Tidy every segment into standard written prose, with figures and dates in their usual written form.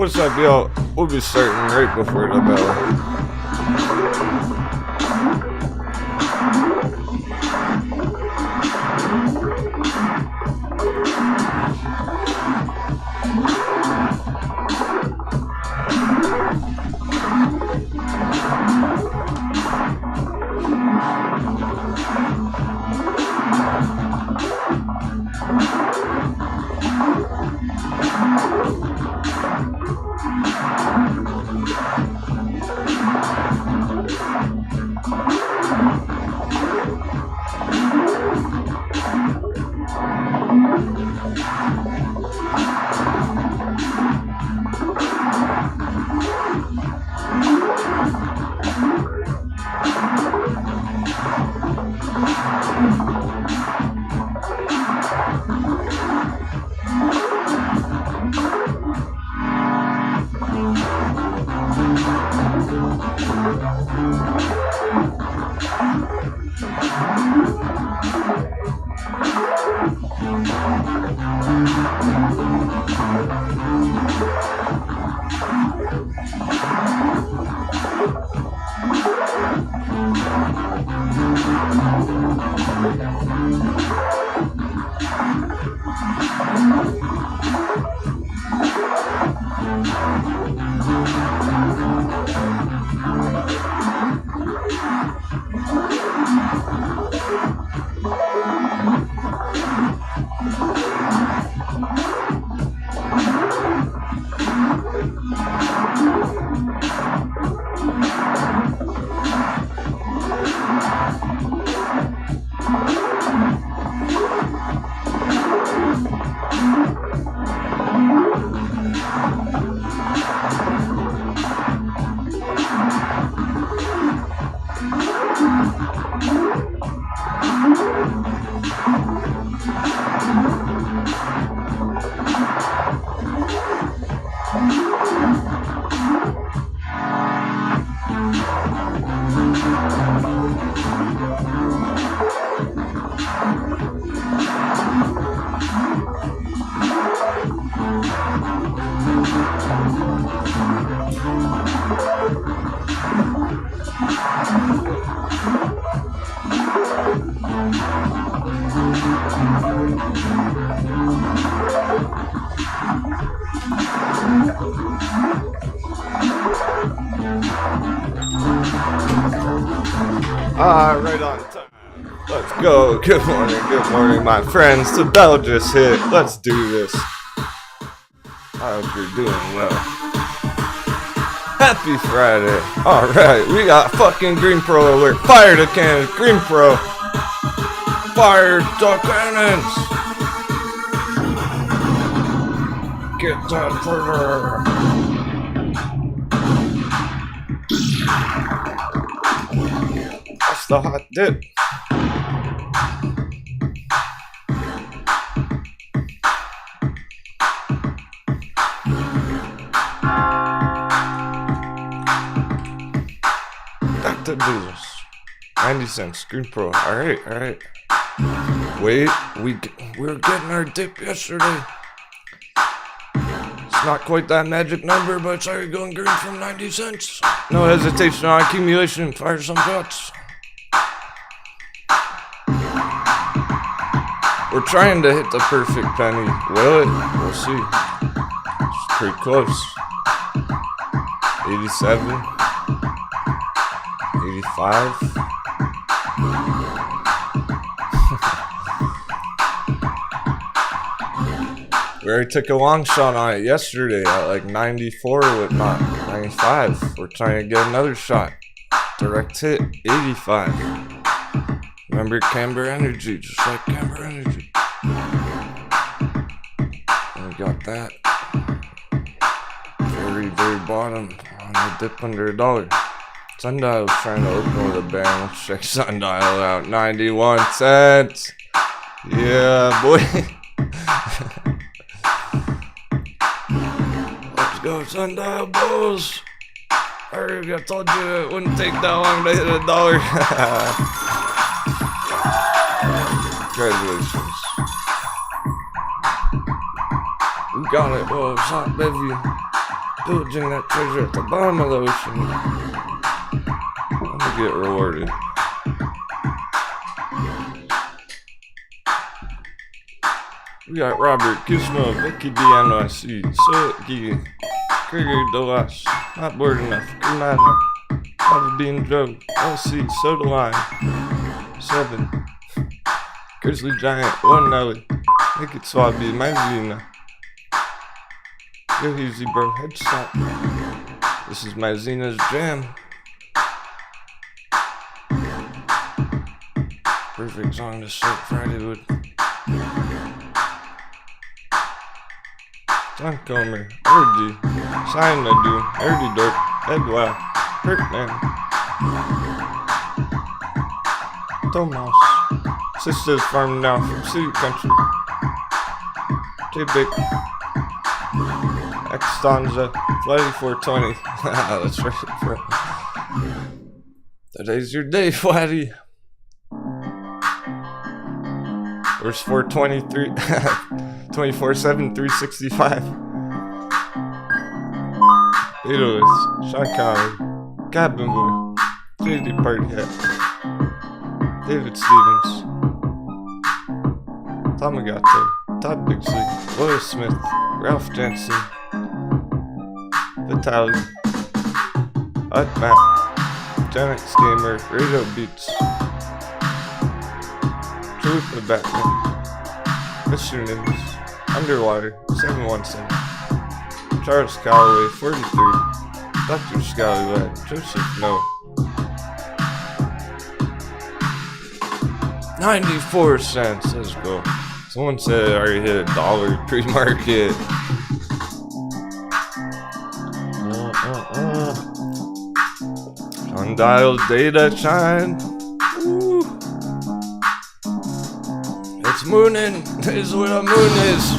What's up, y'all? We'll be starting right before the bell. Right on time. Let's go. Good morning, my friends. The bell just hit. Let's do this. I hope you're doing well. Happy Friday. Alright, we got fucking Green Pro alert. Fire the cannons. Green Pro. Fire the cannons. Get that further. That's the hot dip. Back to business. 90 cents. Green Pro. Alright. Wait, we were getting our dip yesterday. It's not quite that magic number, but it's already going green from 90 cents. No hesitation on accumulation. Fire some shots. We're trying to hit the perfect penny. Will it? We'll see. It's pretty close. 87. 85. We already took a long shot on it yesterday at like 94 with not 95. We're trying to get another shot. Direct hit, 85. Remember Camber Energy, just like Camber Energy. And we got that. Very, very bottom on the dip under $1. Sundial was trying to open with a bang. Let's check Sundial out. 91 cents. Yeah, boy. Let's go, Sundial Bulls. I told you it wouldn't take that long to hit $1. Congratulations. We got it. Oh, it's hot, baby. pillaging that treasure at the bottom of the ocean. I'm gonna get rewarded. We got Robert, Gizmo, Vicky D, NYC, Soki, Gregor DeLash, Not Bored Enough, Kumana, Lava Bean Joe, LC, Soda Line, 7, Grizzly Giant, 1 Nelly, Naked Swabby, Mazina, Go easy bro, headshot. This is Mazina's jam. Perfect song to start Friday with. John Comer, Orgy, Sign to Do, Nerdy Dork, Edwell, Perkman, Tomas, Sisters Farm Now from City Country, J-Big, Xtonza, Flighty 420. That's right, bro. Today's your day, Flatty. Where's 423? 24/7, 365. Beatles, Sean Connery, Cabin Boy, JD Party Hat, David Stevens, Tamagato, Todd Bixley, Lois Smith, Ralph Jensen, Vitaly, Matt, Janet Gamer, Radio Beats, Truth the Batman, Mr. Nimbus, Underwater, 717, Charles Calloway, 43, Dr. Scallywag, Joseph No, 94 cents, let's go. Someone said I already hit $1 pre-market. Undialed data shine. Woo. It's mooning, is what a moon is.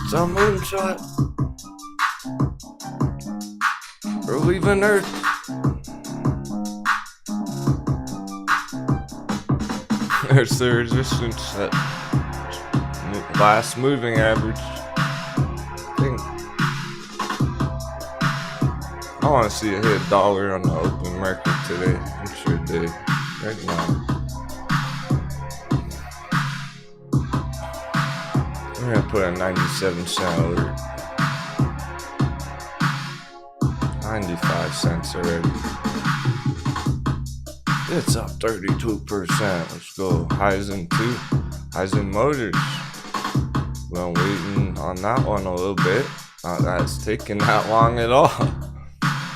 It's a moonshot. We're leaving Earth. There's the resistance at last moving average. I want to see it hit $1 on the open market today. I'm sure it did. Right now. I'm gonna put a 97-cent alert. 95 cents already. It's up 32%. Let's go. Heisen 2. Heisen Motors. Well, waiting on that one a little bit. Not that it's taking that long at all.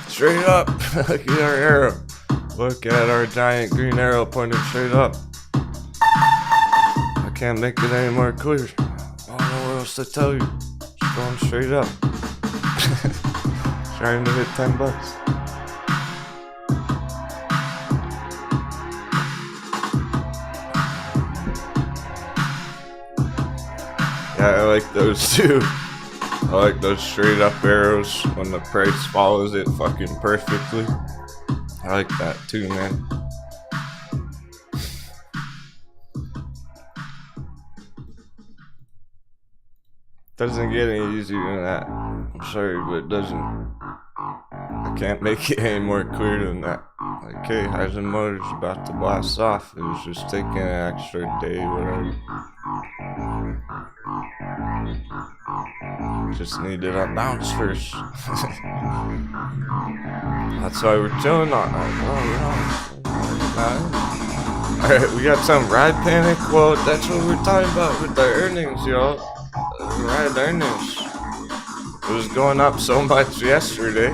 Straight up. Look at our arrow. Look at our giant green arrow pointing straight up. I can't make it any more clear. I don't know what else to tell you. It's going straight up. Trying to hit $10. Yeah, I like those too. I like those straight up arrows when the price follows it fucking perfectly. I like that too, man. Doesn't get any easier than that. I'm sorry, but it doesn't. I can't make it any more clear than that. Like, hey, Heisen Motors about to blast off. It was just taking an extra day, whatever. Just needed a bounce first. That's why we're chilling on that. Alright, we got some ride panic. Well, that's what we're talking about with the earnings, y'all. Ride earnings. It was going up so much yesterday.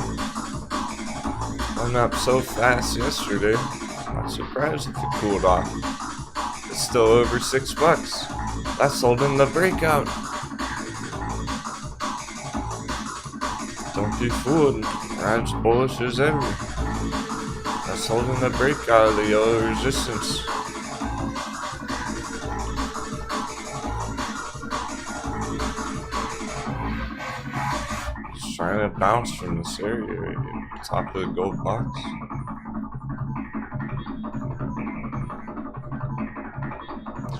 Going up so fast yesterday. I'm not surprised if it cooled off. It's still over $6. That's holding the breakout. Don't be fooled. Ride's bullish as ever. That's holding the breakout of the yellow resistance. Just trying to bounce from this area right here. Top of the gold box.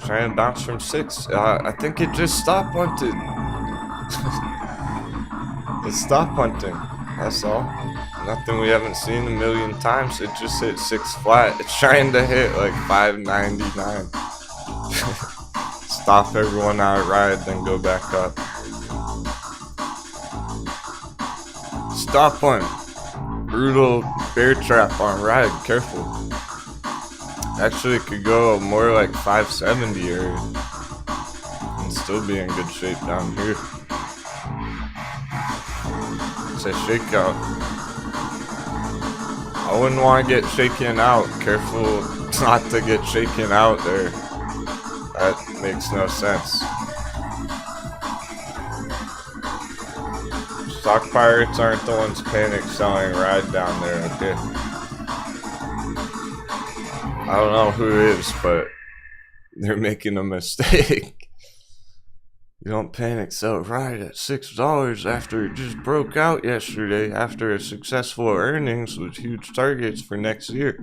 Trying to bounce from 6. I think it just stopped once it It's stop hunting. That's all. Nothing we haven't seen a million times. It just hit 6 flat. It's trying to hit like 599. Stop everyone out ride, then go back up. Stop hunt. Brutal bear trap on ride. Careful. Actually, it could go more like 570 area and still be in good shape down here. It's a shakeout. I wouldn't want to get shaken out. Careful not to get shaken out there. That makes no sense. Stock pirates aren't the ones panic selling ride down there, okay? I don't know who it is, but they're making a mistake. You don't panic sell ride at $6 after it just broke out yesterday after a successful earnings with huge targets for next year.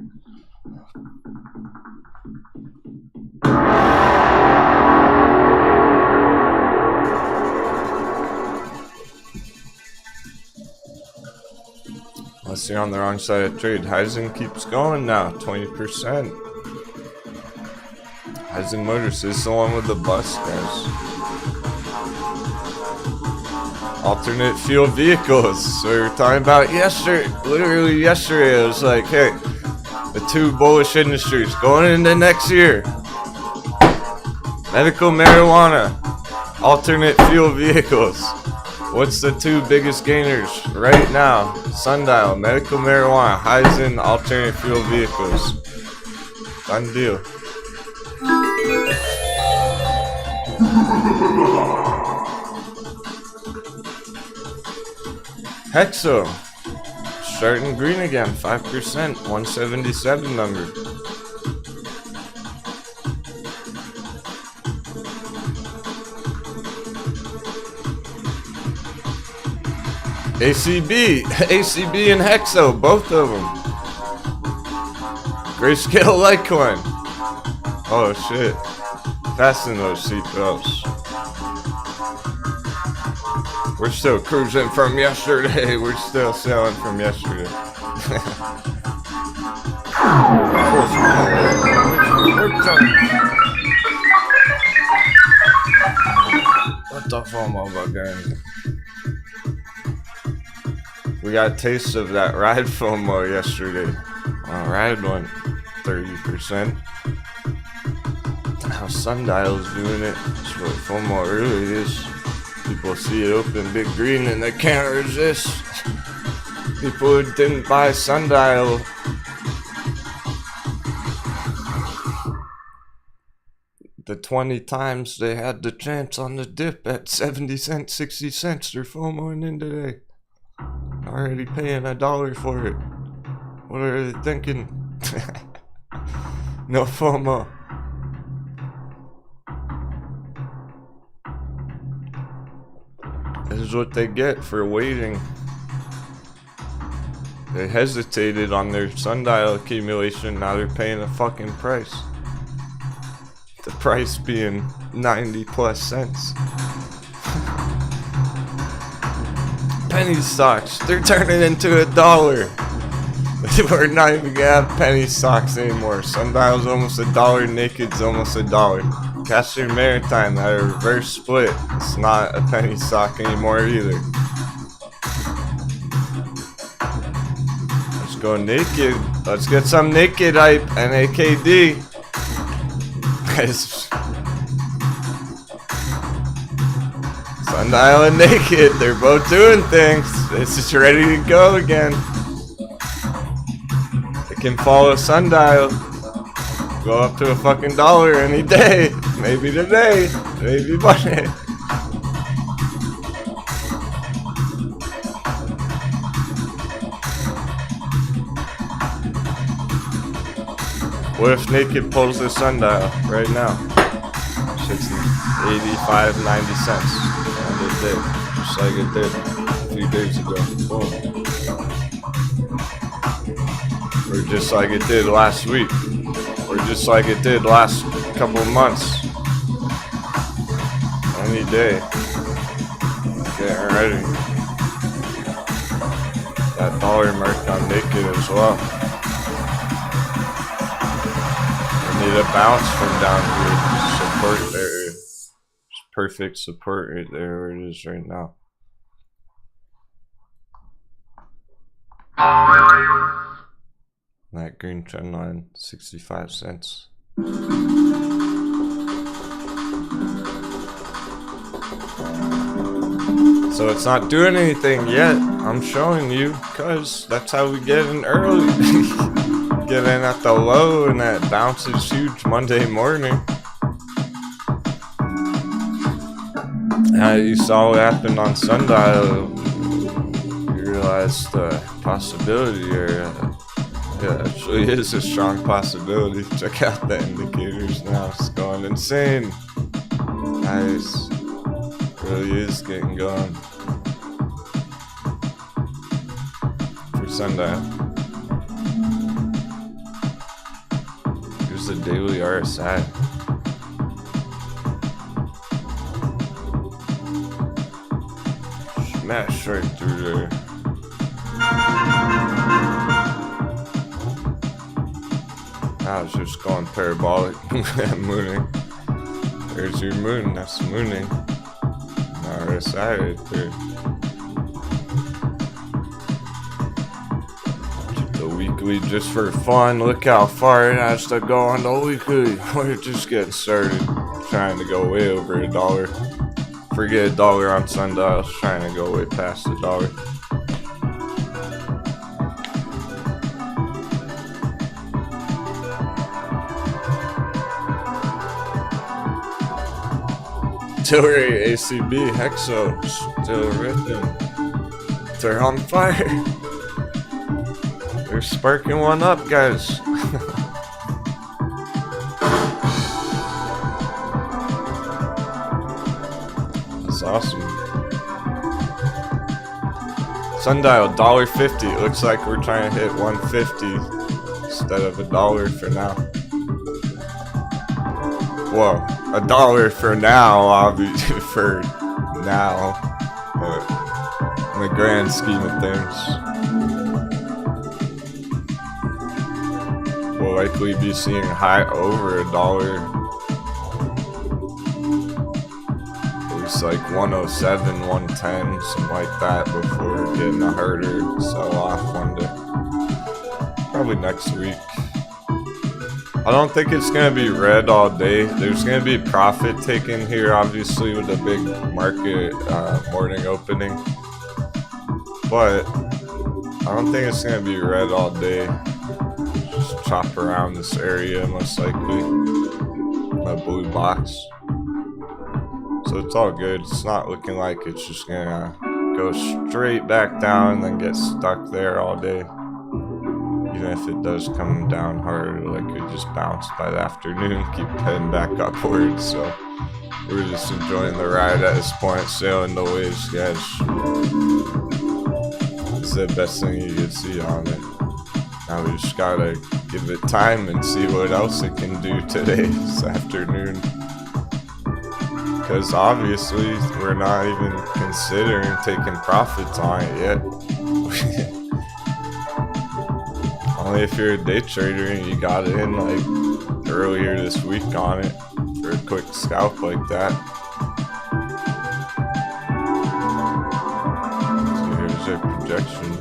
Unless you're on the wrong side of trade. Heisen keeps going now, 20%. Heisen Motors is the one with the bus, guys. Alternate fuel vehicles. So we were talking about yesterday, literally yesterday. It was like, hey, the 2 bullish industries going into next year. Medical marijuana, alternate fuel vehicles. What's the 2 biggest gainers right now? Sundial, medical marijuana, Heisen, alternate fuel vehicles. Done deal. Hexo, starting green again, 5%, 177 number. ACB and Hexo, both of them. Grayscale Litecoin. Oh shit. Fasten those seatbelts. We're still cruising from yesterday. We're still selling from yesterday. What the FOMO about gang? We got a taste of that ride FOMO yesterday. Ride went 30%. How Sundial's doing it. That's what FOMO really is. People see it open big green and they can't resist. People who didn't buy Sundial. The 20 times they had the chance on the dip at 70 cents, 60 cents, they're FOMOing in today. Already paying $1 for it. What are they thinking? No FOMO. This is what they get for waiting. They hesitated on their Sundial accumulation, now they're paying a fucking price. The price being 90 plus cents. Penny stocks, they're turning into $1. We're not even gonna have penny stocks anymore. Sundial's almost $1, Naked's almost $1. Castor Maritime at a reverse split. It's not a penny stock anymore either. Let's go Naked. Let's get some Naked hype and AKD. Sundial and Naked, they're both doing things. This is ready to go again. They can follow Sundial. Go up to a fucking $1 any day. Maybe today. Maybe Monday. What if Naked pulls the Sundial right now? Shit's 85, 90 cents. And it did. Just like it did a few days ago. Boom. Or just like it did last week. Or just like it did last couple of months. Any day. Getting ready. that dollar mark on naked as well. We need a bounce from down here. Support there. It's perfect support right there where it is right now. That green trend line, 65 cents. So it's not doing anything yet. I'm showing you because that's how we get in early. Get in at the low and that bounces huge Monday morning. You saw what happened on Sundial. You realized the possibility here. Yeah, actually is a strong possibility. Check out the indicators now. It's going insane. Nice. Really is getting going. For Sunday. Here's the daily RSI. Smash right through there. I was just going parabolic. Mooning. There's your moon. That's mooning. RSI right there. The weekly just for fun. Look how far it has to go on the weekly. We're just getting started. Trying to go way over $1. Forget $1 on sundials. Trying to go way past $1. Tilray, ACB, Hexo, still ripping. They're on fire. They're sparking one up, guys. That's awesome. Sundial, $1.50. It looks like we're trying to hit 150 instead of $1 for now. Whoa, $1 for now, obviously, for now, but in the grand scheme of things, we'll likely be seeing high over $1, at least like 107, 110, something like that, before getting a harder sell-off one day, probably next week. I don't think it's going to be red all day. There's going to be profit taken here, obviously, with the big market morning opening. But I don't think it's going to be red all day. Just chop around this area, most likely. A blue box. So it's all good. It's not looking like it's just going to go straight back down and then get stuck there all day. Even if it does come down hard, like it just bounce by the afternoon, keep heading back upwards. So we're just enjoying the ride at this point, sailing the waves, guys. It's the best thing you can see on it. Now we just gotta give it time and see what else it can do today, this afternoon. Because obviously we're not even considering taking profits on it yet. Only if you're a day trader and you got in like earlier this week on it for a quick scalp like that. So here's their projection.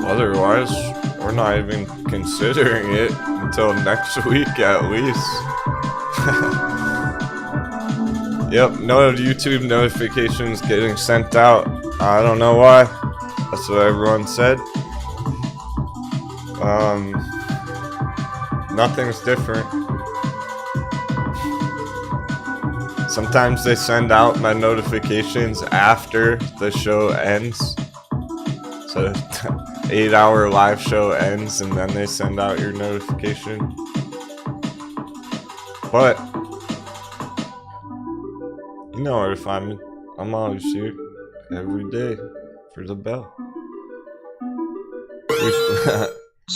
Otherwise, we're not even considering it until next week at least. Yep, no YouTube notifications getting sent out. I don't know why. That's what everyone said. Nothing's different. Sometimes they send out my notifications after the show ends. So 8-hour live show ends and then they send out your notification. But you know where to find me. I'm always here every day for the bell.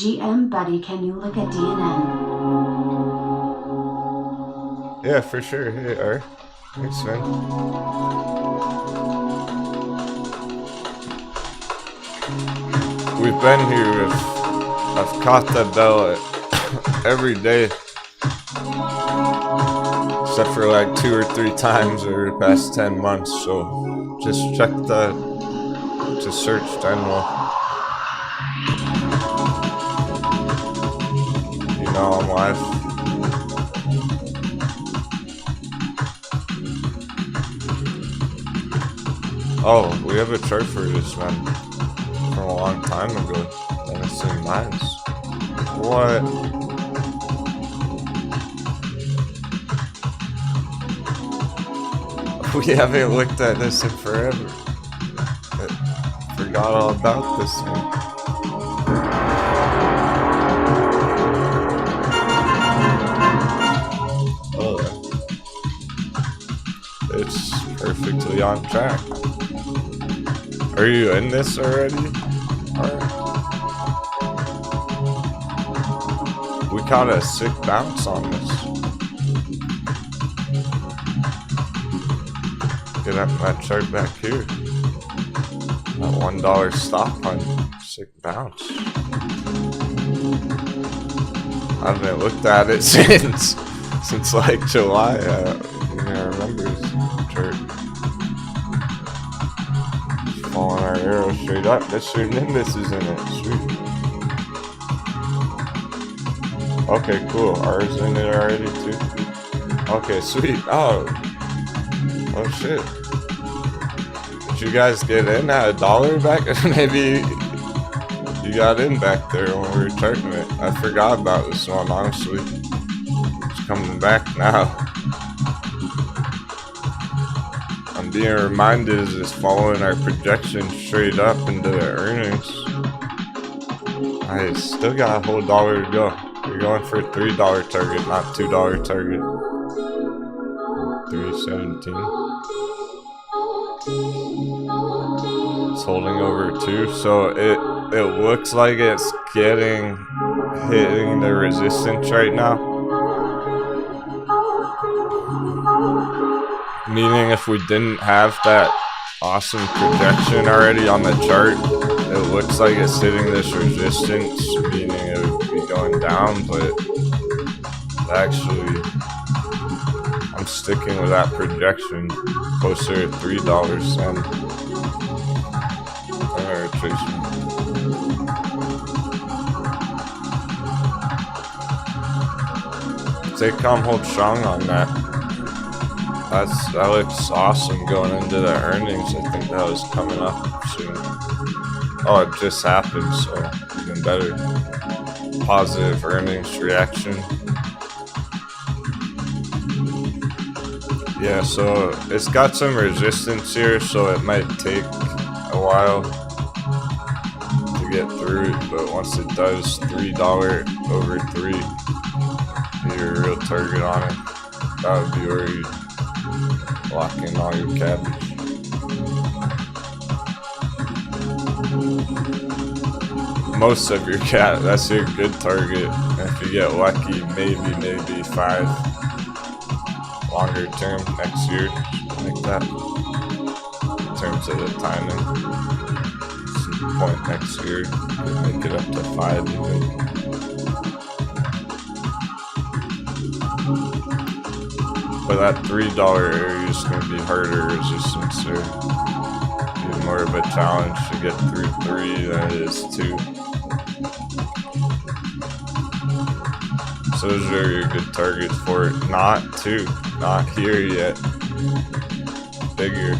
GM buddy, can you look at DNN? Yeah, for sure. Hey, R. Thanks, man. We've been here with... I've caught that bell every day. Except for like 2 or 3 times over the past 10 months, so just check the... Just search Denwo. You know I'm live. Oh, we have a chart for this one from a long time ago. Denison Mines. What? We haven't looked at this in forever. I forgot all about this one. Oh, it's perfectly on track. Are you in this already? Alright. We caught a sick bounce on this. Get up that chart back here. That $1 stop on sick bounce. I haven't looked at it since like July. I remember this chart. Following our arrow straight up. This Nimbus is in it. Sweet. Okay, cool. Ours in it already too. Okay, sweet. Oh shit. Did you guys get in at $1 back? Maybe you got in back there when we were charting it. I forgot about this one, honestly. It's coming back now. I'm being reminded as it's following our projection straight up into the earnings. I still got a whole $1 to go. We're going for a $3 target, not $2 target. 317. It's holding over 2, so it looks like it's hitting the resistance right now. Meaning if we didn't have that awesome projection already on the chart, it looks like it's hitting this resistance, meaning it would be going down, but actually I'm sticking with that projection closer to $3 and retracement. Take calm, hold strong on that. That looks awesome going into the earnings. I think that was coming up soon. Oh, it just happened, so even better. Positive earnings reaction. Yeah, so it's got some resistance here, so it might take a while to get through it, but once it does, $3 over 3, your real target on it. That would be where you lock in all your cabbage. Most of your that's your good target. And if you get lucky, maybe 5 longer term next year, like that. In terms of the timing, some point next year, you make it up to 5 even. But that $3 area is going to be harder resistance there. Be more of a challenge to get through 3 than it is 2. So those are your good targets for it. Not 2. Not here yet. Bigger.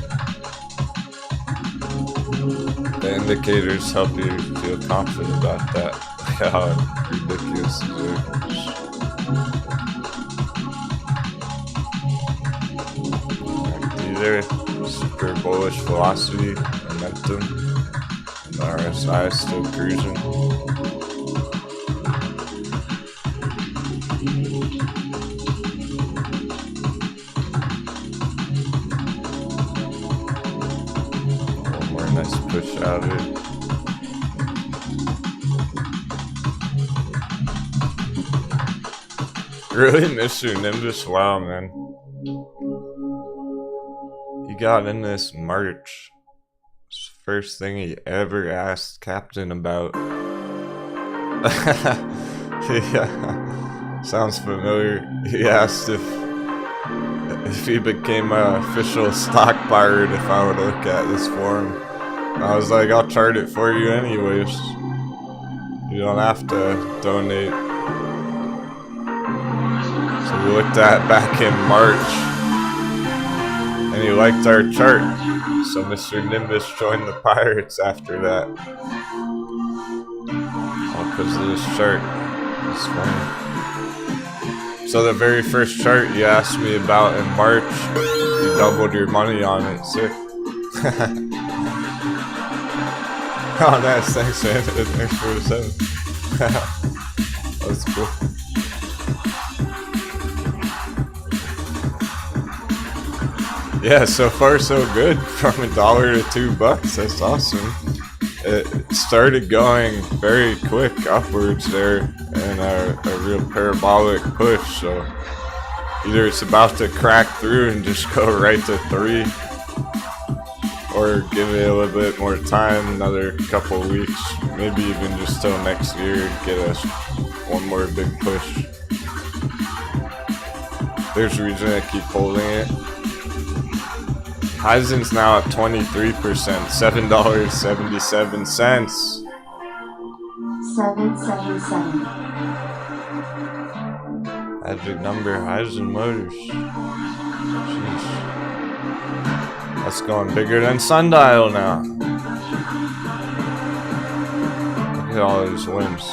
The indicators help you feel confident about that. Look how ridiculous these are. These are super bullish velocity, momentum, and the RSI is still cruising. Nice push out of it. Really, Mr. Nimbus? Wow, man. He got in this March. First thing he ever asked Captain about. Yeah, sounds familiar. He asked if he became an official stock pirate if I would look at this form. And I was like, I'll chart it for you anyways. You don't have to donate. So we looked at back in March, and he liked our chart. So Mr. Nimbus joined the pirates after that. All because of this chart. It's funny. So the very first chart you asked me about in March, you doubled your money on it. Sick. Oh, nice. Thanks, man. Thanks for the 7. That's cool. Yeah, so far so good. From $1 to $2. That's awesome. It started going very quick upwards there and a real parabolic push. So either it's about to crack through and just go right to 3, or give it a little bit more time, another couple of weeks, maybe even just till next year, get us one more big push. There's a reason I keep holding it. Heisen's now at 23%, $7.77. 777. Magic number, Heisen Motors. Jeez. That's going bigger than Sundial now. Look at all those wins.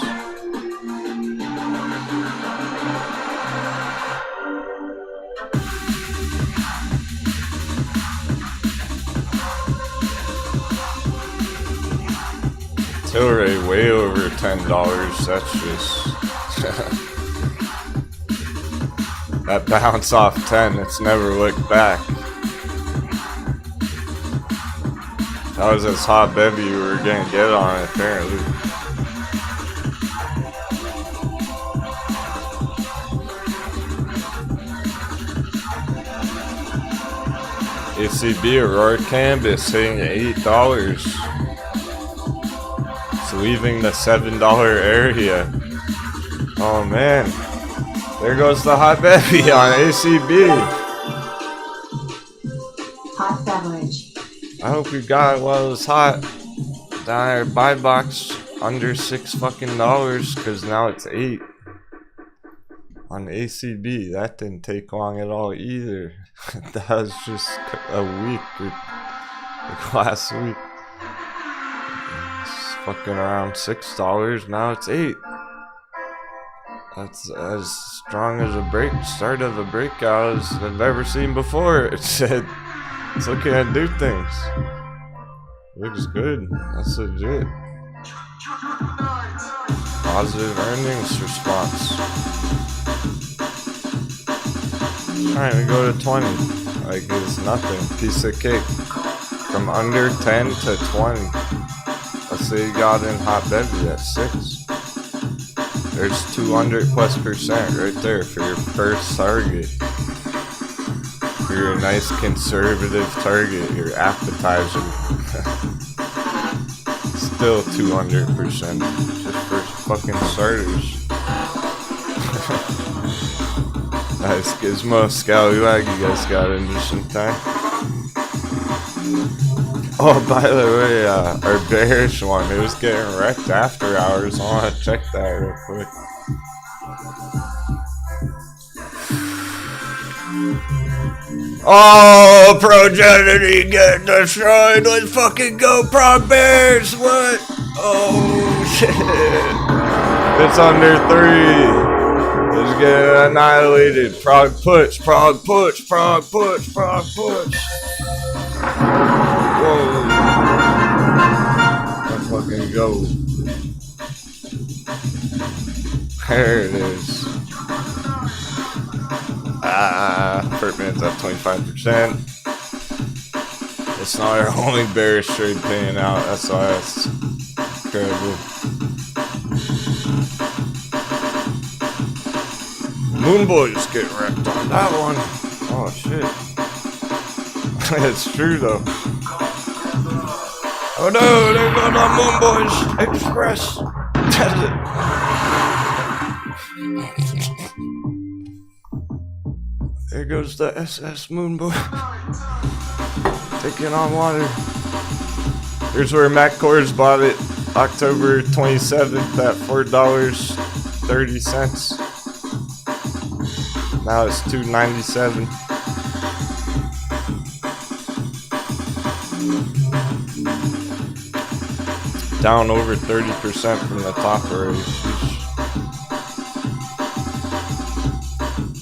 Tilray way over $10. That's just that bounce off 10. It's never looked back. That was as hot bevy we were gonna get on it, apparently. ACB Aurora Canvas hitting $8. It's leaving the $7 area. Oh man. There goes the hot bevy on ACB. Hot beverage. I hope you got it while it was hot. Down there, buy box under $6 fucking, cause now it's 8 on ACB. That didn't take long at all either. That was just a week, like last week. It's fucking around $6. Now it's 8. That's as strong as a start of a breakout as I've ever seen before. It said. It's looking at do things. Looks good. That's legit. Positive earnings response. Alright, we go to 20. Like it's nothing. Piece of cake. From under 10 to 20. Let's say you got in hot bevy at 6. There's 200+% right there for your first target. For your nice conservative target, your appetizer. Still 200%. Just for fucking starters. Nice Gizmo Scallywag, you guys got into some time. Oh, by the way, our bearish one, it was getting wrecked after hours. I want to check that real quick. Oh, Progeny get destroyed. Let's fucking go, Prog Bears. What? Oh, shit. It's under 3. Let's get annihilated. Prog push, Prog push, Prog push, Prog push. Whoa. Let's fucking go. There it is. Pertman's up 25%. It's not our only bearish trade paying out. That's why it's incredible. Moon Boys get wrecked on that one. Oh shit. It's true though. Oh no, they're going on Moon Boys Express. There goes the SS Moon Boy. Taking on water. Here's where Matt Kors bought it. October 27th at $4.30. Now it's $2.97. Down over 30% from the top already.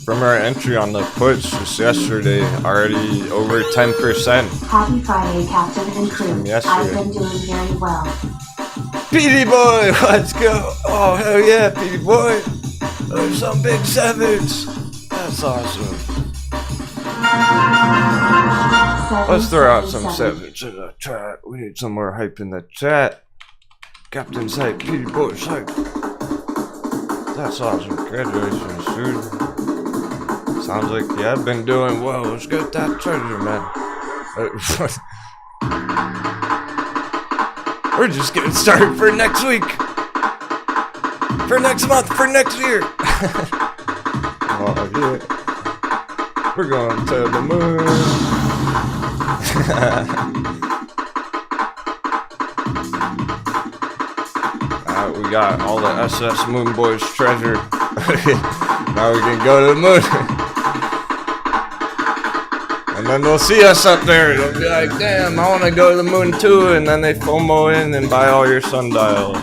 From our entry on the puts just yesterday, already over 10%. Happy Friday, Captain and crew. From yesterday. I've been doing very well. PD boy, let's go! Oh hell yeah, PD boy! There's some big sevens. That's awesome. Let's throw out some sevens in the chat. We need some more hype in the chat. Captain's hype, PD boy's hype. That's awesome. Congratulations, dude. Sounds like you have been doing well. Let's get that treasure, man. We're just getting started for next week. For next month, for next year. Oh, yeah. We're going to the moon. We got all the SS Moon Boys treasure. Now we can go to the moon. And then they'll see us up there. They'll be like, damn, I want to go to the moon too. And then they FOMO in and buy all your sundials.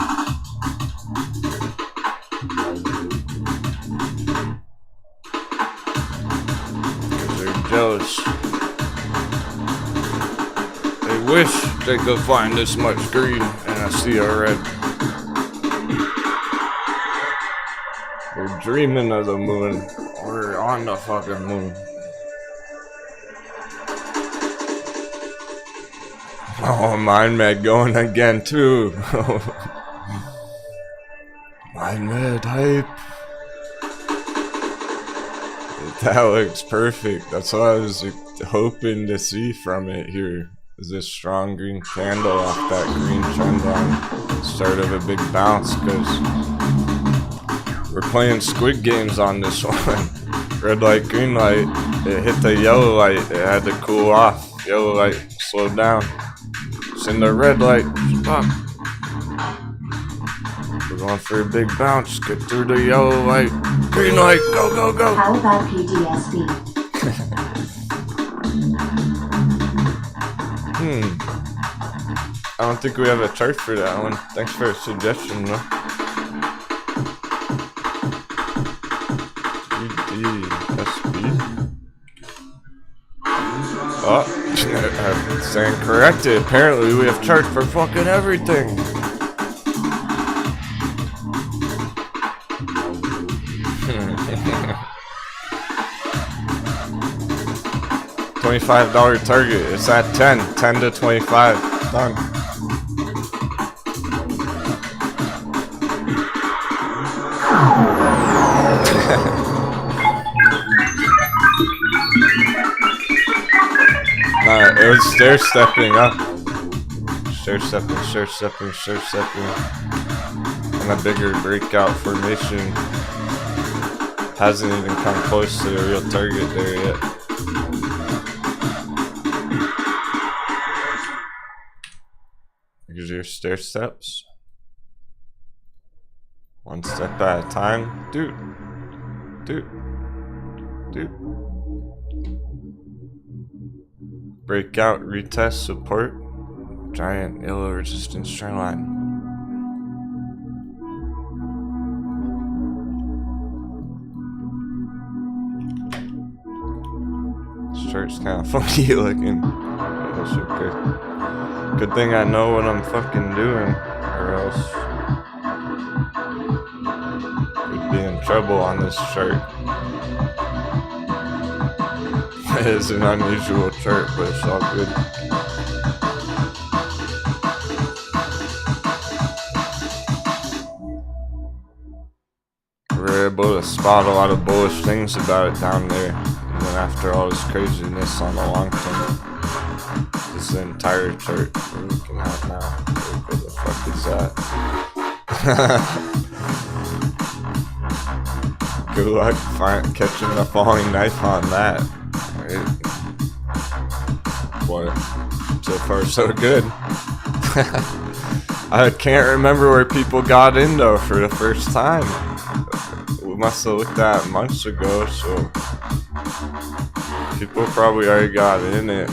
Because they're jealous. They wish they could find this much green and a sea of red. They're dreaming of the moon. We're on the fucking moon. Oh, Mind Med going again too. Mind Med hype. That looks perfect. That's what I was hoping to see from it here. Is this strong green candle off that green trend line. Start of a big bounce, because we're playing Squid Games on this one. Red light, green light. It hit the yellow light. It had to cool off. Yellow light slowed down. It's in the red light. Stop. We're going for a big bounce. Get through the yellow light. Green light. Go, go, go. How about PTSD? I don't think we have a chart for that one. Thanks for a suggestion, though. Oh, I'm saying corrected. Apparently we have charts for fucking everything. $25 target. It's at 10 to 25. Done. It was stair-stepping up. Stair-stepping. And a bigger breakout formation. Hasn't even come close to the real target there yet. Here's your stair steps. One step at a time. Dude. Breakout, retest, support. Giant yellow resistance trend line. This chart's kind of funky looking. That's okay. Good thing I know what I'm fucking doing, or else we'd be in trouble on this chart. It is an unusual chart, but it's all good. We're able to spot a lot of bullish things about it down there, even after all this craziness on the long term. This is the entire chart we're looking at now. What the fuck is that? Good luck catching the falling knife on that. Right. What? So far, so good. I can't remember where people got in though for the first time. We must have looked at it months ago, so people probably already got in it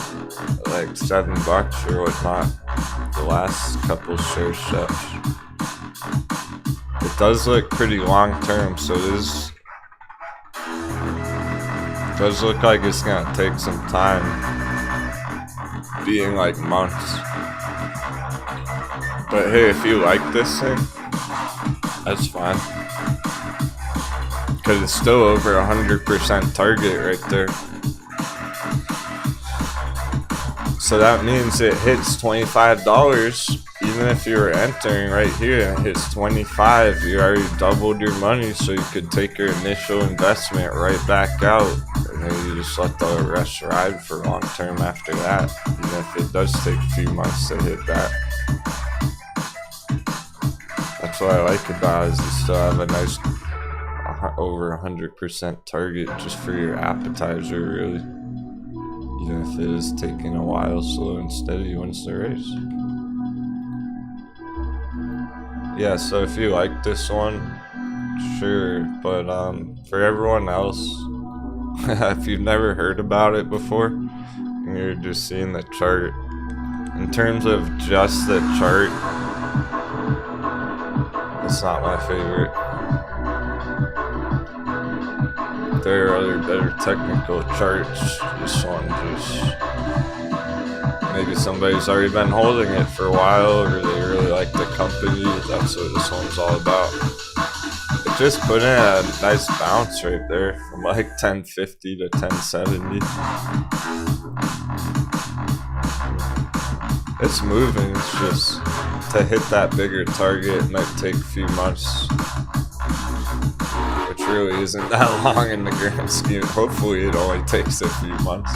like $7 or whatnot. The last couple share steps. It does look pretty long term, so this does look like it's gonna take some time, being like months. But hey, if you like this thing, that's fine. Because it's still over 100% target right there. So that means it hits $25. Even if you were entering right here and it hits 25, you already doubled your money, so you could take your initial investment right back out. And then you just let the rest ride for long term after that. Even if it does take a few months to hit that. That's what I like about it, is you still have a nice over 100% target just for your appetizer, really. Even if it is taking a while, slow and steady wins the race. Yeah, so if you like this one, sure, but for everyone else, if you've never heard about it before, and you're just seeing the chart, in terms of just the chart, it's not my favorite. There are other better technical charts. This one just, maybe somebody's already been holding it for a while, or they really like the company. That's what this one's all about. It just put in a nice bounce right there from like 1050 to 1070. It's moving, it's just to hit that bigger target might take a few months, which really isn't that long in the grand scheme. Hopefully it only takes a few months.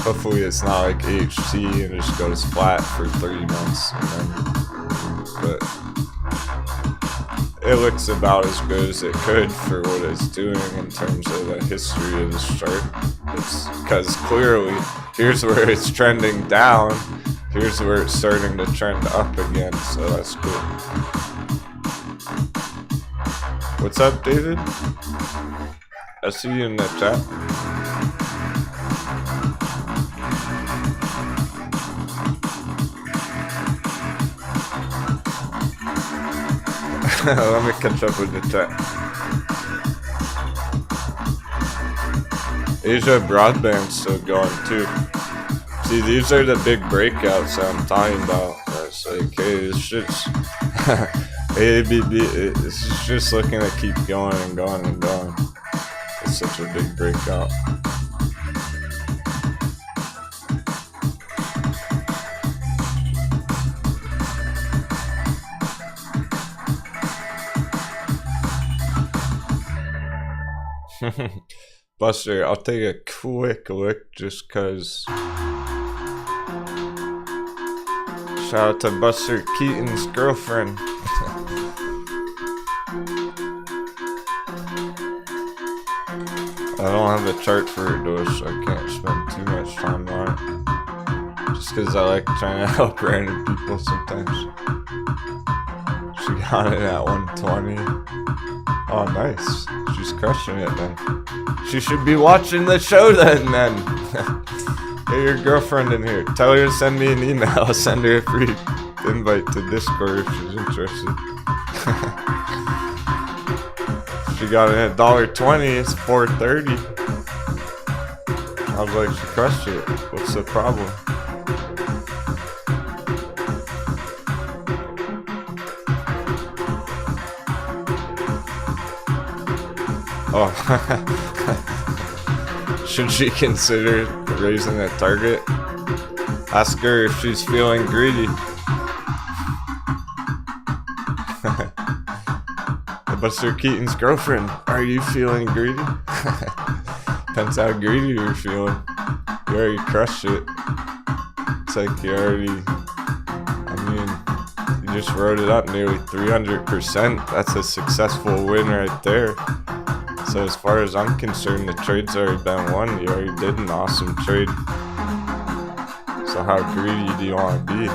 Hopefully it's not like HT and it just goes flat for 3 months. But it looks about as good as it could for what it's doing in terms of the history of this chart. It's because clearly here's where it's trending down, here's where it's starting to trend up again, so that's cool. What's up, David? I see you in the chat. Let me catch up with the chat. Asia broadband's still going too. See, these are the big breakouts that I'm talking about. It's like, hey, this shit's ABB. It's just looking to keep going and going and going. It's such a big breakout. Buster, I'll take a quick look just cause. Shout out to Buster Keaton's girlfriend. I don't have a chart for her door, so I can't spend too much time on it. Just cause I like trying to help random people sometimes. She got it at 120. Oh, nice. She's crushing it then. She should be watching the show then. Get your girlfriend in here. Tell her to send me an email. I'll send her a free invite to Discord if she's interested. She got it at $1.20. It's $4.30. I was like, she crushed it. What's the problem? Oh, should she consider raising the target? Ask her if she's feeling greedy. Buster Keaton's girlfriend. Are you feeling greedy? Depends how greedy you're feeling. You already crushed it. It's like you already, you just wrote it up nearly 300%. That's a successful win right there. So as far as I'm concerned, the trade's already been won. You already did an awesome trade. So how greedy do you want to be?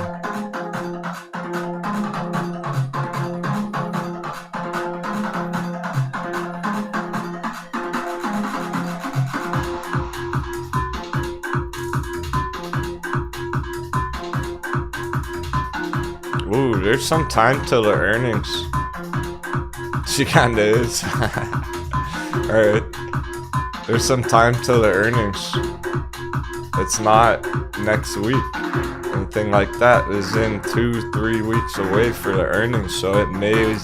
Ooh, there's some time till the earnings. She kinda is. Alright. There's some time till the earnings. It's not next week. Anything like that is in 2-3 weeks away for the earnings, so it may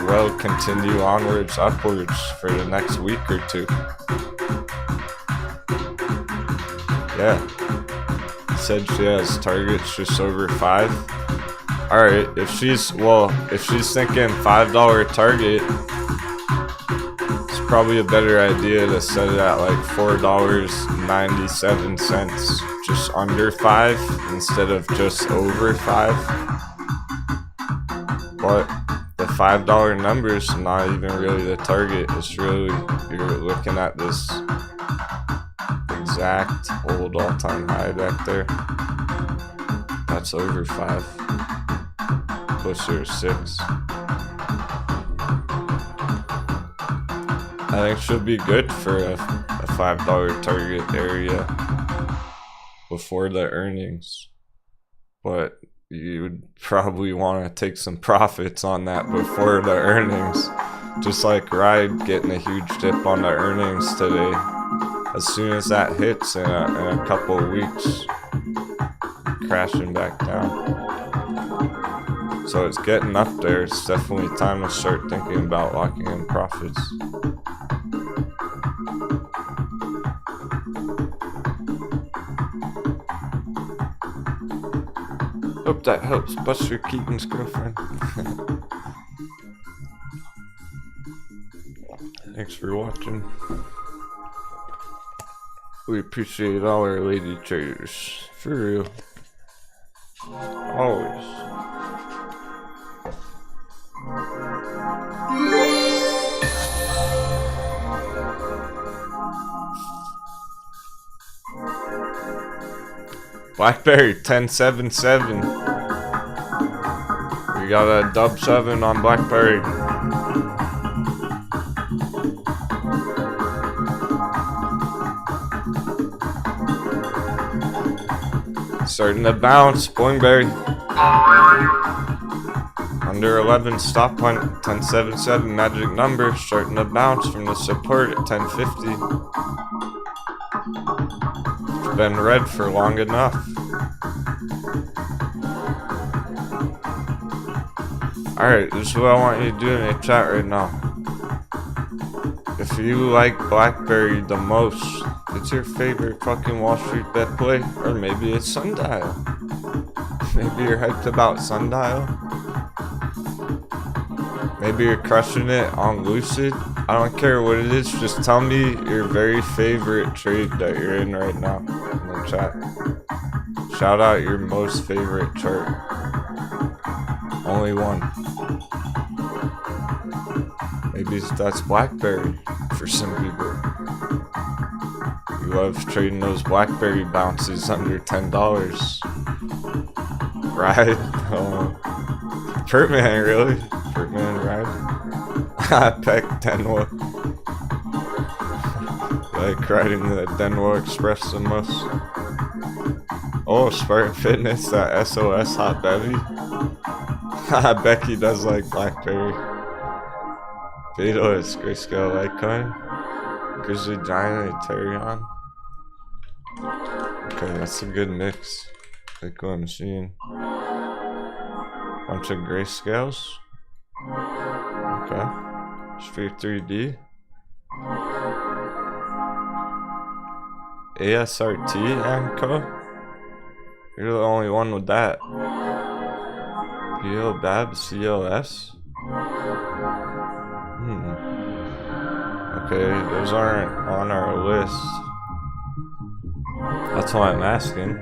well continue onwards, upwards for the next week or two. Yeah. Said she has targets just over 5. Alright, if she's thinking $5 target, it's probably a better idea to set it at like $4.97, just under 5 instead of just over 5. But the $5 number is not even really the target. It's really, you're looking at this exact old all-time high back there. That's over 5. Closer to 6. I think she'll be good for a $5 target area before the earnings, but you would probably want to take some profits on that before the earnings, just like Ride getting a huge dip on the earnings today. As soon as that hits in a couple of weeks, crashing back down. So it's getting up there. It's definitely time to start thinking about locking in profits. Hope that helps Buster Keaton's girlfriend. Thanks for watching. We appreciate all our lady traders. For real. Always. Blackberry 1077. We got a dub 7 on Blackberry. Starting to bounce, Boingberry. Under 11 stop point, 1077 magic number, starting to bounce from the support at 1050. It's been red for long enough. Alright, this is what I want you to do in the chat right now. If you like Blackberry the most, it's your favorite fucking Wall Street bet play, or maybe it's Sundial. Maybe you're hyped about Sundial. Maybe you're crushing it on Lucid. I don't care what it is, just tell me your very favorite trade that you're in right now in the chat. Shout out your most favorite chart. Only one. Maybe that's Blackberry for some people. You love trading those Blackberry bounces under $10. Right? Pertman, really? Pertman ride? Peck Denwo. Like riding the Denwo Express the most. Oh, Spartan Fitness, that SOS Hot Bevy. Becky does like Blackberry. Beto is Grayscale Litecoin. Grizzly Giant Ethereum. Okay, that's a good mix. Bitcoin machine. Bunch of grayscales. Okay. Sphere 3D. ASRT and Co. You're the only one with that. PO Bab CLS. Okay, those aren't on our list. That's why I'm asking.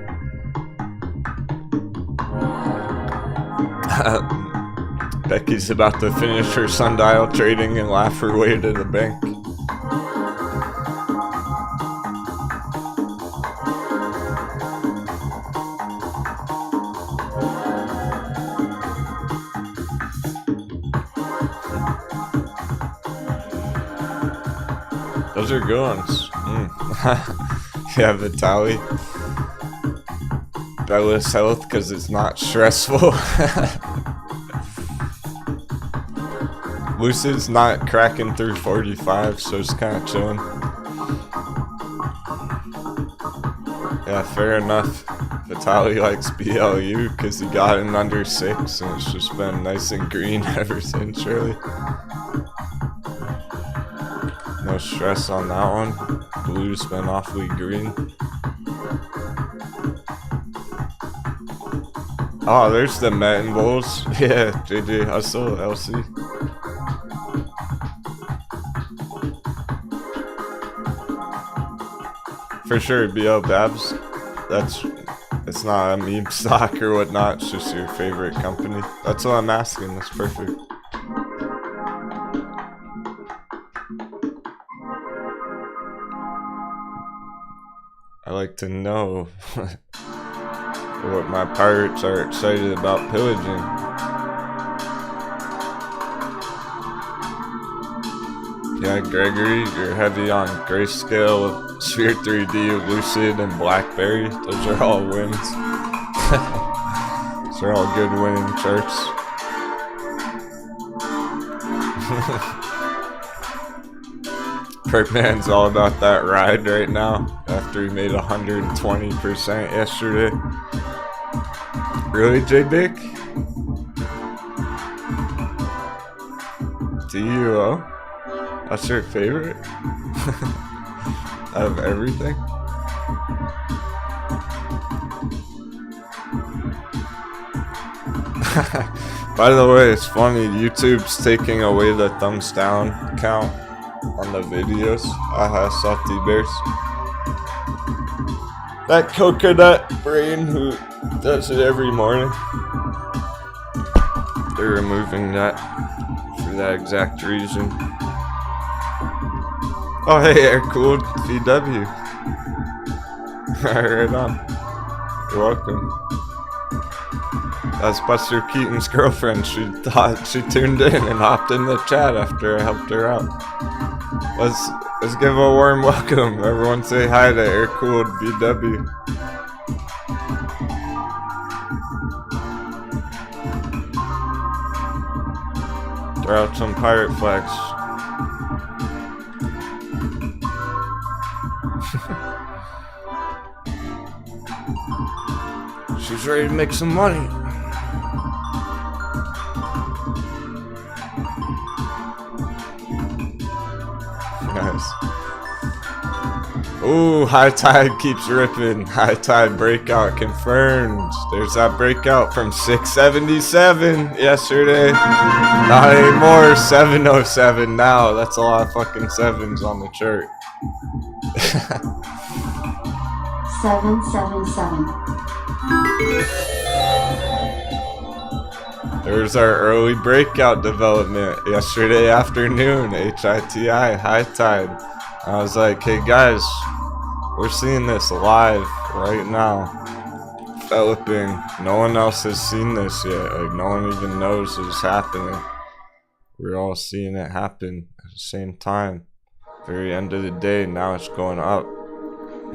Becky's about to finish her sundial trading and laugh her way to the bank. Those are good ones. Yeah, Vitaly. Bellis Health because it's not stressful. Lucid's not cracking through 45, so it's kind of chilling. Yeah, fair enough. Vitaly likes BLU because he got in under 6 and it's just been nice and green ever since, really. No stress on that one. Blue's been awfully green. Oh, there's the Metin Bulls. Yeah, JJ Hustle, LC. For sure, BL Babs. It's not a meme stock or whatnot, it's just your favorite company. That's what I'm asking, that's perfect. I like to know what my pirates are excited about pillaging. Yeah, Gregory, you're heavy on Grayscale, Sphere 3D, Lucid, and Blackberry. Those are all wins. Those are all good winning charts. Perkman's all about that ride right now after he made 120% yesterday. Really, J-Dick? DUO? That's your favorite? Out of everything? By the way, it's funny, YouTube's taking away the thumbs down count on the videos. Aha, Salty Bears. That coconut brain who does it every morning. They're removing that for that exact reason. Oh hey, air-cooled VW. Right on. You're welcome. That's Buster Keaton's girlfriend. She thought she tuned in and hopped in the chat after I helped her out. Let's give a warm welcome. Everyone say hi to air-cooled VW. Throw out some pirate flags. She's ready to make some money. Nice. Ooh, high tide keeps ripping. High tide breakout confirmed. There's that breakout from 677 yesterday. Not anymore. 707 now. That's a lot of fucking sevens on the chart. 777. There's our early breakout development yesterday afternoon. HITI, high tide. I was like, hey guys, we're seeing this live right now. Developing. No one else has seen this yet. Like, no one even knows it's happening. We're all seeing it happen at the same time. Very end of the day, now it's going up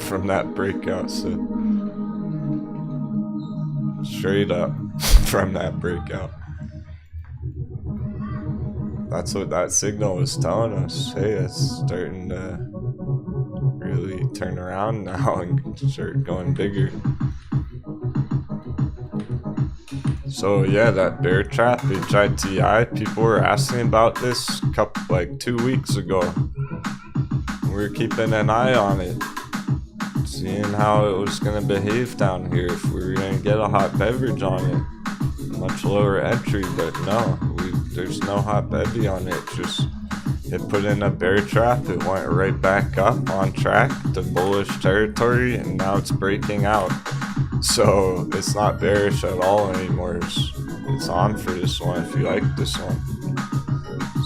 from that breakout. So straight up from that breakout. That's what that signal was telling us. Hey, it's starting to really turn around now and start going bigger. So yeah, that bear trap, HITI, people were asking about this like 2 weeks ago. We were keeping an eye on it, seeing how it was going to behave down here, if we were going to get a hot beverage on it. Much lower entry, but no, there's no hot bevy on it, just It put in a bear trap, it went right back up on track to bullish territory, and now it's breaking out. So it's not bearish at all anymore. It's on for this one if you like this one.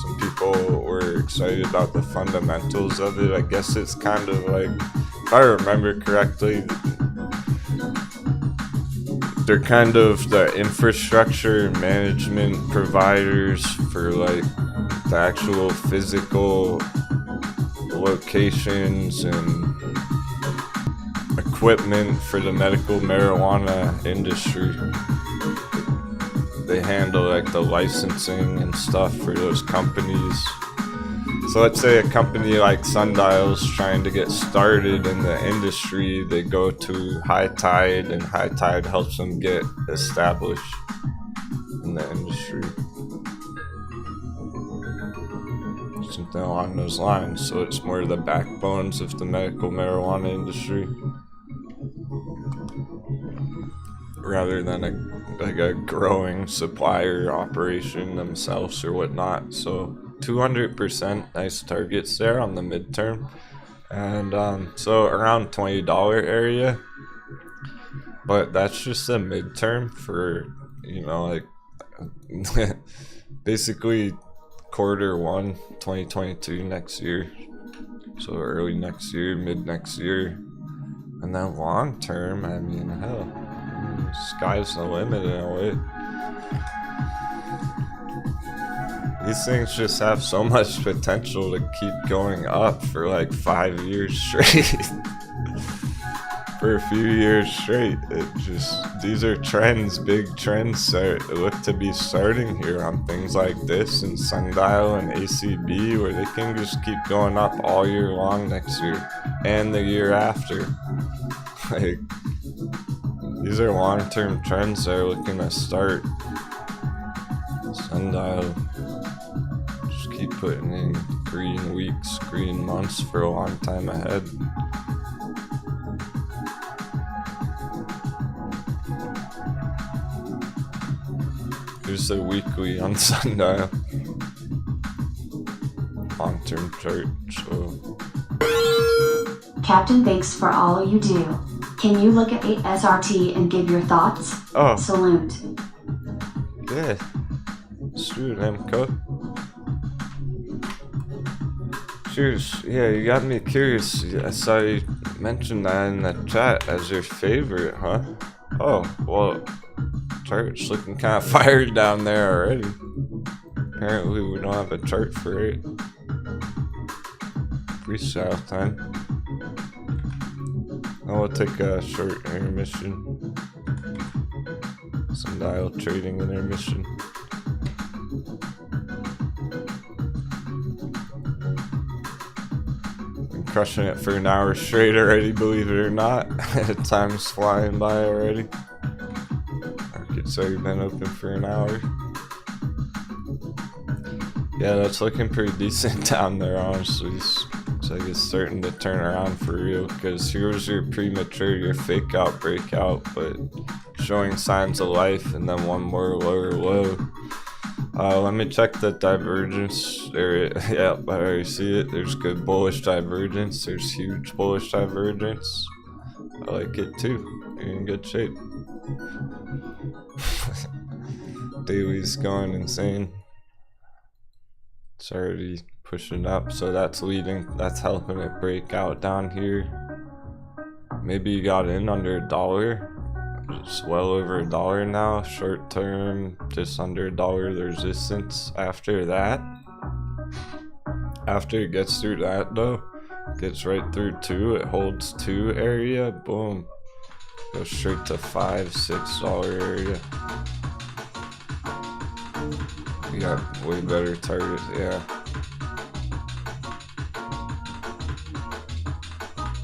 Some people were excited about the fundamentals of it. I guess it's kind of like, if I remember correctly, they're kind of the infrastructure management providers for like the actual physical locations and equipment for the medical marijuana industry. They handle like the licensing and stuff for those companies. So let's say a company like Sundial's trying to get started in the industry, they go to High Tide, and High Tide helps them get established in the industry. Something along those lines. So it's more the backbones of the medical marijuana industry, rather than a growing supplier operation themselves or whatnot. So 200% nice targets there on the midterm, and so around $20 area, but that's just the midterm for, you know, like basically Q1 2022 next year, so early next year, mid next year. And then long term, I mean, hell, sky's the limit in a way. These things just have so much potential to keep going up for like 5 years straight. For a few years straight. These are trends, big trends that look to be starting here on things like this and Sundial and ACB, where they can just keep going up all year long next year and the year after. Like, these are long-term trends that are looking to start. Sundial, just keep putting in green weeks, green months for a long time ahead. Here's the weekly on Sundial. Long-term chart, so. Captain, thanks for all you do. Can you look at 8SRT and give your thoughts? Oh. Salute. Yeah. Shoot, Emco. Cheers. Yeah, you got me curious. I saw you mention that in the chat as your favorite, huh? Oh, well, chart's looking kind of fired down there already. Apparently we don't have a chart for it. Freestyle time. Now we'll take a short intermission. Sundial trading intermission. Been crushing it for an hour straight already, believe it or not. Time's flying by already. Market's already been open for an hour. Yeah, that's looking pretty decent down there, honestly. It's like it's starting to turn around for real, because here was your premature, your fake out breakout, but showing signs of life, and then one more lower low. Let me check the divergence. There, yeah, I already see it. There's good bullish divergence. There's huge bullish divergence. I like it too. You're in good shape. Daily's going insane. It's already pushing up, so that's helping it break out down here. Maybe you got in under $1. It's well over $1 now. Short term, just under $1 the resistance. After that, after it gets through that though, gets right through 2, it holds 2 area, boom, goes straight to $5, $6 area. We got way better targets, yeah.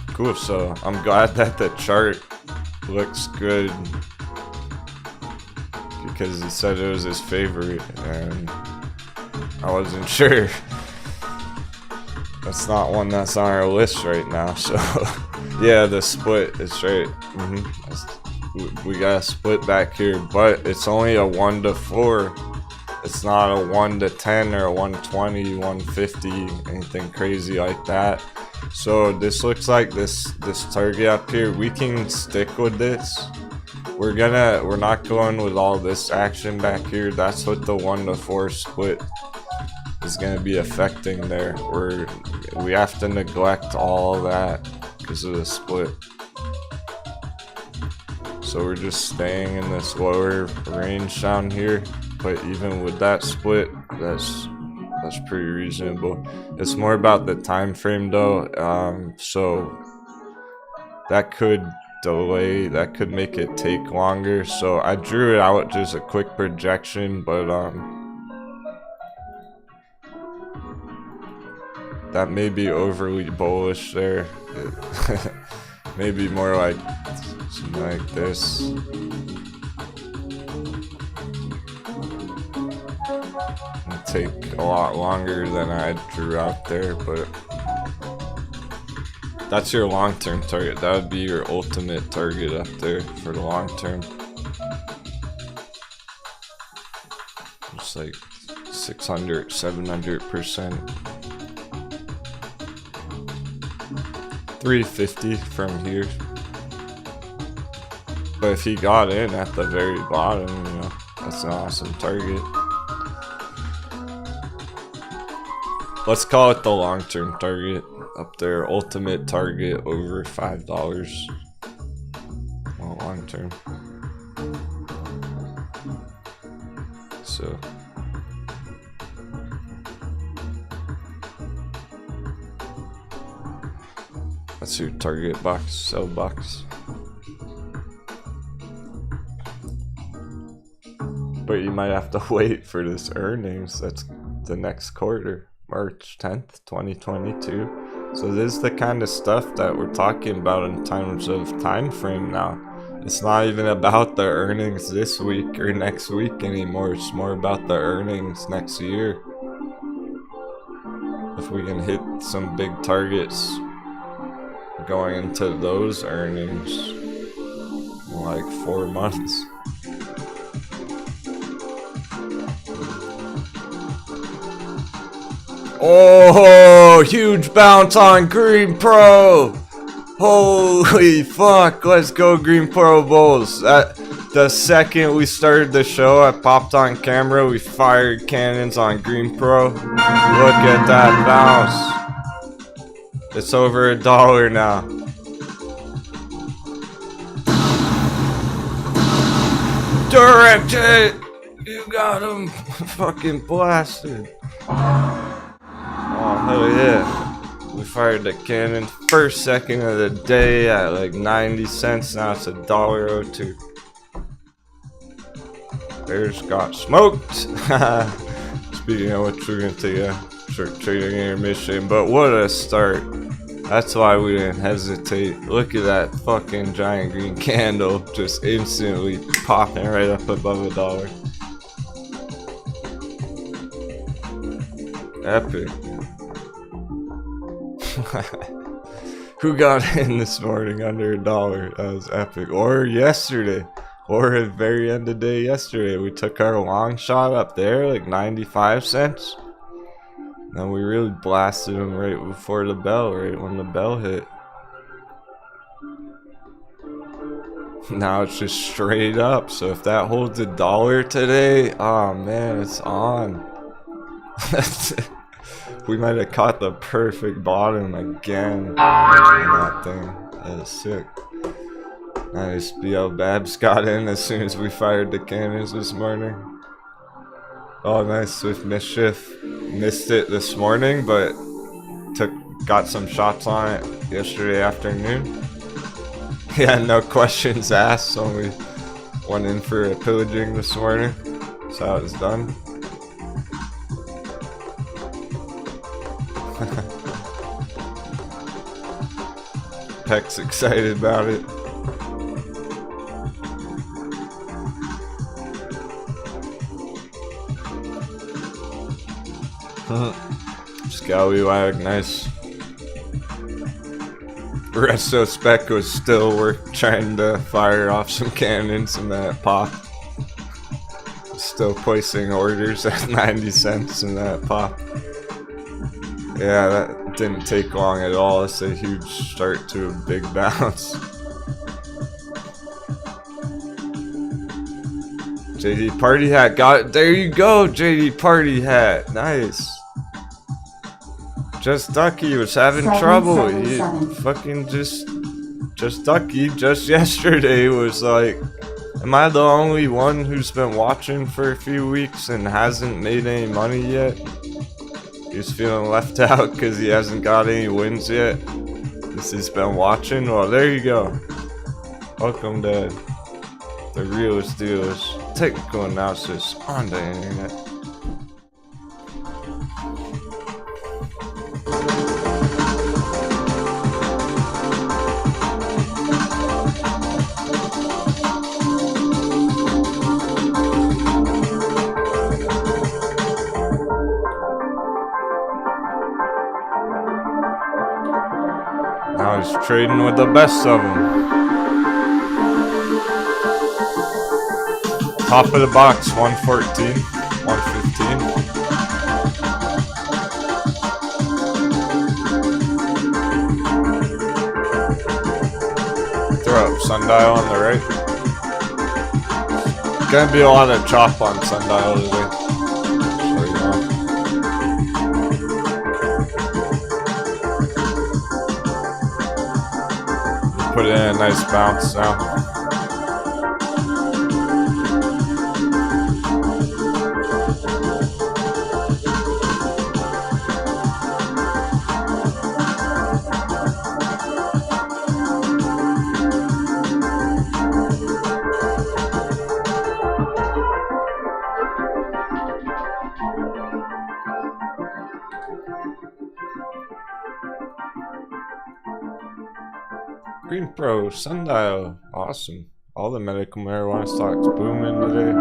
Cool, so I'm glad that the chart looks good, because he said it was his favorite and I wasn't sure. That's not one that's on our list right now, so yeah, the split is right. We got a split back here, but it's only a 1 to 4. It's not a 1 to 10 or a 120, 150, anything crazy like that. So this looks like this target up here. We can stick with this. We're not going with all this action back here. That's what the 1 to 4 split is gonna be affecting there. We have to neglect all that because of the split. So we're just staying in this lower range down here. But even with that split, that's pretty reasonable. It's more about the time frame though. So that could delay, that could make it take longer. So I drew it out just a quick projection, but that may be overly bullish there. Maybe more like something like this. It'll take a lot longer than I drew out there, but that's your long-term target. That would be your ultimate target up there for the long term. It's like 600, 700%. 350 from here. But if he got in at the very bottom, you know, that's an awesome target. Let's call it the long-term target up there. Ultimate target over $5. Well, long-term. So that's your target box, sell box. But you might have to wait for this earnings. That's the next quarter, March 10th, 2022. So this is the kind of stuff that we're talking about in terms of time frame now. It's not even about the earnings this week or next week anymore. It's more about the earnings next year. If we can hit some big targets going into those earnings in like 4 months. Oh, huge bounce on Green Pro. Holy fuck, let's go Green Pro Bulls. The second we started the show, I popped on camera, we fired cannons on Green Pro. Look at that bounce. It's over $1 now. Direct hit! You got him fucking blasted. Oh, hell yeah. We fired the cannon first second of the day at like 90 cents. Now it's $1.02. Bears got smoked. Speaking of which, we're going to take a short trading intermission. But what a start. That's why we didn't hesitate. Look at that fucking giant green candle just instantly popping right up above $1. Epic. Who got in this morning under $1? That was epic. Or yesterday. Or at the very end of the day yesterday. We took our long shot up there, like 95 cents. And we really blasted them right before the bell, right when the bell hit. Now it's just straight up. So if that holds $1 today, oh man, it's on. We might have caught the perfect bottom again in that thing. That is sick. Nice. BL Babs got in as soon as we fired the cannons this morning. Oh, nice. Swift Mischief. Missed it this morning, but got some shots on it yesterday afternoon. Yeah, no questions asked, so we went in for a pillaging this morning. That's how it was done. Peck's excited about it. Scallywag, nice. Resto Spec was still trying to fire off some cannons and that popped. still placing orders at 90 cents in that pop. Yeah, that didn't take long at all. It's a huge start to a big bounce. JD Party Hat got it. There you go, JD Party Hat. Nice. Just Ducky was having trouble. He fucking just Ducky just yesterday was like, am I the only one who's been watching for a few weeks and hasn't made any money yet? He's feeling left out because he hasn't got any wins yet. Since he's been watching. Well, there you go. Welcome to the realest dealers. Technical analysis on the internet. Now he's trading with the best of them. Top of the box, 114, 115. Throw up sundial on the right. Gonna be a lot of chop on sundial today. So, you know. Put it in a nice bounce now. Green Pro, Sundial, awesome. All the medical marijuana stocks booming today.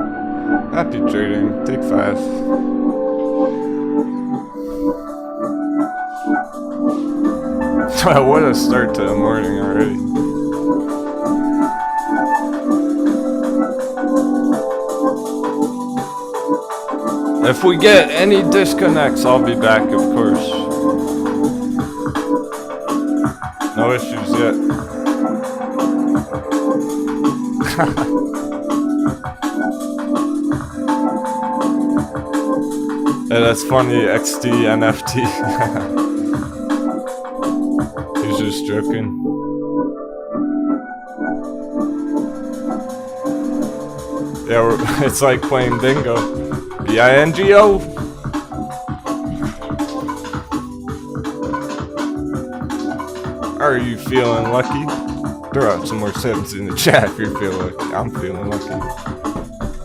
Happy trading, take 5. What a start to the morning already. If we get any disconnects, I'll be back, of course. No issues yet. Yeah, that's funny, XD NFT. He's just joking. Yeah, it's like playing bingo. B-I-N-G-O. Are you feeling lucky? Throw out some more 7s in the chat if you're feeling lucky. I'm feeling lucky.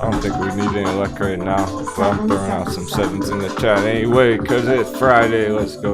I don't think we need any luck right now, but I'm throwing out some 7s in the chat anyway, because it's Friday. Let's go.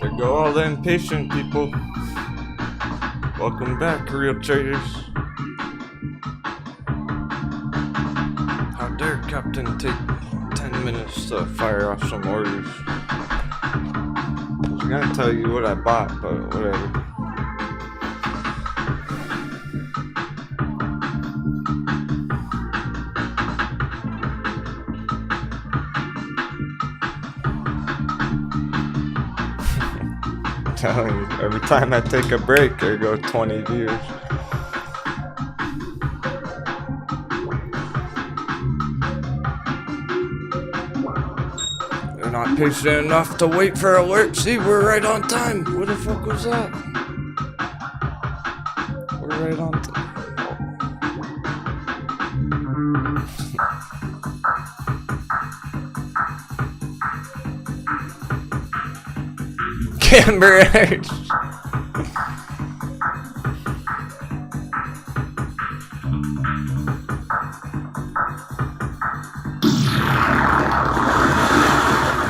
There go all the impatient people. Welcome back, real traders. How dare Captain take 10 minutes to fire off some orders? I was gonna tell you what I bought, but whatever. Telling you, every time I take a break, there go 20 views. They're not patient enough to wait for alert. See, we're right on time. What the fuck was that? We're right on time. Cambridge.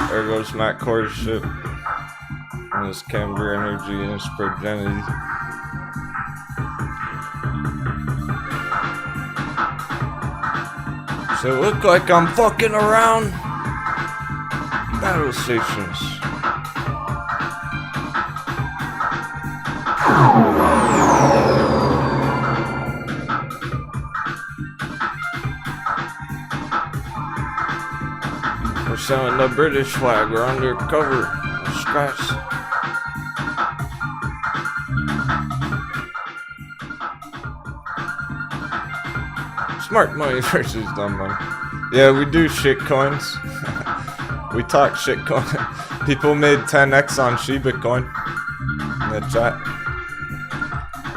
There goes Matt Core's ship and his Camber energy and his progeny. So it look like I'm fucking around battle stations. We're selling the British flag. We're undercover. Scraps. Smart money versus dumb money. Yeah, we do shit coins. We talk shit coin. People made 10x on Shiba coin in the chat.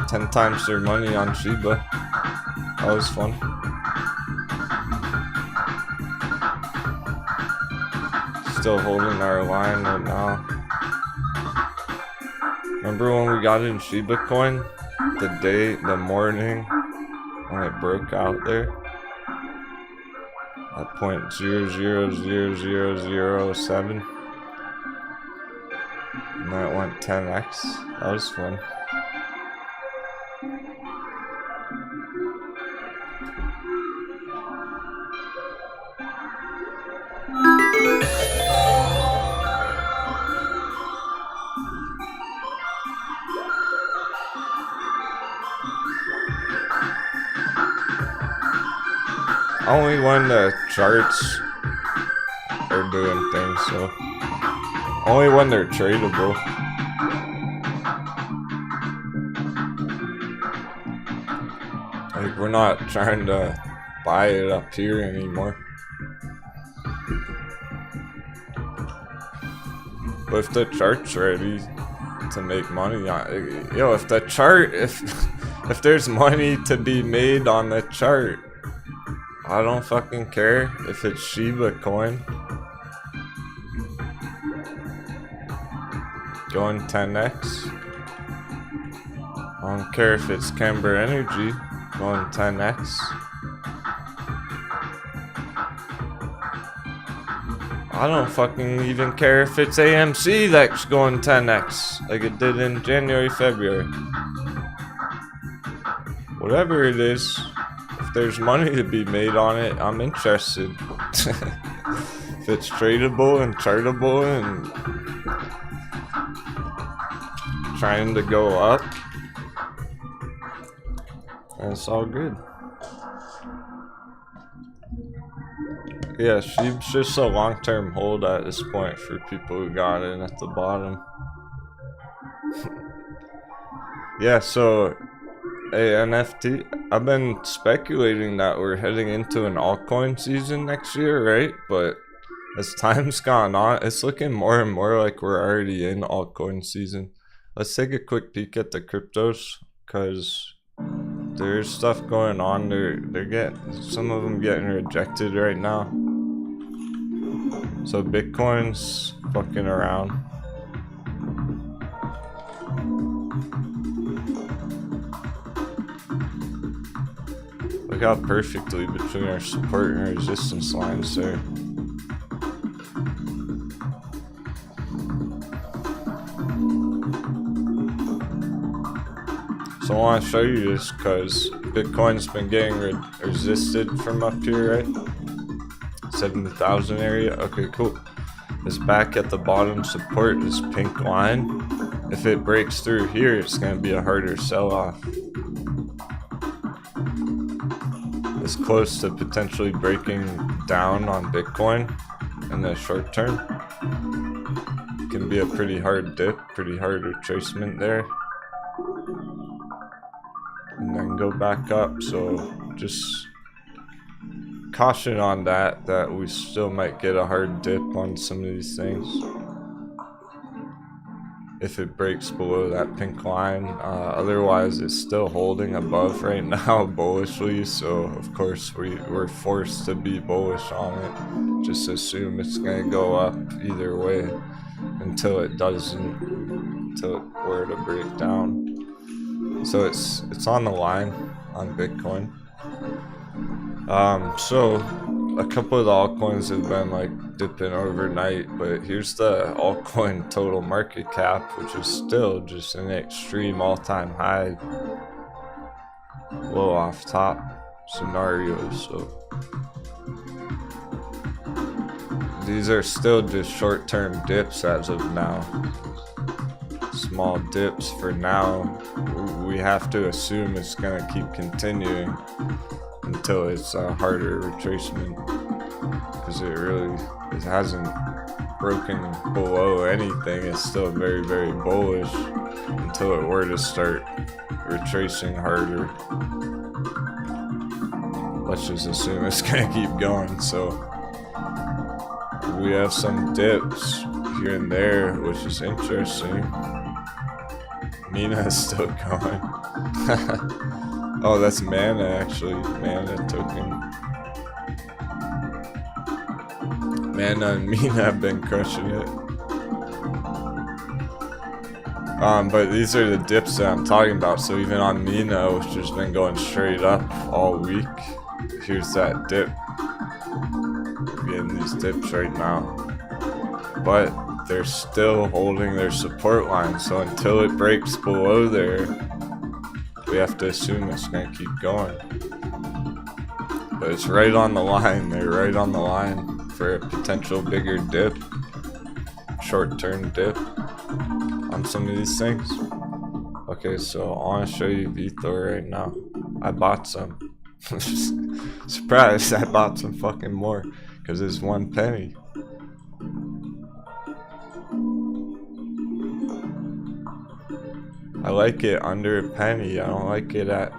10 times their money on Shiba. That was fun. Still holding our line right now. Remember when we got in Shiba coin? The morning when it broke out there? at 0.000007. And then it went 10x. That was fun. Only when the charts are doing things, so only when they're tradable. Like, we're not trying to buy it up here anymore. But if the chart's ready to make money on it, yo, if the chart, if there's money to be made on the chart, I don't fucking care if it's Shiba coin going 10x. I don't care if it's Camber Energy going 10x. I don't fucking even care if it's AMC that's going 10x like it did in January, February. Whatever it is. If there's money to be made on it, I'm interested. If it's tradable and chartable and trying to go up, that's all good. Yeah, she's just a long-term hold at this point for people who got in at the bottom. Yeah, so hey, NFT, I've been speculating that we're heading into an altcoin season next year, right? But as time's gone on, it's looking more and more like we're already in altcoin season. Let's take a quick peek at the cryptos, because there's stuff going on. They're getting, some of them getting rejected right now. So Bitcoin's fucking around. Look how perfectly between our support and resistance lines there. So I want to show you this because Bitcoin's been getting resisted from up here, right? 70,000 area. Okay, cool. It's back at the bottom support, this pink line. If it breaks through here, it's going to be a harder sell-off. It's close to potentially breaking down on Bitcoin in the short term. It can be a pretty hard dip, pretty hard retracement there. And then go back up, so just caution on that we still might get a hard dip on some of these things if it breaks below that pink line. Otherwise it's still holding above right now bullishly, so of course we're forced to be bullish on it. Just assume it's gonna go up either way until it doesn't, until it were to break down. So it's on the line on Bitcoin. So a couple of the altcoins have been like dipping overnight, but here's the altcoin total market cap, which is still just an extreme all-time high, low off top scenarios. So these are still just short-term dips as of now. Small dips for now. We have to assume it's gonna keep continuing until it's a harder retracement, because it hasn't broken below anything. It's still very, very bullish until it were to start retracing harder. Let's just assume it's gonna keep going. So we have some dips here and there, which is interesting. Mina is still going. Oh, that's Mana actually. Mana token. Mana and Mina have been crushing it. But these are the dips that I'm talking about. So even on Mina, which has been going straight up all week, here's that dip. getting these dips right now, but they're still holding their support line, so until it breaks below there, we have to assume it's gonna keep going. But it's right on the line. They're right on the line for a potential bigger dip, short-term dip on some of these things. Okay, so I want to show you VThor right now. I bought some. Surprise, I bought some fucking more because it's 1 penny. I like it under a penny. I don't like it at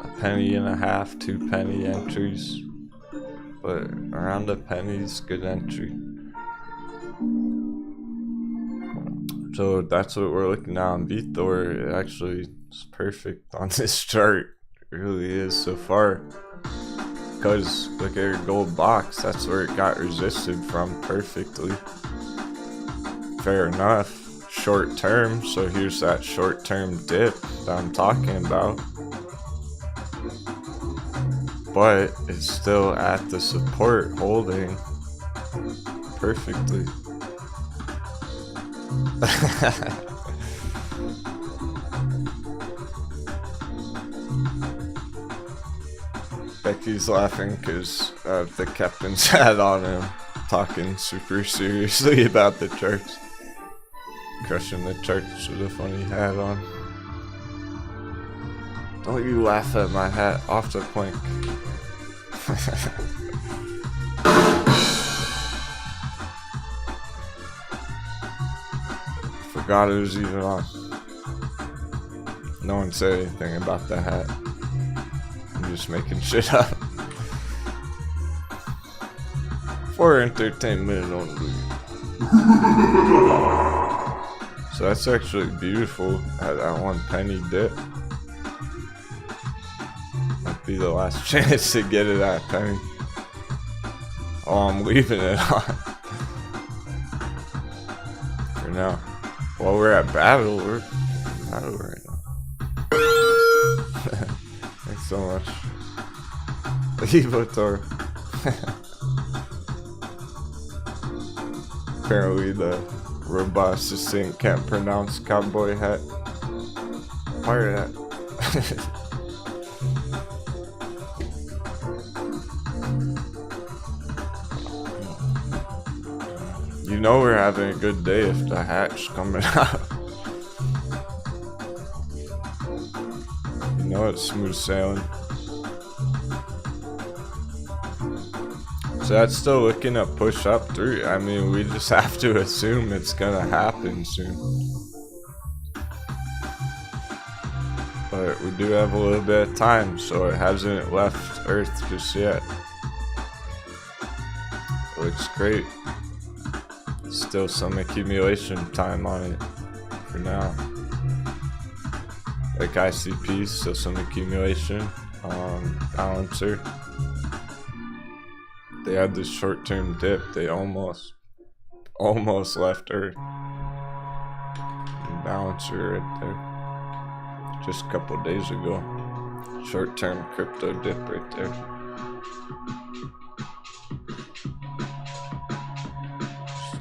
a penny and a half, 2 penny entries. But around a penny's good entry. So that's what we're looking at on VThor. It actually is perfect on this chart. It really is so far. Because look at your gold box. That's where it got resisted from perfectly. Fair enough. Short term, so here's that short term dip that I'm talking about, but it's still at the support holding perfectly. Becky's laughing because of the captain's hat on him, talking super seriously about the charts. Crushing the charts with a funny hat on. Don't you laugh at my hat off the plank. Forgot it was even on. No one said anything about the hat. I'm just making shit up. For entertainment only. So that's actually beautiful at that 1 penny dip. Might be the last chance to get it at a penny. Oh, I'm leaving it on. For now. While we're at battle, we're in battle right now. Thanks so much. Elliottician. Apparently the robot assistant can't pronounce cowboy hat. Pirate hat. You know we're having a good day if the hat's coming out. You know it's smooth sailing. So that's still looking to push up through. I mean, we just have to assume it's gonna happen soon. But we do have a little bit of time, so it hasn't left Earth just yet. It looks great. Still some accumulation time on it for now. Like ICP, still some accumulation on balancer. They had this short-term dip. They almost left Earth. Balancer right there. Just a couple days ago. Short-term crypto dip right there.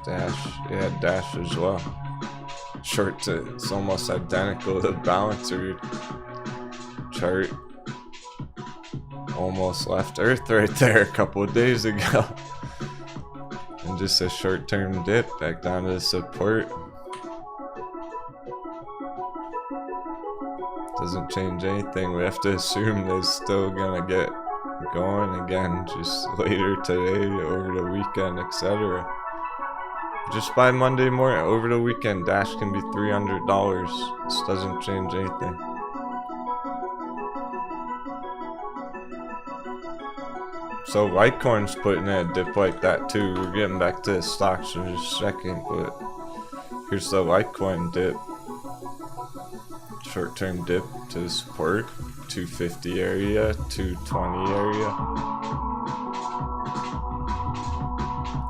Dash, yeah, Dash as well. Short to, it's almost identical to the balancer chart. Almost left Earth right there a couple of days ago. And just a short-term dip back down to support. Doesn't change anything. We have to assume that it's still gonna get going again just later today, over the weekend, etc. Just by Monday morning, over the weekend, Dash can be $300. This doesn't change anything. So Litecoin's putting in a dip like that too. We're getting back to the stocks in just a second, but here's the Litecoin dip. Short-term dip to the support, 250 area, 220 area.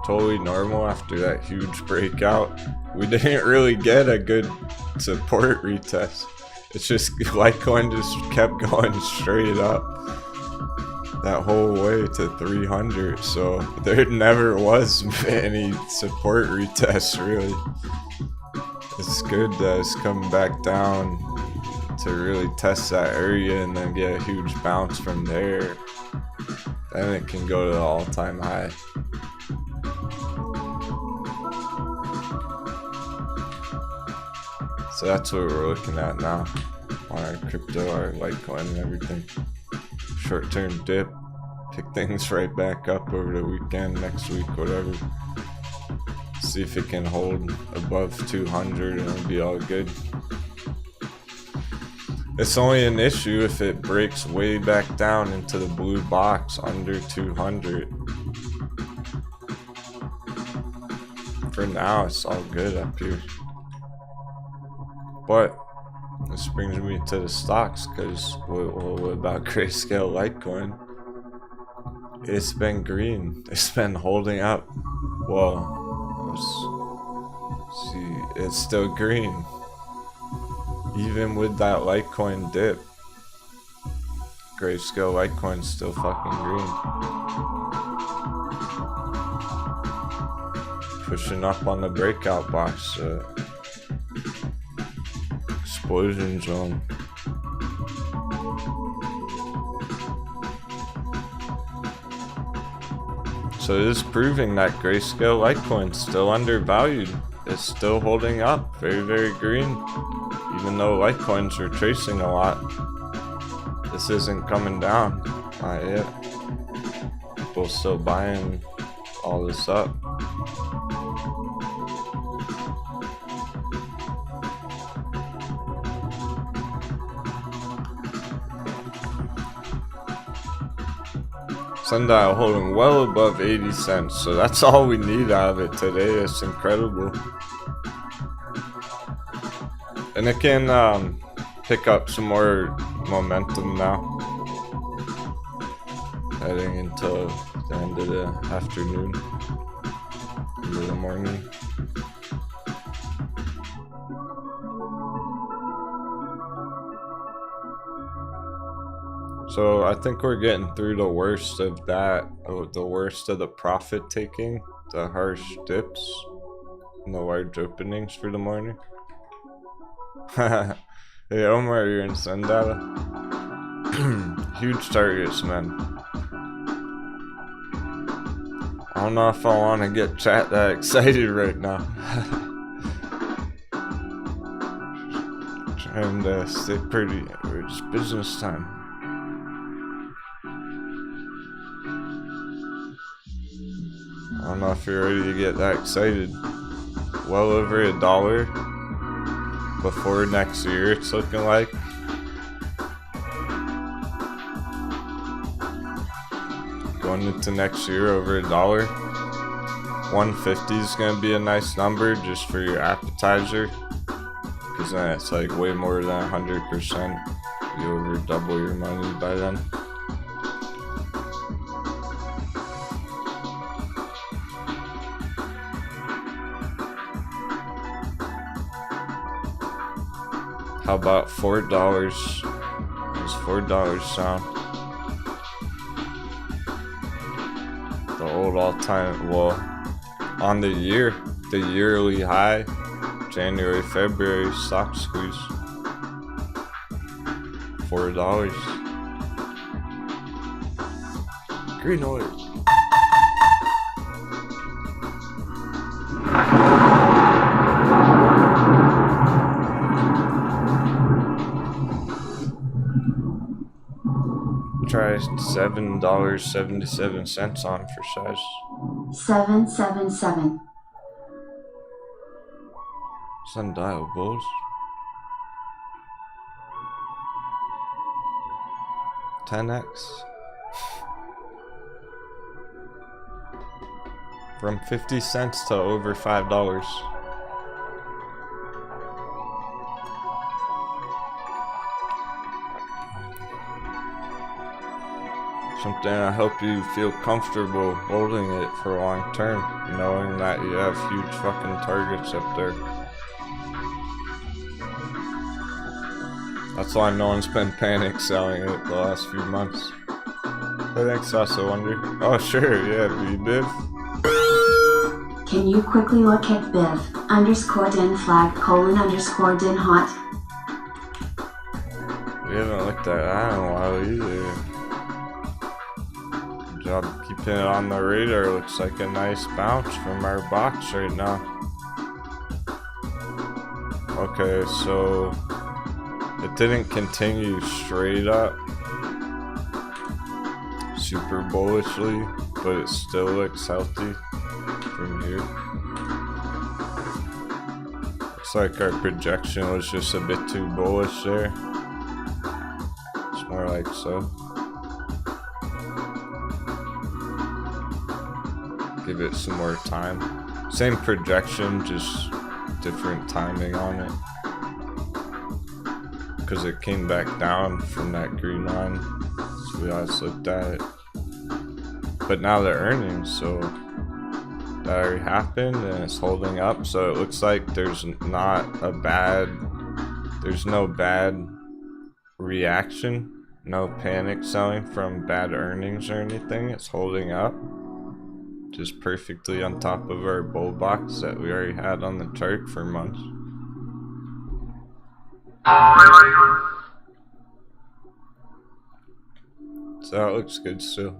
Totally normal after that huge breakout. We didn't really get a good support retest. It's just Litecoin just kept going straight up. that whole way to 300, so there never was any support retest really. It's good that it's coming back down to really test that area and then get a huge bounce from there. Then it can go to the all-time high. So that's what we're looking at now on our crypto, our Litecoin and everything. Short-term dip, pick things right back up over the weekend, next week, whatever. See if it can hold above 200 and it'll be all good. It's only an issue if it breaks way back down into the blue box under 200. For now, it's all good up here. But this brings me to the stocks, because what about Grayscale Litecoin? It's been green. It's been holding up. Well, let's see, it's still green. Even with that Litecoin dip, Grayscale Litecoin's still fucking green. Pushing up on the breakout box. Explosion zone. So it is proving that Grayscale Litecoin's still undervalued. It's still holding up, very, very green. Even though Litecoins are tracing a lot, this isn't coming down, not yet. People still buying all this up. SNDL holding well above 80 cents, so that's all we need out of it today. It's incredible. And it can pick up some more momentum now, heading into the end of the afternoon, into the morning. So I think we're getting through the worst of that, the worst of the profit taking, the harsh dips, and the large openings for the morning. Hey Omar, you're in SNDL. Huge targets, man. I don't know if I want to get chat that excited right now. Trying to stay pretty, it's business time. I don't know if you're ready to get that excited. Well over $1 before next year, it's looking like. Going into next year, over $1. 150 is gonna be a nice number just for your appetizer, because then it's like way more than 100%. You over double your money by then. How about $4? Does $4 sound? The old all-time, well, on the year, the yearly high, January, February stock squeeze. $4. Green oil. Try $7.77 on for size. 777. SNDL bulls. 10x. From 50 cents to over $5. Something I hope you feel comfortable holding it for long term, knowing that you have huge fucking targets up there. That's why no one's been panic selling it the last few months. Thanks, also wonder. Oh, sure, yeah, VBIV. Can you quickly look at BIV_din flag :_din hot? We haven't looked at that in a while either. Good job keeping it on the radar. Looks like a nice bounce from our box right now. Okay, so it didn't continue straight up super bullishly, but it still looks healthy from here. Looks like our projection was just a bit too bullish there. It's more like so. Give it some more time. Same projection, just different timing on it. Because it came back down from that green line. So we always looked at it. But now they're earnings, so that already happened and it's holding up. So it looks like there's no bad reaction. No panic selling from bad earnings or anything. It's holding up. Just perfectly on top of our bull box that we already had on the chart for months. So that looks good still.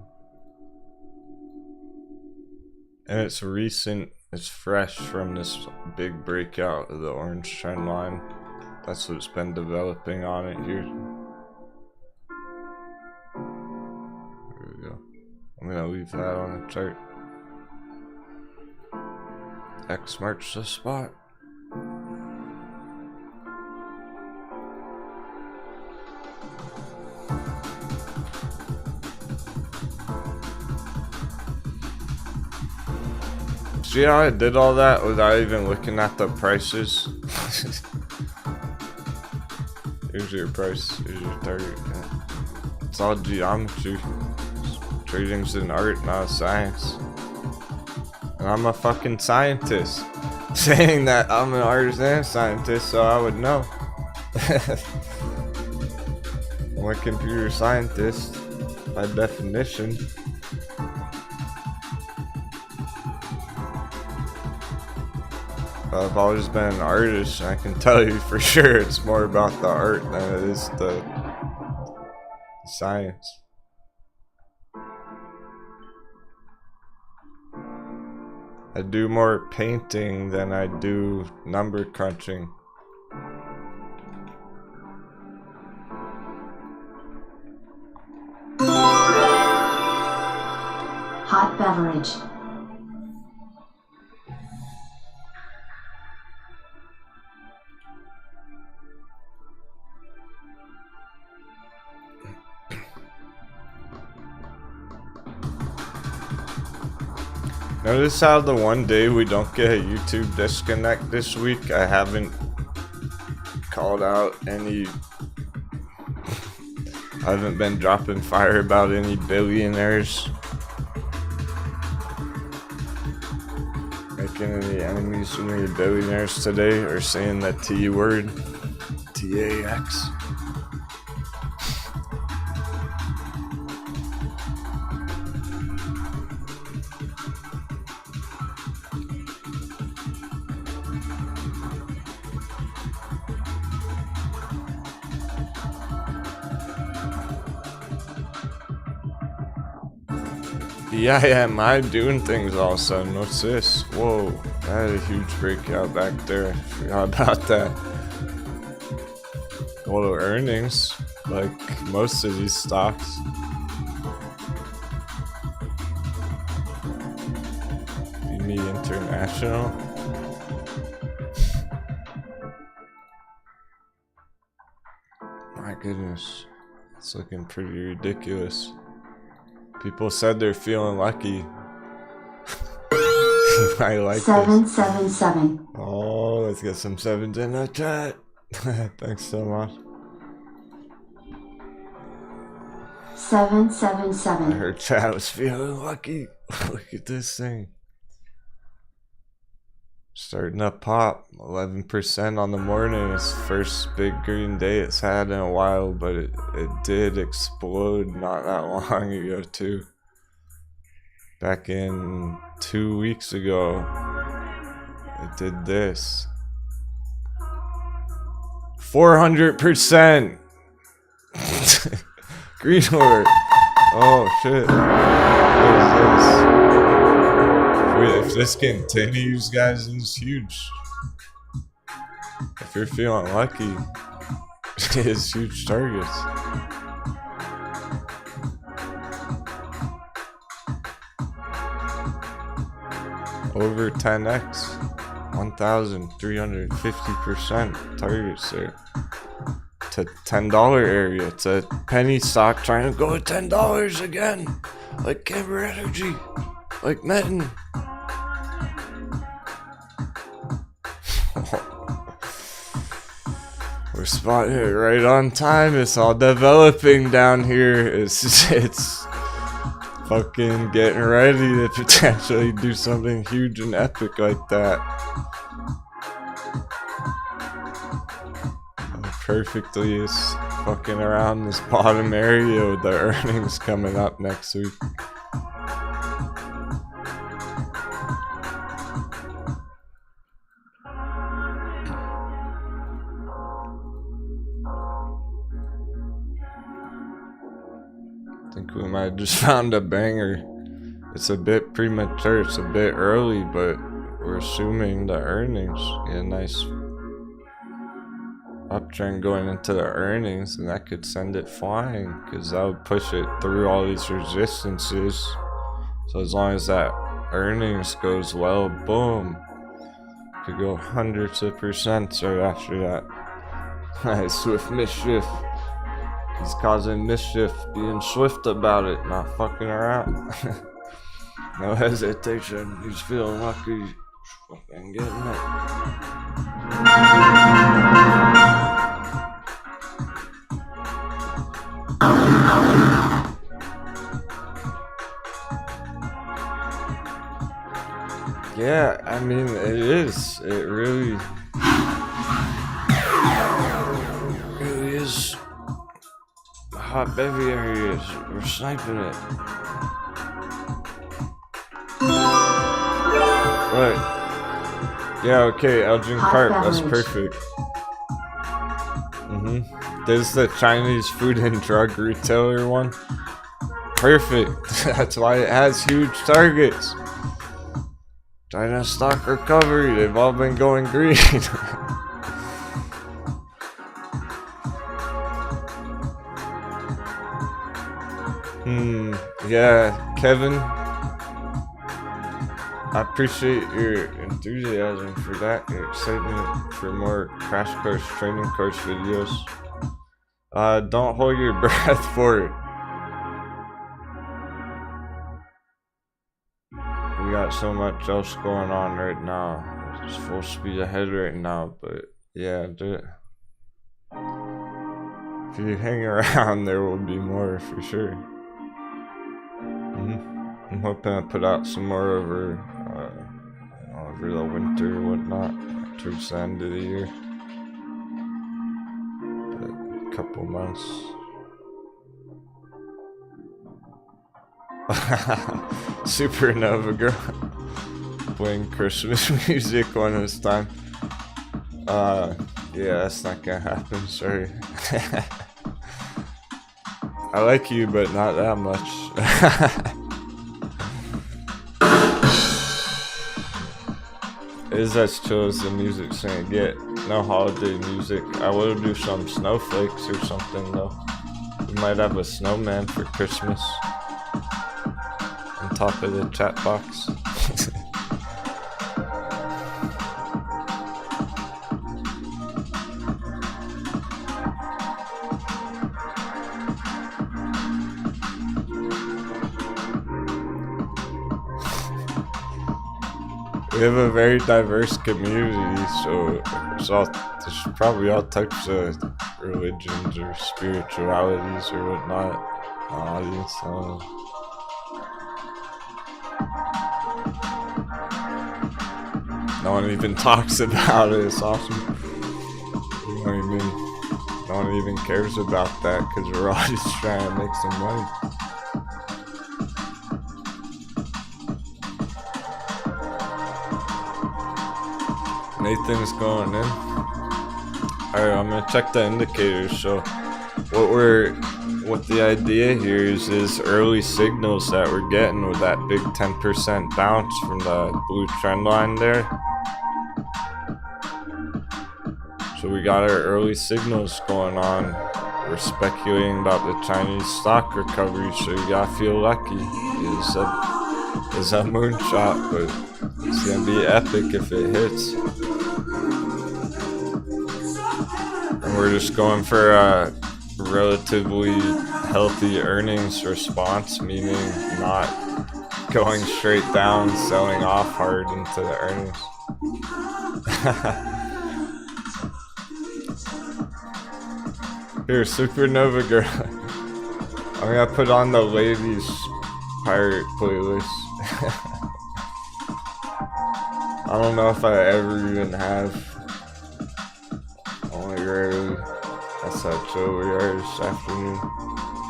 And it's recent, it's fresh from this big breakout of the orange trend line. That's what's been developing on it here. There we go. I'm gonna leave that on the chart. X marks the spot. See how I did all that without even looking at the prices? Here's your price, here's your target. Yeah. It's all geometry. Trading's an art, not a science. And I'm a fucking scientist. Saying that I'm an artist and a scientist, so I would know. I'm a computer scientist, by definition. I've always been an artist, and I can tell you for sure it's more about the art than it is the science. I do more painting than I do number crunching. Hot beverage. Notice how the one day we don't get a YouTube disconnect this week, I haven't called out any, I haven't been dropping fire about any billionaires making any enemies from any billionaires today, or saying the T word, TAX. Yeah, I'm doing things all of a sudden. What's this? Whoa, I had a huge breakout back there. Forgot about that. Well, earnings, like most of these stocks. Me International. My goodness, it's looking pretty ridiculous. People said they're feeling lucky. I like 777. This. Oh, let's get some sevens in the chat. Thanks so much. 777. I heard chat was feeling lucky. Look at this thing. Starting to pop. 11% on the morning. It's the first big green day it's had in a while, but it did explode not that long ago too. Back in 2 weeks ago, it did this. 400%! Green alert! Oh shit. What is this? If this continues, guys, it's huge. If you're feeling lucky, it's huge targets. Over 10x, 1,350% targets there. To $10 area. It's a penny stock trying to go to $10 again. Like Camber Energy. Like Metin. We're spotting it right on time. It's all developing down here. It's fucking getting ready to potentially do something huge and epic like that. Perfectly is fucking around this bottom area with the earnings coming up next week. I think we might have just found a banger. It's a bit premature, it's a bit early, but we're assuming the earnings get a nice uptrend going into the earnings, and that could send it flying because that would push it through all these resistances. So as long as that earnings goes well, boom, could go hundreds of percent right after that. Nice swift mischief. He's causing mischief, being swift about it, not fucking around. No hesitation. He's feeling lucky. He's fucking getting it. Yeah, I mean, it is. It really is a hot bevy area. We're sniping it. Right. Yeah, okay, Elgin Carp, that's perfect. This is the Chinese food and drug retailer one. Perfect. That's why it has huge targets. China stock recovery, they've all been going green. Yeah, Kevin, I appreciate your enthusiasm for that, your excitement for more crash course, training course videos. Don't hold your breath for it. We got so much else going on right now. It's full speed ahead right now, but yeah, do it. If you hang around, there will be more for sure. I'm hoping to put out some more over the winter and whatnot, towards the end of the year. But a couple months. Supernova girl playing Christmas music one of this time. Yeah, that's not gonna happen, sorry. I like you, but not that much. It is as chill as the music's gonna get. No holiday music. I will do some snowflakes or something though. We might have a snowman for Christmas on top of the chat box. We have a very diverse community, so there's probably all types of religions or spiritualities or whatnot in the audience. No one even talks about it. It's awesome. No one even cares about that because we're all just trying to make some money. Nathan's going in. Alright, I'm gonna check the indicators. So what the idea here is early signals that we're getting with that big 10% bounce from the blue trend line there. So we got our early signals going on. We're speculating about the Chinese stock recovery, so you gotta feel lucky. It's a moonshot, but it's gonna be epic if it hits. And we're just going for a relatively healthy earnings response, meaning not going straight down, selling off hard into the earnings. Here, Supernova Girl. I'm gonna put on the ladies pirate playlist. I don't know if I ever even have. Only rarely. That's how chill we are this afternoon.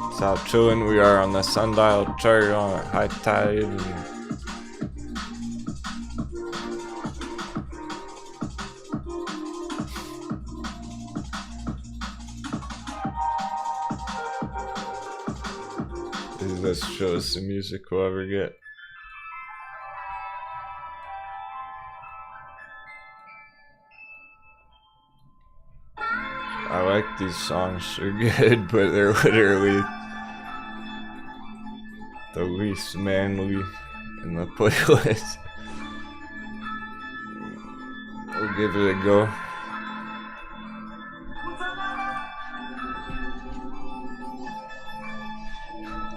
That's how chillin' we are on the sundial chart on a high tide. This is as chill as the music we'll ever get. I like these songs, they're good, but they're literally the least manly in the playlist. We'll give it a go.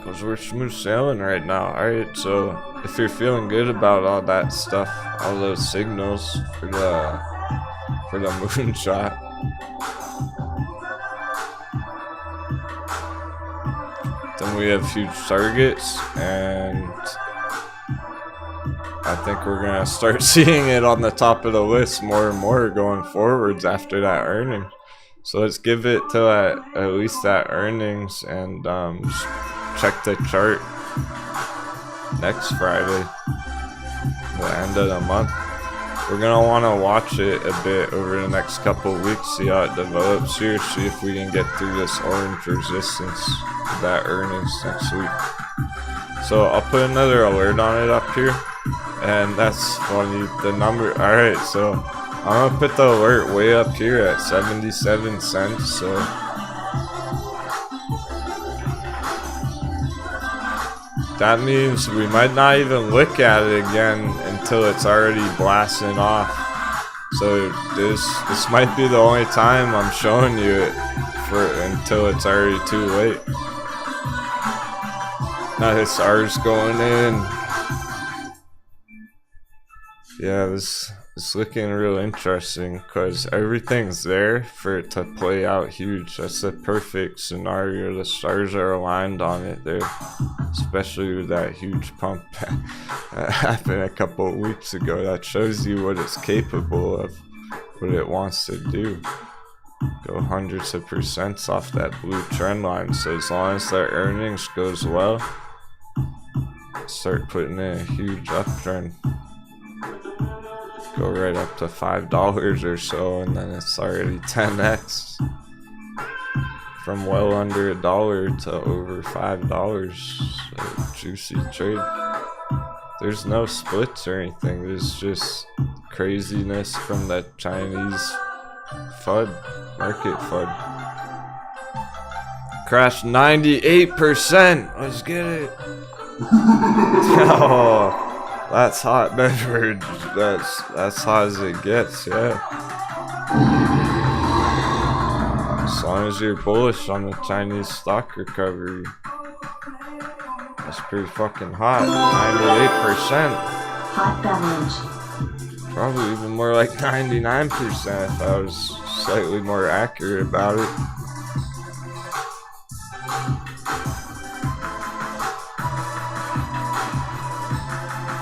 Cause we're smooth sailing right now. Alright, so if you're feeling good about all that stuff, all those signals for the moonshot, then we have huge targets, and I think we're gonna start seeing it on the top of the list more and more going forwards after that earnings. So let's give it till at least that earnings, and check the chart next Friday, the end of the month. We're gonna want to watch it a bit over the next couple of weeks, see how it develops here, see if we can get through this orange resistance, that earnings next week. So I'll put another alert on it up here, and that's funny, the number. Alright, so I'm gonna put the alert way up here at 77 cents, so that means we might not even look at it again until it's already blasting off. So this might be the only time I'm showing you it until it's already too late. Now this R's going in. Yeah, it's looking real interesting because everything's there for it to play out huge. That's the perfect scenario. The stars are aligned on it there, especially with that huge pump that happened a couple of weeks ago. That shows you what it's capable of, what it wants to do. Go hundreds of percents off that blue trend line. So as long as their earnings goes well, start putting in a huge uptrend. Go right up to $5 or so, and then it's already 10x from well under $1 to over $5. So juicy trade. There's no splits or anything. There's just craziness from the Chinese FUD, market FUD. Crashed 98%. Let's get it. Oh. That's hot beverage. That's hot as it gets, yeah. As long as you're bullish on the Chinese stock recovery. That's pretty fucking hot. 98%. Hot beverage. Probably even more like 99% if I was slightly more accurate about it.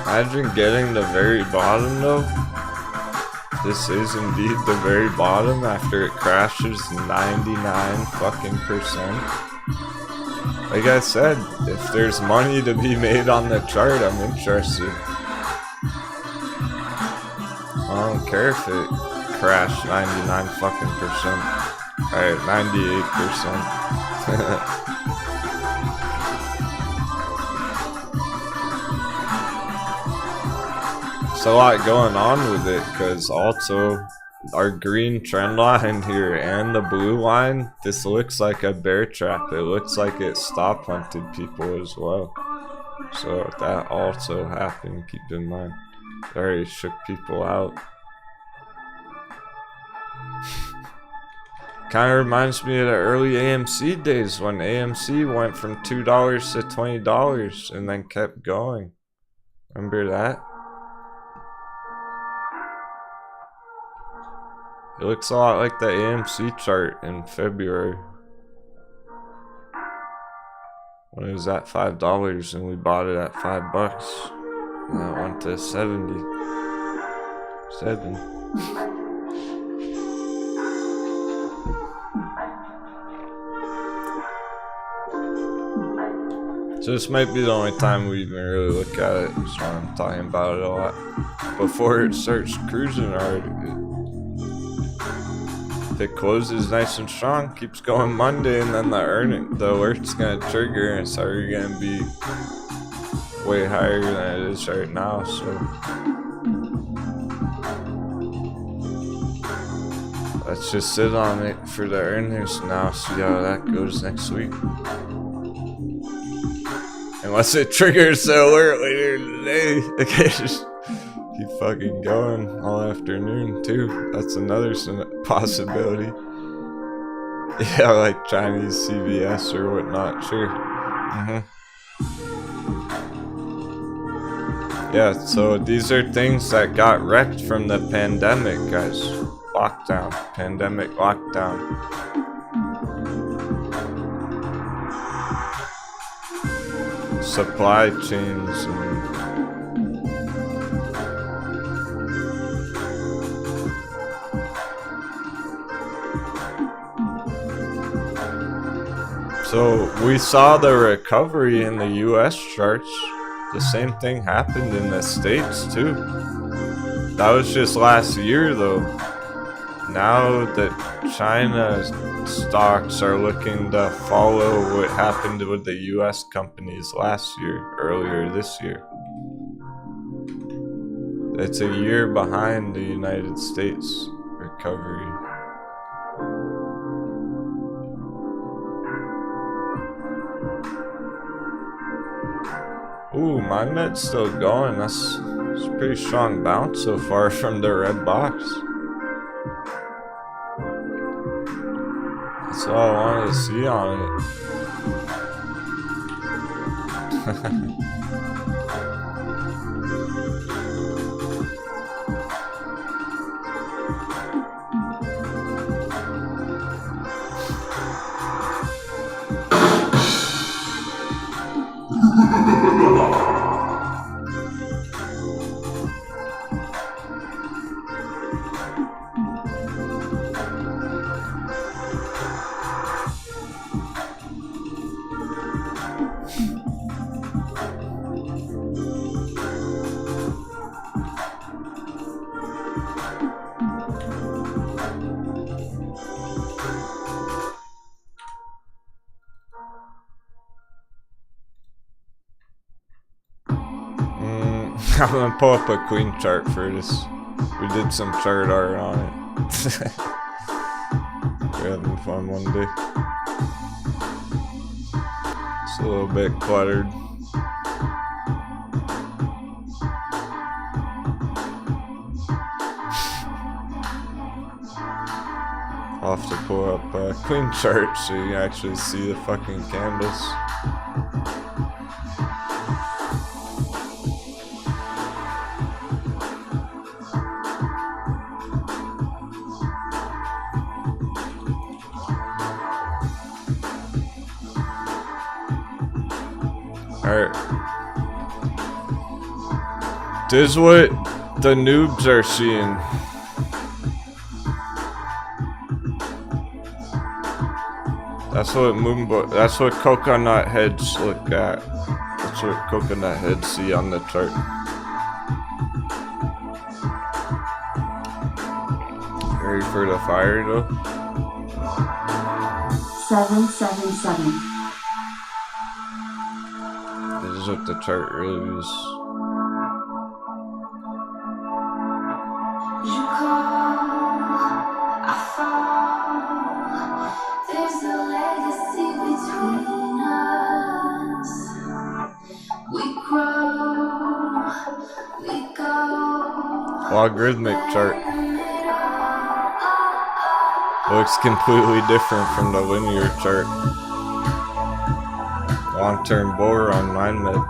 Imagine getting the very bottom though. This is indeed the very bottom after it crashes 99 fucking percent. Like I said, if there's money to be made on the chart, I'm interested. I don't care if it crashed 99 fucking percent. Alright, 98%. There's a lot going on with it, because also our green trend line here and the blue line, this looks like a bear trap. It looks like it stop hunted people as well. So that also happened, keep in mind. It already shook people out. Kind of reminds me of the early AMC days when AMC went from $2 to $20 and then kept going. Remember that? It looks a lot like the AMC chart in February. When it was at $5 and we bought it at $5. And it went to 77. So this might be the only time we even really look at it, so I'm talking about it a lot. Before it starts cruising hard, if it closes nice and strong, keeps going Monday, and then the alert's gonna trigger, and it's already gonna be way higher than it is right now, so. Let's just sit on it for the earnings now, see how that goes next week. Unless it triggers the alert later today, okay, just keep fucking going all afternoon too. That's another possibility. Yeah, like Chinese CVS or whatnot, sure. Yeah, so these are things that got wrecked from the pandemic, guys. Lockdown, pandemic lockdown. Supply chains and so we saw the recovery in the US charts. The same thing happened in the States too. That was just last year though. Now that China stocks are looking to follow what happened with the US companies earlier this year. It's a year behind the United States recovery. Ooh, my net's still going. That's a pretty strong bounce so far from the red box. That's all I wanted to see on it. I'm gonna pull up a queen chart for this. We did some chart art on it. We're having fun one day. It's a little bit cluttered. I'll have to pull up a queen chart so you can actually see the fucking candles. Alright. This is what the noobs are seeing. That's what that's what coconut heads look at. That's what coconut heads see on the chart. Ready for the fire though? 777. This is what the chart really is. You call, I fall. There's a legacy between us. We grow, we go. Logarithmic chart. Looks completely different from the linear chart. Long-term bull run, mind med.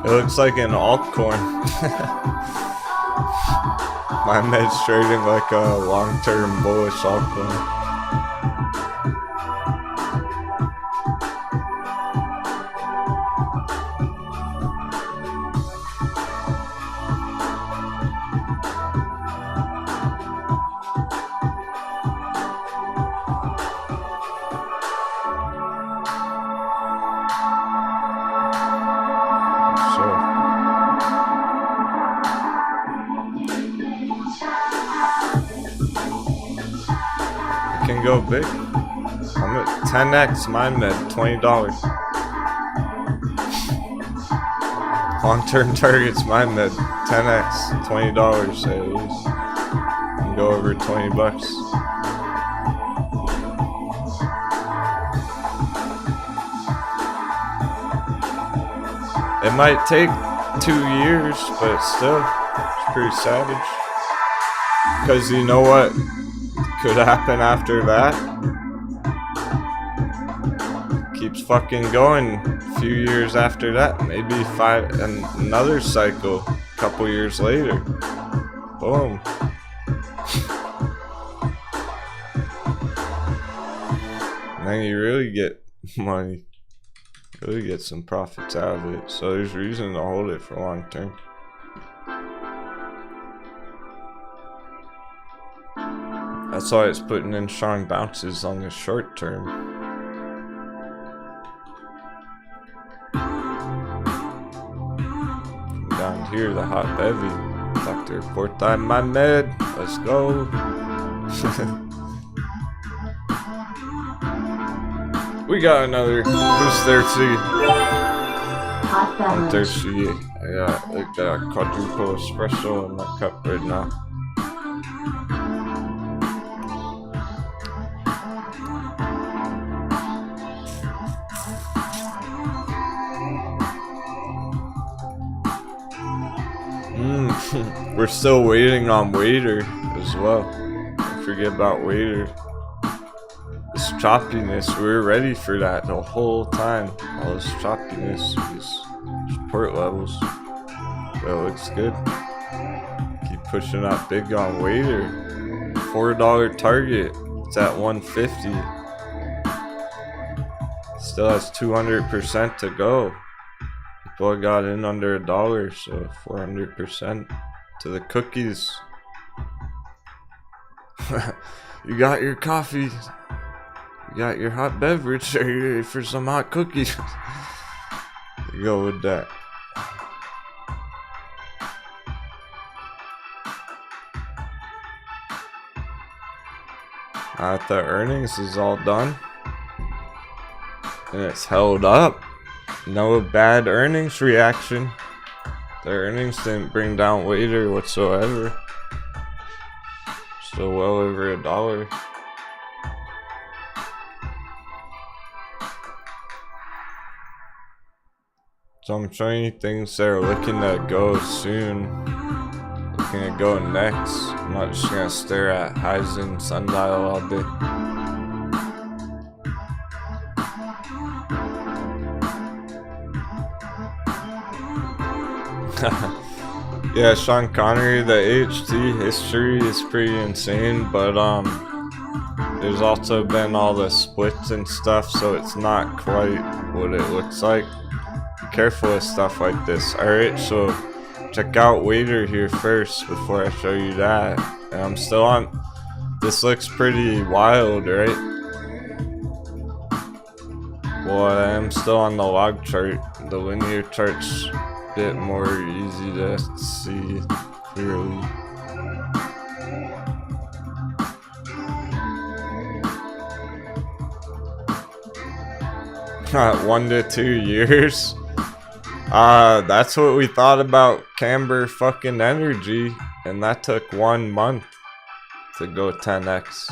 It looks like an altcoin. My med's trading like a long-term bullish altcoin. Can go big. I'm at 10x mind med, $20. Long-term targets mind med, 10x, $20 at least. Can go over 20 bucks. It might take 2 years, but still, it's pretty savage. Because you know what could happen after that? Keeps fucking going a few years after that, maybe another cycle a couple years later. Boom. And then you really get money, really get some profits out of it. So there's reason to hold it for long term. That's why it's putting in strong bounces on the short term. Down here, the hot bevy. Dr. 4th time my med. Let's go. We got another. Who's thirsty? Hot I'm beverage. thirsty. I got like a quadruple espresso in my cup right now. We're still waiting on waiter as well. Don't forget about waiter. This choppiness, we were ready for that the whole time. All this choppiness, these support levels. But it looks good. Keep pushing that big on waiter. $4 target. It's at 150. Still has 200% to go. People got in under $1, so 400% to the cookies. You got your coffee. You got your hot beverage. Are you ready for some hot cookies? You go with that. Now that the earnings is all done and it's held up, no bad earnings reaction. The earnings didn't bring down waiter whatsoever. Still well over $1. So I'm showing you things that are looking to go soon. Looking to go next. I'm not just gonna stare at highs and sundial all day. Yeah, Sean Connery, the AHT history is pretty insane, but there's also been all the splits and stuff, so it's not quite what it looks like. Be careful with stuff like this. Alright, so check out Waiter here first before I show you that. And I'm still on. This looks pretty wild, right? Well, I am still on the log chart. The linear chart's a bit more easy to see clearly. Not 1 to 2 years. That's what we thought about Camber fucking Energy, and that took 1 month to go 10x.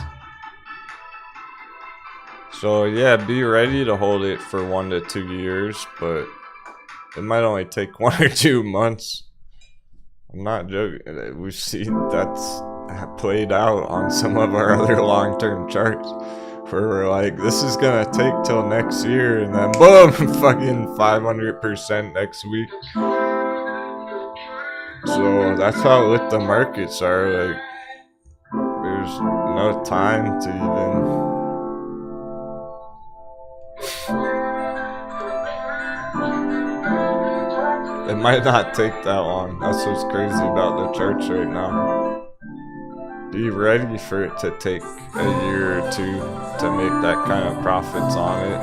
So yeah, be ready to hold it for 1 to 2 years, but it might only take 1 or 2 months. I'm not joking. We've seen that's played out on some of our other long-term charts, where we're like, this is gonna take till next year, and then boom, fucking 500% next week. So that's how lit the markets are. Like, there's no time to even. It might not take that long. That's what's crazy about the charts right now. Be ready for it to take a year or 2 to make that kind of profits on it.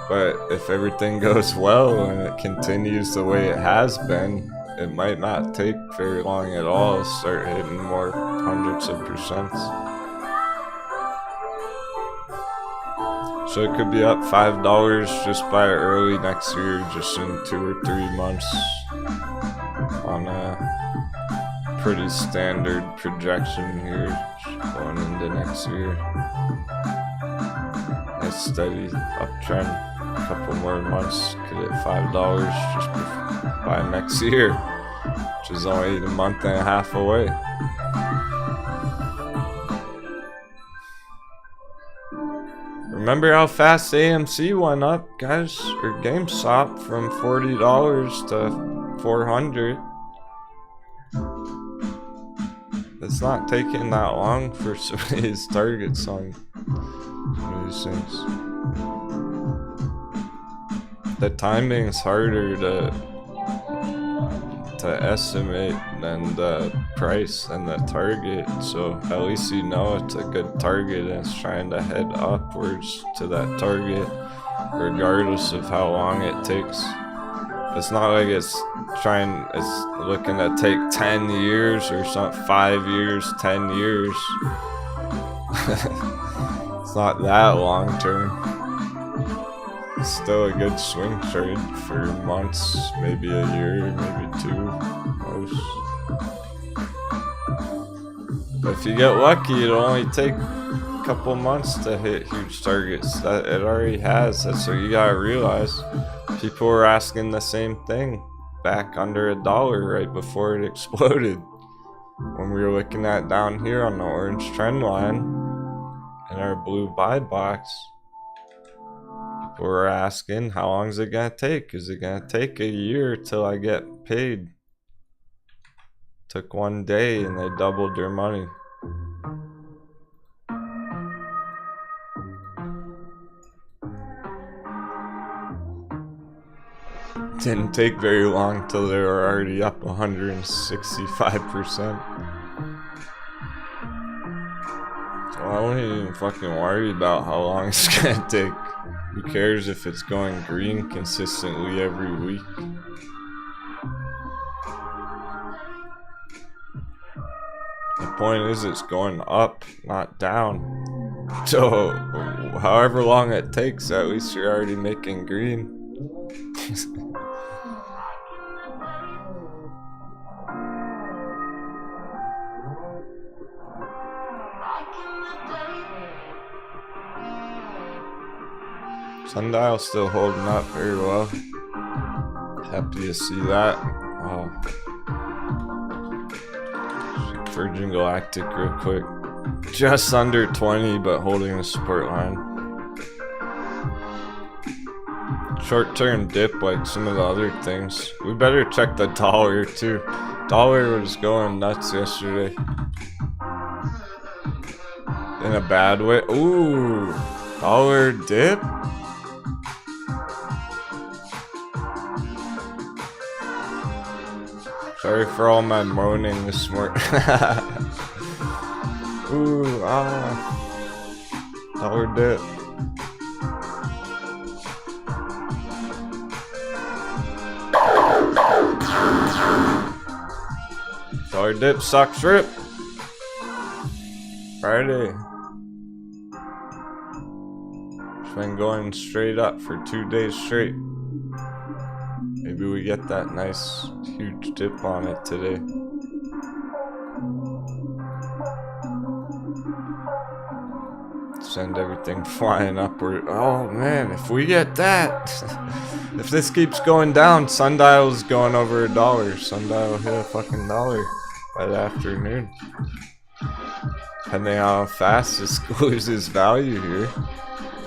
But if everything goes well and it continues the way it has been, it might not take very long at all to start hitting more hundreds of percents. So it could be up $5 just by early next year, just in 2 or 3 months on a pretty standard projection here going into next year. A steady uptrend, a couple more months could hit $5 just by next year, which is only a month and a half away. Remember how fast AMC went up, guys? Or GameStop from $40 to $400. It's not taking that long for some of his targets on these things. The timing's harder to estimate than the price and the target, so at least you know it's a good target and it's trying to head upwards to that target regardless of how long it takes. It's not like it's looking to take 10 years or something, 5 years, 10 years. It's not that long term. It's still a good swing trade for months, maybe a year, maybe 2 most. But if you get lucky, it'll only take a couple months to hit huge targets. That it already has. That's what you gotta realize. People were asking the same thing back under $1 right before it exploded. When we were looking at down here on the orange trend line in our blue buy box. We're asking, how long is it gonna take? Is it gonna take a year till I get paid? Took 1 day and they doubled their money. Didn't take very long till they were already up 165%. So I wouldn't even fucking worry about how long it's gonna take. Who cares if it's going green consistently every week? The point is it's going up, not down. So, however long it takes, at least you're already making green. Sundial's still holding up very well. Happy to see that. Oh. Virgin Galactic real quick. Just under 20, but holding the support line. short-term dip like some of the other things. We better check the dollar too. Dollar was going nuts yesterday. In a bad way. Ooh, dollar dip? Sorry for all my moaning this morning. Ooh, dollar dip. Dollar dip, sucks rip. Friday. It's been going straight up for 2 days straight. Maybe we get that nice huge dip on it today. Send everything flying upward. Oh man, if we get that, if this keeps going down, Sundial's going over $1. Sundial will hit a fucking dollar by the afternoon. Depending on how fast this loses value here.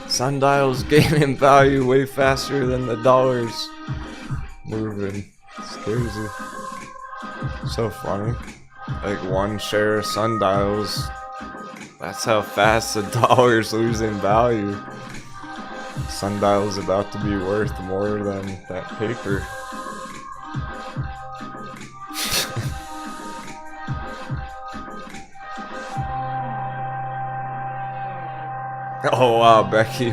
Sundial's gaining value way faster than the dollar's moving. It's crazy. So funny. Like one share of Sundials. That's how fast the dollar's losing value. Sundial's about to be worth more than that paper. Oh wow, Becky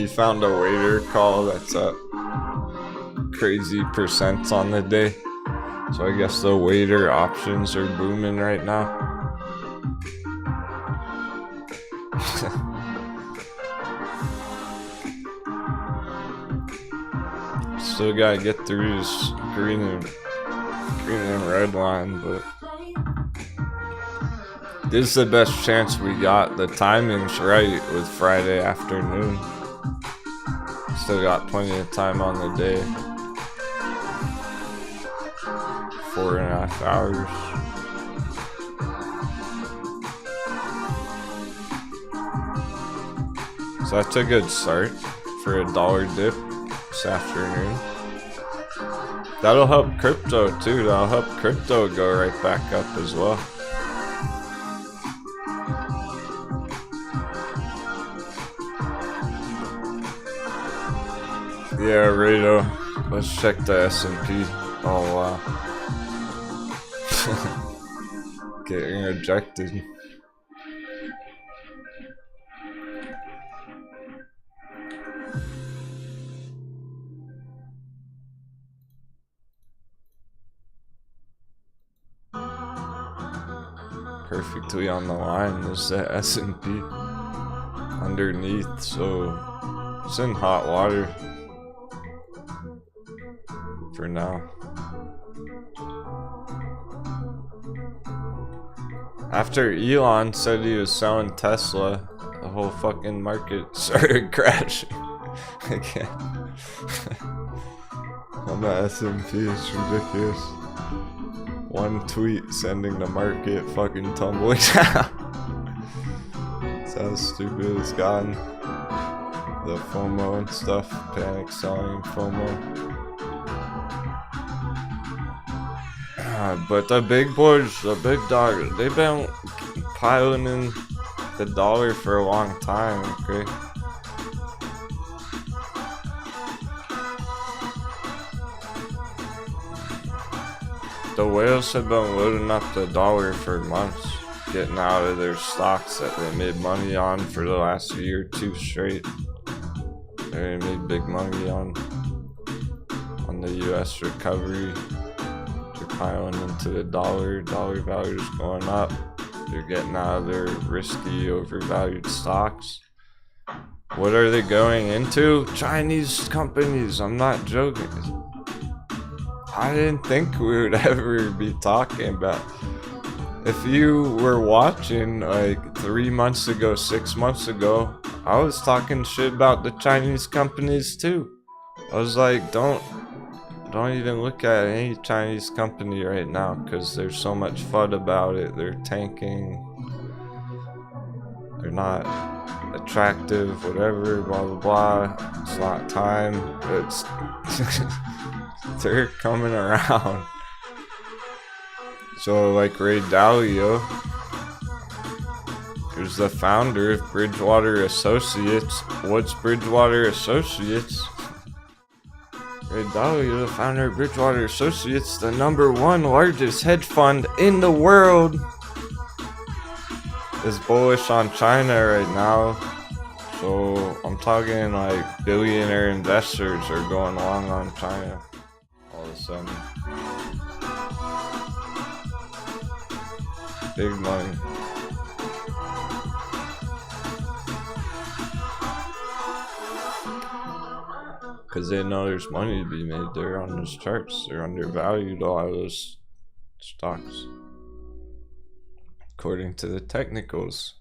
found a waiter call that's up crazy percents on the day. So I guess the waiter options are booming right now. Still gotta get through this green and red line, but this is the best chance we got. The timing's right with Friday afternoon. Still got plenty of time on the day. 4.5 hours. So that's a good start for a dollar dip this afternoon. That'll help crypto too. That'll help crypto go right back up as well. Yeah, Rado. Let's check the S&P. Oh wow. Getting rejected. Perfectly on the line is the S&P underneath, so it's in hot water for now. After Elon said he was selling Tesla, the whole fucking market started crashing again. On the S&P, it's ridiculous. One tweet sending the market fucking tumbling down. That's how stupid it's gotten. The FOMO and stuff, panic selling FOMO. But the big boys, the big dogs, they've been piling in the dollar for a long time, okay? The whales have been loading up the dollar for months, getting out of their stocks that they made money on for the last year or two straight. They made big money on the US recovery. They're piling into the dollar value is going up. They're getting out of their risky, overvalued stocks. What are they going into? Chinese companies, I'm not joking. I didn't think we would ever be talking about. If you were watching like 3 months ago, 6 months ago, I was talking shit about the Chinese companies too. I was like, don't even look at any Chinese company right now because there's so much FUD about it. They're tanking. You're not attractive, whatever, blah blah blah. It's not time. It's they're coming around. So like Ray Dalio, who's the founder of Bridgewater Associates. What's Bridgewater Associates? Ray Dalio, the founder of Bridgewater Associates, the #1 largest hedge fund in the world, is bullish on China right now. So I'm talking like billionaire investors are going long on China all of a sudden. Big money. Because they know there's money to be made there on those charts. They're undervalued, a lot of those stocks, according to the technicals.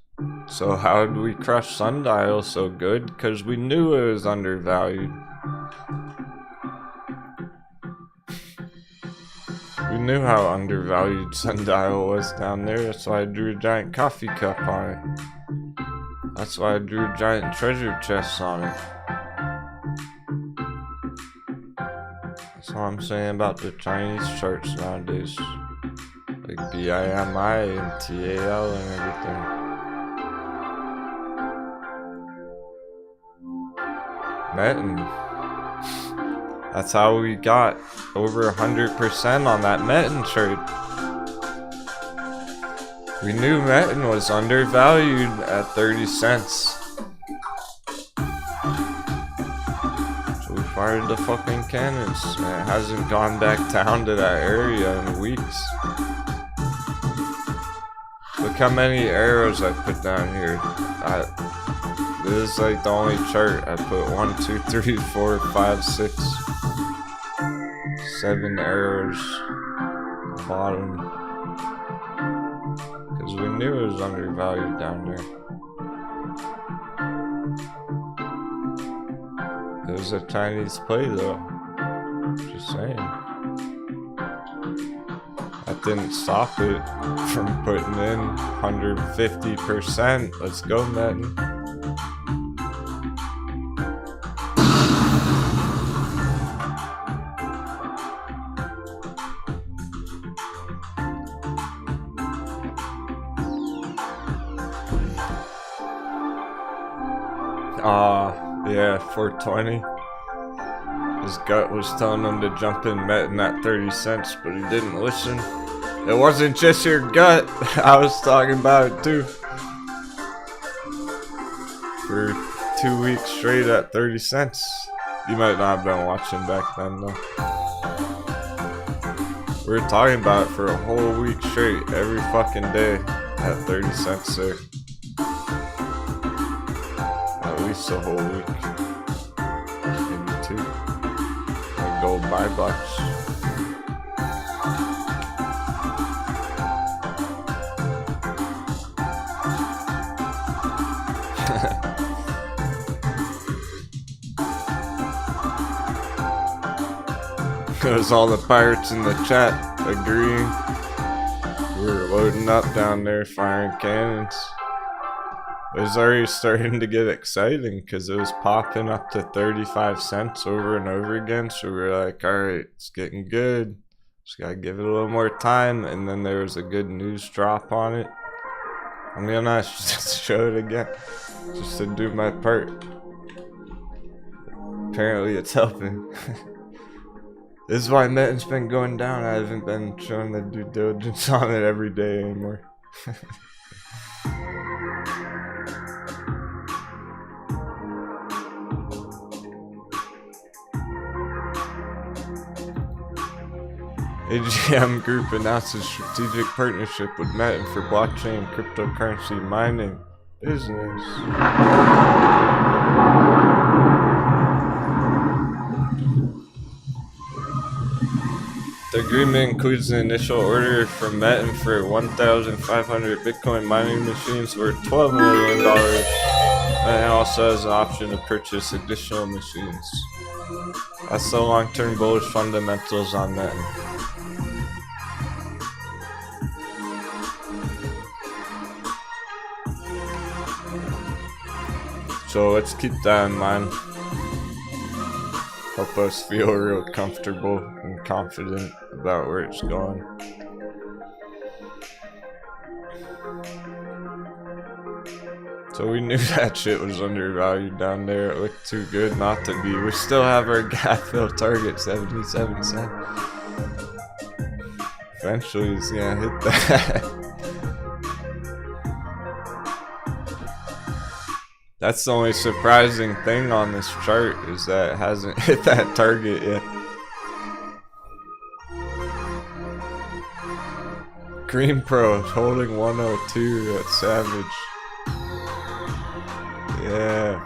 So how did we crush Sundial so good? Because we knew it was undervalued. We knew how undervalued Sundial was down there. That's why I drew a giant coffee cup on it. That's why I drew a giant treasure chest on it. That's all I'm saying about the Chinese charts nowadays. Like BIMI and TAL and everything. Metin. That's how we got over 100% on that Metin trade. We knew Metin was undervalued at 30 cents. So we fired the fucking cannons. And it hasn't gone back down to that area in weeks. Look how many arrows I put down here. This is like the only chart I put 1, 2, 3, 4, 5, 6, 7 arrows at the bottom. Because we knew it was undervalued down there. It was a Chinese play though. Just saying. That didn't stop it from putting in 150%. Let's go, Metin. Yeah, 420. His gut was telling him to jump in Metin at 30 cents, but he didn't listen. It wasn't just your gut. I was talking about it too. For 2 weeks straight at 30 cents. You might not have been watching back then though. We were talking about it for a whole week straight, every fucking day at 30 cents there. At least a whole week. Maybe 2. Like gold buy blocks. It was all the pirates in the chat agreeing. We were loading up down there, firing cannons. It was already starting to get exciting because it was popping up to 35 cents over and over again. So we were like, alright, it's getting good. Just gotta give it a little more time. And then there was a good news drop on it. I'm gonna just show it again, just to do my part. Apparently it's helping. This is why Metin's been going down. I haven't been showing the due diligence on it every day anymore. AGM Group announces strategic partnership with Metin for blockchain cryptocurrency mining business. The agreement includes an initial order from Metin for 1,500 Bitcoin mining machines worth $12 million, and it also has an option to purchase additional machines. That's the long-term bullish fundamentals on Metin. So let's keep that in mind. Help us feel real comfortable and confident about where it's going. So we knew that shit was undervalued down there. It looked too good not to be. We still have our gap fill target, 77 cents. Eventually it's gonna hit that. That's the only surprising thing on this chart, is that it hasn't hit that target yet. Green Pro holding 102, that's savage. Yeah.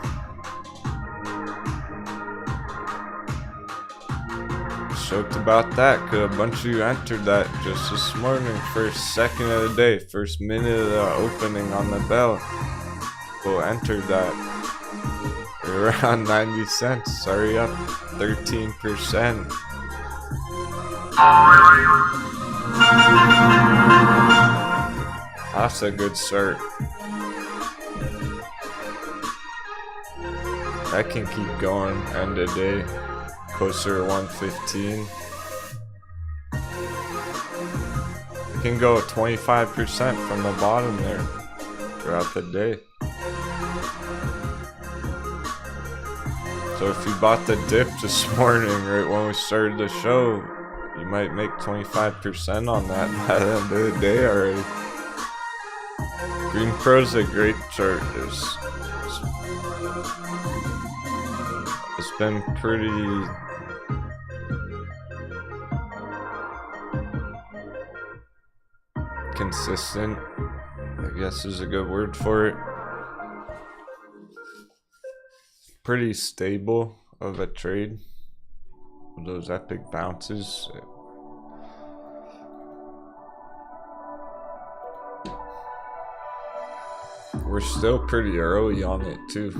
Stoked about that, cause a bunch of you entered that just this morning. First second of the day, first minute of the opening on the bell. People entered that. We're around 90 cents. Sorry, up 13%. That's a good start. I can keep going end of day, closer to 115. I can go 25% from the bottom there throughout the day. So if you bought the dip this morning, right when we started the show, you might make 25% on that by the end of the day already. Green Pro's a great chart. It's been pretty consistent, I guess is a good word for it. Pretty stable of a trade. Those epic bounces. We're still pretty early on it too.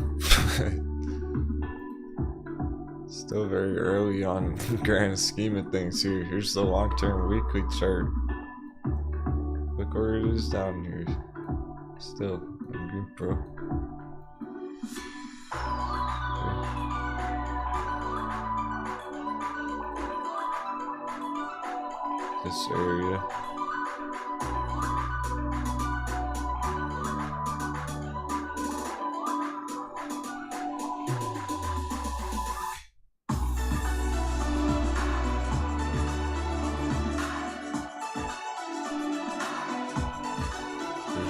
Still very early on the grand scheme of things here. Here's the long-term weekly chart. Look where it is down here. Still on Green Pro. This area.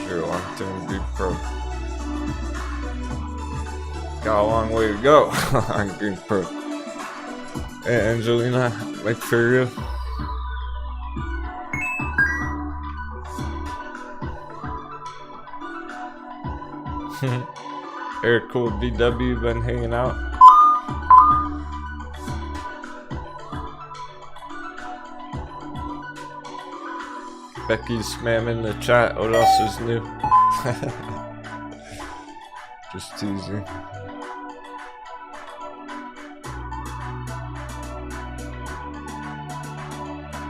Long-term Green Pro. Got a long way to go on Green Pro. Hey, Angelina, like for real. Very cool. BW been hanging out. Becky's spamming the chat. What else is new? Just teasing.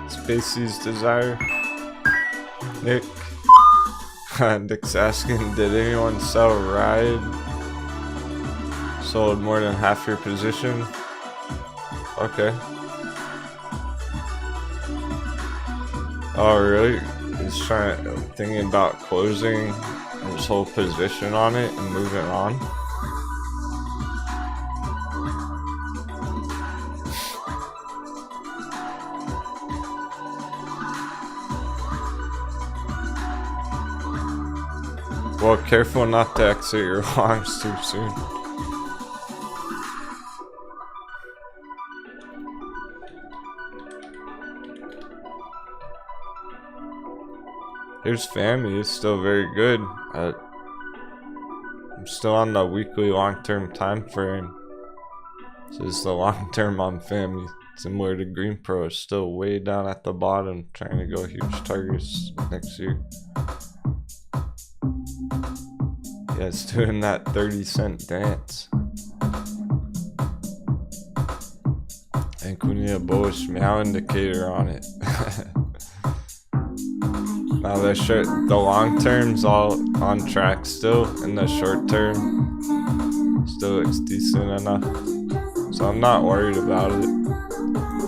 Spacey's Desire. Nick. Nick's asking, did anyone sell Ride? Sold more than half your position? Okay. Oh really? He's thinking about closing his whole position on it and moving on. Well, careful not to exit your longs too soon. Here's FAMI, it's still very good. I'm still on the weekly long-term time frame. So it's the long-term on FAMI. Similar to Green Pro, it's still way down at the bottom, trying to go huge targets next year. Yeah, it's doing that 30-cent dance. I think we need a bullish meow indicator on it. Now the long term's all on track still, and the short term Still looks decent enough. So I'm not worried about it.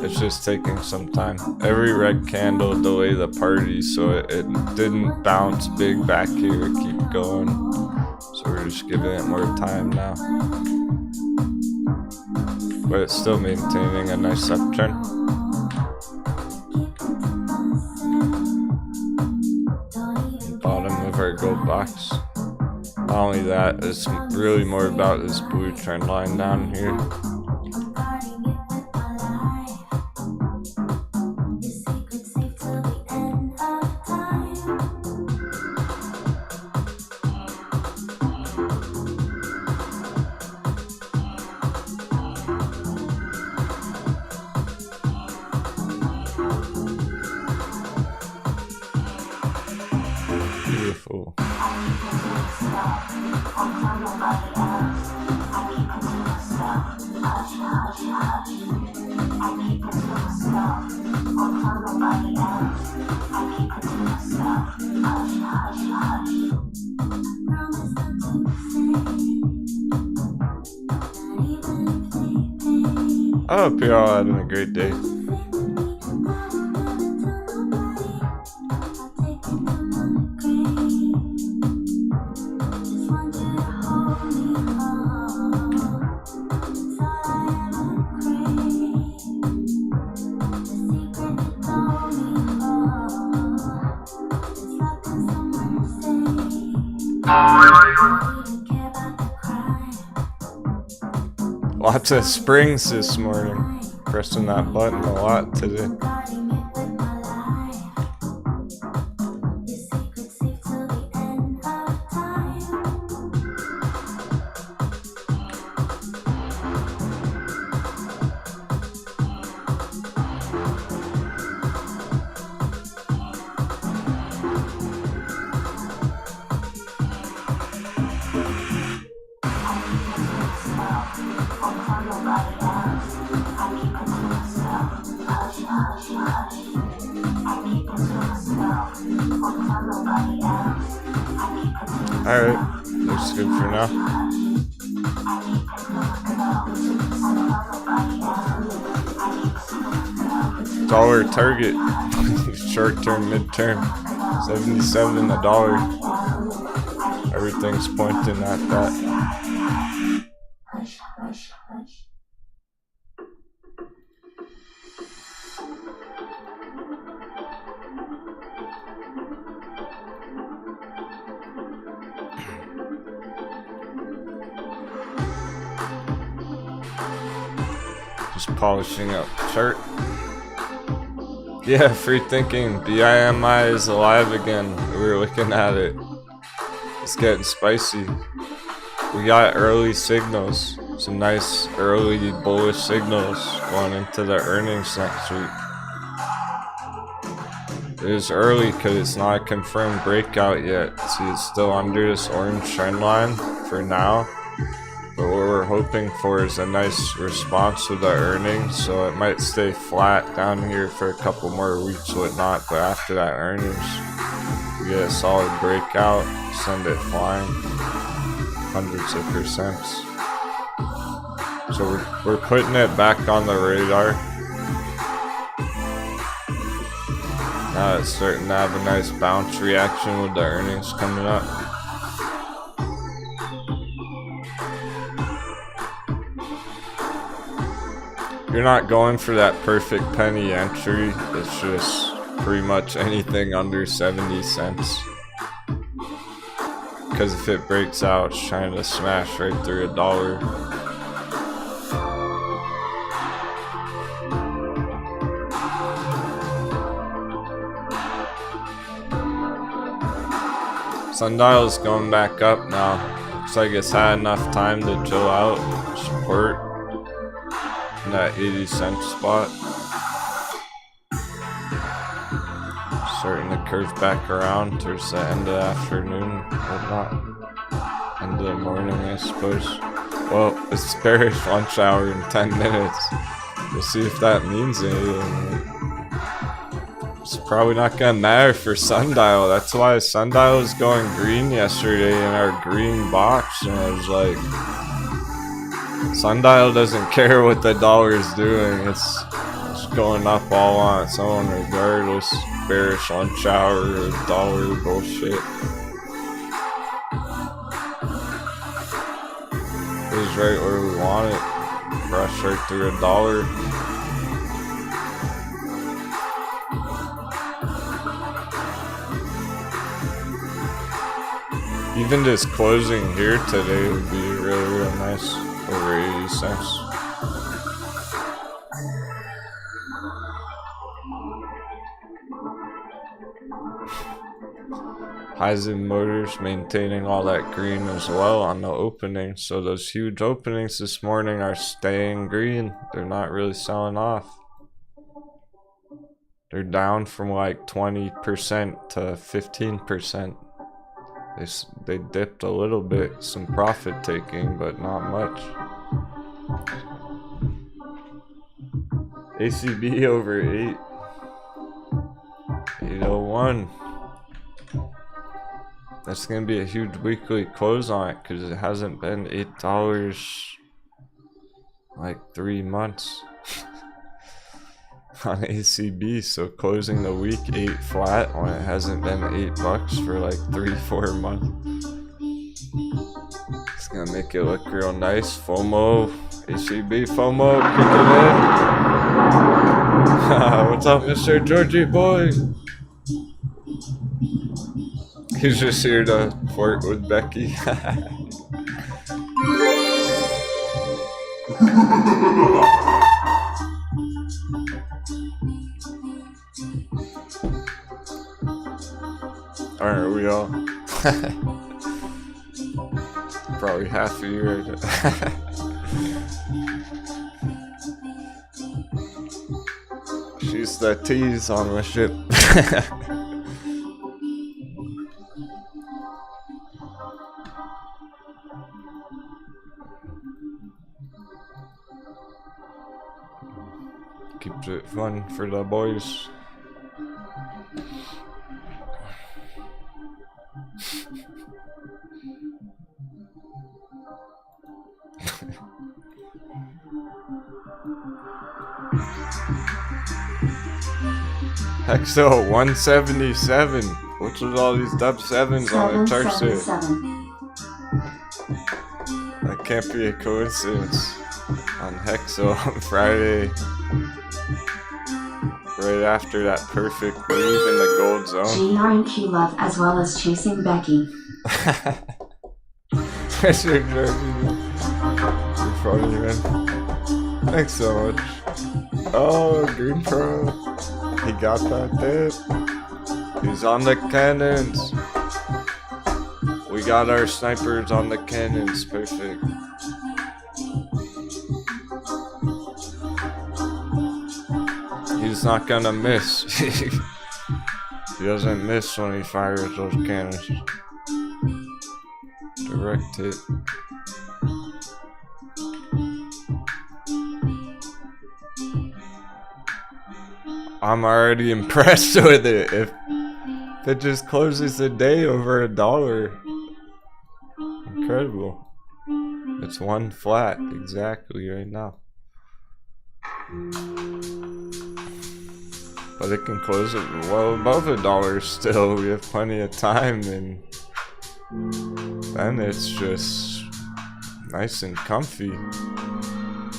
It's just taking some time. Every red candle delayed the party, so it didn't bounce big back here, keep going. So we're just giving it more time now. But it's still maintaining a nice uptrend. Bottom of our gold box. Not only that, it's really more about this blue trend line down here. Beautiful. I hope you're all having a great day. Lots of springs this morning. Pressing that button a lot today. Alright, looks good for now. Dollar target, short term, midterm, 77 a dollar. Everything's pointing at that. Just polishing up the chart. Yeah, free thinking. BIMI is alive again. We were looking at it. It's getting spicy. We got early signals. Some nice early bullish signals going into the earnings next week. It is early because it's not a confirmed breakout yet. See, it's still under this orange trend line for now. But what we're hoping for is a nice response to the earnings, so it might stay flat down here for a couple more weeks, whatnot. But after that earnings, we get a solid breakout, send it flying, hundreds of percents. So we're putting it back on the radar. Now it's starting to have a nice bounce reaction with the earnings coming up. You're not going for that perfect penny entry. It's just pretty much anything under 70 cents. Because if it breaks out, it's trying to smash right through $1. Sundial's going back up now. Looks like it's had enough time to chill out, support in that 80-cent spot. Starting to curve back around towards the end of the afternoon, or not, end of the morning, I suppose. Well, it's bearish lunch hour in 10 minutes. We'll see if that means anything. It's probably not gonna matter for Sundial. That's why Sundial was going green yesterday in our green box, and I was like, Sundial doesn't care what the dollar is doing. It's going up all on its own regardless. Bearish lunch hour or dollar bullshit. It was right where we want it. Rush right through $1. Even just closing here today would be really nice. Over 80 cents. Heisen Motors maintaining all that green as well on the opening. So those huge openings this morning are staying green. They're not really selling off. They're down from like 20% to 15%. They dipped a little bit, some profit taking, but not much. ACB over 8. 801. That's gonna be a huge weekly close on it because it hasn't been $8 like 3 months on ACB. So closing the week 8 flat when it hasn't been $8 for like 3-4 months. It's gonna make it look real nice. FOMO, ACB FOMO, kick it in. What's up, Mr. Georgie boy? He's just here to flirt with Becky. Aren't we all? Probably half a year. She's the tease on the ship. Keeps it fun for the boys. Hexo 177. What's with all these dub 7s on the chart sheet? That can't be a coincidence. On Hexo on Friday. Right after that perfect move in the gold zone. GR and Q love as well as chasing Becky. Mr. Jersey. You're funny, man. Thanks so much. Oh, Green Pro. He got that dip. He's on the cannons. We got our snipers on the cannons. Perfect. He's not gonna miss. He doesn't miss when he fires those cannons. Direct hit. I'm already impressed with it. If it just closes the day over $1. Incredible. It's one flat exactly right now. But it can close it well above $1 still. We have plenty of time, and then it's just nice and comfy.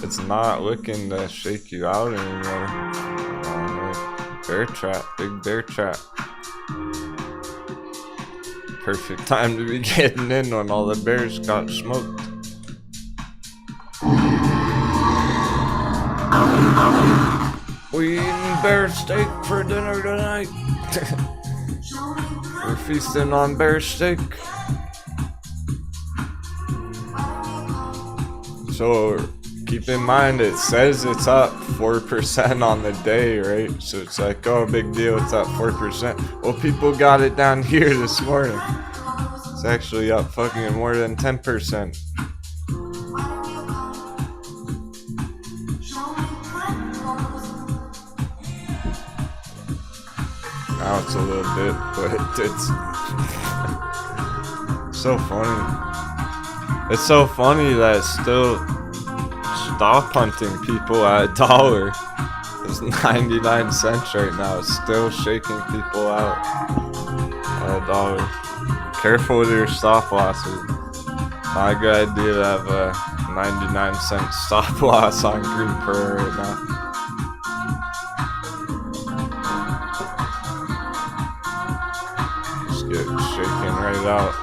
It's not looking to shake you out anymore. Bear trap, big bear trap. Perfect time to be getting in when all the bears got smoked. We eating bear steak for dinner tonight. We're feasting on bear steak. So keep in mind, it says it's up 4% on the day, right? So it's like, oh, big deal, it's up 4%. Well, people got it down here this morning. It's actually up fucking more than 10%. Now it's a little bit, but it's so funny. It's so funny that it's still stop hunting people at $1. It's 99 cents right now. It's still shaking people out at $1. Careful with your stop losses. Not a good idea to have a 99-cent stop loss on green pearl right now. Just get shaken right out.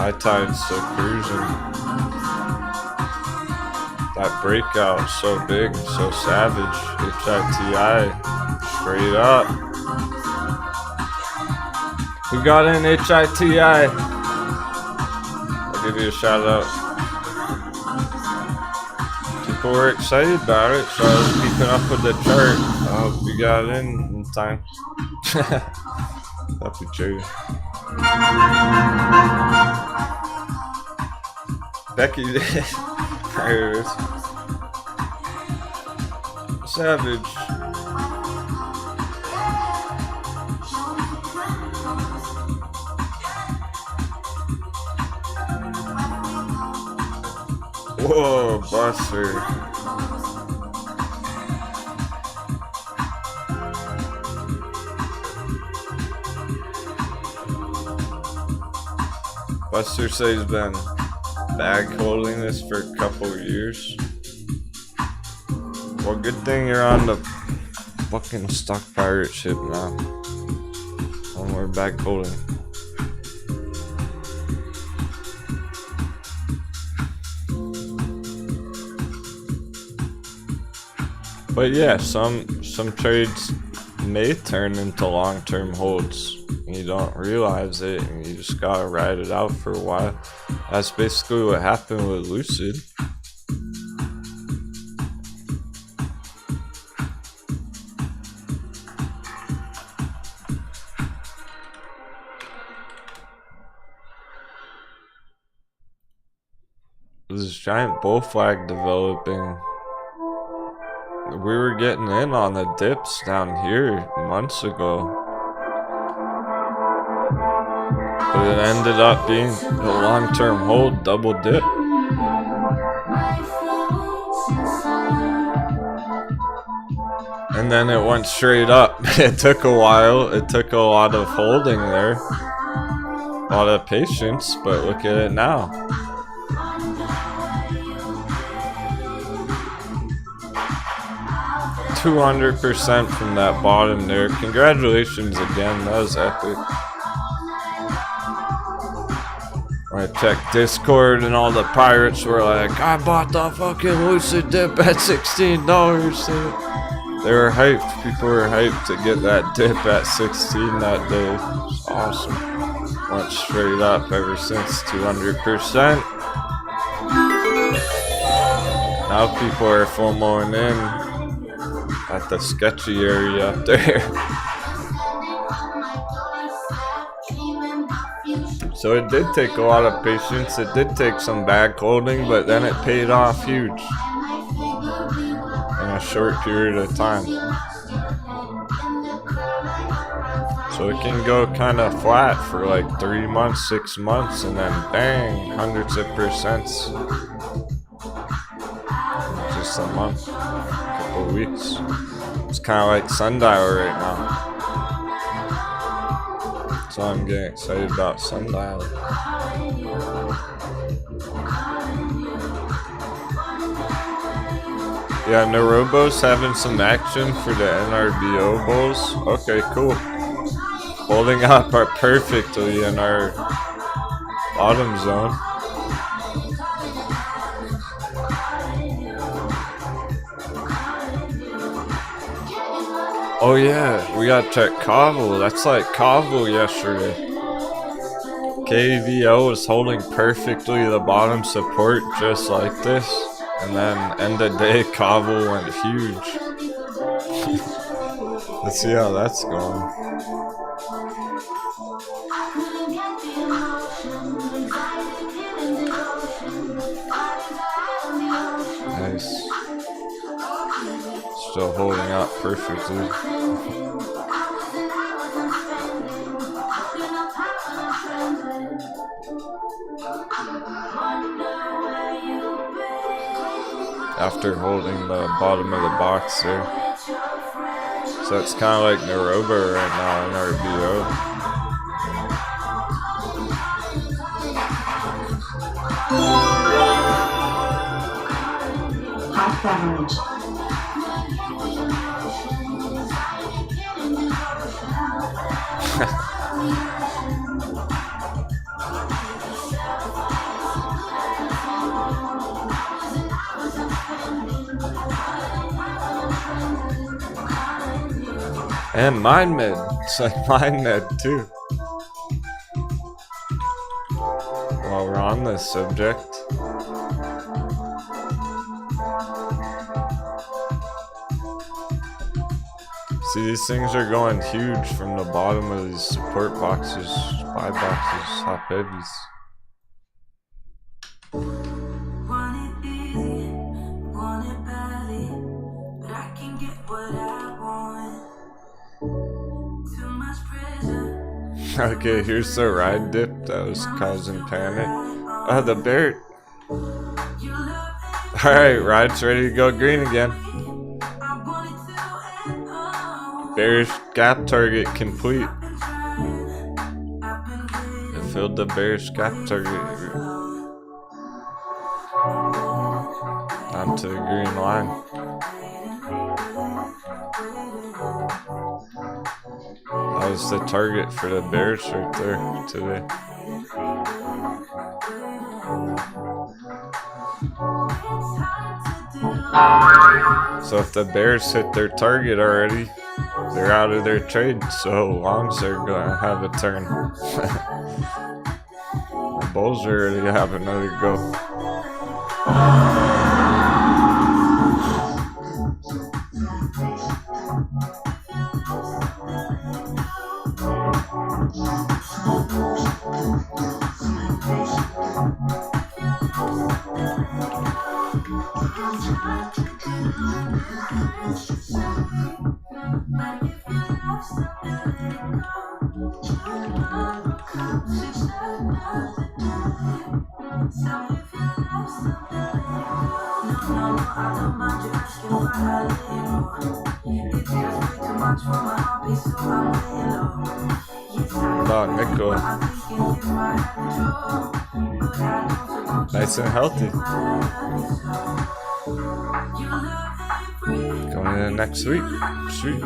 High tide's still cruising. That breakout so big, so savage. HITI, straight up. Who got in HITI? I'll give you a shout out. People were excited about it, so I was keeping up with the chart. I hope you got in time. Happy trading. Becky did. There it is. Savage. Whoa, Buster. Buster says he's been bag holding this for a couple of years. Well, good thing you're on the fucking stock pirate ship now. No more bag holding. But yeah, some trades may turn into long-term holds. You don't realize it, and you just gotta ride it out for a while. That's basically what happened with Lucid. This giant bull flag developing. We were getting in on the dips down here months ago. But it ended up being a long-term hold, double dip. And then it went straight up. It took a while. It took a lot of holding there. A lot of patience, but look at it now. $200% from that bottom there. Congratulations again. That was epic. I checked Discord and all the pirates were like, I bought the fucking Lucid dip at $16. They were hyped. People were hyped to get that dip at 16 that day. It's awesome. Went straight up ever since, 200%. Now people are FOMOing in at the sketchy area up there. So it did take a lot of patience. It did take some bag holding, but then it paid off huge in a short period of time. So it can go kind of flat for like 3 months, 6 months, and then bang, hundreds of percents. Just a month, a couple of weeks. It's kind of like Sundial right now. So I'm getting excited about Sundial. Yeah, Narobo's having some action for the NRBO bulls. Okay, cool. Holding up our perfectly in our bottom zone. Oh yeah, we got check Kaval. That's like Kaval yesterday. KVO was holding perfectly the bottom support just like this. And then end of day Kaval went huge. Let's see how that's going. Nice. Still holding up perfectly. After holding the bottom of the box there. So it's kind of like Naroba right now in RBO. Hot beverage. And Mind Med. It's like Mind Med too. While we're on this subject. See, these things are going huge from the bottom of these support boxes, buy boxes, top heavies. Want it easy, want it badly, but I can get what I want. Too much pressure. Okay, here's the ride dip that was causing panic. Oh, the bear. Alright, ride's ready to go green again. Bearish gap target complete. It filled the bearish gap target. Onto the green line. That was the target for the bears right there today. So if the bears hit their target already, they're out of their trade, so longs are gonna have a turn. The bulls already have another go. About Nico. Nice and healthy. Going into next week. Sweet.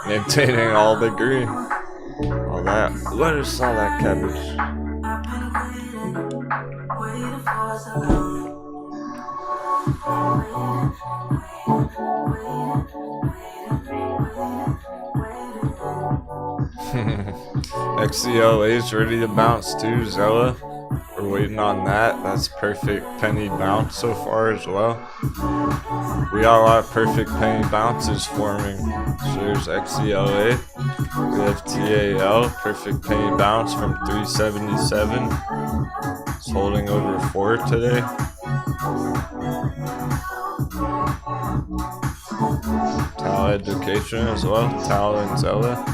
Maintaining all the green. All that. What is all that cabbage? XCLA is ready to bounce too, Zella. We're waiting on that. That's perfect penny bounce so far as well. We got a lot of perfect penny bounces forming. So there's XCLA. We have TAL, perfect penny bounce from 377. It's holding over 4 today. Tal Education as well, Tal and Zella.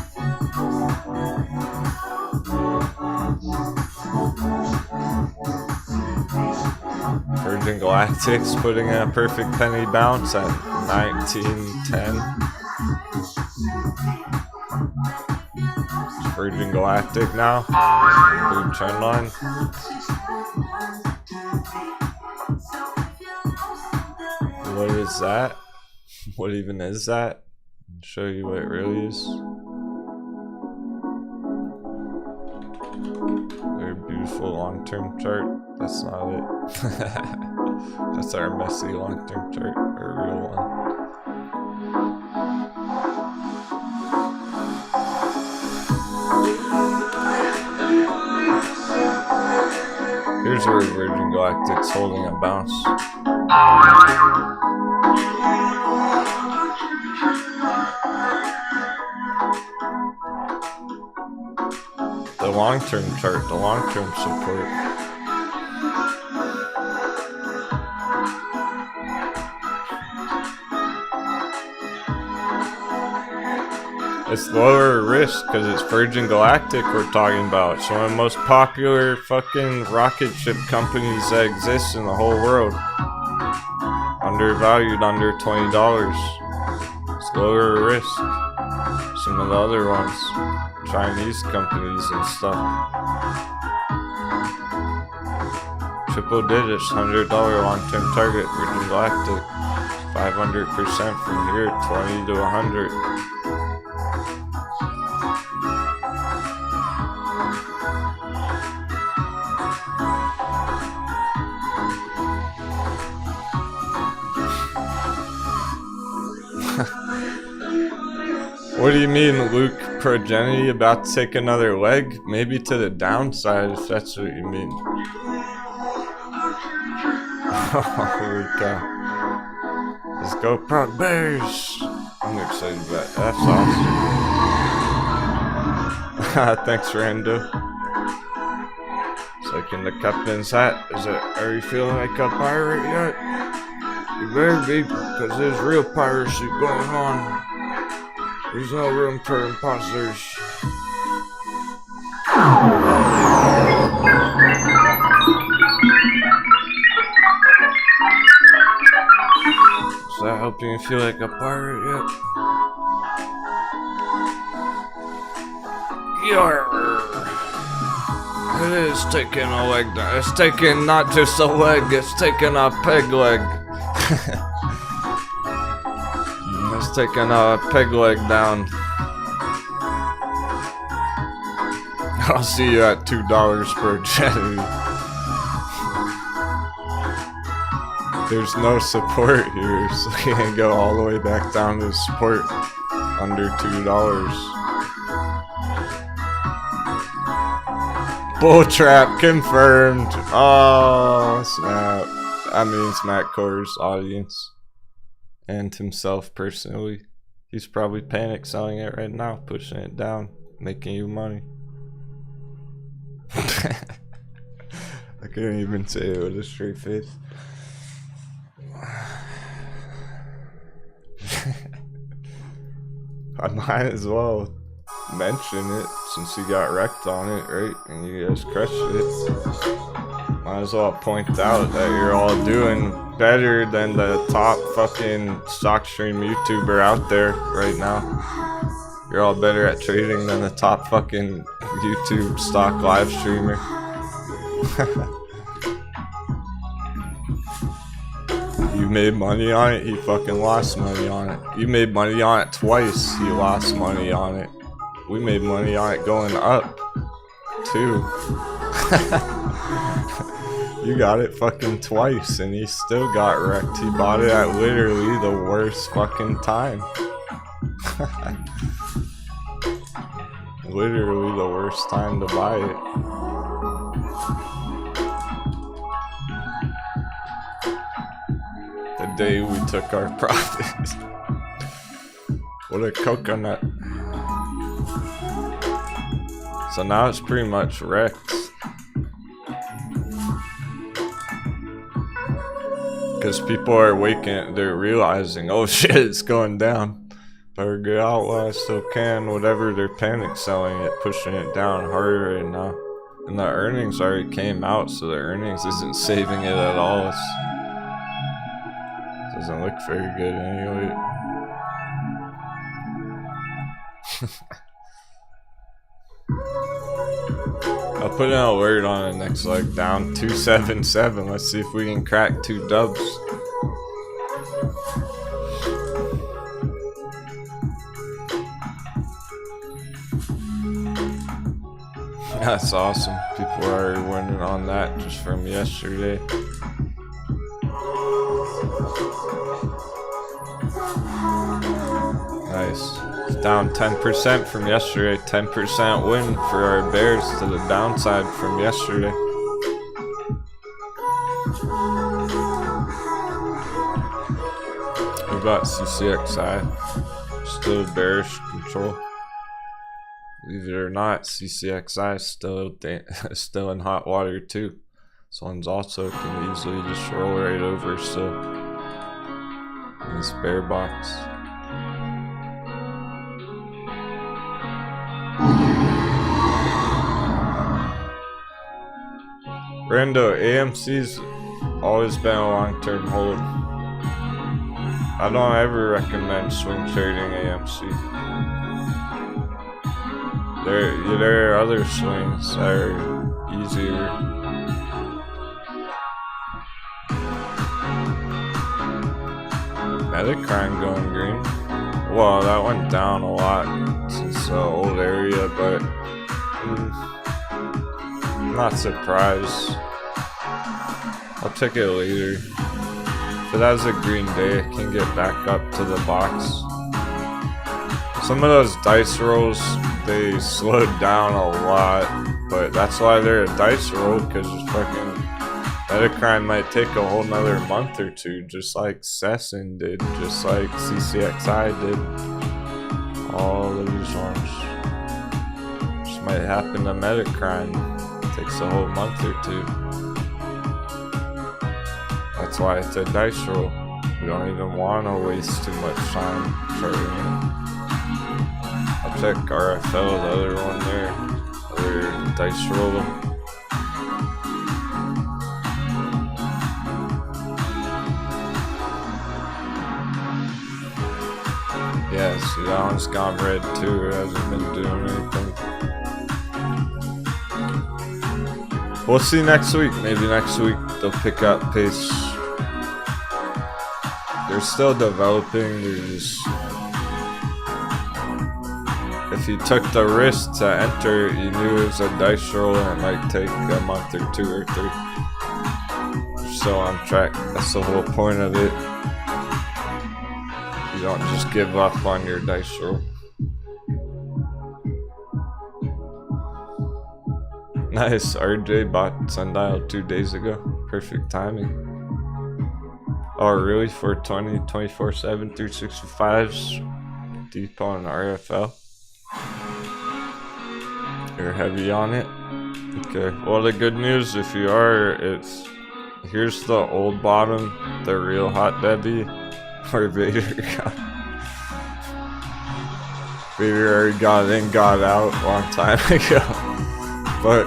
Virgin Galactic's putting in a perfect penny bounce at 1910. It's Virgin Galactic now. Blue trend line. What is that? What even is that? I'll show you what it really is. Very beautiful long-term chart. That's not it. That's our messy long-term chart, our real one. Here's where Virgin Galactic's holding a bounce. The long-term chart, the long-term support. It's lower risk because it's Virgin Galactic we're talking about. It's one of the most popular fucking rocket ship companies that exist in the whole world. Undervalued, under $20. It's lower risk. Some of the other ones, Chinese companies and stuff. Triple digits, $100 long-term target, Virgin Galactic. 500% from here, 20 to 100. What do you mean, Luke Progeny about to take another leg? Maybe to the downside, if that's what you mean. Holy cow. Let's go, Prog Bears! I'm excited about that. That's awesome. Thanks, Rando. It's like in the captain's hat. Are you feeling like a pirate yet? You better be, because there's real piracy going on. There's no room for imposters. Is that helping you feel like a pirate yet? Yarr. It is taking a leg down. It's taking not just a leg, it's taking a peg leg. It's taking a peg leg down. I'll see you at $2 per jetty. There's no support here, so you can't go all the way back down to support under $2. Bull trap confirmed. Oh snap! That means Matt Core's audience and himself personally. He's probably panic selling it right now, pushing it down, making you money. I couldn't even say it with a straight face. I might as well mention it since you got wrecked on it, right? And you guys crushed it. Might as well point out that you're all doing better than the top fucking stock stream YouTuber out there right now. You're all better at trading than the top fucking YouTube stock live streamer. You made money on it, he fucking lost money on it. You made money on it twice, he lost money on it. We made money on it going up, too. You got it fucking twice and he still got wrecked. He bought it at literally the worst fucking time. Literally the worst time to buy it. The day we took our profits. What a coconut. So now it's pretty much wrecked. Because people are waking, they're realizing, oh shit, it's going down. Better get out while I still can. Whatever, they're panic selling it, pushing it down harder right now. And the earnings already came out, so the earnings isn't saving it at all. It doesn't look very good anyway. I'll put an alert on the next leg down 277. Let's see if we can crack 2 dubs. That's awesome. People are already winning on that just from yesterday. Nice. It's down 10% from yesterday. 10% win for our Bears to the downside from yesterday. What about CCXI? Still bearish control. Believe it or not, CCXI is still in hot water too. This one's also can easily just roll right over, so in this bear box. Brando, AMC's always been a long-term hold. I don't ever recommend swing trading AMC. There are other swings that are easier. Metacrine going green. Well, that went down a lot since the old area, but I'm not surprised. I'll check it later. If it has a green day, it can get back up to the box. Some of those dice rolls, they slowed down a lot, but that's why they're a dice roll, because fucking Metacrine might take a whole nother month or two, just like Sessin did, just like CCXI did. All of these ones. Just might happen to Metacrine. Takes a whole month or two. That's why it's a dice roll. We don't even want to waste too much time charting it. I'll check RFL, the other one there. Other dice roller. Yeah, see, that one's gone red too. It hasn't been doing anything. We'll see next week. Maybe next week they'll pick up pace. They're still developing. If you took the risk to enter, you knew it was a dice roll and it might take a month or two or three. You're still on track. That's the whole point of it. You don't just give up on your dice roll. Nice, RJ bought SNDL 2 days ago. Perfect timing. Oh, really? 420, 24/7, 365s. Deep on RFL. You're heavy on it? Okay. Well, the good news, if you are, here's the old bottom, the real hot baby, where Vader got. Vader already got in, got out a long time ago. But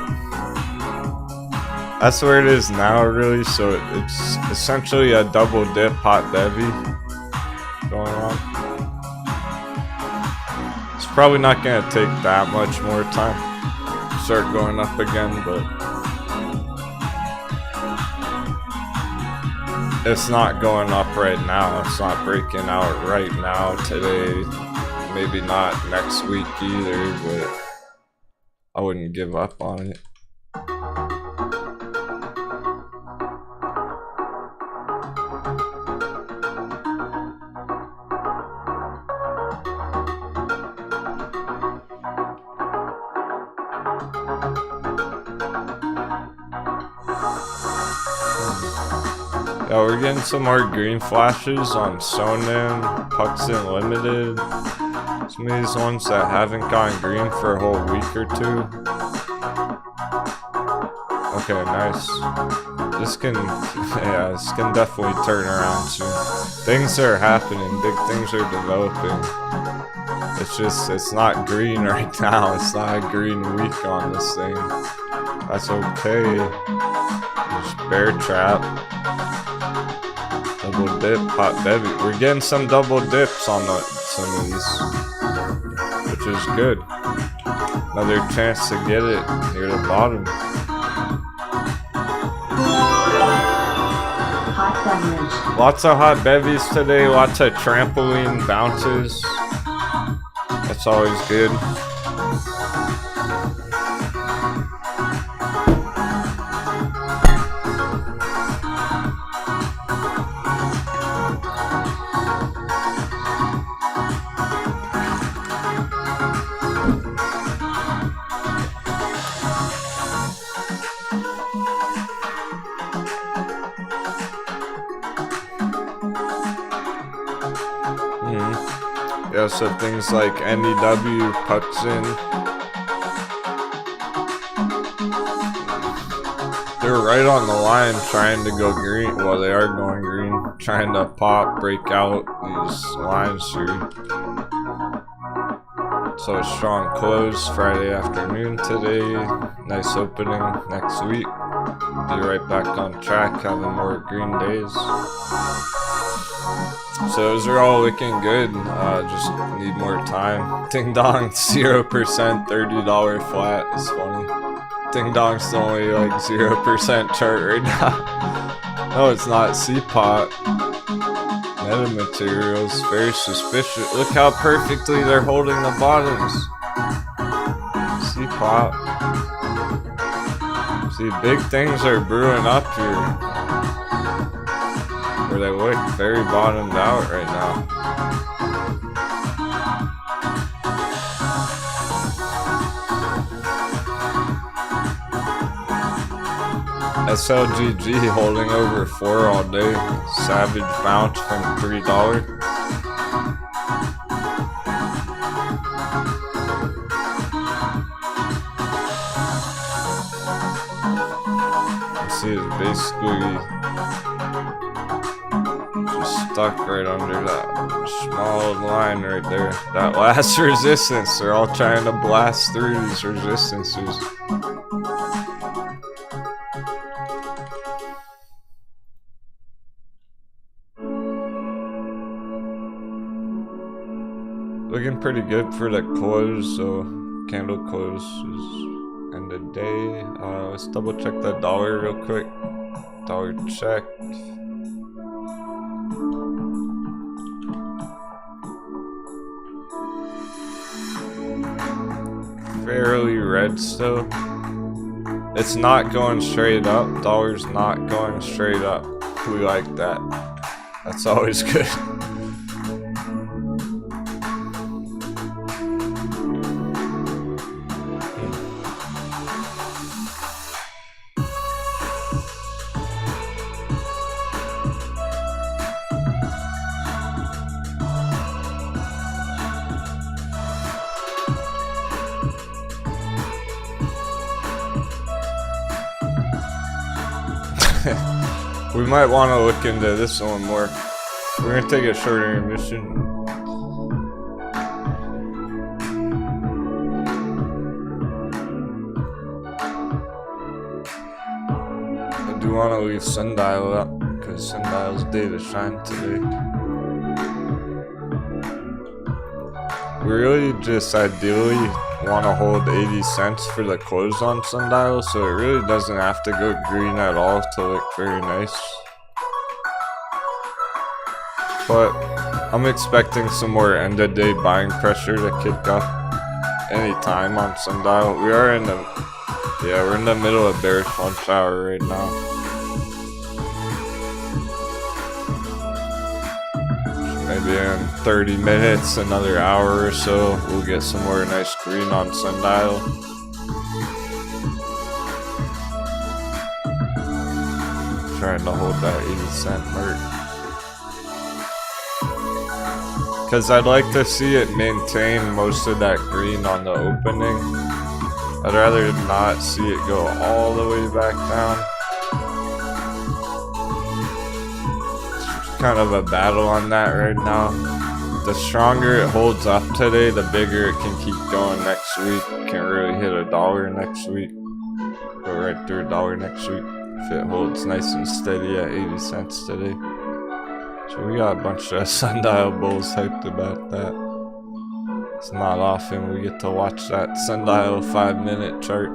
that's where it is now, really. So it's essentially a double dip hot bevy going on. It's probably not going to take that much more time to start going up again, but it's not going up right now. It's not breaking out right now today. Maybe not next week either, but I wouldn't give up on it. Yeah, we're getting some more green flashes on Sonnen, Puxin Limited. Some of these ones that haven't gone green for a whole week or two. Okay, nice. This can definitely turn around soon. Things are happening, big things are developing. It's not green right now. It's not a green week on this thing. That's okay. Just bear trap. Double dip, hot bevy. We're getting some double dips on some of these, which is good. Another chance to get it near the bottom. Hot beverage. Lots of hot bevies today, lots of trampoline bounces. That's always good. Yeah, so things like NEW, Puxin, they're right on the line trying to go green. Well, they are going green, trying to break out these lines through. So a strong close Friday afternoon today. Nice opening next week. be right back on track, having more green days. So those are all looking good. Just need more time. Ding Dong 0%, $30 flat. It's funny. Ding Dong's the only like 0% chart right now. No, it's not. CPOT. Metamaterials. Very suspicious. Look how perfectly they're holding the bottoms. CPOT. See, big things are brewing up here. Where they look very bottomed out right now. SLGG holding over 4 all day. Savage bounce from $3. You see, it's basically stuck right under that small line right there. That last resistance, they're all trying to blast through these resistances. Looking pretty good for the close, so candle close is end of day. Let's double check the dollar real quick. Dollar check. Fairly red still. It's not going straight up. Dollar's not going straight up. We like that. That's always good. We might want to look into this one more. We're gonna take a short intermission. I do want to leave Sundial up because Sundial's day to shine today. We really just ideally want to hold 80 cents for the close on Sundial, so it really doesn't have to go green at all to look very nice. But I'm expecting some more end of day buying pressure to kick up anytime on Sundial. We are in the we're in the middle of bearish lunch hour right now. Maybe in 30 minutes, another hour or so, we'll get some more nice green on Sundial. Trying to hold that 80-cent mark. Because I'd like to see it maintain most of that green on the opening. I'd rather not see it go all the way back down. Kind of a battle on that right now. The stronger it holds up today, the bigger it can keep going next week. Can really hit $1 next week. Go right through $1 next week if it holds nice and steady at 80 cents today. So we got a bunch of Sundial bulls hyped about that. It's not often we get to watch that Sundial 5-minute chart.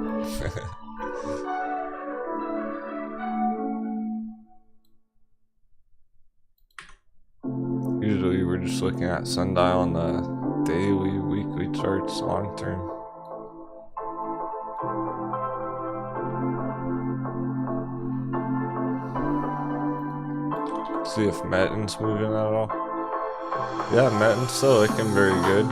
Usually we're just looking at Sundial on the daily, weekly charts, long term. See if Metten's moving at all. Yeah, Metten's still looking very good.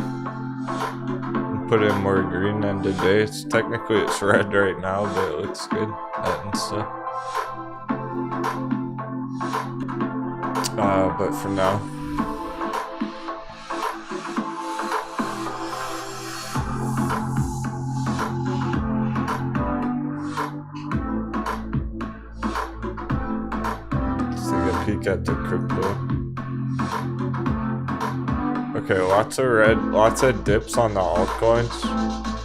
Put in more green end of day. It's technically it's red right now, but it looks good. Metten's still. But for now. Peek at the crypto. Okay, lots of red, lots of dips on the altcoins.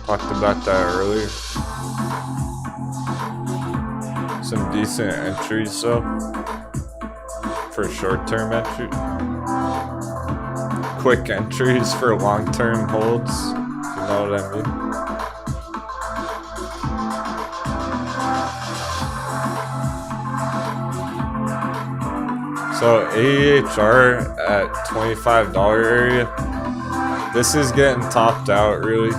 Talked about that earlier. Some decent entries though. For short-term entry. Quick entries for long-term holds. You know what I mean? So AEHR at $25 area. This is getting topped out really.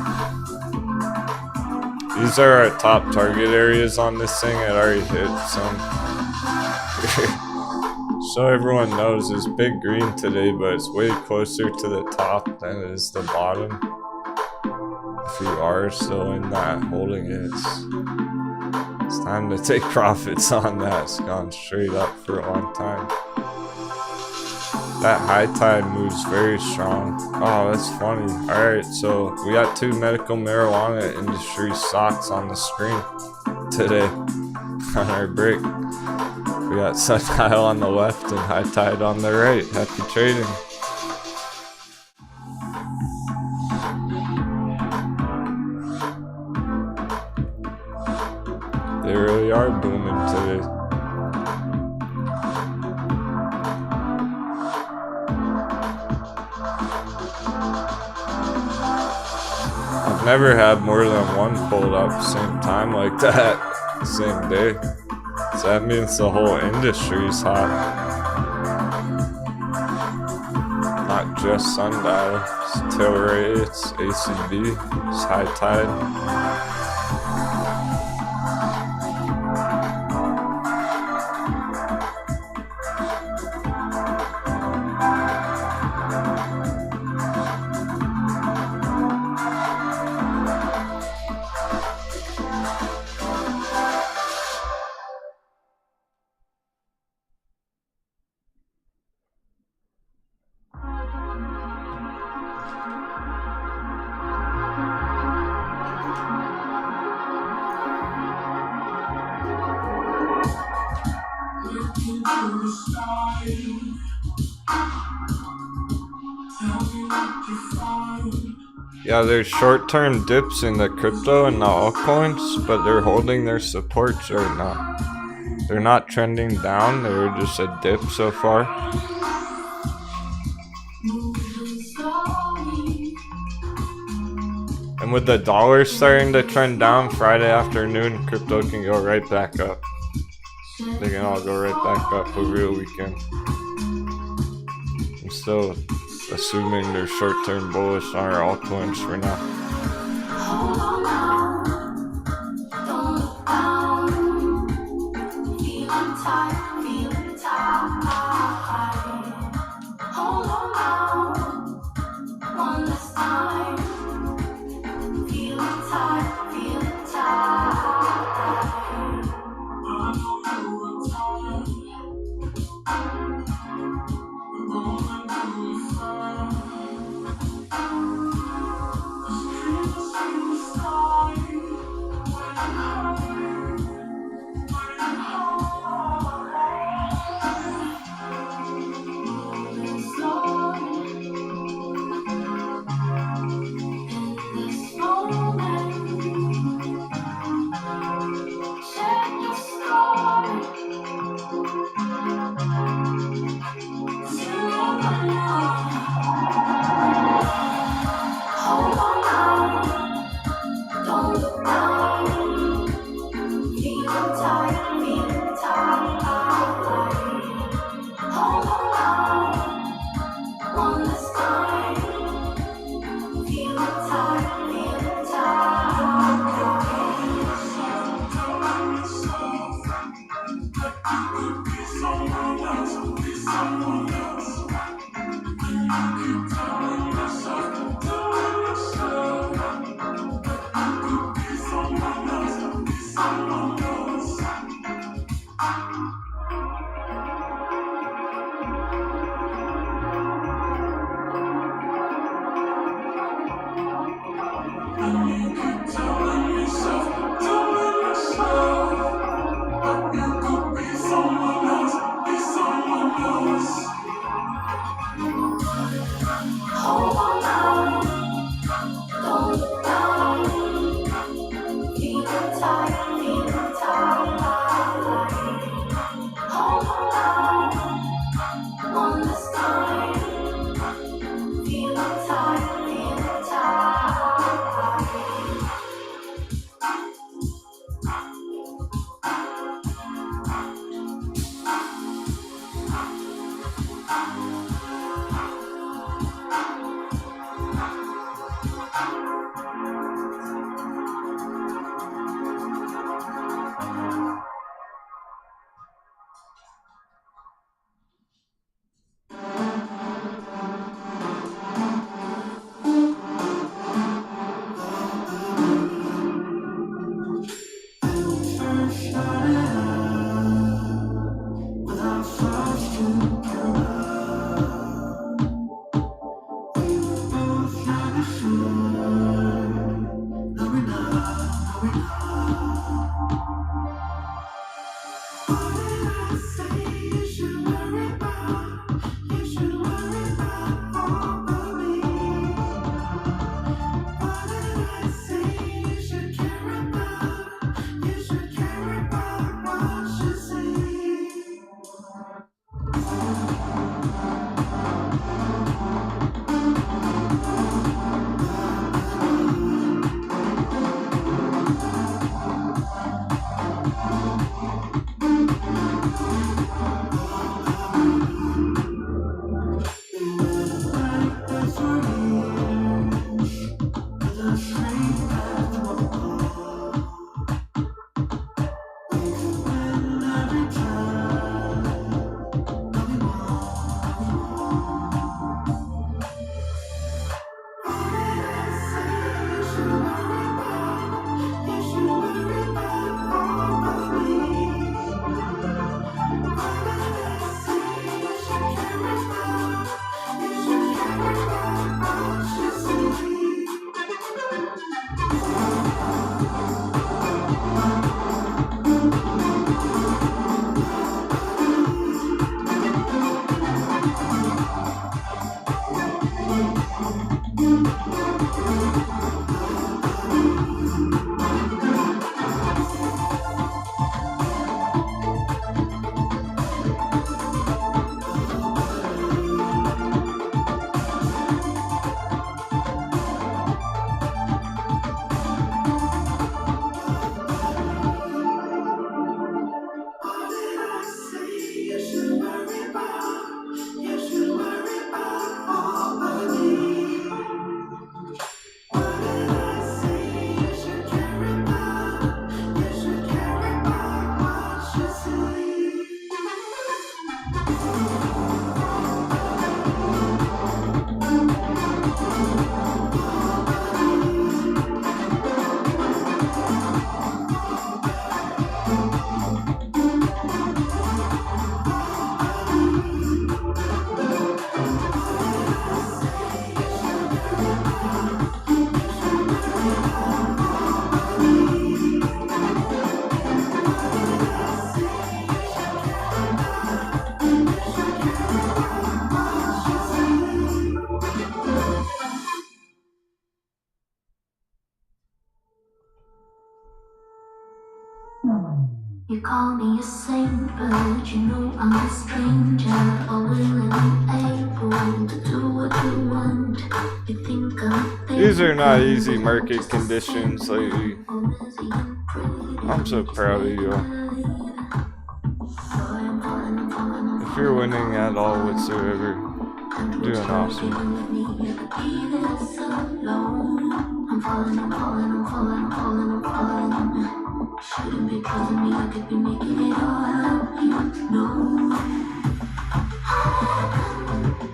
These are our top target areas on this thing. It already hit some. So everyone knows it's big green today, but it's way closer to the top than it is the bottom. If you are still in that holding it, it's time to take profits on that. It's gone straight up for a long time. That high tide moves very strong. Oh, that's funny. Alright, so we got 2 medical marijuana industry stocks on the screen today on our break. We got SNDL on the left and high tide on the right. Happy trading. They really are booming today. I've never had more than one pulled up at the same time like that, same day. So that means the whole industry is hot. Not just SNDL, it's Tilray, it's ACB, it's high tide. Yeah, there's short-term dips in the crypto and the altcoins, but they're holding their supports right now. They're not trending down, they're just a dip so far. And with the dollar starting to trend down Friday afternoon, crypto can go right back up. They can all go right back up over the weekend. I'm still assuming they're short-term bullish on our altcoins for now. You call me a saint, but you know I'm a stranger. All willing and able to do what you want. You think I'm These are not easy market conditions lately. I'm so proud of you. If you're winning at all whatsoever, you're doing awesome. I'm falling. Shouldn't be trusting me, I could be making it all up, you know.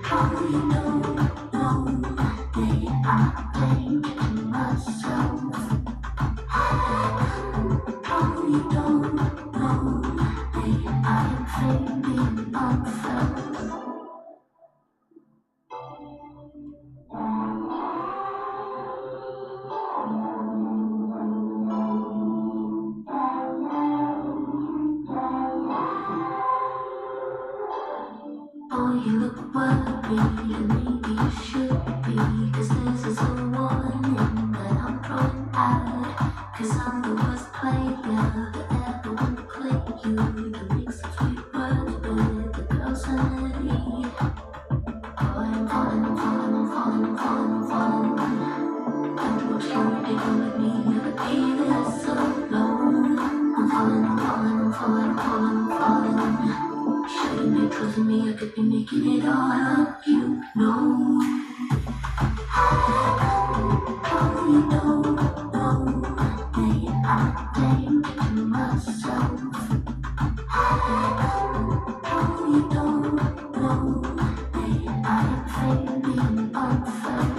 How you know, babe, I'm thinking myself. How you don't know, babe, I'm fading myself. Oh, you look worried, and maybe you should be, 'cause this is a warning that I'm throwing out. 'Cause I'm the worst player that ever would play you, that makes up sweet words with the girl's sanity. I'm falling. And what you did with me, you could be this alone. I'm falling. Shouldn't be trusting me, I could be making it all up, you know. How you know, babe, I'm thinking myself. How you don't know, babe, I'm fading myself.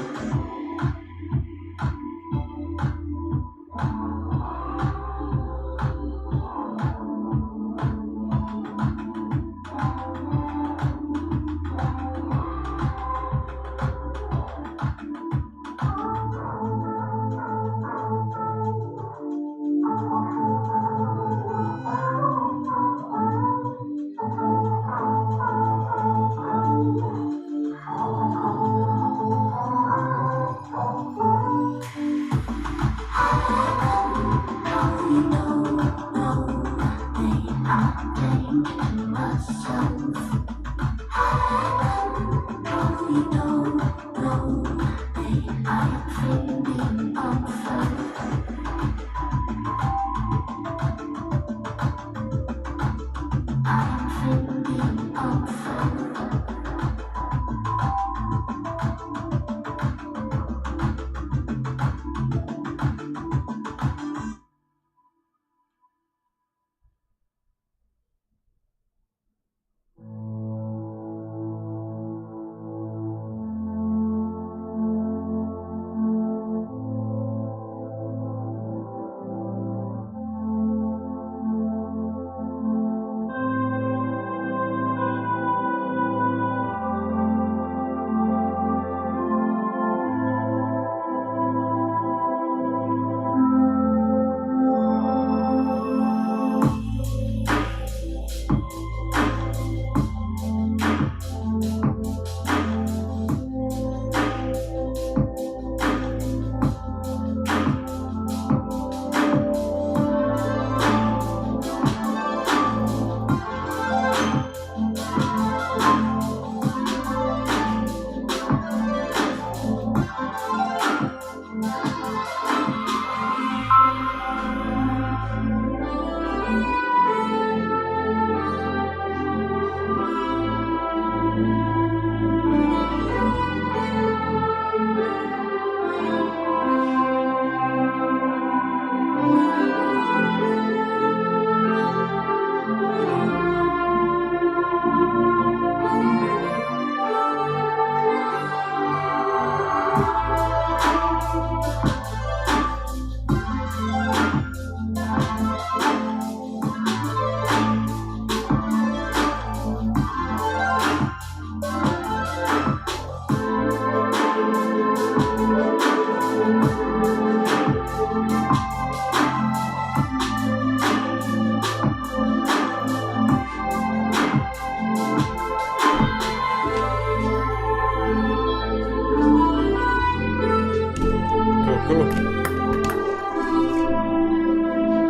Cool.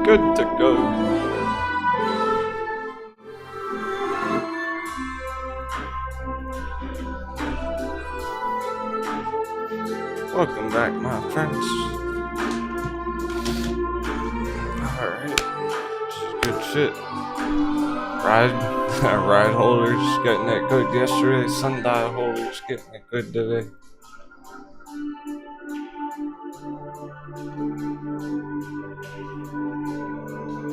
Good to go. Welcome back, my friends. Alright. Good shit. Ride holders getting it good yesterday. Sundial holders getting it good today.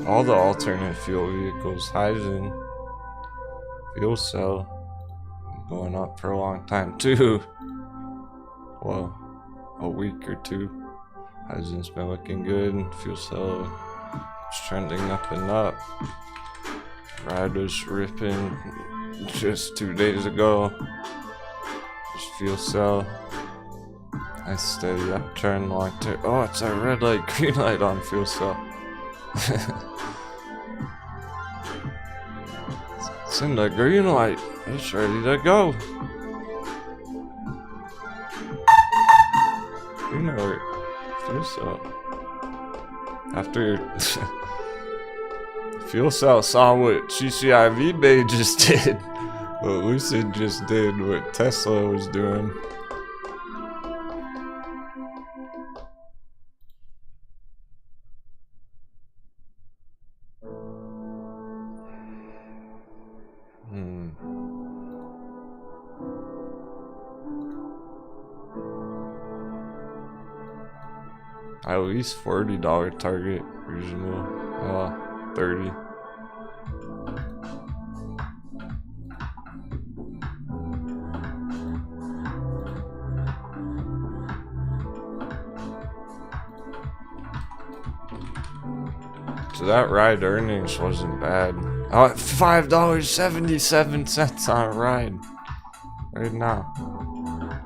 All the alternate fuel vehicles, hydrogen, fuel cell, going up for a long time too. Well, a week or two. Hydrogen's been looking good. Fuel cell is trending up and up. Ride was ripping just 2 days ago. Just fuel cell. Nice steady upturn, long term. Oh, it's a red light, green light on fuel cell. It's in the green light. It's ready to go. You know it. Fuel cell. After fuel cell saw what CCIV Bay just did, what Lucid just did, what Tesla was doing. At least $40 target, reasonable. 30. So that ride earnings wasn't bad. Oh, $5.77 on a ride right now.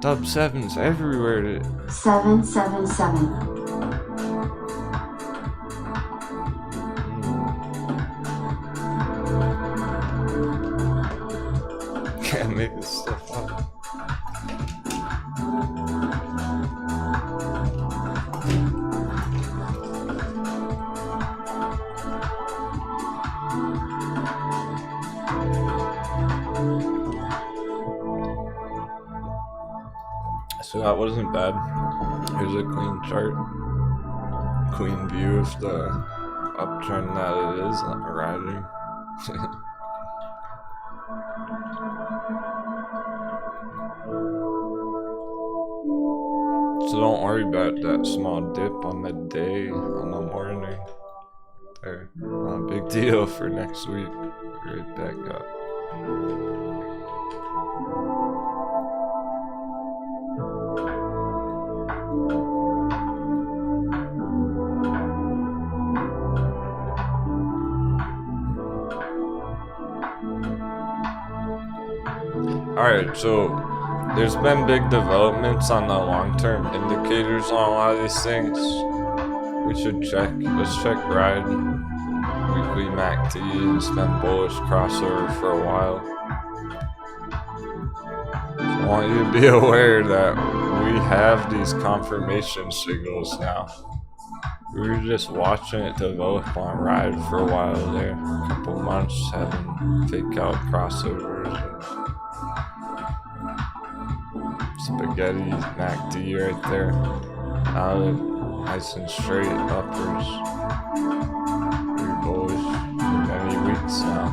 Dub 7s everywhere. 777. Can't make this stuff up. So that wasn't bad. Here's a clean chart. Clean view of the uptrend that it is riding. So don't worry about that small dip on the day, on the morning. There, not a big deal for next week. Right back up. Alright, so there's been big developments on the long-term indicators on a lot of these things. We should check. Let's check ride. Weekly MACD. It's been bullish crossover for a while. So I want you to be aware that we have these confirmation signals now. We were just watching it develop on ride for a while there. A couple months having fake out crossovers. Spaghetti MACD right there. Now they're nice and straight uppers. Pretty bullish for many weeks now.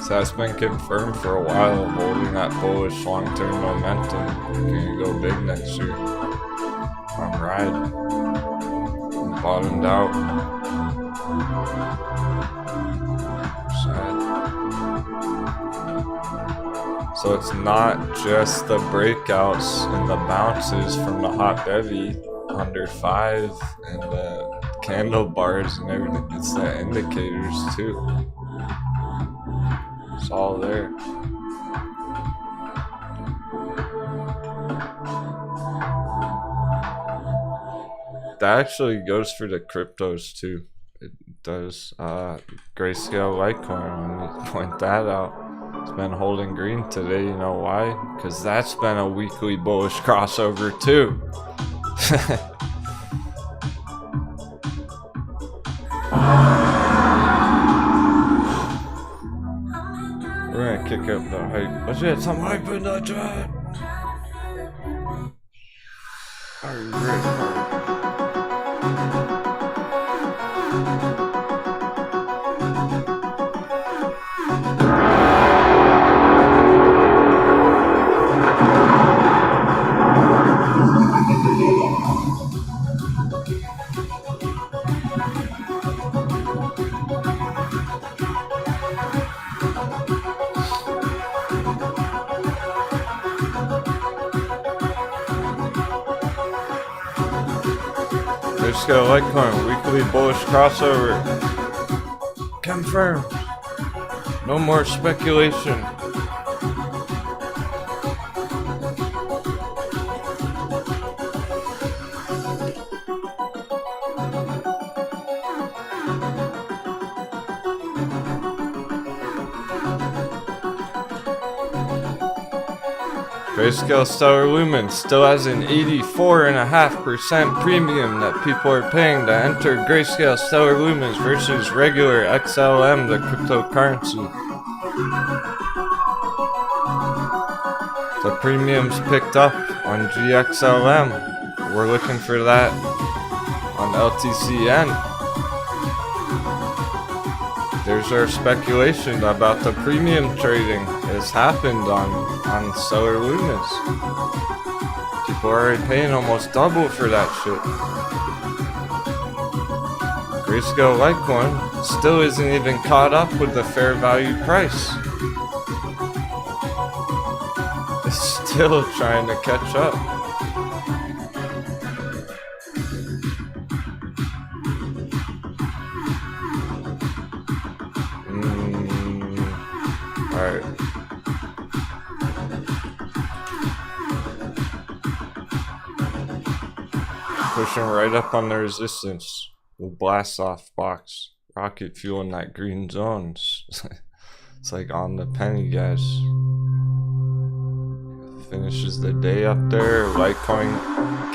So that's been confirmed for a while, holding that bullish long-term momentum. Gonna go big next year. On ride. Bottomed out. Sad. So it's not just the breakouts and the bounces from the hot bevy under 5 and the candle bars and everything. It's the indicators too. It's all there. That actually goes for the cryptos too. It does. Grayscale Litecoin, let me point that out. It's been holding green today. You know why? Because that's been a weekly bullish crossover too. We're gonna kick up the hype. Let's get some hype in the chat. Are you ready? Just got a Litecoin weekly bullish crossover. Confirmed. No more speculation. Grayscale Stellar Lumen still has an 84.5% premium that people are paying to enter Grayscale Stellar Lumens versus regular XLM, the cryptocurrency. The premiums picked up on GXLM. We're looking for that on LTCN. There's our speculation about the premium trading has happened on Stellar Lumens. People are already paying almost double for that shit. Grayscale Litecoin still isn't even caught up with the fair value price. It's still trying to catch up. Alright. Pushing right up on the resistance. We'll blast off box. Rocket fuel in that green zone. It's like on the penny, guys. Finishes the day up there. Litecoin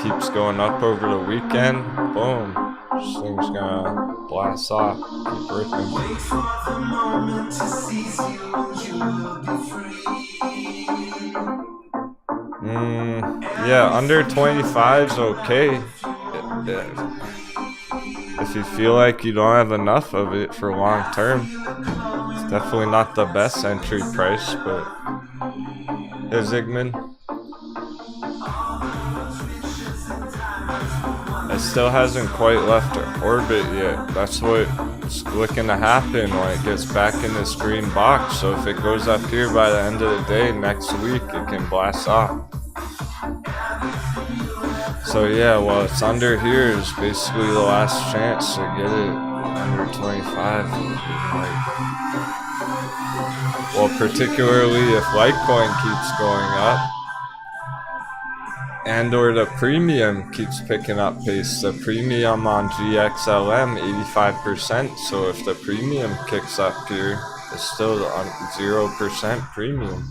keeps going up over the weekend. Boom. This thing's gonna blast off. Keep ripping. Wait for the moment to seize you will be free. Yeah, under 25 is okay. If you feel like you don't have enough of it for long term, it's definitely not the best entry price, but hey, Zygmunt. It still hasn't quite left orbit yet. That's what's looking to happen when it gets back in this green box. So if it goes up here by the end of the day next week, it can blast off. So yeah, well, it's under here is basically the last chance to get it under 25. Well, particularly if Litecoin keeps going up and or the premium keeps picking up pace. The premium on GXLM 85%, so if the premium kicks up here, it's still on 0% premium.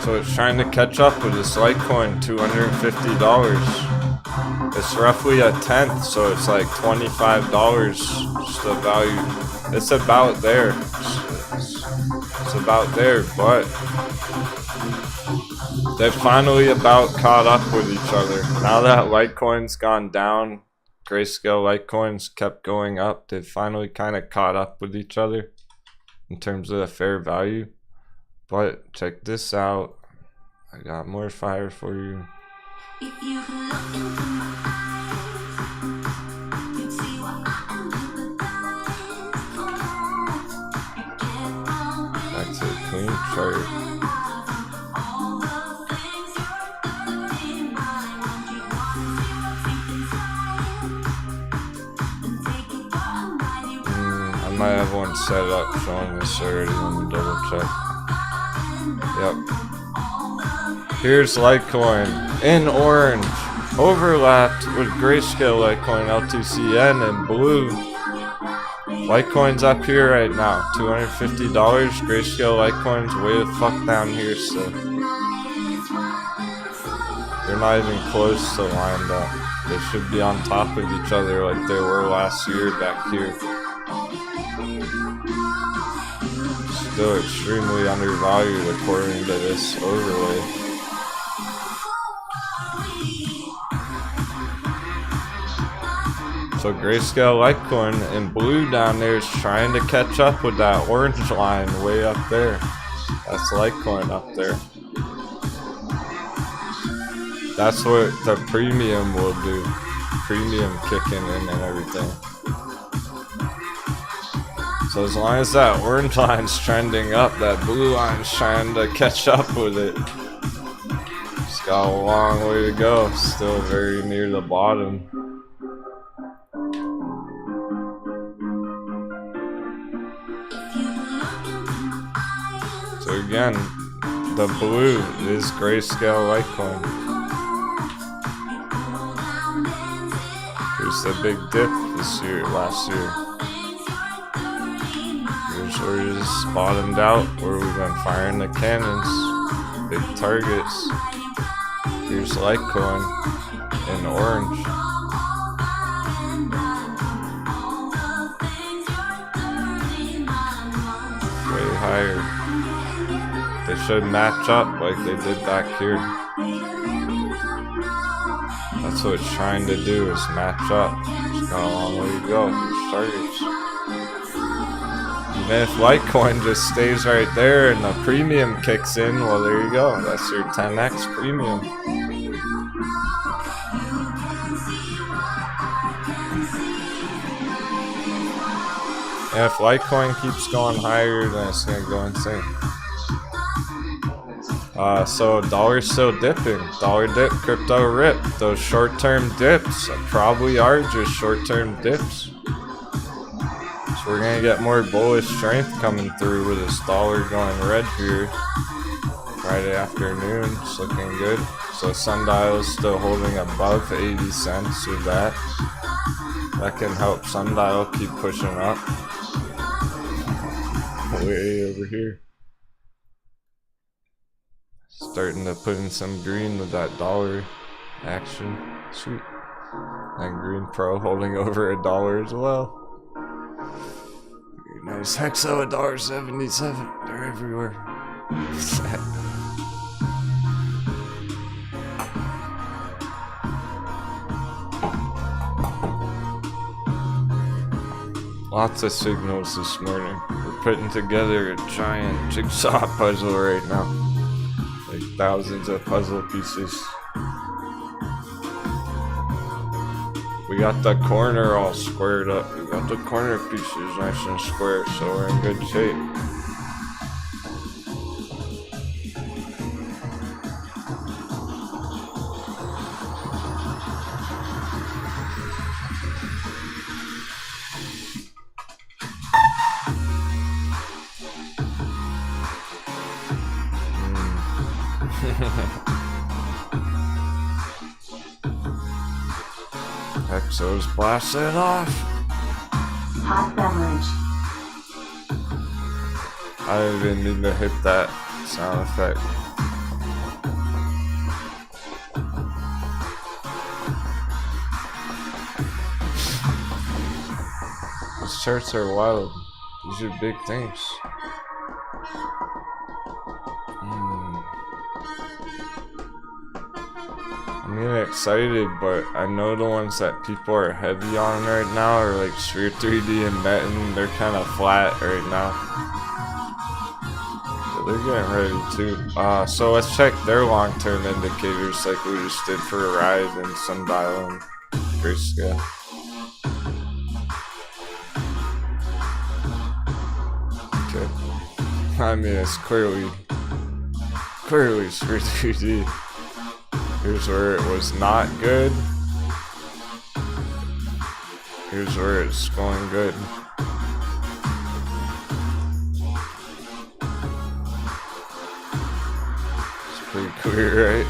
So it's trying to catch up with this Litecoin, $250. It's roughly a tenth, so it's like $25 just the value. It's about there. It's about there, but they've finally about caught up with each other. Now that Litecoin's gone down, Grayscale Litecoin's kept going up. They've finally kind of caught up with each other in terms of the fair value. But check this out. I got more fire for you. If you could look into my eyes, you'd see what I am with. Back to the clean chart. All the things you're doing, I want you to see what's inside and take it for a mighty I might have one set up showing this already. Let me double check. Yep. Here's Litecoin in orange. overlapped with grayscale Litecoin LTCN in blue. Litecoin's up here right now, $250. Grayscale Litecoin's way the fuck down here, so they're not even close to lined up. They should be on top of each other like they were last year back here. Still extremely undervalued according to this overlay. So grayscale Litecoin in blue down there is trying to catch up with that orange line way up there. That's Litecoin up there. That's what the premium will do. Premium kicking in and everything. So as long as that orange line's trending up, that blue line's trying to catch up with it. It's got a long way to go. Still very near the bottom. So again, the blue is grayscale Litecoin. Here's the big dip last year. Here's where it is bottomed out, where we've been firing the cannons, big targets. Here's Litecoin in orange. Way higher. They should match up like they did back here. That's what it's trying to do, is match up. It's got a long way to go. These targets. Even if Litecoin just stays right there and the premium kicks in, well, there you go. That's your 10x premium. And if Litecoin keeps going higher, then it's gonna go insane. So dollar's still dipping. Dollar dip, crypto rip. Those short-term dips probably are just short-term dips. So we're gonna get more bullish strength coming through with this dollar going red here. Friday afternoon, it's looking good. So Sundial is still holding above 80 cents with that. That can help Sundial keep pushing up. Way over here. Starting to put in some green with that dollar action. Sweet. And Green Pro holding over $1 as well. Very nice. Hexo $1.77. They're everywhere. Lots of signals this morning. We're putting together a giant jigsaw puzzle right now. Like thousands of puzzle pieces. We got the corner all squared up. We got the corner pieces nice and square, so we're in good shape. Hexo's blasting off. Hot beverage. I didn't even need to hit that sound effect. These charts are wild. These are big things. I'm getting excited, but I know the ones that people are heavy on right now are like Sphere 3D and Metin. They're kind of flat right now. So they're getting ready too. So let's check their long-term indicators like we just did for a ride and Sundial and Grayscale. Okay. I mean, it's clearly Sphere 3D. Here's where it was not good. Here's where it's going good. It's pretty clear, right?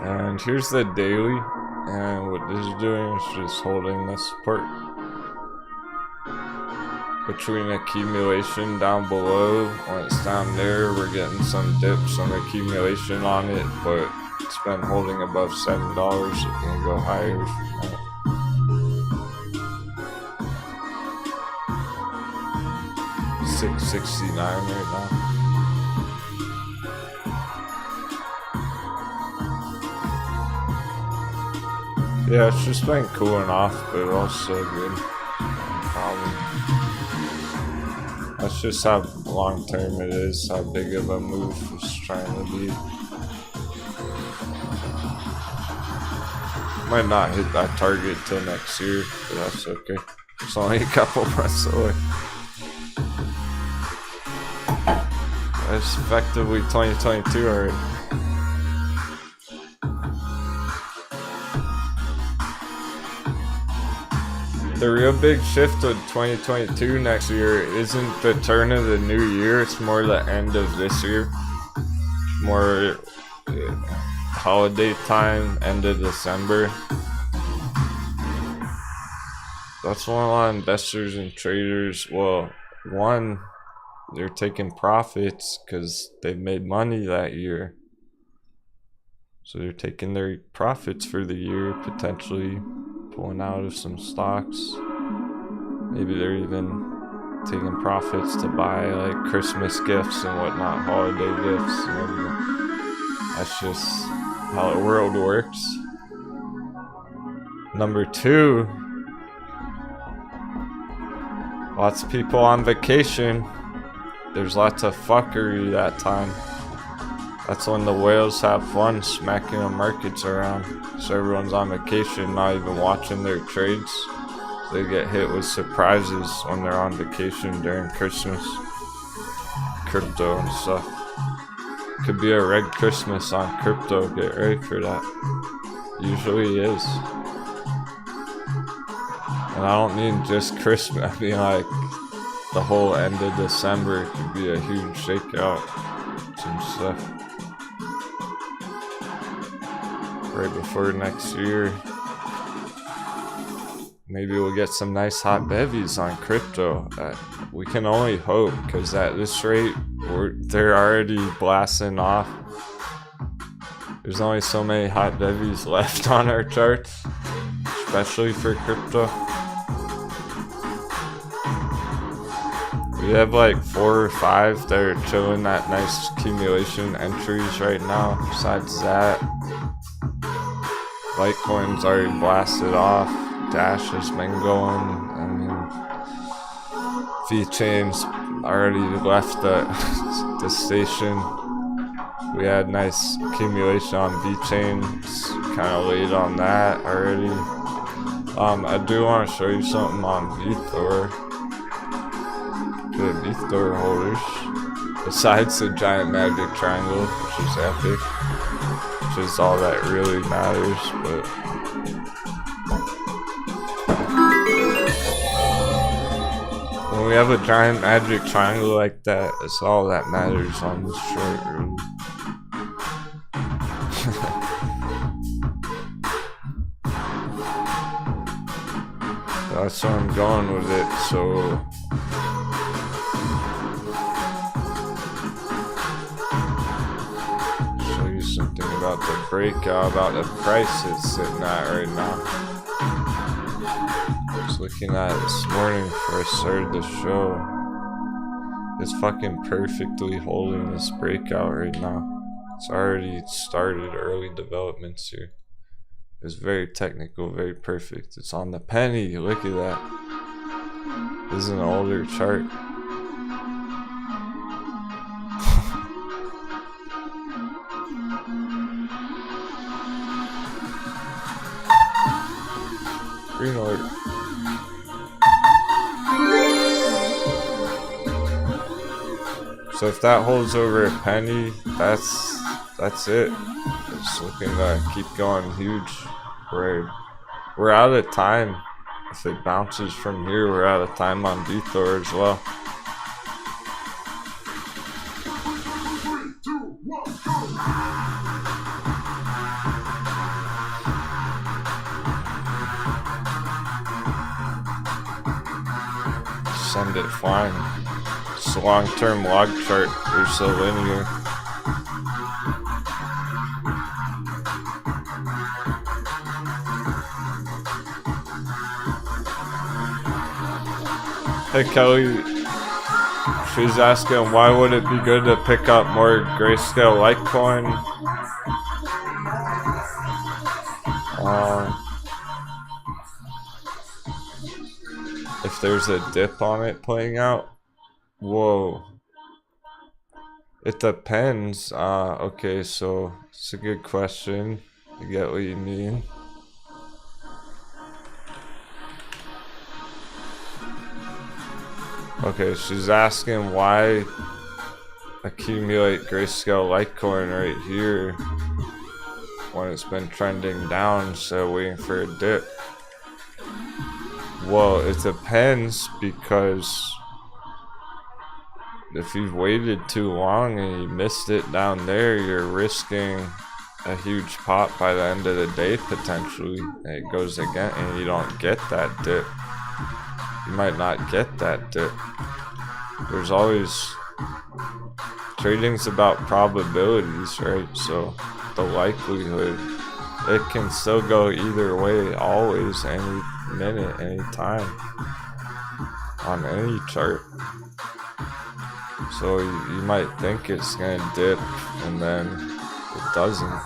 And here's the daily, and what this is doing is just holding the support between accumulation down below. When it's down there, we're getting some dips, some accumulation on it, but it's been holding above $7. It can go higher from that. $6.69 right now. Yeah, it's just been cooling off, but also good. That's just how long term it is, how big of a move it's trying to be. Might not hit that target till next year, but that's okay. It's only a couple months away. It's effectively 2022 already. The real big shift with 2022 next year isn't the turn of the new year, it's more the end of this year. More holiday time, end of December. That's when a lot of investors and traders, well, one, they're taking profits because they've made money that year. So they're taking their profits for the year, potentially pulling out of some stocks. Maybe they're even taking profits to buy like Christmas gifts and whatnot, holiday gifts and everything. That's just how the world works. Number two, lots of people on vacation. There's lots of fuckery that time. That's when the whales have fun smacking the markets around. So everyone's on vacation, not even watching their trades. So they get hit with surprises when they're on vacation during Christmas. Crypto and stuff. Could be a red Christmas on crypto, get ready for that. Usually is. And I don't mean just Christmas, I mean like the whole end of December could be a huge shakeout. Some stuff. Right before next year. Maybe we'll get some nice hot bevies on crypto. We can only hope, because at this rate, they're already blasting off. There's only so many hot bevies left on our charts, especially for crypto. We have like 4 or 5 that are chilling at nice accumulation entries right now. Besides that, Litecoin's already blasted off. Dash has been going. I mean, VeChain's already left the station. We had nice accumulation on VeChain. Kind of late on that already. I do want to show you something on VeThor. The VeThor holders. Besides the giant magic triangle, which is epic. Which is all that really matters, but when we have a giant magic triangle like that, it's all that matters on this chart, really. That's where I'm going with it, so something about the breakout, about the price it's sitting at right now. I was looking at it this morning before I started the show. It's fucking perfectly holding this breakout right now. It's already started early developments here. It's very technical, very perfect. It's on the penny, look at that. This is an older chart. Green alert. So if that holds over a penny, that's it. It's looking to keep going huge. We're out of time. If it bounces from here, we're out of time on VeThor as well. send it flying. It's a long-term log chart. They're so linear. Hey Kelly, she's asking why would it be good to pick up more grayscale Litecoin? If there's a dip on it playing out? Whoa. It depends. Okay, so it's a good question. I get what you mean. Okay, she's asking why accumulate grayscale Litecoin right here when it's been trending down instead of waiting for a dip. Well, it depends, because if you've waited too long and you missed it down there, you're risking a huge pop by the end of the day potentially, and it goes again and you don't get that dip. You might not get that dip. There's always, trading's about probabilities, right? So the likelihood, it can still go either way, always, any minute, any time, on any chart. So you might think it's gonna dip and then it doesn't.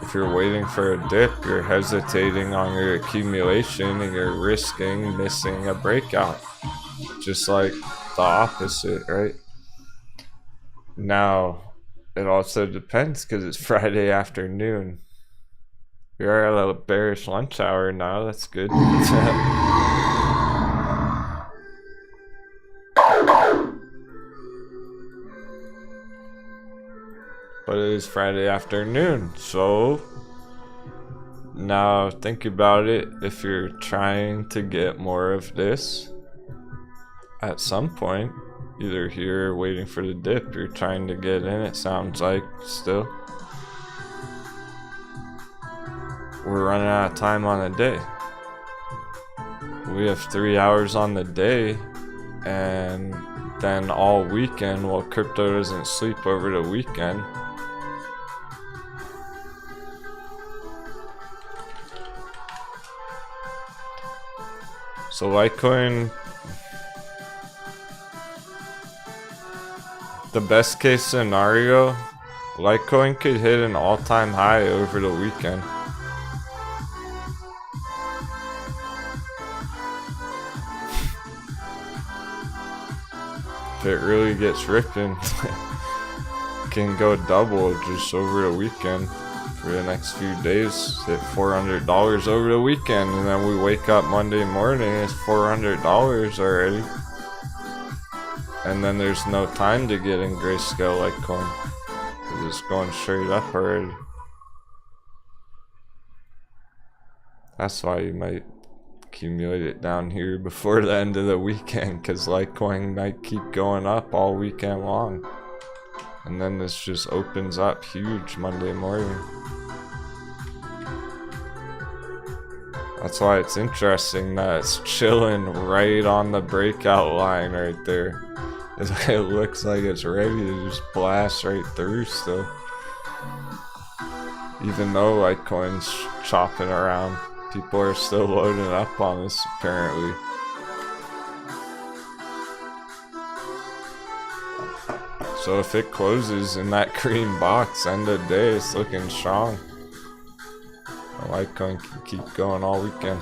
If you're waiting for a dip, you're hesitating on your accumulation and you're risking missing a breakout. Just like the opposite, right? Now, it also depends because it's Friday afternoon. You're at a bearish lunch hour now, that's good. But it is Friday afternoon, so now think about it. If you're trying to get more of this at some point, either here or waiting for the dip, you're trying to get in, it sounds like, still. We're running out of time on the day. We have 3 hours on the day, and then all weekend, well, crypto doesn't sleep over the weekend. So Litecoin, the best case scenario, Litecoin could hit an all-time high over the weekend. If it really gets ripping, can go double just over the weekend. For the next few days, hit $400 over the weekend, and then we wake up Monday morning, it's $400 already, and then there's no time to get in grayscale Litecoin because it's going straight up already. That's why you might accumulate it down here before the end of the weekend, because Litecoin might keep going up all weekend long, and then this just opens up huge Monday morning. That's why it's interesting that it's chilling right on the breakout line right there. It looks like it's ready to just blast right through still. Even though Litecoin's chopping around, people are still loading up on this apparently. So if it closes in that green box, end of day, it's looking strong. Litecoin can keep going all weekend.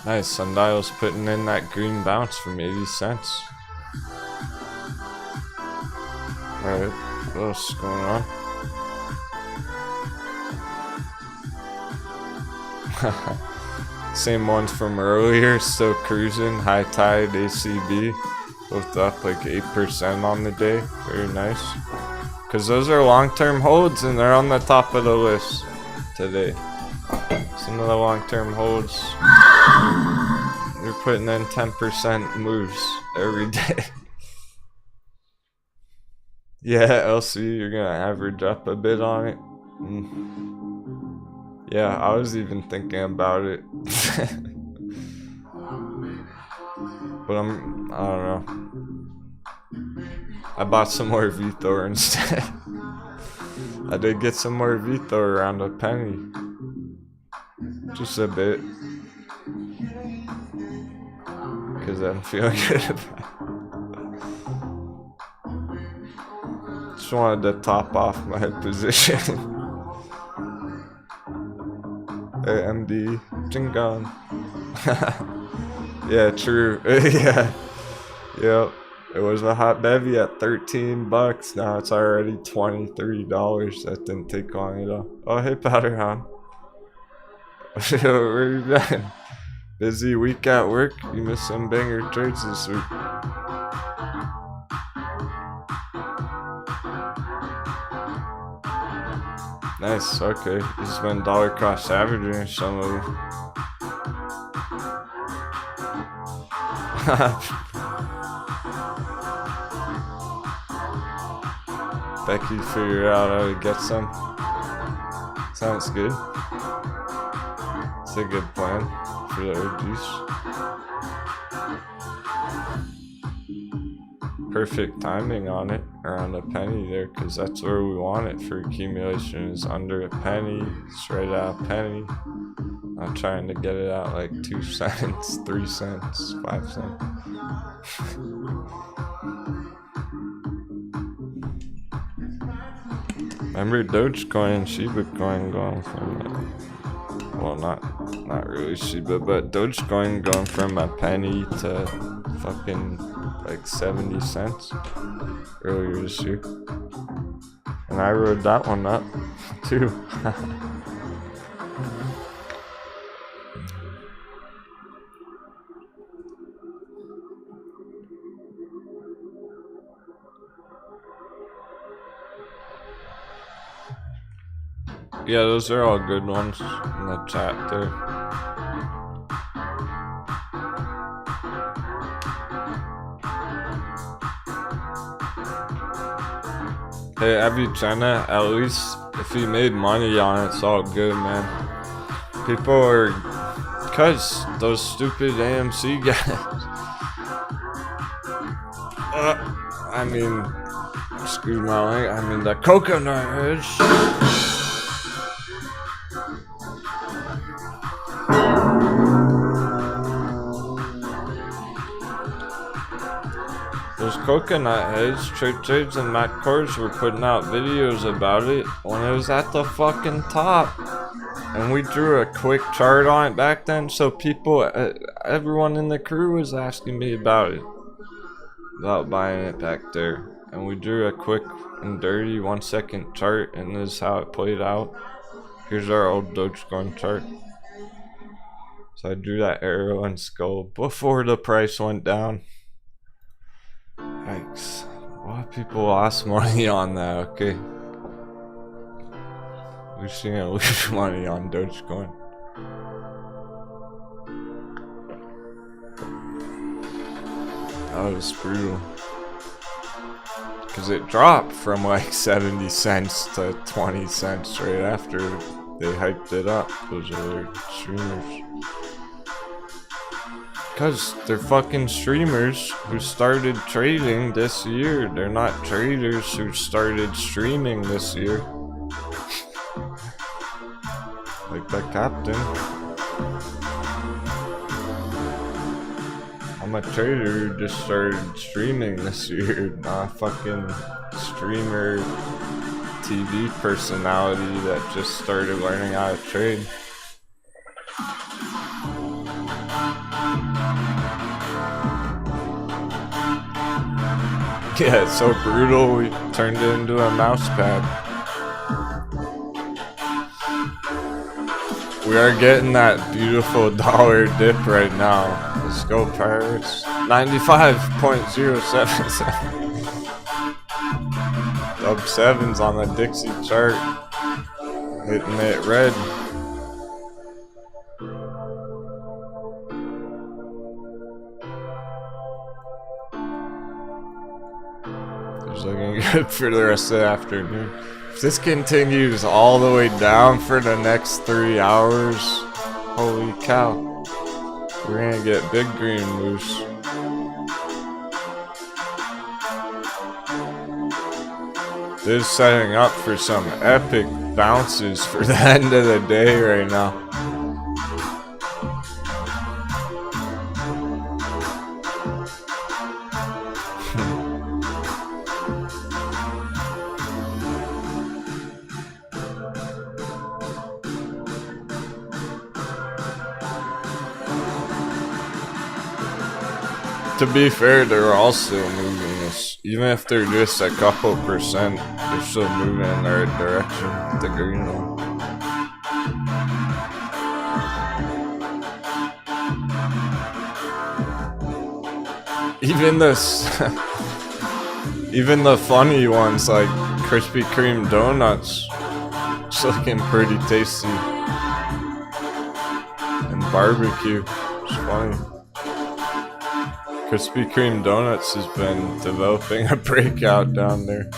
Nice, Sundial's putting in that green bounce from 80 cents. Alright, what else is going on? Same ones from earlier, still cruising, high tide, ACB. Both up like 8% on the day. Very nice. Because those are long-term holds and they're on the top of the list today. Some of the long-term holds, they're putting in 10% moves every day. Yeah, LC, you're gonna average up a bit on it. Yeah, I was even thinking about it. But I don't know. I bought some more VThor instead. I did get some more VThor around a penny. Just a bit. Because I'm feeling good about it. Just wanted to top off my position. Hey, MD, Jingon. Yeah, true. Yeah. Yep. It was a hot bevy at $13. Now it's already $23. That didn't take long at all. Oh, hey, Powderhound. Where you been? Busy week at work? You missed some banger trades this week. Nice, okay. You just went dollar cost averaging some of them. Becky figured out how to get some. Sounds good. It's a good plan for the OGs. Perfect timing on it, around a penny there, because that's where we want it for accumulation, is under a penny, straight out a penny. I'm trying to get it out like 2 cents, 3 cents, 5 cents. Remember Dogecoin and Shiba Coin going from, well, not really Shiba, but Dogecoin going from a penny to fucking like 70 cents earlier this year. And I rode that one up too. Yeah, those are all good ones in the chat there. Hey, Elliottician, at least if he made money on it, it's all good, man. People are, cause those stupid AMC guys. I mean, excuse my language, I mean the coconut heads. Those coconut heads, Trades and Matt Kors were putting out videos about it when it was at the fucking top. And we drew a quick chart on it back then, so people, everyone in the crew was asking me about it. About buying it back there. And we drew a quick and dirty 1 second chart, and this is how it played out. Here's our old Dogecoin chart. So I drew that arrow and skull before the price went down. Yikes. A lot of people lost money on that, okay? We're seeing a lose money on Dogecoin. That was brutal. Because it dropped from like 70 cents to 20 cents right after they hyped it up. Those other streamers. Because they're fucking streamers who started trading this year. They're not traders who started streaming this year. Like the captain. I'm a trader who just started streaming this year. Not a fucking streamer TV personality that just started learning how to trade. Yeah, it's so brutal, we turned it into a mouse pad. We are getting that beautiful dollar dip right now. Let's go, Pirates. 95.077. Dub 7's on the Dixie chart. Hitting it red. It's looking good for the rest of the afternoon. If this continues all the way down for the next 3 hours, holy cow, we're gonna get big green moose. This is setting up for some epic bounces for the end of the day right now. To be fair, they're all still moving this. Even if they're just a couple percent, they're still moving in the right direction. The green one. Even this, even the funny ones like Krispy Kreme donuts, it's looking pretty tasty. And barbecue, it's funny. Krispy Kreme Donuts has been developing a breakout down there.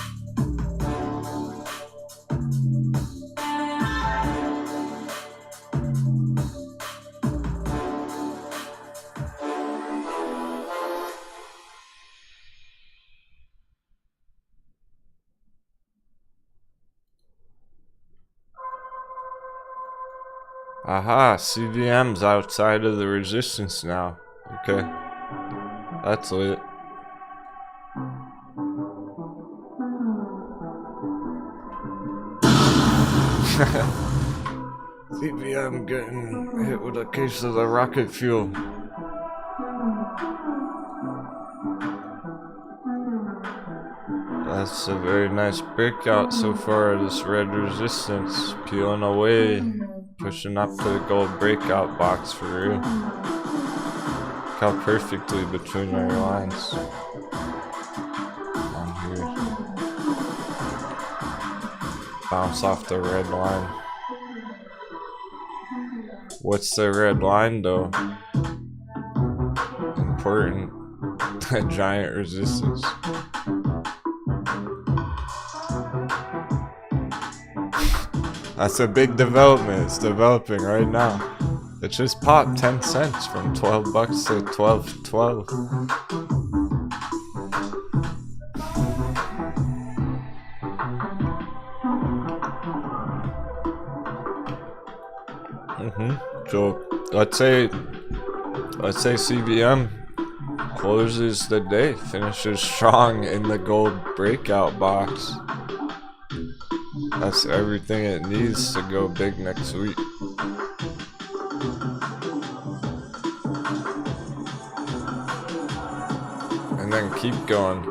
Aha, CVM's outside of the resistance now. Okay. That's lit. CBM getting hit with a case of the rocket fuel. That's a very nice breakout so far. This red resistance peeling away, pushing up to the gold breakout box for real. How perfectly between our lines on here. Bounce off the red line. What's the red line though? Important. A giant resistance. That's a big development. It's developing right now. It just popped 10 cents from 12 bucks to 12.12. So let's say CVM closes the day, finishes strong in the gold breakout box. That's everything it needs to go big next week. And then keep going.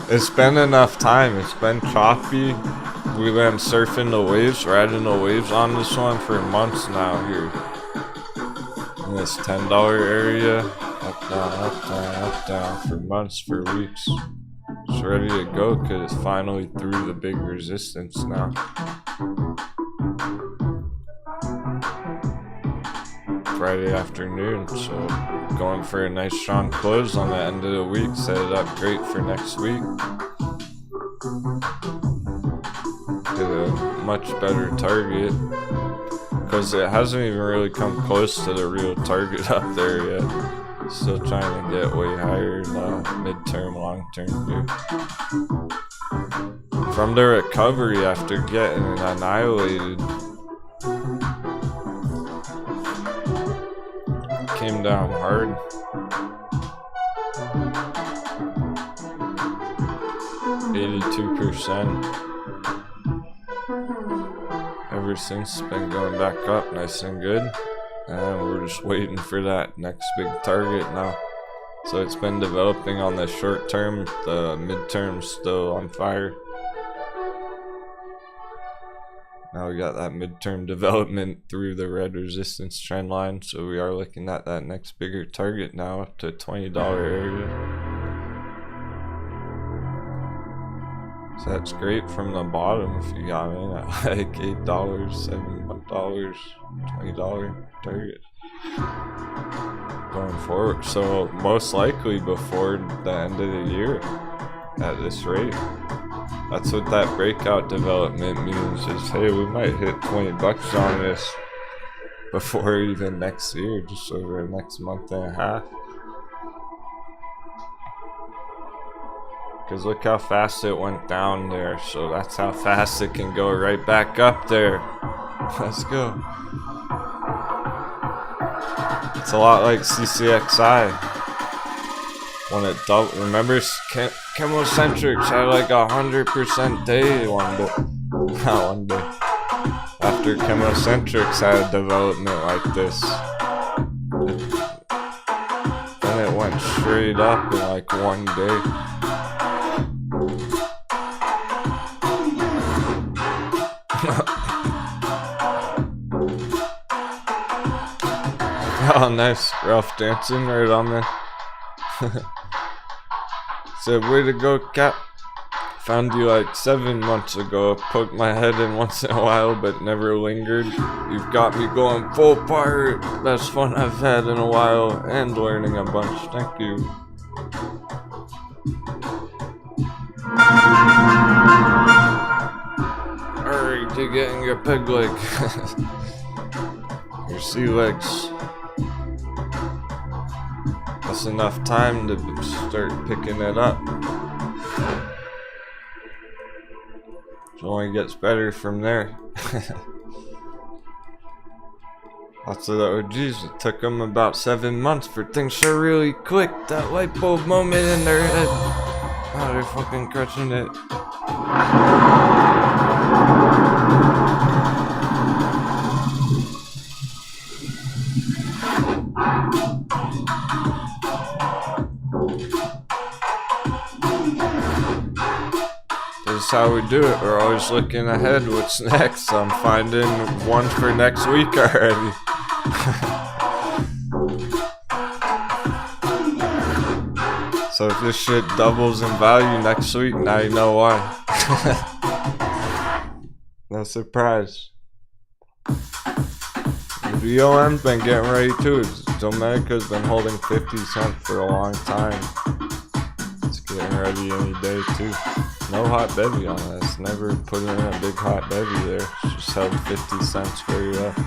It's been enough time. It's been choppy. We've been surfing the waves, riding the waves on this one for months now here. In this $10 area. Up, down, up, down, up, down. For months, for weeks. It's ready to go because it's finally through the big resistance now. Friday afternoon, so going for a nice strong close on the end of the week, set it up great for next week. Get a much better target because it hasn't even really come close to the real target up there yet. Still trying to get way higher in the midterm, long term view. From the recovery after getting annihilated, came down hard. %. Ever since, it's been going back up nice and good. And we're just waiting for that next big target now. So it's been developing on the short term, the midterm's still on fire. Now we got that midterm development through the red resistance trend line, so we are looking at that next bigger target now up to $20 area. So that's great from the bottom if you got in at like $8, $7, $20 target going forward. So most likely before the end of the year, at this rate. That's what that breakout development means, is hey, we might hit 20 bucks on this before even next year, just over the next month and a half. Because look how fast it went down there, so that's how fast it can go right back up there. Let's go. It's a lot like CCXI. When it doubled, remember Chemocentrics had like 100% day one day. Not one day. After Chemocentrics had a development like this. Then it went straight up in like one day. Oh, nice. Ralph dancing right on there. Said, way to go, Cap. Found you like 7 months ago. Poked my head in once in a while, but never lingered. You've got me going full pirate. Best fun I've had in a while, and learning a bunch. Thank you. Alright, you're getting your peg leg. Your sea legs. That's enough time to start picking it up. It only gets better from there. Lots of the OGs, it took them about 7 months for things to really click. That light bulb moment in their head. Oh, they're fucking crushing it. That's how we do it. We're always looking ahead. What's next? I'm finding one for next week already. So if this shit doubles in value next week, now you know why. No surprise. The BOM's been getting ready too. Domenica's been holding 50 cents for a long time. It's getting ready any day too. No hot bevy on this. Never put in a big hot bevy there. Just held 50 cents straight up.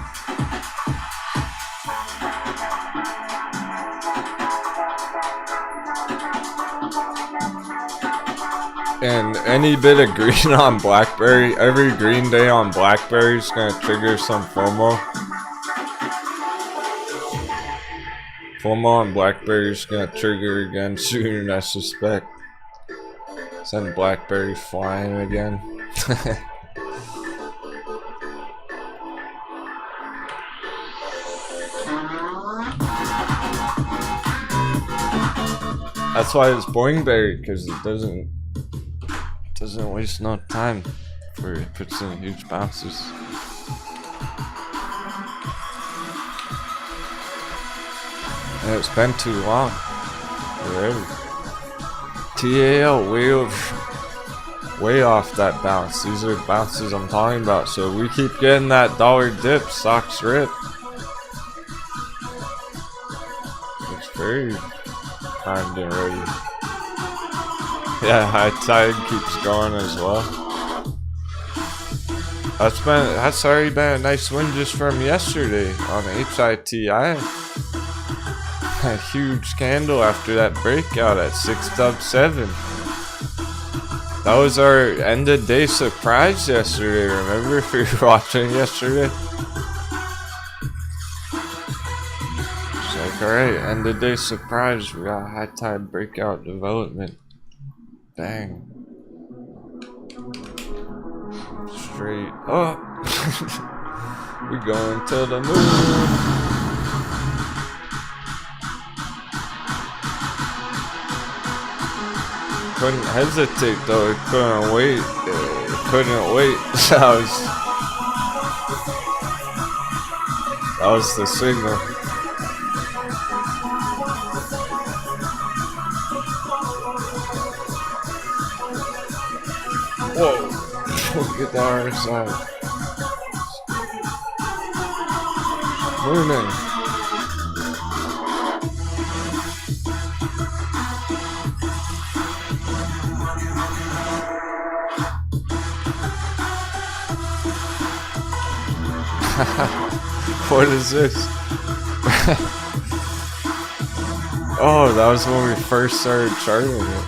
And any bit of green on Blackberry, every green day on Blackberry is going to trigger some FOMO. FOMO on Blackberry is going to trigger again soon, I suspect. Send Blackberry flying again. That's why it's Boingberry, because it doesn't waste no time for it puts in huge bounces. And it's been too long already. TAL way off that bounce. These are bounces I'm talking about. So we keep getting that dollar dip, socks rip. It's very timed and ready. Yeah, high tide keeps going as well. That's already been a nice win just from yesterday on HITI. A huge candle after that breakout at 6.7. That was our end of day surprise yesterday. Remember if you were watching yesterday? It's like, alright, end of day surprise. We got a high tide breakout development. Bang. Straight up. We going to the moon. Couldn't hesitate though, it couldn't wait. It couldn't wait. That was the signal. Whoa! Look at the RSI. Mooning. What is this? Oh, that was when we first started charting it.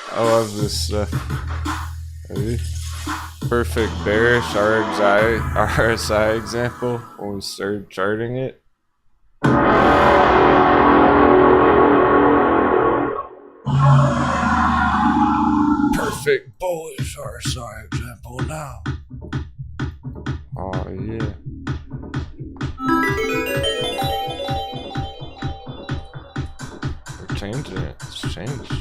I love this stuff. Ready? Perfect bearish RSI example when we started charting it. Perfect bullish RSI example now. Oh yeah. We're changing it. It's changed.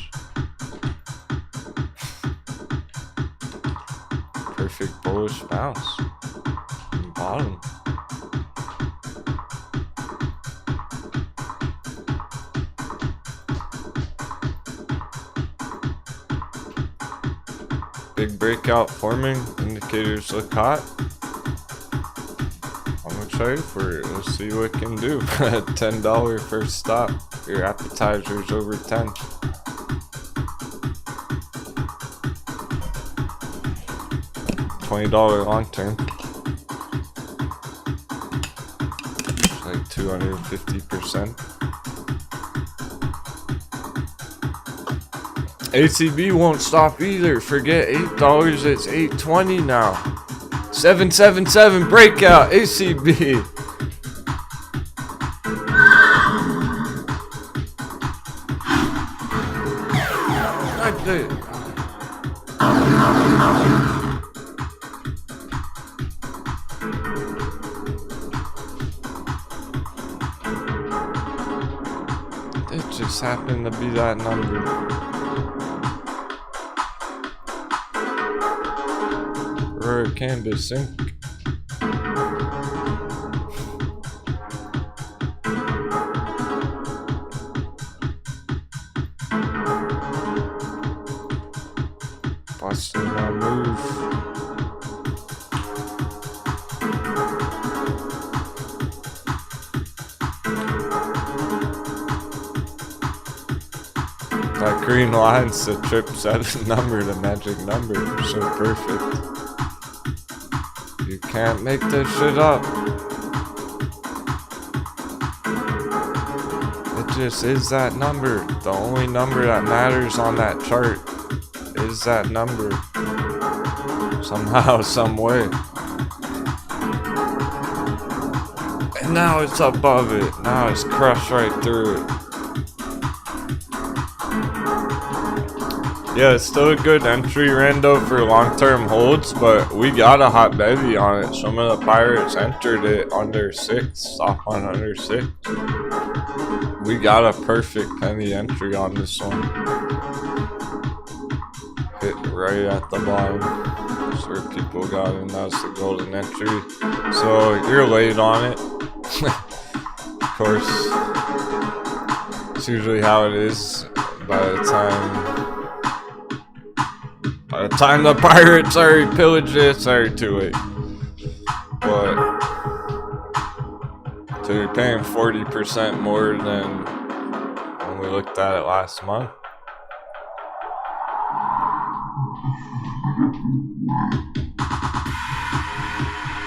Perfect bullish bounce. Bottom. Big breakout forming. Indicators look hot. I'm excited for it. Let's see what it can do. $10 first stop. Your appetizer's over 10. $20 long term. It's like 250%. ACB won't stop either. Forget $8, it's $8.20 now. 777 breakout ACB. Sniped it. It just happened to be that number. Or canvas sync. Busting my move. That green line's the trip set number, the magic number. So perfect. You can't make this shit up. It just is that number. The only number that matters on that chart is that number. Somehow, some way. And now it's above it. Now it's crushed right through it. Yeah, it's still a good entry rando for long-term holds, but we got a hot bevy on it. Some of the pirates entered it under 6, stop on under 6. We got a perfect penny entry on this one. Hit right at the bottom. That's where people got in. That's the golden entry. So you're late on it. Of course, it's usually how it is by the time the pirates already pillaged it, it's already too late. But so you're paying 40% more than when we looked at it last month.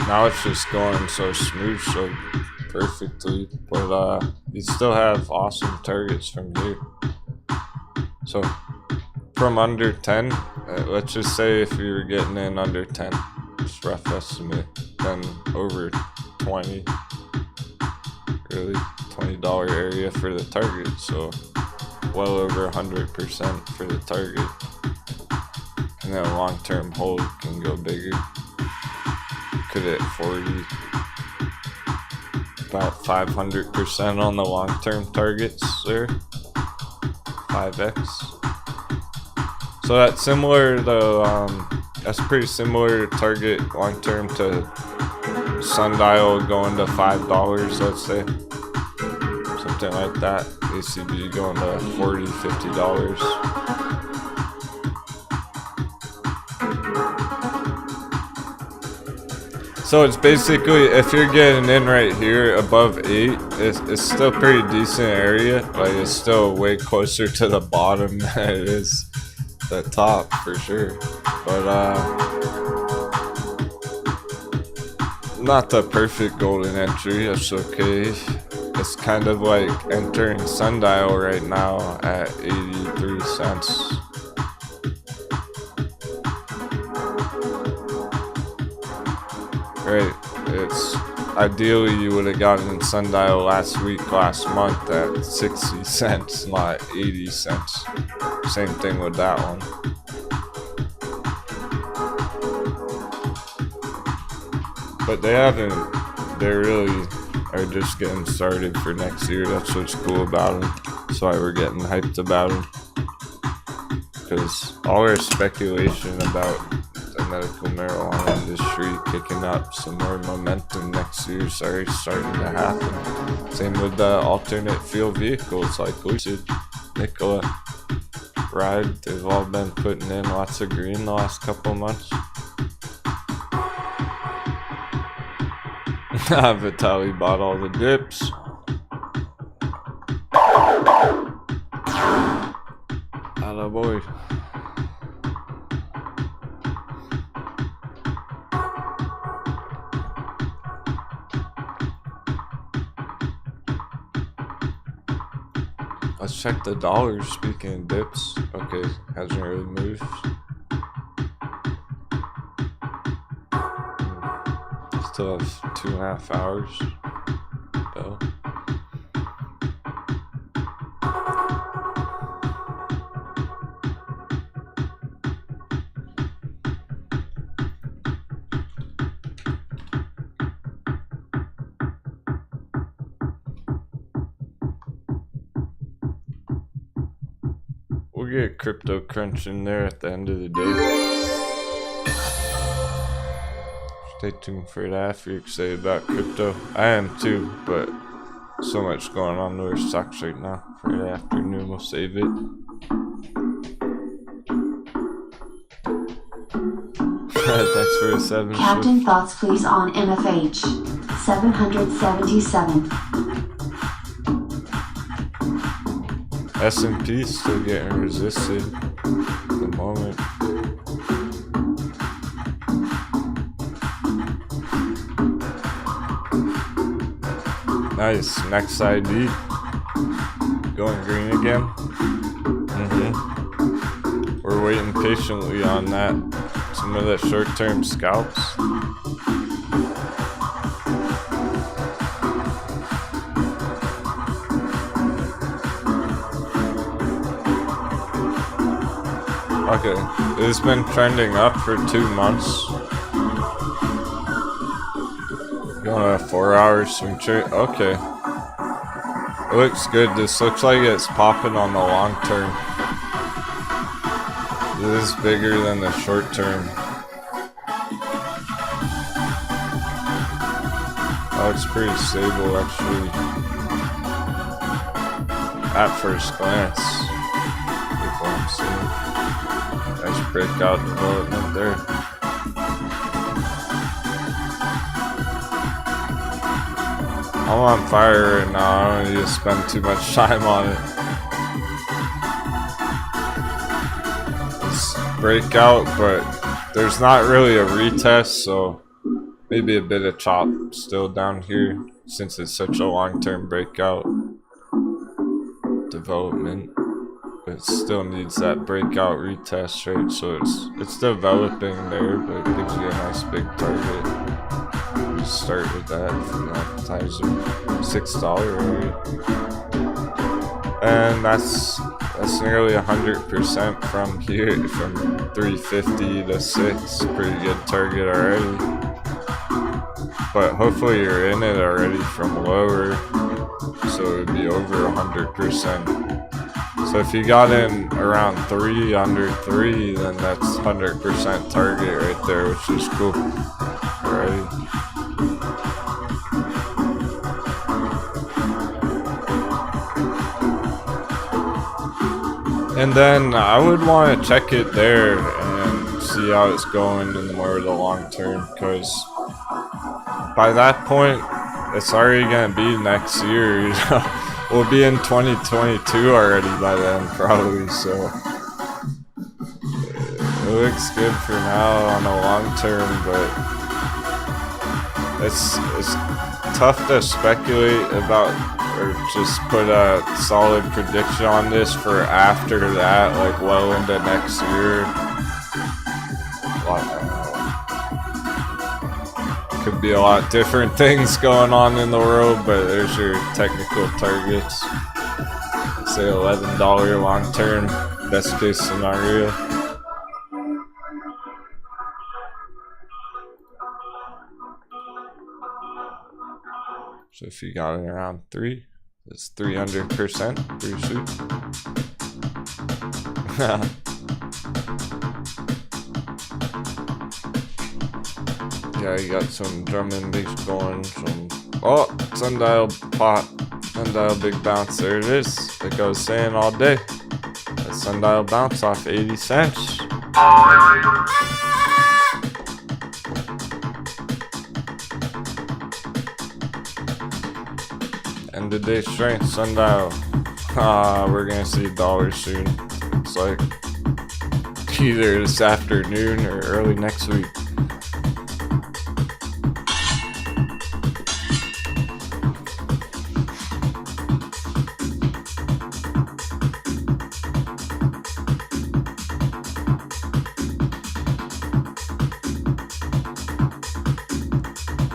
Now it's just going so smooth, so perfectly, but you still have awesome targets from here. So from under 10, let's just say if you were getting in under 10, just rough estimate, then over 20, really $20 area for the target, so well over 100% for the target. And then a long-term hold can go bigger. Could hit 40, about 500% on the long-term targets there, 5x. So that's similar to, that's pretty similar target long-term to Sundial going to $5, let's say. Something like that. ACB going to $40, $50. So it's basically, if you're getting in right here above 8, it's still pretty decent area. Like it's still way closer to the bottom than it is the top for sure. But not the perfect golden entry. That's okay. It's kind of like entering Sundial right now at 83 cents. Right, it's ideally you would have gotten in Sundial last month at 60 cents, not 80 cents. Same thing with that one. But they really are just getting started for next year. That's what's cool about them. That's why we're getting hyped about them. Because all our speculation about the medical marijuana industry picking up some more momentum next year is already starting to happen. Same with the alternate fuel vehicles like Lucid, Nikola, Ride. They've all been putting in lots of green the last couple months. Vitaly bought all the dips. Atta boy. Let's check the dollars. Speaking of dips, okay, hasn't really moved. Still have 2.5 hours though. We'll get crypto crunch in there at the end of the day. Stay tuned for that if you're excited about crypto. I am too, but so much going on with our stocks right now. Friday afternoon, we'll save it. Thanks for the 7. Captain, thoughts please on MFH 777. S&P still getting resisted at the moment. Nice, next ID. Going green again. We're waiting patiently on that. Some of the short-term scalps. Okay, it's been trending up for 2 months. Going on a 4-hour swing trade. Okay. It looks good. This looks like it's popping on the long term. This is bigger than the short term. Oh, it's pretty stable actually. At first glance. Before I'm seeing. Nice breakout development there. I'm on fire right now. I don't need to spend too much time on it. It's breakout, but there's not really a retest, so maybe a bit of chop still down here since it's such a long-term breakout development. But it still needs that breakout retest, right? So it's developing there, but it gives you a nice big target. Start with that from the appetizer. $6 area. And that's nearly 100% from here, from 350 to 6. Pretty good target already. But hopefully you're in it already from lower, so it would be over 100%. So if you got in around 3, under 3, then that's 100% target right there, which is cool. Alright. And then I would want to check it there and see how it's going in more of the long term, because by that point, it's already gonna be next year. You know, we'll be in 2022 already by then, probably. So it looks good for now on a long term, but it's tough to speculate about or just put a solid prediction on this for after that, like well into next year. Could be a lot different things going on in the world, but there's your technical targets. Say $11 long term, best case scenario. So if you got it around 3, it's 300%, pretty sweet. Yeah, you got some drum and bass going, sundial pop, sundial big bounce, there it is. Like I was saying all day, that sundial bounce off 80 cents. End of day strength, sundial. We're gonna see dollars soon. It's like either this afternoon or early next week.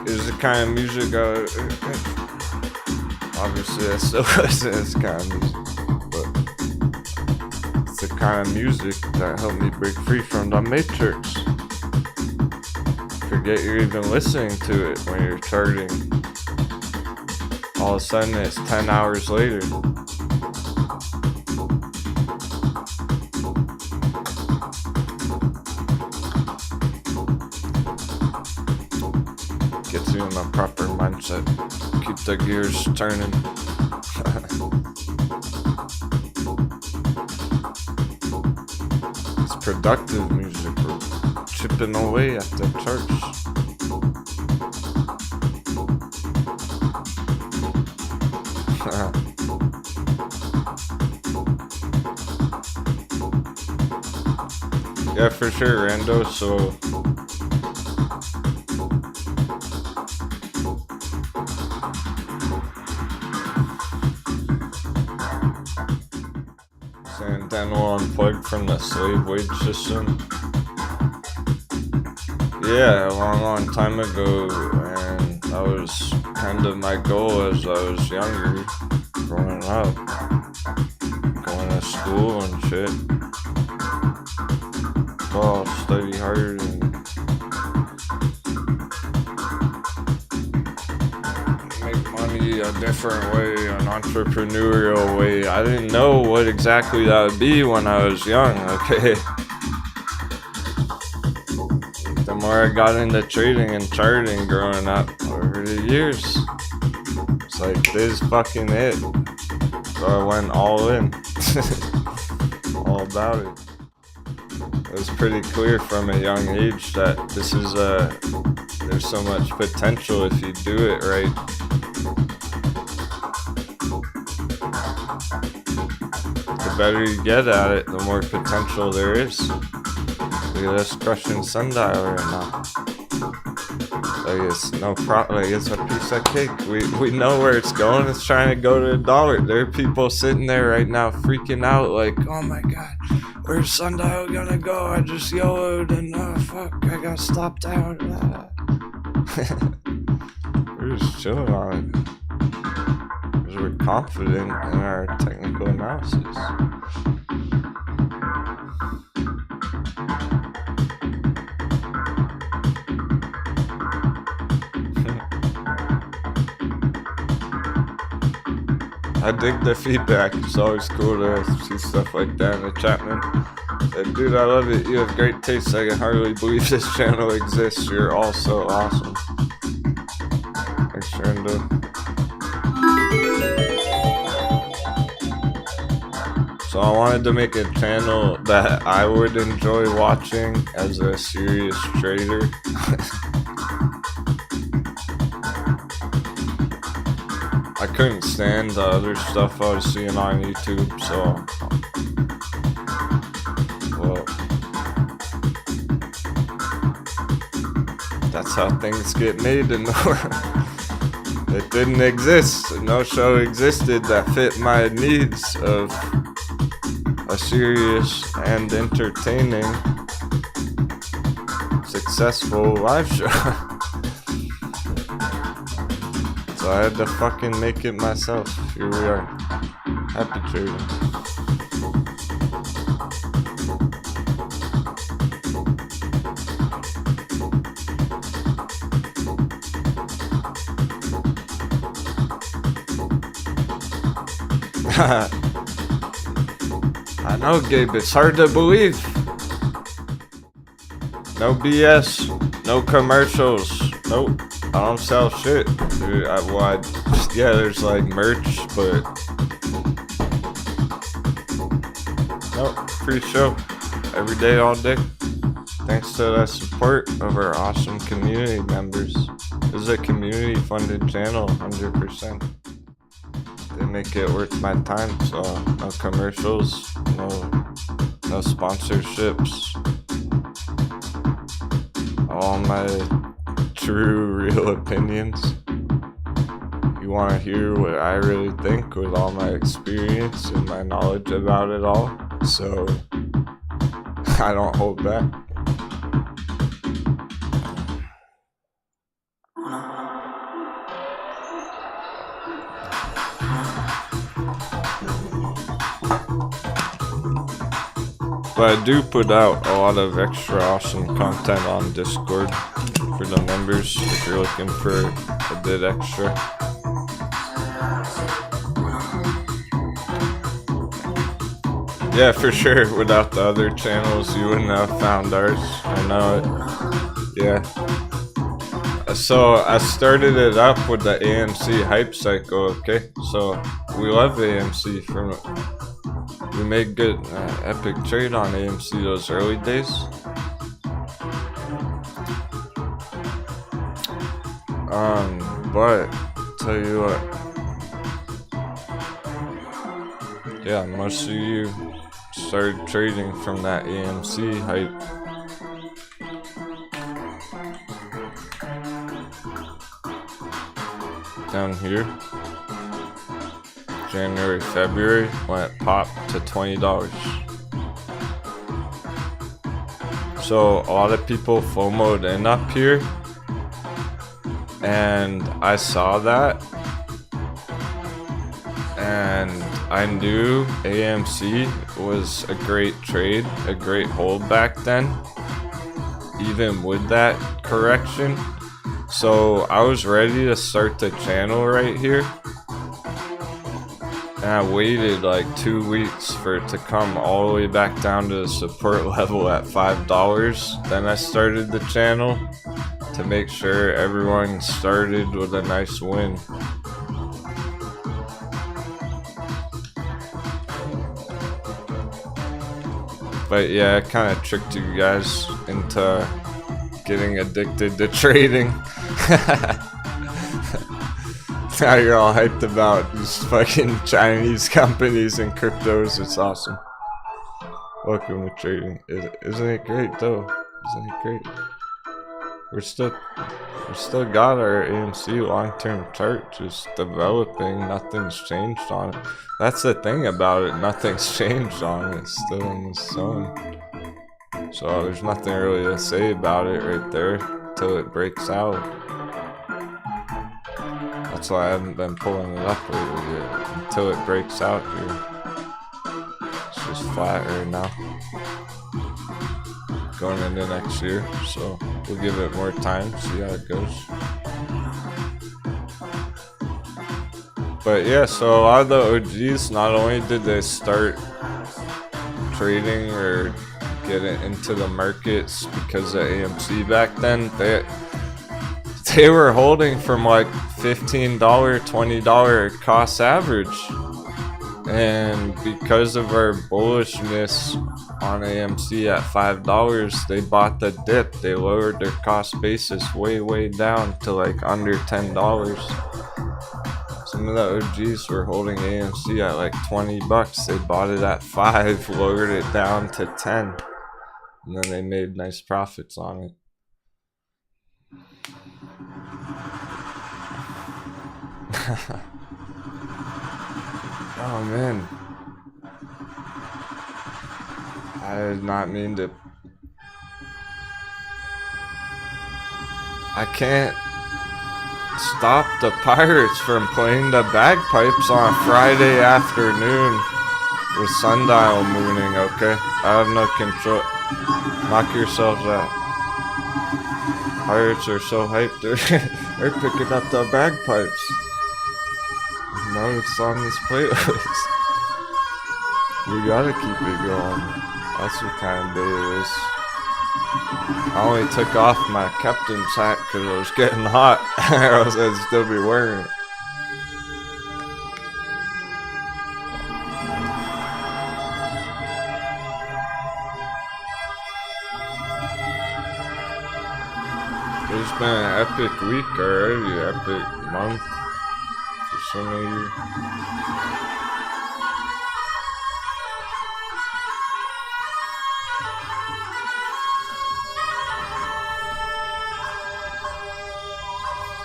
Is the kind of music obviously I still listen to this kind of music, but it's the kind of music that helped me break free from the matrix. Forget you're even listening to it when you're charting. All of a sudden it's 10 hours later. Gets you in the proper mindset. Keep the gears turning. It's productive music. We're chipping away at the charts. Yeah, for sure, Rando. So Denwo unplugged from the slave wage system. Yeah, a long time ago, and that was kind of my goal as I was younger, growing up, going to school and shit. Oh, study hard and make money a different way, an entrepreneurial way. I didn't know what exactly that would be when I was young, okay? The more I got into trading and charting growing up over the years, it's like, this is fucking it. So I went all in. All about it. It was pretty clear from a young age that this is there's so much potential if you do it right. The better you get at it, the more potential there is. Look at us crushing sundial right now. Like it's no problem. Like it's a piece of cake. We know where it's going. It's trying to go to $1. There are people sitting there right now freaking out like, oh my god, where's sundial gonna go? I just YOLO'd and oh fuck, I got stopped out. We're just chilling on it. Because we're confident in our technical analysis. I dig the feedback. It's always cool to see stuff like that in the chat, man. Dude, I love it. You have great taste. I can hardly believe this channel exists. You're all so awesome. Thanks, Rando. So I wanted to make a channel that I would enjoy watching as a serious trader. I couldn't stand the other stuff I was seeing on YouTube, so well, that's how things get made in the world. It didn't exist. No show existed that fit my needs of a serious and entertaining, successful live show. So I had to fucking make it myself. Here we are. Happy trading. I know, Gabe, it's hard to believe. No BS, no commercials, nope. I don't sell shit. Dude, yeah, there's like merch, but nope, free show. Every day, all day. Thanks to the support of our awesome community members. This is a community funded channel, 100%. They make it worth my time, so no commercials, no sponsorships. All my true, real opinions. You want to hear what I really think with all my experience and my knowledge about it all, so I don't hold back. But I do put out a lot of extra awesome content on Discord for the members if you're looking for a bit extra. Yeah, for sure. Without the other channels, you wouldn't have found ours. I know it. Yeah. So I started it up with the AMC hype cycle, okay? So we love AMC from... We made good epic trade on AMC those early days. But tell you what, yeah, most of you started trading from that AMC hype. Down here. January, February, when it popped to $20. So a lot of people FOMO'd in up here, and I saw that, and I knew AMC was a great trade, a great hold back then, even with that correction. So I was ready to start the channel right here. And I waited like 2 weeks for it to come all the way back down to the support level at $5. Then I started the channel to make sure everyone started with a nice win. But yeah, I kind of tricked you guys into getting addicted to trading. Now you're all hyped about these fucking Chinese companies and cryptos. It's awesome. Welcome to trading. Isn't it great though? Isn't it great? We still got our AMC long-term chart just developing. Nothing's changed on it. That's the thing about it. Nothing's changed on it. It's still in the zone. So there's nothing really to say about it right there till it breaks out. That's why I haven't been pulling it up lately yet, until it breaks out here. It's just flat right now. Going into next year, so we'll give it more time, see how it goes. But yeah, so a lot of the OGs, not only did they start trading or get into the markets because of AMC back then, they were holding from like $15, $20 cost average. And because of our bullishness on AMC at $5, they bought the dip. They lowered their cost basis way down to like under $10. Some of the OGs were holding AMC at like 20 bucks. They bought it at 5, lowered it down to 10, and then they made nice profits on it. Oh man, I did not mean to. I can't stop the Pirates from playing the bagpipes on a Friday afternoon with sundial mooning, okay? I have no control. Knock yourselves out. Pirates are so hyped, they're picking up the bagpipes. Now it's on this playlist. We gotta keep it going. That's what kind of day it is. I only took off my captain's hat because it was getting hot, or else I'd still be wearing it. It's been an epic week already, epic month for some of you.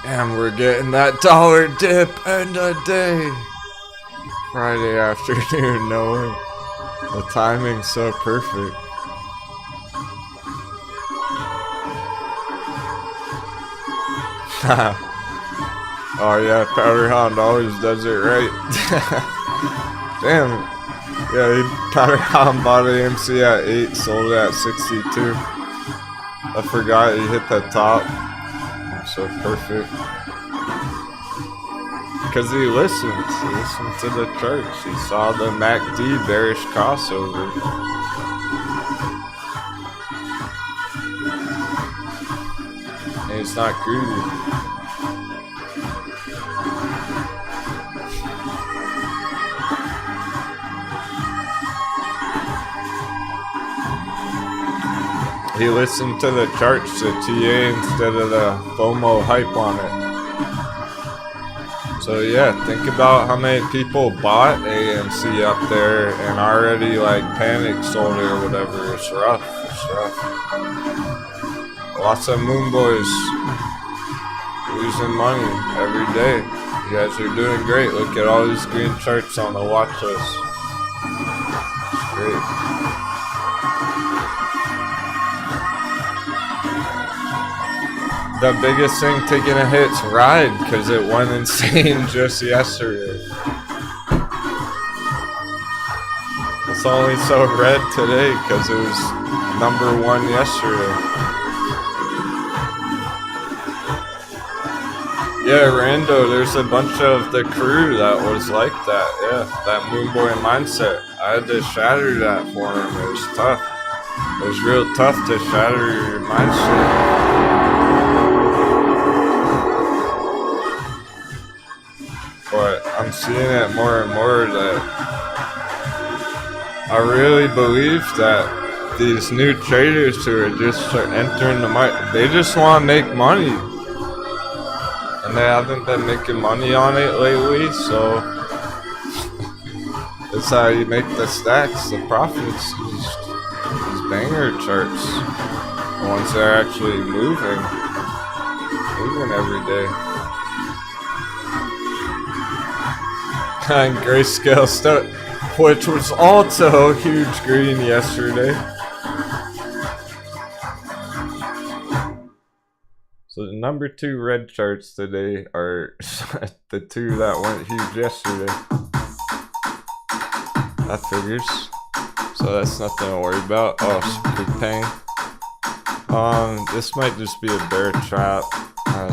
And we're getting that dollar dip end of day. Friday afternoon, no way. The timing's so perfect. Oh yeah, Powderhound always does it right. Damn. Yeah, Powderhound bought AMC at 8, sold it at 62. I forgot he hit the top. So perfect. Because he listened to the charts. He saw the MACD bearish crossover. And it's not greedy. He listened to the charts, the TA, instead of the FOMO hype on it. So yeah, think about how many people bought AMC up there and already like panic sold it or whatever. It's rough. It's rough. Lots of moon boys losing money every day. You guys are doing great. Look at all these green charts on the watch list. It's great. The biggest thing taking a hit's Ride, because it went insane just yesterday. It's only so red today because it was #1 yesterday. Yeah, Rando, there's a bunch of the crew that was like that. Yeah, that Moon Boy mindset. I had to shatter that for him. It was tough. It was real tough to shatter your mindset. But I'm seeing it more and more that I really believe that these new traders who are just entering the market, they just want to make money. And they haven't been making money on it lately, so that's how you make the stacks, the profits, these banger charts. The ones that are actually moving every day. And Grayscale stuff, which was also huge green yesterday. So the #2 red charts today are the two that went huge yesterday. That figures. So that's nothing to worry about. Oh, Coupang. This might just be a bear trap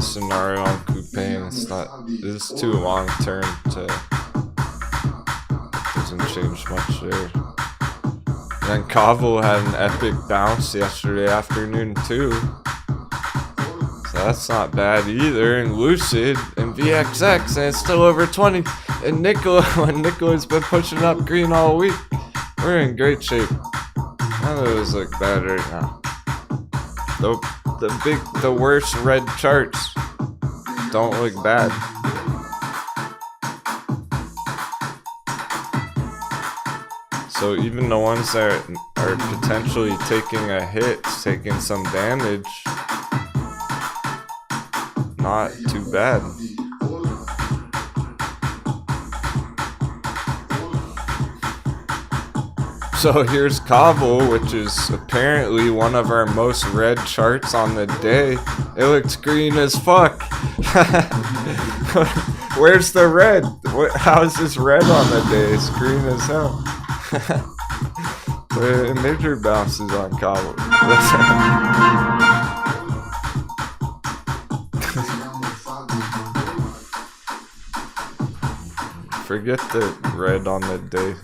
scenario on Coupang. It's not. This is too long term to. Doesn't change much there. And then Kavo had an epic bounce yesterday afternoon too. So that's not bad either. And Lucid and VXX, and it's still over 20. And Nicola's been pushing up green all week. We're in great shape. None of those look bad right now. The worst red charts don't look bad. So even the ones that are potentially taking a hit, taking some damage, not too bad. So here's Kabul, which is apparently one of our most read charts on the day. It looks green as fuck. Where's the red? How is this red on the day? It's green as hell. Major bounces on Kabul. Forget the red on the day.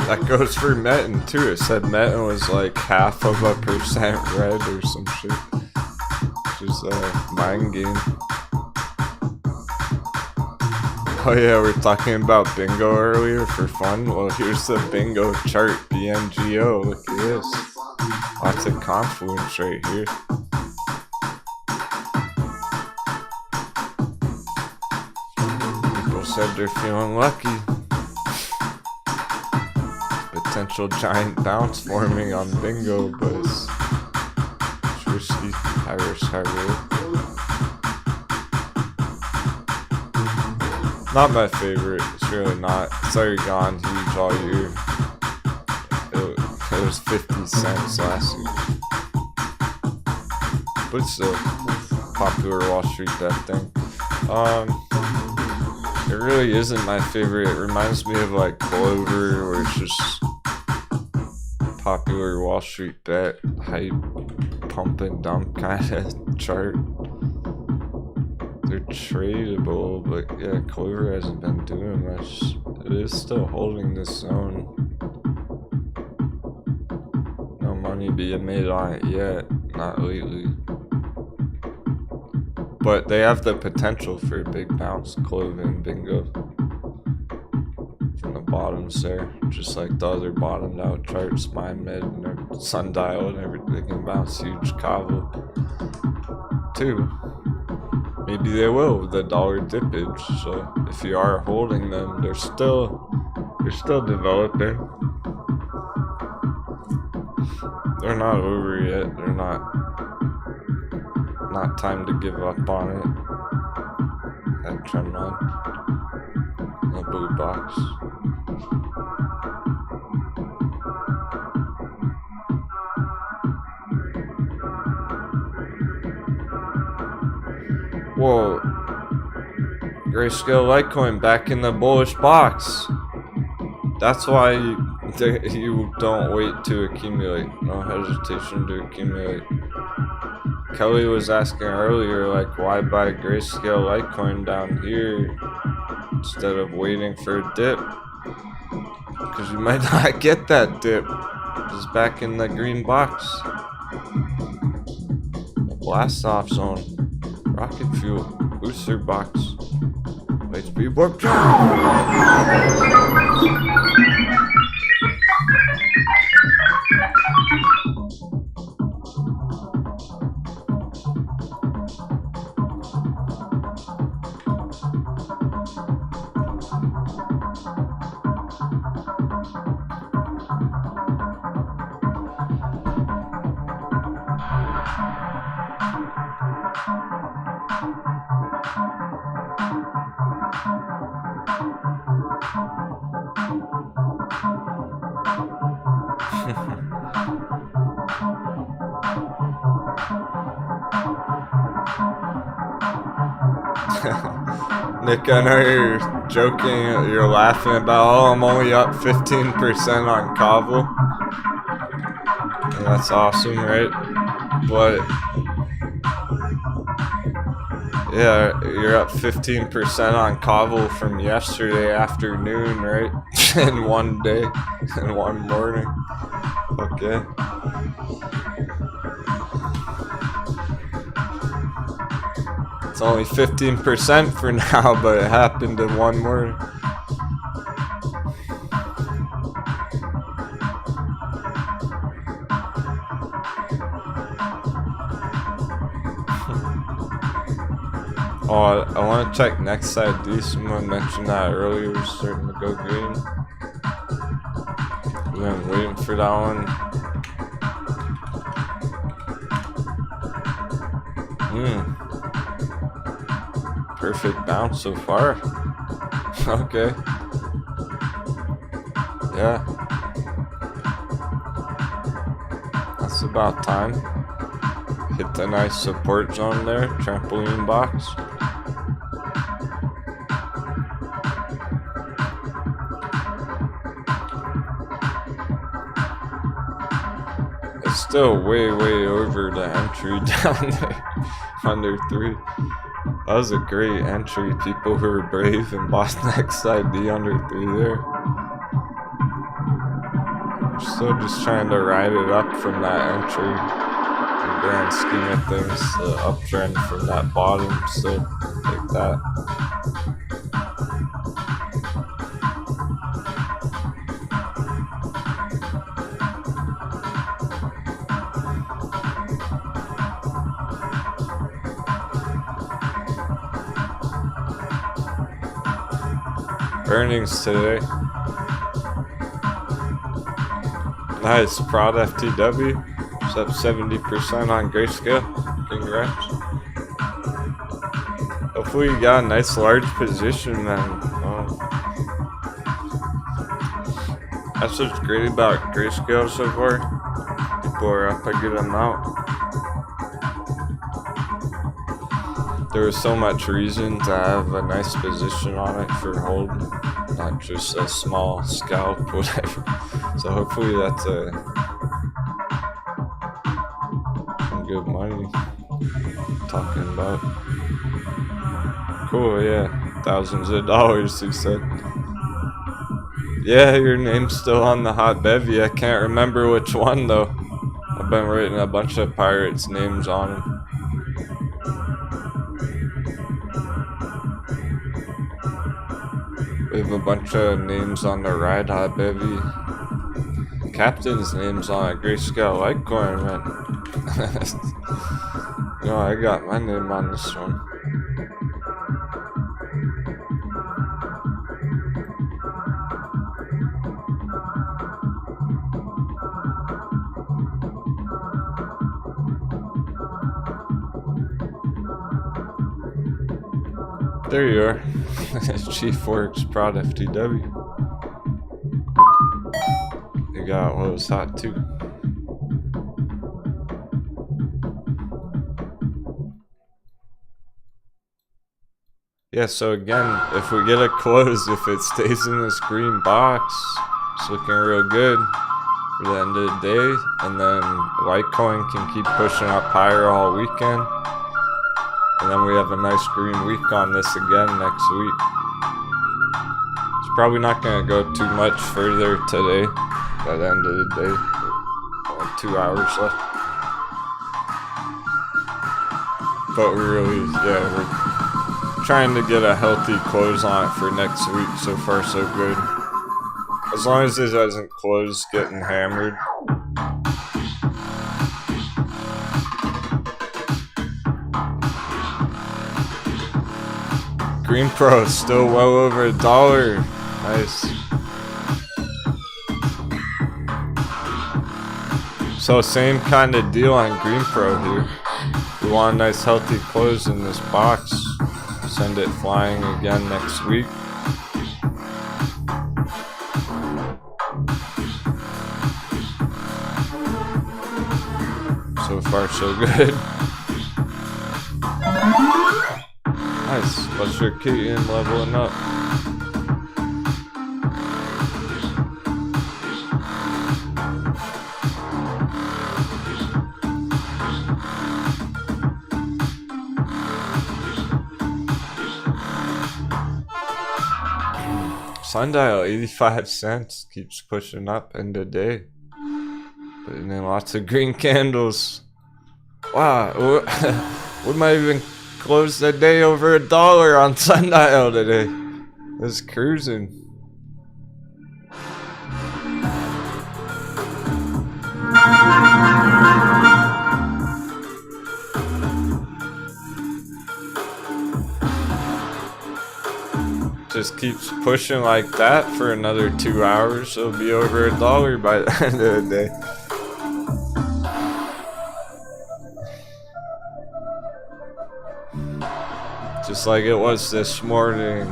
That goes for Metin too. It said Metin was like 0.5% red or some shit. Which is a mind game. Oh yeah, we were talking about bingo earlier for fun. Well, here's the bingo chart, BNGO. Look at this. Lots of confluence right here. People said they're feeling lucky. Potential giant bounce forming on bingo, but it's risky. High risk, high reward. Not my favorite. It's really not. It's already gone huge all year. It was 50 cents last year. But it's a popular Wall Street bet thing. It really isn't my favorite. It reminds me of like Clover, where it's just popular Wall Street bet, hype, pump and dump kind of chart. They're tradable, but yeah, Clover hasn't been doing much. It is still holding this zone. No money being made on it yet, not lately. But they have the potential for a big bounce, Clover and bingo. From the bottoms there, just like the other bottomed out charts, MindMed and Sundial and everything can bounce huge Kabul too. Maybe they will with the dollar dippage. So if you are holding them, they're still developing. They're not over yet. They're not time to give up on it. That trend line. The blue box. Whoa. Grayscale Litecoin back in the bullish box. That's why you don't wait to accumulate. No hesitation to accumulate. Kelly was asking earlier, like, why buy Grayscale Litecoin down here instead of waiting for a dip? Because you might not get that dip. Just back in the green box. The blast off zone. Rocket fuel. Booster box. HP warp Nick, I know you're joking, you're laughing about, oh, I'm only up 15% on Kabul. And that's awesome, right? But yeah, you're up 15% on Kabul from yesterday afternoon, right? In one day, in one morning. Okay. It's only 15% for now, but it happened in one morning. Oh, I want to check next SID. Someone mentioned that earlier. We're starting to go green. We've been waiting for that one. Perfect bounce so far. Okay. Yeah. That's about time. Hit the nice support zone there. Trampoline box. It's still way over the entry down there. Under 3. That was a great entry. People who were brave and bought next ID under 3 there. We're still just trying to ride it up from that entry. In the grand scheme of things, the uptrend from that bottom, still like that. Earnings today. Nice, Prod FTW. It's up 70% on Grayscale. Congrats. Hopefully you got a nice large position, man. That's what's great about Grayscale so far. People are up a good amount. There was so much reason to have a nice position on it for hold, not just a small scalp, whatever. So hopefully that's some good money talking about. Cool, yeah. Thousands of dollars, he said. Yeah, your name's still on the hot bevy. I can't remember which one though. I've been writing a bunch of pirates' names on them. We have a bunch of names on the ride hot bevy. Captain's name's on a Grayscale Litecoin, man. No, I got my name on this one. There you are. Chief Works Prod FTW. You got what was hot too. Yeah, so again, if we get a close, if it stays in this green box, it's looking real good for the end of the day. And then Litecoin can keep pushing up higher all weekend. And then we have a nice green week on this again next week. It's probably not going to go too much further today. By the end of the day, only 2 hours left. But we're trying to get a healthy close on it for next week. So far, so good. As long as it doesn't close getting hammered. Green Pro is still well over $1. Nice. So same kind of deal on Green Pro here. We want a nice healthy close in this box. Send it flying again next week. So far so good. Nice, Buster Keaton leveling up. Sundial 85 cents keeps pushing up in the day. Putting in lots of green candles. Wow, we might even closed the day over $1 on Sundial today. It's cruising. Just keeps pushing like that for another 2 hours. It'll be over $1 by the end of the day. Just like it was this morning.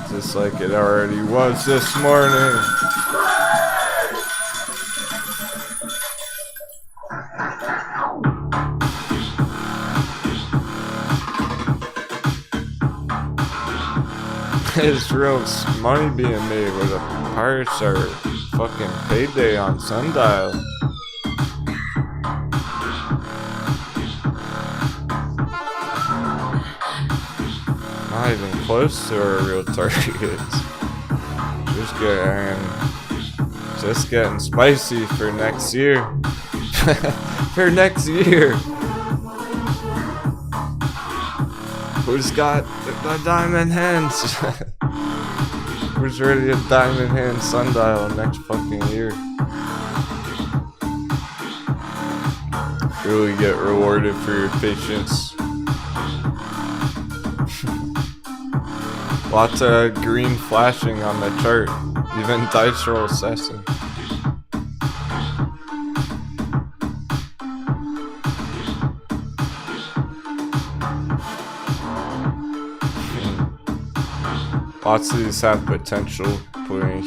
Just like it already was this morning. There's real money being made where the pirates are fucking payday on Sundial. Not even close to our real targets. Just getting spicy for next year. For next year. Who's got the diamond hands? Who's ready to diamond hand Sundial next fucking year? Really get rewarded for your patience. Lots of green flashing on the chart, even dice roll assessing. Lots of these have potential, putting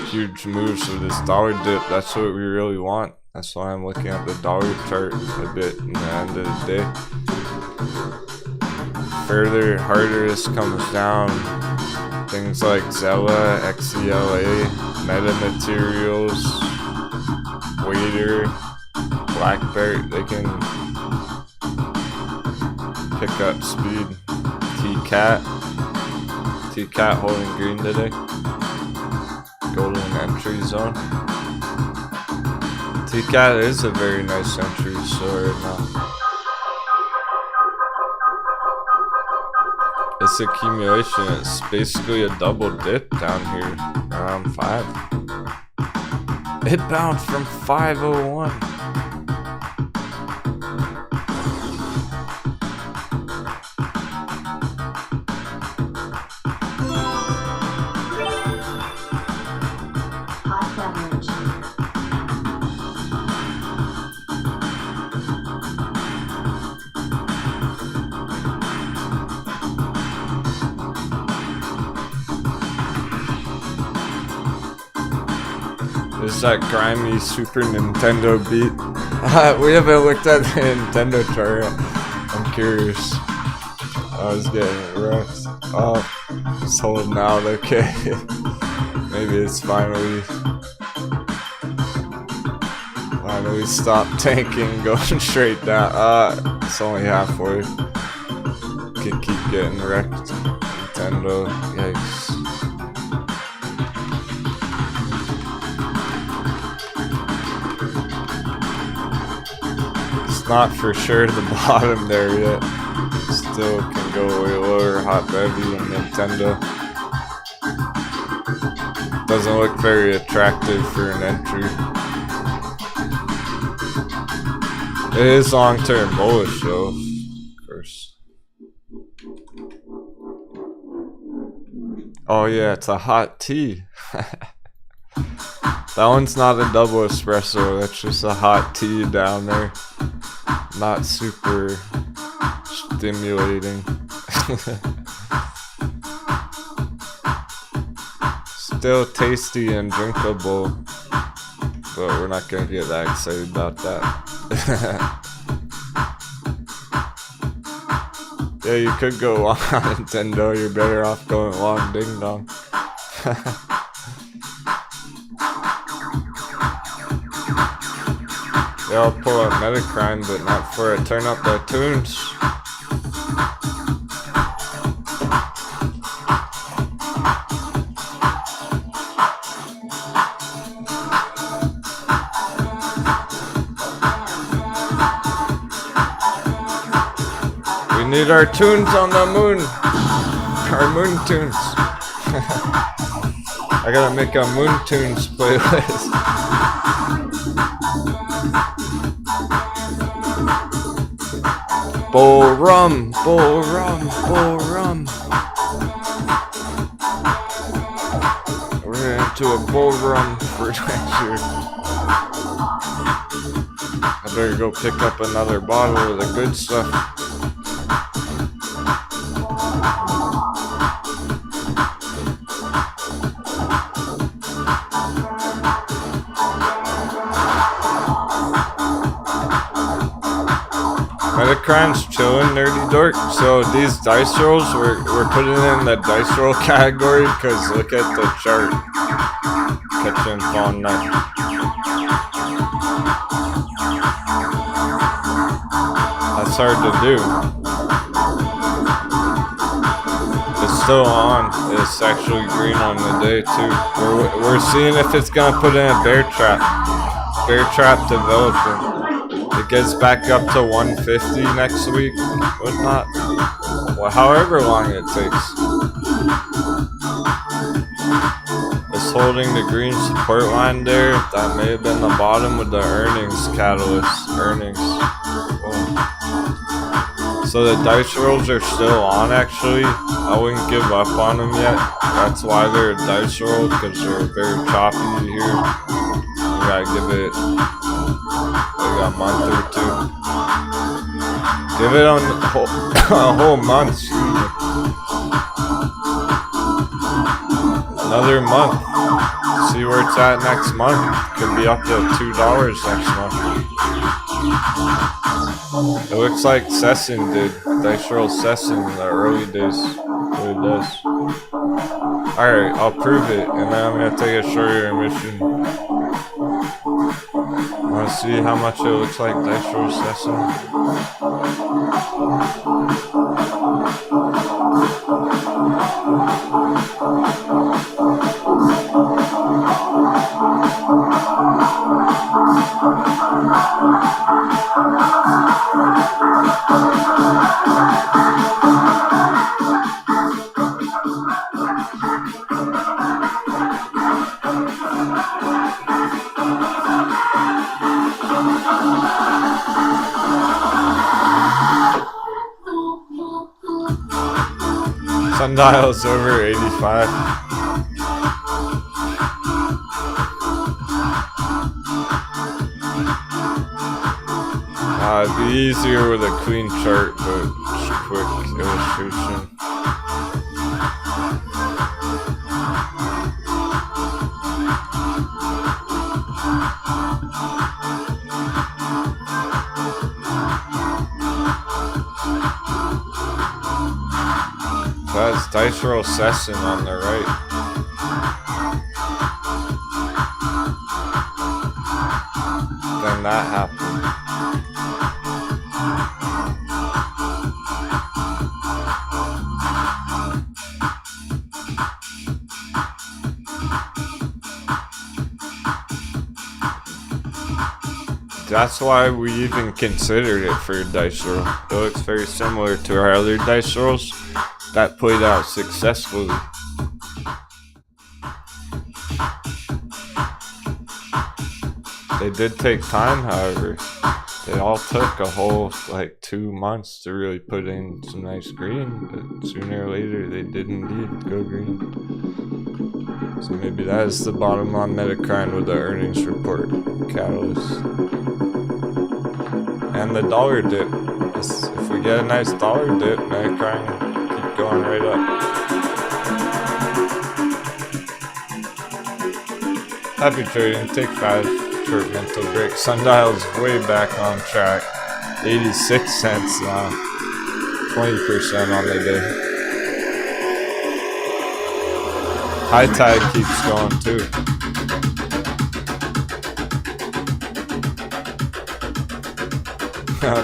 huge moves with this dollar dip. That's what we really want. That's why I'm looking at the dollar chart a bit in the end of the day. Further, harder this comes down. Things like Zella, XCLA, Meta Materials, Waiter, Black Belt, they can pick up speed. T-Cat holding green today. Golden entry zone. T-Cat is a very nice entry so right now. This accumulation is basically a double dip down here around 5. It bounced from 501. There's that grimy Super Nintendo beat. We haven't looked at the Nintendo chart yet. I'm curious. I was getting wrecked. Oh, it's holding out okay. Maybe it's finally stopped tanking, going straight down. It's only halfway. Could keep getting wrecked. Nintendo, yikes. Not for sure the bottom there yet. Still can go way lower, hot heavy in Nintendo. Doesn't look very attractive for an entry. It is long-term bullish though, of course. Oh yeah, it's a hot tea. That one's not a double espresso, that's just a hot tea down there. Not super stimulating. Still tasty and drinkable, but we're not gonna get that excited about that. Yeah, you could go long on Nintendo, you're better off going long ding dong. They all pull up Metacrime, but not before I turn up their tunes. need our tunes on the moon. Our moon tunes. I gotta make a moon tunes playlist. Bull rum, bull rum, bull rum. We're into a bull rum for next year. I better go pick up another bottle of the good stuff. Metacrine's chillin', nerdy dork. So these dice rolls, we're putting in the dice roll category because look at the chart. Catching phone knife. That's hard to do. It's still on. It's actually green on the day too. We're seeing if it's gonna put in a bear trap. Bear trap developing. It gets back up to 150 next week, whatnot. Well, however long it takes. It's holding the green support line there. That may have been the bottom with the earnings catalyst. Earnings. Cool. So the dice rolls are still on actually. I wouldn't give up on them yet. That's why they're a dice roll, because they're very choppy here. You gotta give it a month or two. Give it a whole month. Another month. See where it's at next month. Could be up to $2 next month. It looks like Sessin did. Dice roll Sessin in the early days. What it does. Alright, I'll prove it, and then I'm gonna take a short intermission. Want to see how much it looks like dice roll Sessin? Sundial's over 85. It'd be easier with a clean chart, but just quick illustration. That's dice roll Sessin on the right. Then that happened. That's why we even considered it for a dice roll. It looks very similar to our other dice rolls that played out successfully. They did take time, however. They all took a whole 2 months to really put in some nice green, but sooner or later they did indeed go green. So maybe that is the bottom on Metacrine with the earnings report catalyst. And the dollar dip. If we get a nice dollar dip, Metacrine keep going right up. Happy trading, take 5, short mental break. Sundial's way back on track. 86 cents now. 20% on the day. High tide keeps going too.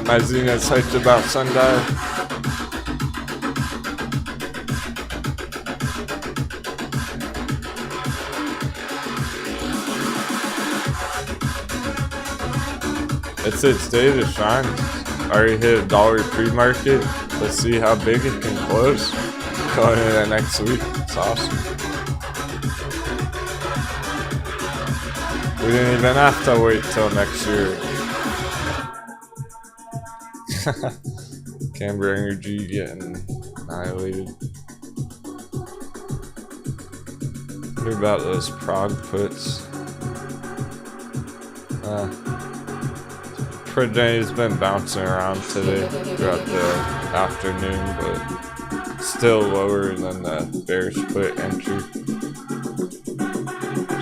My Zenith's hyped about Sundial. It's its day to shine. Already hit $1 pre-market. Let's see how big it can close going into next week. It's awesome. We didn't even have to wait till next year. Camber energy getting annihilated. What about those prog puts? Priday's been bouncing around today throughout the afternoon, but still lower than the bearish put entry.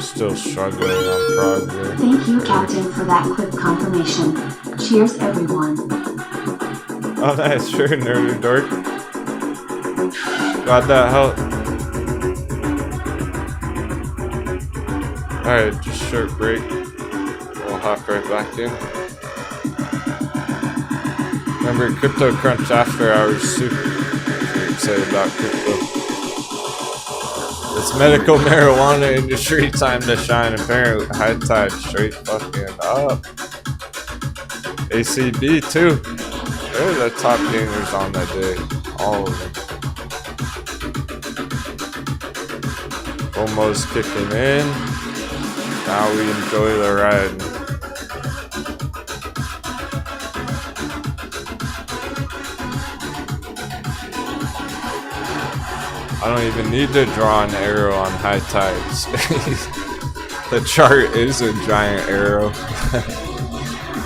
Still struggling on prog there. Thank you, Captain, for that quick confirmation. Cheers, everyone. Oh, nice. Sure, nerdy dork. Glad that helped. Alright, just short break. We'll hop right back in. Remember, Crypto Crunch after hours, super excited about crypto. It's medical marijuana industry time to shine. Apparently, high tide straight fucking up. ACB too. They're the top gamers on that day. All of them. Almost kicking in. Now we enjoy the ride. I don't even need to draw an arrow on high tides. The chart is a giant arrow.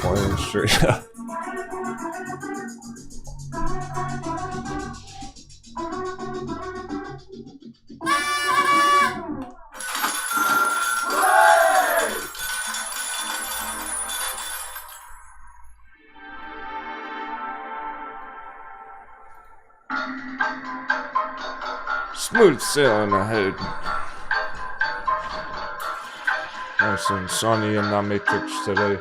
Pointing straight up. Smooth sailing ahead. Nice and sunny in the Matrix today.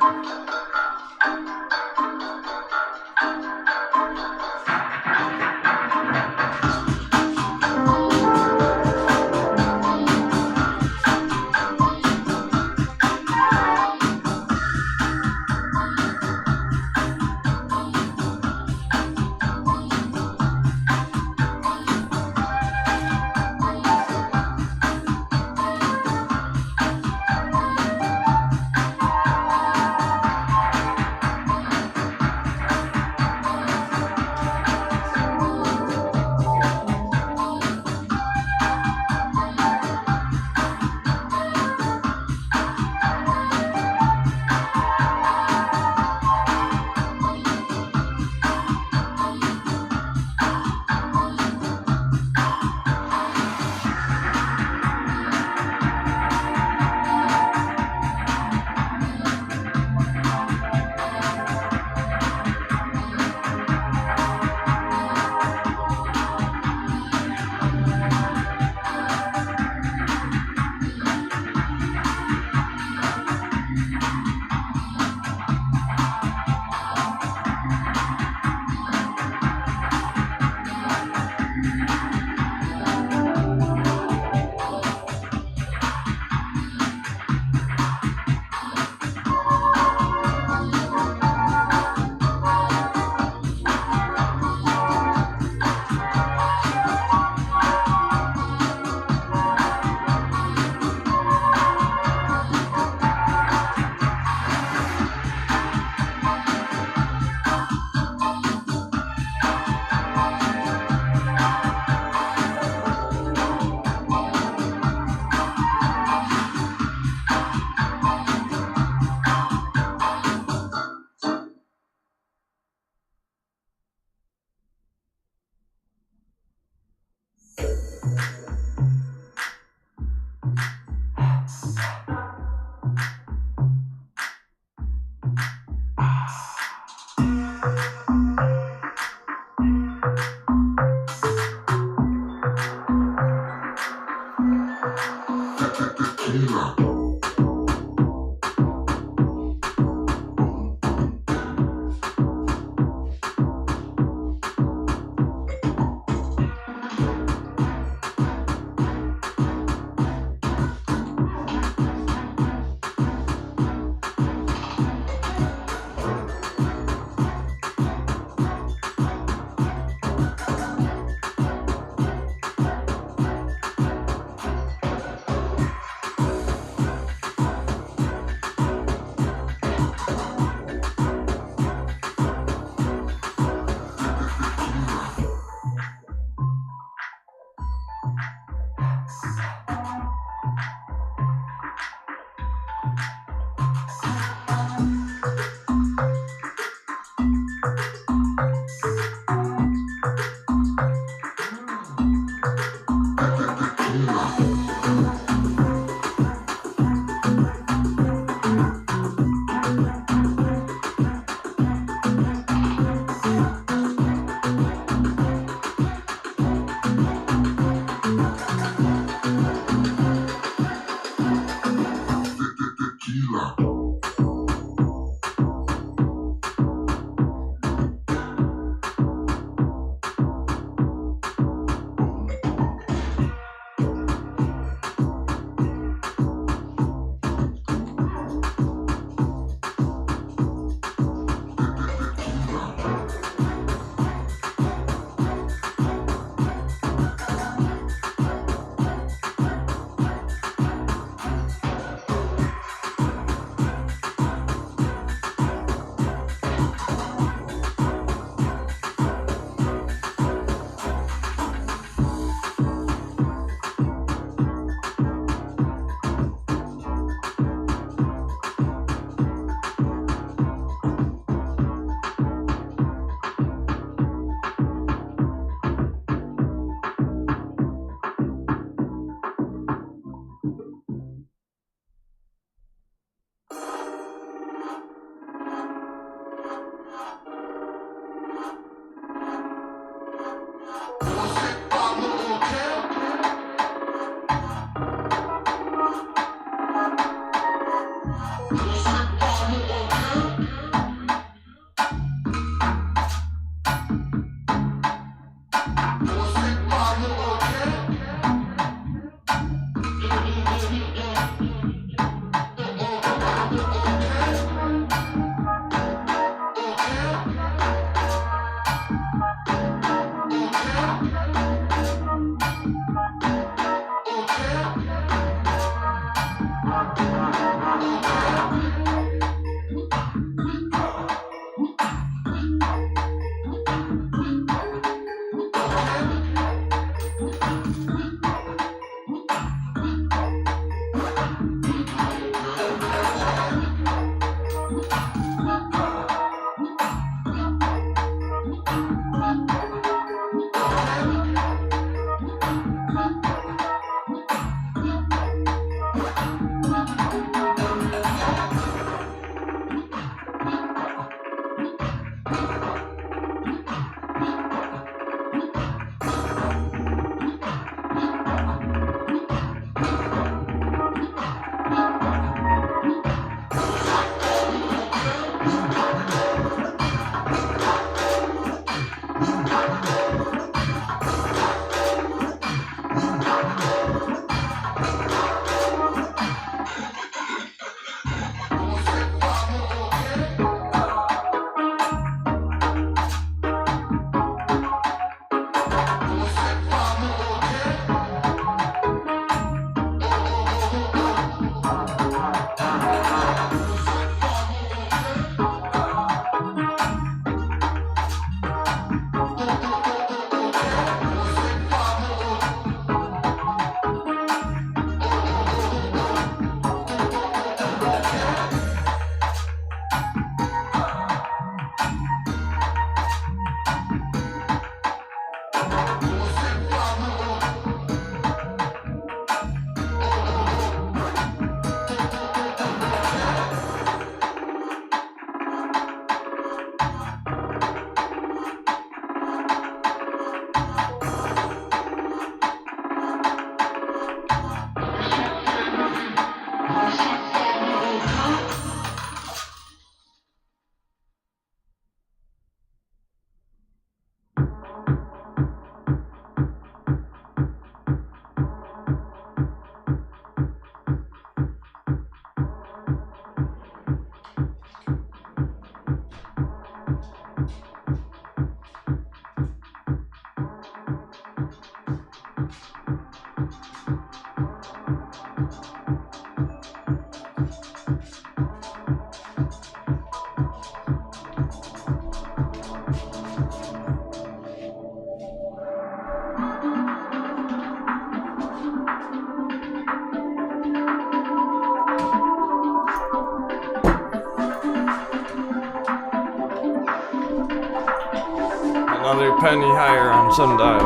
Another penny higher on sundial.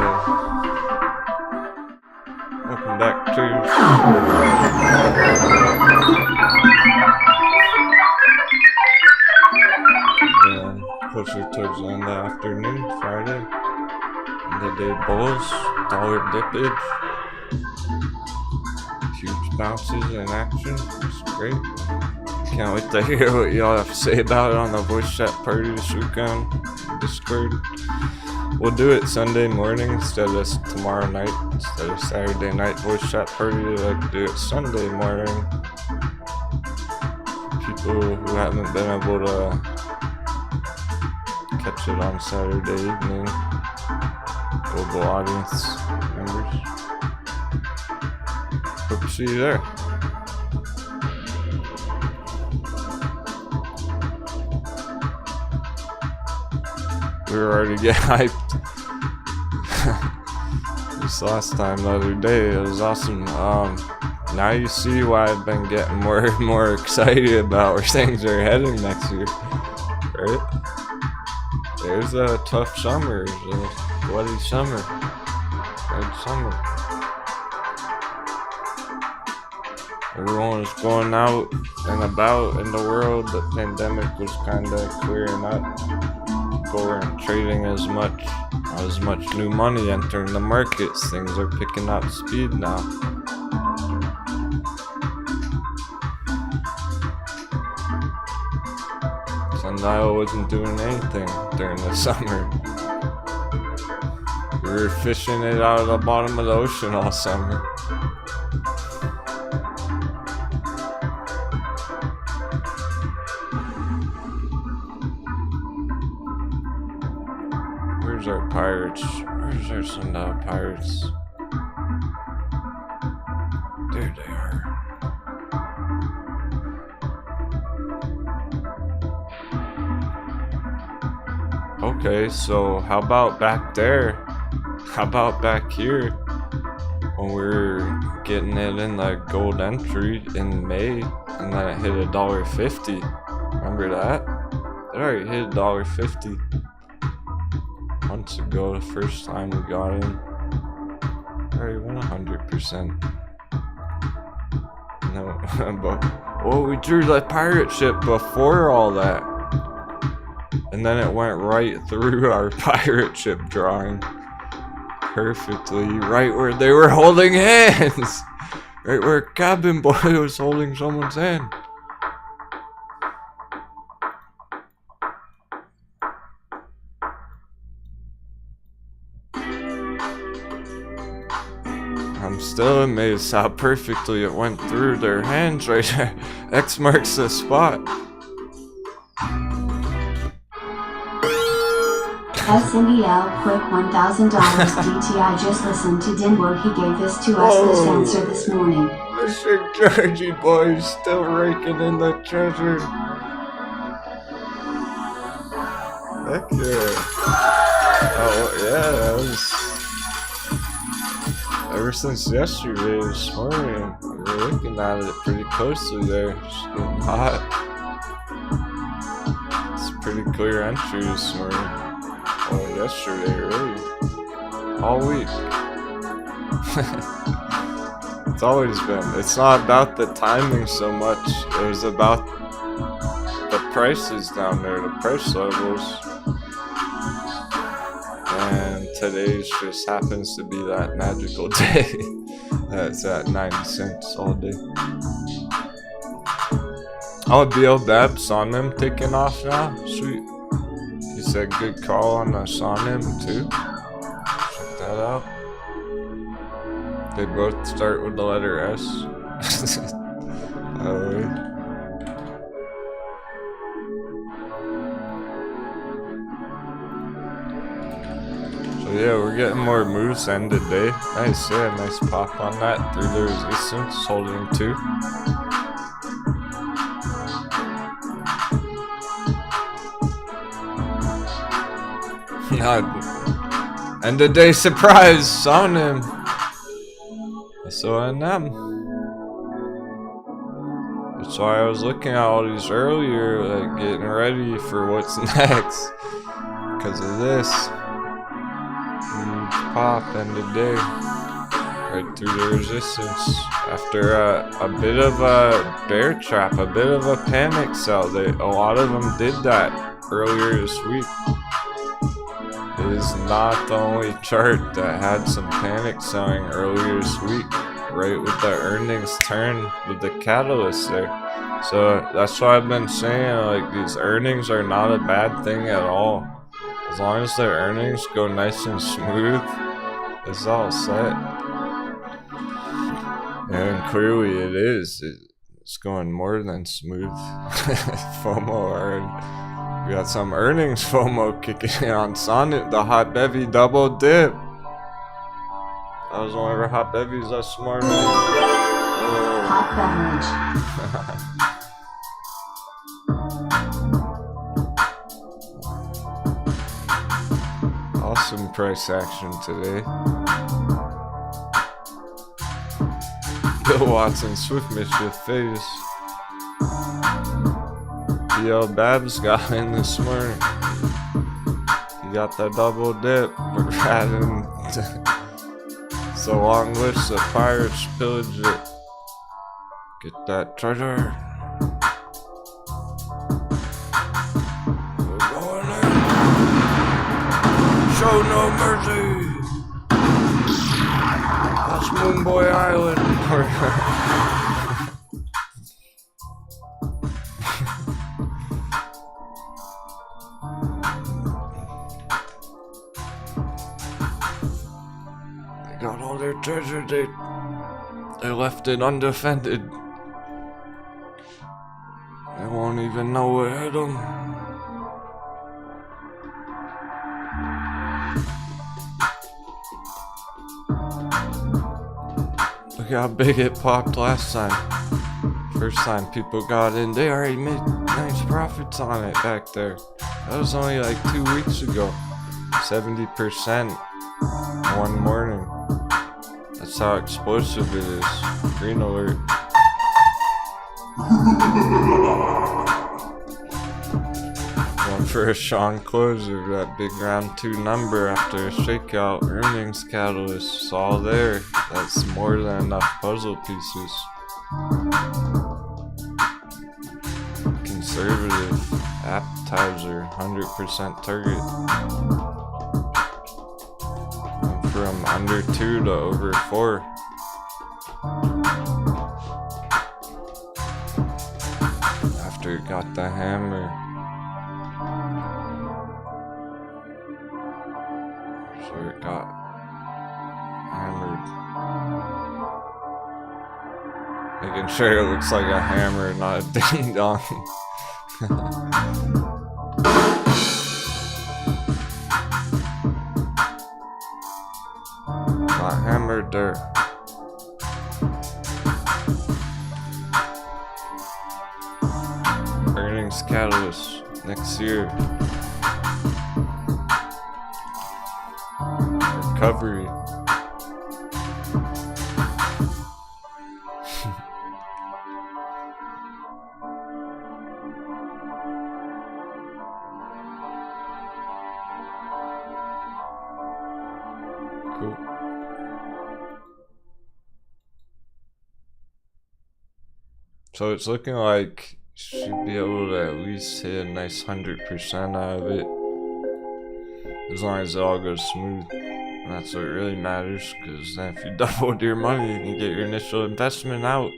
Welcome back to closer towards the end of the afternoon, Friday. And the day bulls, dollar dippage. Huge bounces in action. It's great. Can't wait to hear what y'all have to say about it on the voice chat party this weekend. Discord. We'll do it Sunday morning instead of tomorrow night. Instead of Saturday night voice chat party, we like to do it Sunday morning. People who haven't been able to catch it on Saturday evening. Global audience members. Hope to see you there. We were already getting hyped. This last time the other day, it was awesome. Now you see why I've been getting more and more excited about where things are heading next year. Right? There's a tough summer, there's a bloody summer. Red summer. Everyone was going out and about in the world. The pandemic was kind of clearing up. People weren't trading as much new money entering the markets. Things are picking up speed now. Sundial wasn't doing anything during the summer. We were fishing it out of the bottom of the ocean all summer. Where's our pirates? Where's our Sundial pirates? There they are. Okay, so how about back there? How about back here? When we were getting it in the gold entry in May, and then it hit $1.50. Remember that? It already hit $1.50 months ago. The first time we got in, it already went 100%. No, but well, we drew the pirate ship before all that, and then it went right through our pirate ship drawing. Perfectly, right where they were holding hands. Right where Cabin Boy was holding someone's hand. I'm still amazed how perfectly it went through their hands right there. X marks the spot. SNDL quick $1,000 DT. I just listened to Denwo. He gave this to us this answer this morning. Mr. Georgie Boy is still raking in the treasure. Heck yeah. Oh yeah, that was ever since yesterday this morning. We were looking at it pretty closely there. It's getting hot. It's a pretty clear entry this morning. Oh, yesterday, really. All week. It's always been. It's not about the timing so much. It was about the prices down there, the price levels. And today's just happens to be that magical day. That's at 90 cents all day. Oh, BL Babs on them taking off now? Sweet. He said good call on the Sonim too. Check that out. They both start with the letter S. Oh, wait. So yeah, we're getting more moves end of day. Nice, yeah, nice pop on that through the resistance, holding 2. End of day surprise on him. SONM. That's why I was looking at all these earlier, like getting ready for what's next. Because of this. Huge pop end of day. Right through the resistance. After a bit of a bear trap, a bit of a panic sell. A lot of them did that earlier this week. It is not the only chart that had some panic selling earlier this week, right with the earnings turn with the catalyst there. So that's why I've been saying, like, these earnings are not a bad thing at all. As long as their earnings go nice and smooth, it's all set. And clearly it is. It's going more than smooth. FOMO already. We got some earnings FOMO kicking in on Sonnet, the hot bevy double dip. That was one of our hot bevies this morning. Hot beverage. Awesome price action today. Bill Watson, Swift Mischief, Face. BL Babs got in this morning. He got the double dip. We're adding it's a long list of pirates pillage it. Get that treasure. We're going in. Show no mercy. That's Moonboy Island. Got all their treasure, they left it undefended. They won't even know what hit them. Look how big it popped last time. First time people got in, they already made nice profits on it back there. That was only like 2 weeks ago. 70% one morning. That's how explosive it is. Green alert. Going for a Sean closer, that big round 2 number after a shakeout. Earnings catalyst, all there. That's more than enough puzzle pieces. Conservative appetizer, 100% target. From under 2 to over 4. After it got the hammer. So it got hammered. Making sure it looks like a hammer, not a ding dong. Got hammered there. Earnings catalyst next year. Recovery. Cool. So it's looking like should be able to at least hit a nice 100% out of it. As long as it all goes smooth. And that's what really matters, because then if you doubled your money, you can get your initial investment out.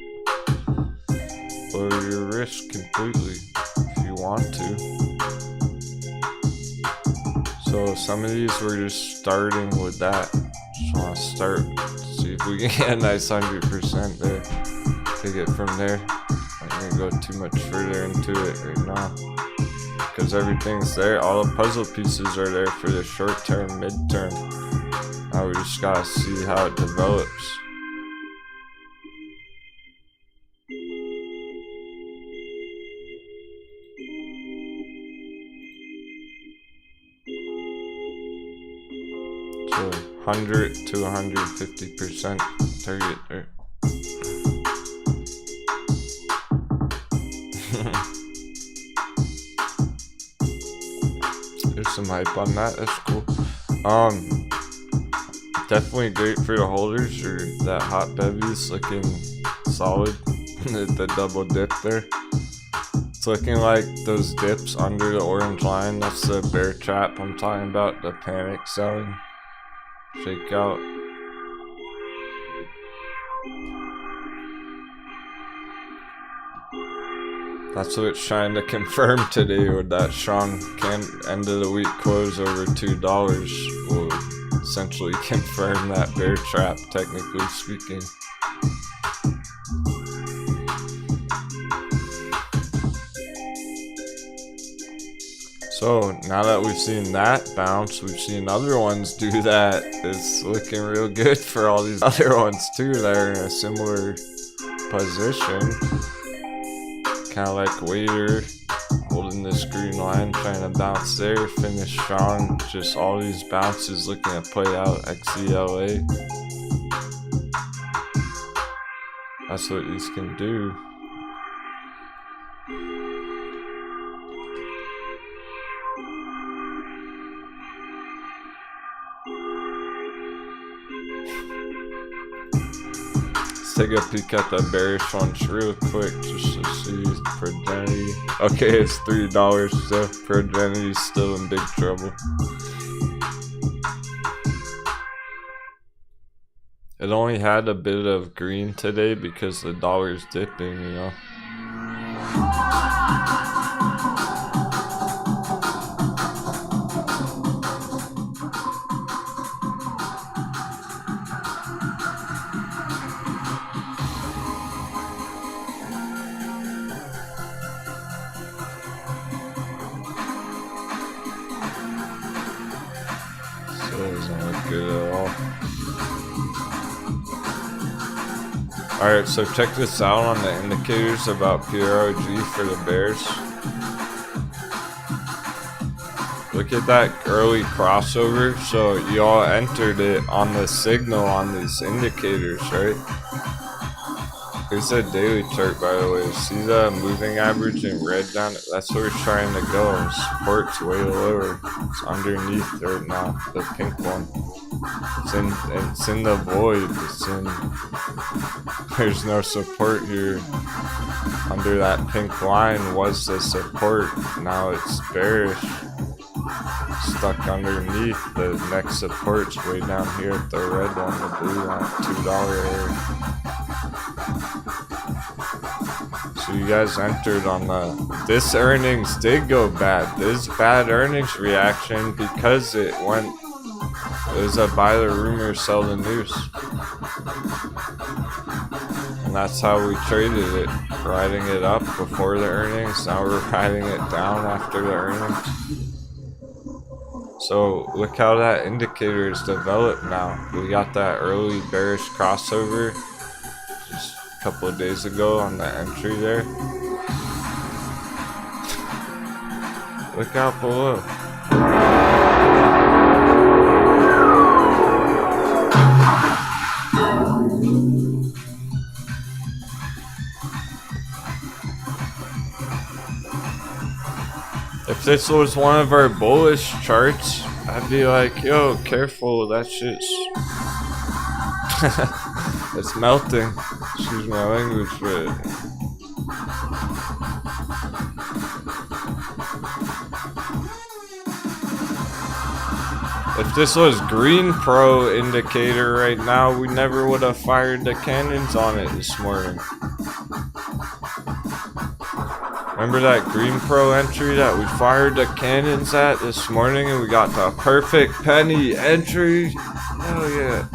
Lower your risk completely if you want to. So some of these we're just starting with that. Just want to start, see if we can get a nice 100% there. Take it from there. I'm not gonna go too much further into it right now, because everything's there. All the puzzle pieces are there for the short term, mid term. Now we just gotta see how it develops. So 100 to 150% target there. There's some hype on that. That's cool. Definitely great for the holders, or that hot bevy's looking solid. The double dip there. It's looking like those dips under the orange line. That's the bear trap I'm talking about. The panic selling. Shakeout. That's what it's trying to confirm today with that strong end of the week close over $2 will essentially confirm that bear trap, technically speaking. So now that we've seen that bounce, we've seen other ones do that. It's looking real good for all these other ones too that are in a similar position. Kind of like Waiter holding this green line, trying to bounce there, finish strong. Just all these bounces looking to play out. XELA. That's what these can do. Let's take a peek at the bearish ones real quick just to see Progeny. Okay, it's $3, so Progeny's still in big trouble. It only had a bit of green today because the dollar's dipping, you know. So it doesn't look good at all. Alright, so check this out on the indicators about PROG for the bears. Look at that early crossover. So you all entered it on the signal on these indicators, right? Here's a daily chart, by the way. See the moving average in red down? That's where we're trying to go. Support's way lower. It's underneath right now, the pink one. It's in the void. There's no support here. Under that pink line was the support. Now it's bearish. Stuck underneath. The next support's way down here at the red one, the blue one, $2 area. So you guys entered on this earnings did go bad. This bad earnings reaction because it was a buy the rumor, sell the news. And that's how we traded it. Riding it up before the earnings. Now we're riding it down after the earnings. So look how that indicator is developed now. We got that early bearish crossover just a couple of days ago on the entry there. Look out below. If this was one of our bullish charts, I'd be like, yo, careful, that shit's it's melting. Excuse my language, but if this was green pro indicator right now, we never would have fired the cannons on it this morning. Remember that green pro entry that we fired the cannons at this morning and we got the perfect penny entry? Hell yeah.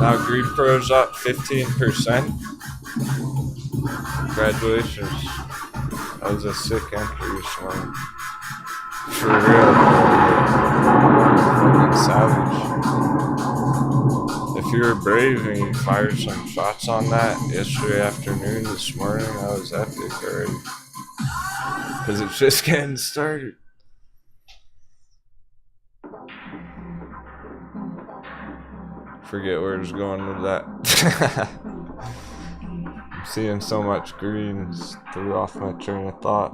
Now green pro's up 15%. Congratulations. That was a sick entry this morning. For real. Fucking savage. If you were brave and you fired some shots on that yesterday afternoon, this morning, that was epic already. Because it's just getting started. Forget where I was going with that. I'm seeing so much green, threw off my train of thought.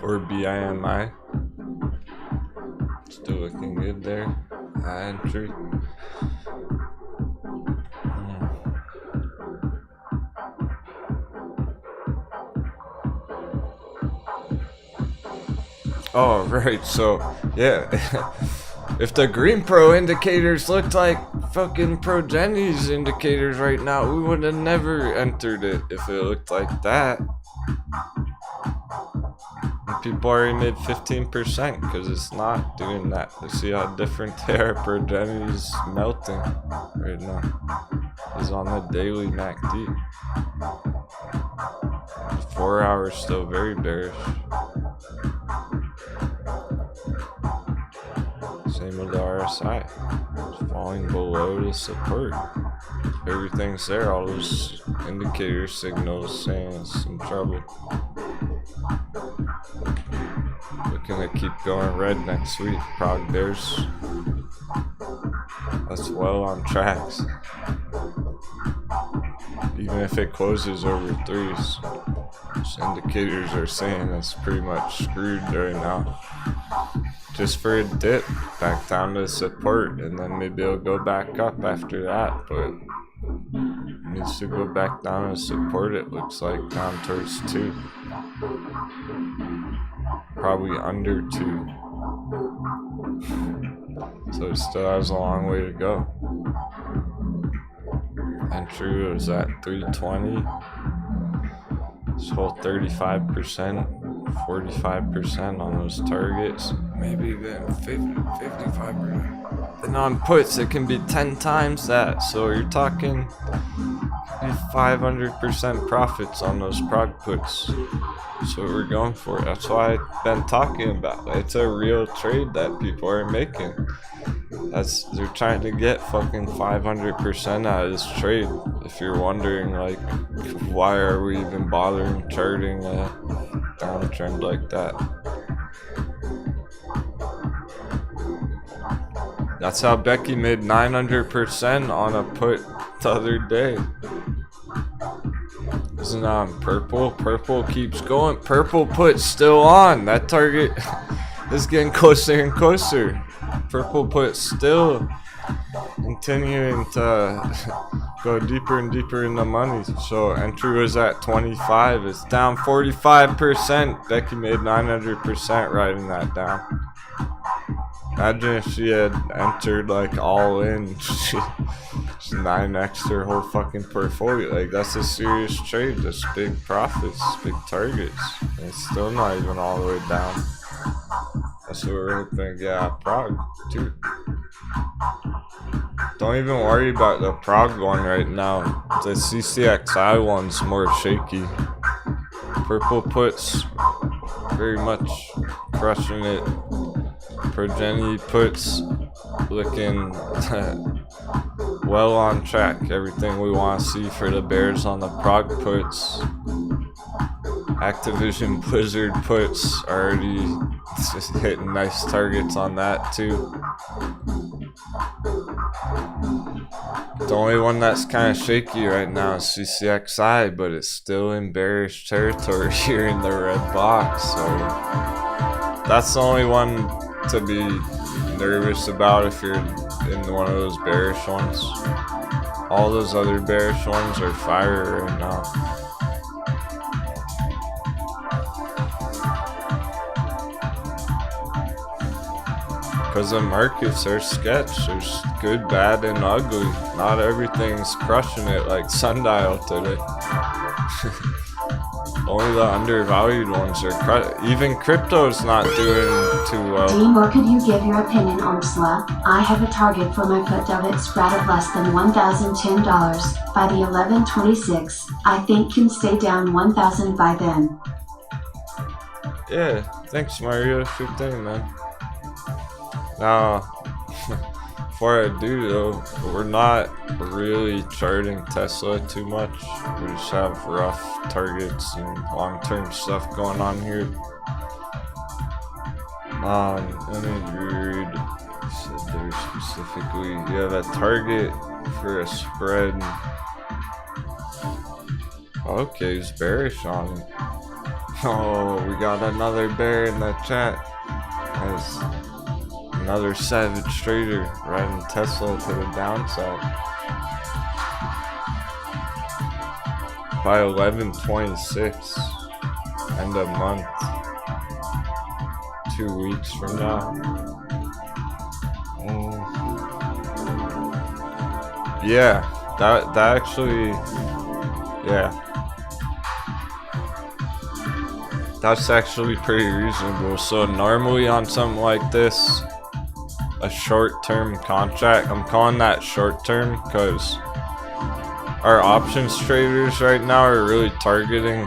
Or BIMI. Still looking good there. Entry. Oh, right. So, yeah. If the green pro indicators looked like fucking Progeny's indicators right now, we would have never entered it if it looked like that. People already made 15% because it's not doing that. You see how different they are. Progeny's melting right now. It's on the daily MACD. 4 hours still very bearish. Same with the RSI. It's falling below the support. Everything's there. All those indicator signals saying it's in trouble. Looking to keep going red next week. Prog bears. That's well on tracks. Even if it closes over threes, those indicators are saying it's pretty much screwed right now. Just for a dip back down to support, and then maybe it'll go back up after that, but it needs to go back down to support, it looks like, down towards 2. Probably under 2. So it still has a long way to go. Entry was at 320. This whole 35%, 45% on those targets. Maybe even 55%. And on puts, it can be 10 times that. So you're talking 500% profits on those prog puts. That's what we're going for. That's why I've been talking about. It's a real trade that people are making. They're trying to get fucking 500% out of this trade. If you're wondering, like, why are we even bothering charting a downtrend like that? That's how Becky made 900% on a put the other day. Isn't on purple? Purple keeps going. Purple put still on. That target is getting closer and closer. Purple put still continuing to go deeper and deeper in the money. So entry was at 25. It's down 45%. Becky made 900% writing that down. Imagine if she had entered like all in. She 9x her whole fucking portfolio. Like, that's a serious trade. That's big profits, big targets. And it's still not even all the way down. That's what we're hoping to get out of Prague, too. Don't even worry about the Prague one right now. The CCXI one's more shaky. Purple puts very much crushing it. Progeny puts looking well on track. Everything we want to see for the Bears on the Prague puts. Activision Blizzard puts already just hitting nice targets on that too. The only one that's kind of shaky right now is CCXI, but it's still in bearish territory here in the red box. So that's the only one to be nervous about if you're in one of those bearish ones. All those other bearish ones are fire right now. Because the markets are sketch. There's good, bad, and ugly. Not everything's crushing it like Sundial today. Only the undervalued ones are even crypto's not doing too well. Denwo, could you give your opinion on SLA? I have a target for my put of it spread of less than $1,010 by the 11/26. I think can stay down 1,000 by then. Yeah, thanks Mario. Sure thing, man. Now, before I do though, we're not really charting Tesla too much. We just have rough targets and long-term stuff going on here. Let me read. You said there specifically, you have a target for a spread. Okay, he's bearish on it. Oh, we got another bear in the chat. Nice. Another savage trader riding Tesla to the downside by 11/26, end of month, 2 weeks from now. Yeah, that actually, yeah, that's actually pretty reasonable. So normally on something like this, a short-term contract, I'm calling that short-term because our options traders right now are really targeting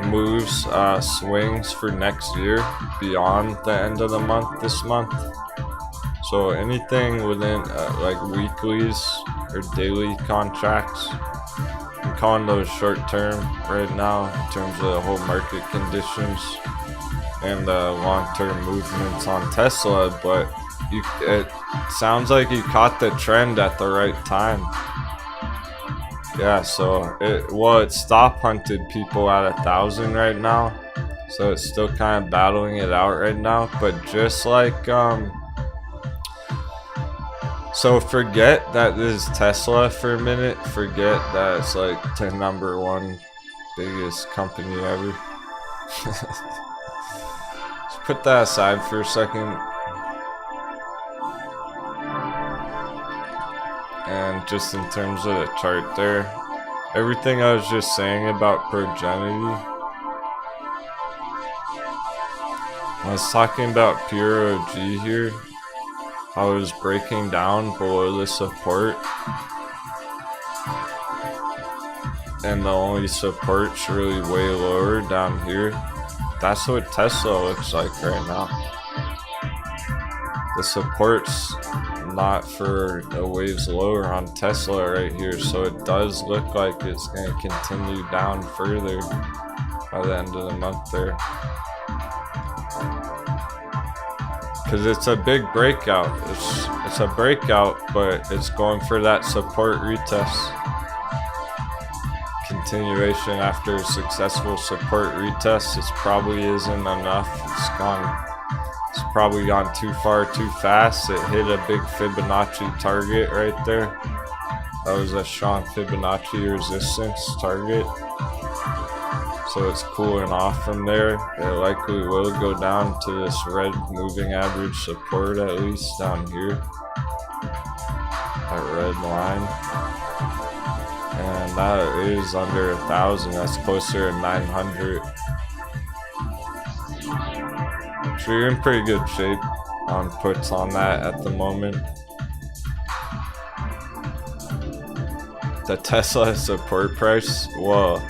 moves, swings for next year beyond the end of the month this month. So anything within like weeklies or daily contracts, I'm calling those short-term right now in terms of the whole market conditions and the long-term movements on Tesla. But it sounds like you caught the trend at the right time. Yeah, so it stop hunted people at 1,000 right now, so it's still kind of battling it out right now. But just like so forget that this is Tesla for a minute. Forget that it's like the #1 biggest company ever. Just put that aside for a second. And just in terms of the chart there, everything I was just saying about progeny, I was talking about pure OG here, how it was breaking down below the support, and the only support's really way lower down here. That's what Tesla looks like right now. the support's not for a waves lower on Tesla right here, so it does look like it's going to continue down further by the end of the month there. Because it's a big breakout. It's a breakout, but it's going for that support retest. Continuation after a successful support retest. It probably isn't enough. It's probably gone too far too fast. It hit a big Fibonacci target right there. That was a strong Fibonacci resistance target. So it's cooling off from there. It likely will go down to this red moving average support, at least down here. That red line. And that is under 1,000. That's closer to 900. So you're in pretty good shape on puts on that at the moment. The Tesla support price, whoa.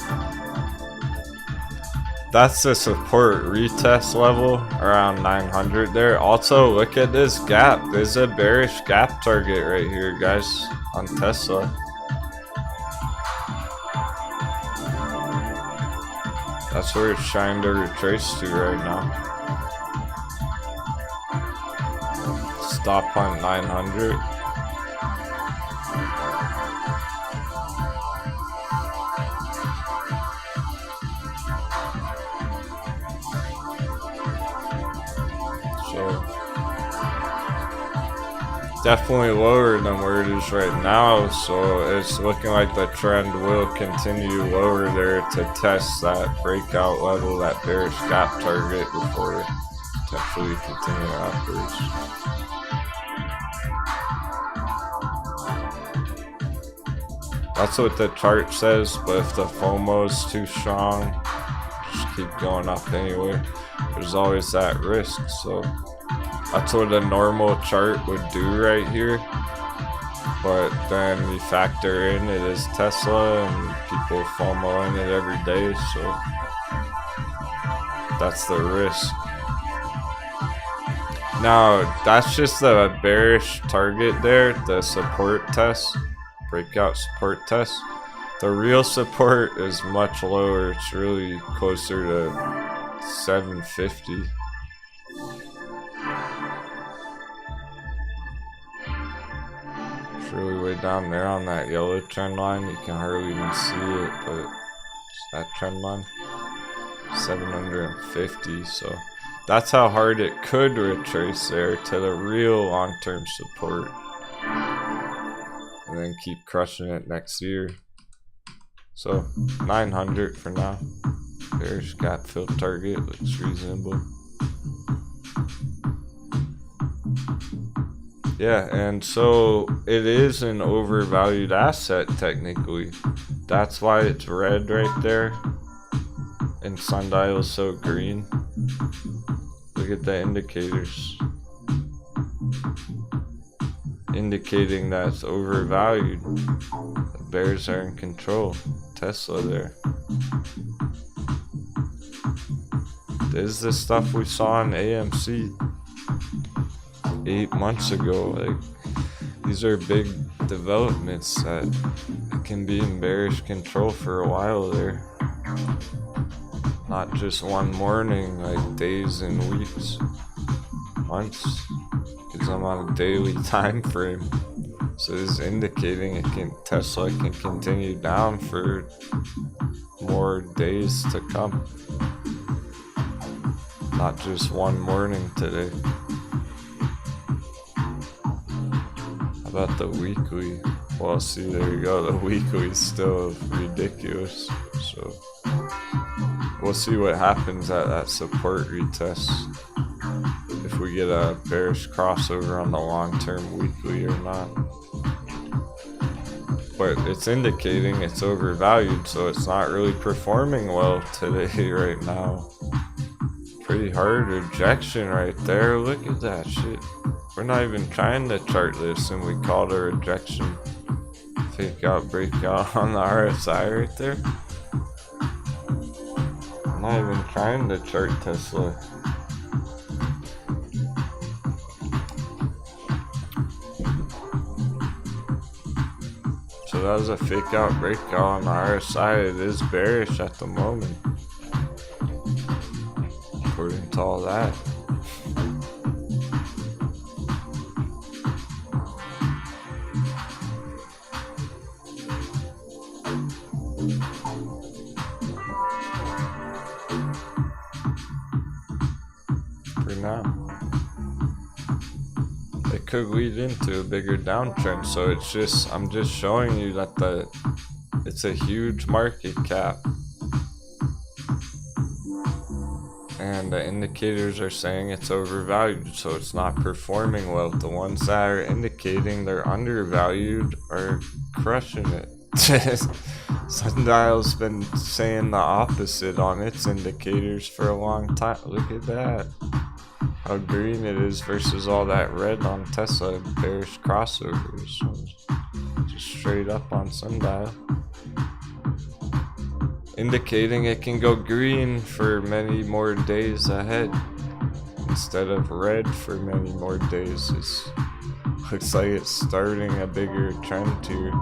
That's the support retest level around 900 there. Also, look at this gap. There's a bearish gap target right here, guys, on Tesla. That's where it's trying to retrace to right now. Stop on 900. Definitely lower than where it is right now, so it's looking like the trend will continue lower there to test that breakout level, that bearish gap target, before potentially continue upwards. That's what the chart says, but if the FOMO is too strong, just keep going up anyway. There's always that risk, so that's what a normal chart would do right here. But then you factor in it is Tesla and people FOMO in it every day, so that's the risk. Now, that's just a bearish target there, the support test, breakout support test. The real support is much lower. It's really closer to 750. It's really way down there on that yellow trend line. You can hardly even see it, but it's that trend line, 750. So that's how hard it could retrace there to the real long-term support, and then keep crushing it next year. So 900 for now. Bearish gap fill target looks reasonable. Yeah, and so it is an overvalued asset technically. That's why it's red right there and sundial is so green. Look at the indicators indicating that it's overvalued. The bears are in control. Tesla there. This is the stuff we saw in AMC 8 months ago. Like, these are big developments that can be in bearish control for a while there. Not just one morning, like days and weeks, months, because I'm on a daily time frame. So this is indicating Tesla can continue down for more days to come. Not just one morning today. How about the weekly? Well, see, there you go. The weekly is still ridiculous. So we'll see what happens at that support retest. If we get a bearish crossover on the long-term weekly or not. But it's indicating it's overvalued, so it's not really performing well today right now. Pretty hard rejection right there. Look at that shit. We're not even trying to chart this and we called a rejection. Fake out, breakout on the RSI right there. I'm not even trying to chart Tesla. that was a fake out breakout on the RSI. It is bearish at the moment, according to all that. For now, it could lead into a bigger downtrend, so it's just, I'm just showing you that it's a huge market cap, and the indicators are saying it's overvalued, so it's not performing well. The ones that are indicating they're undervalued are crushing it. SNDL's been saying the opposite on its indicators for a long time. Look at that, how green it is versus all that red on Tesla. Bearish crossovers, so just straight up on SNDL, indicating it can go green for many more days ahead instead of red for many more days. Looks like it's starting a bigger trend here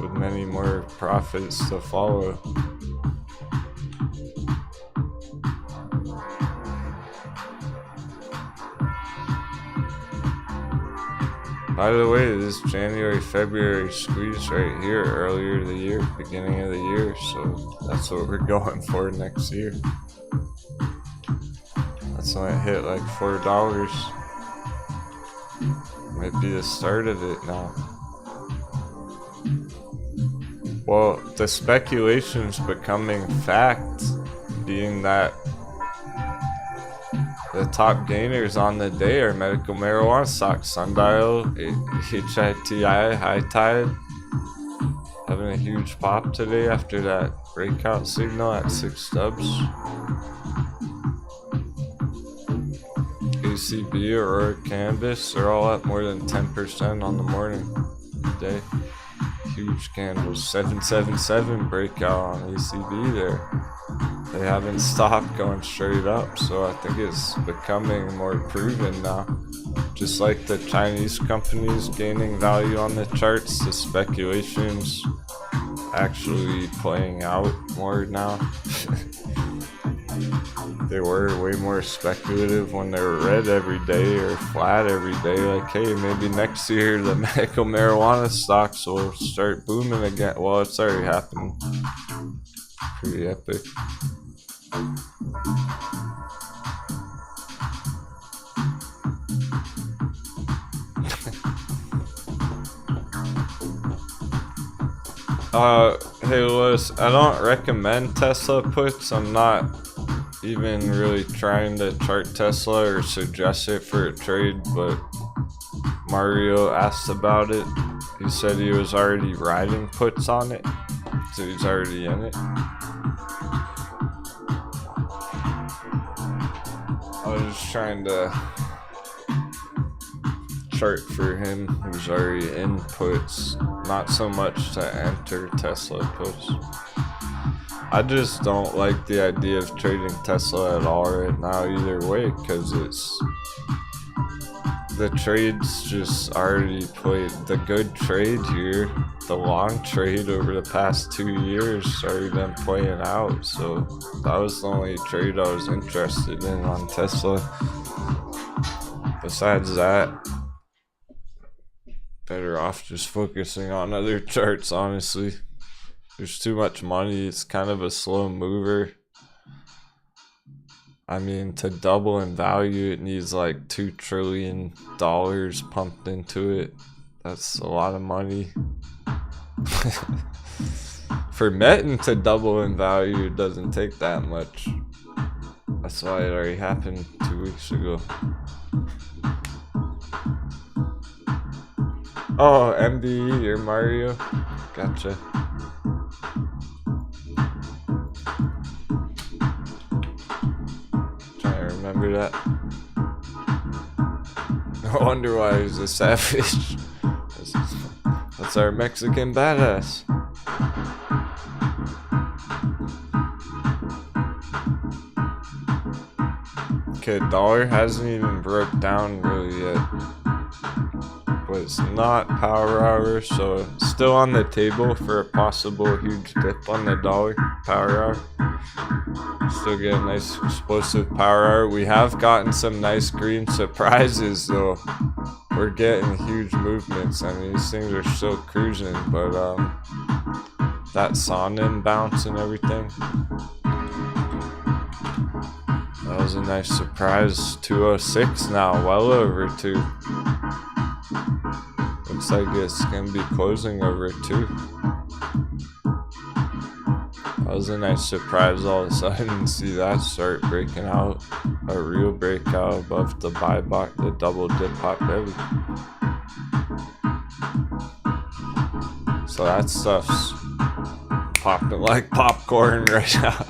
with many more profits to follow. By the way, this January-February squeeze right here earlier the year, beginning of the year, so that's what we're going for next year. That's when it hit like $4. Might be the start of it now. Well, the speculation's becoming fact, being that the top gainers on the day are medical marijuana stocks. SNDL, HITI, High Tide, having a huge pop today after that breakout signal at 6 stubs. ACB, Aurora Cannabis, they're all up more than 10% on the morning today. Huge candles. 777 breakout on ACB there. They haven't stopped going straight up, so I think it's becoming more proven now. Just like the Chinese companies gaining value on the charts, the speculation's actually playing out more now. They were way more speculative when they were red every day or flat every day. Like, hey, maybe next year the medical marijuana stocks will start booming again. Well, it's already happened. Pretty epic. Hey Louis, I don't recommend Tesla puts. I'm not even really trying to chart Tesla or suggest it for a trade, but Mario asked about it. He said he was already riding puts on it, so he's already in it. I was just trying to chart for him who's already in puts, not so much to enter Tesla puts. I just don't like the idea of trading Tesla at all right now either way, because the trade's just already played. The good trade here, the long trade over the past 2 years, already been playing out, so that was the only trade I was interested in on Tesla. Besides that, better off just focusing on other charts, honestly. There's too much money. It's kind of a slow mover. I mean, to double in value, it needs like $2 trillion pumped into it. That's a lot of money. For Metin to double in value, it doesn't take that much. That's why it already happened 2 weeks ago. Oh, MDE, you're Mario? Gotcha. Remember that? No wonder why he's a savage. That's our Mexican badass. Okay, dollar hasn't even broke down really yet. was not power hour, so still on the table for a possible huge dip on the dollar power hour. Still get a nice explosive power hour. We have gotten some nice green surprises though. We're getting huge movements. I mean, these things are still cruising, but that Sonnen bounce and everything, that was a nice surprise. 206 now, well over 2. Looks like it's gonna be closing over 2. That was a nice surprise all of a sudden. See that start breaking out, a real breakout above the buy box, the double dip hop heavy. So that stuff's popping like popcorn right now.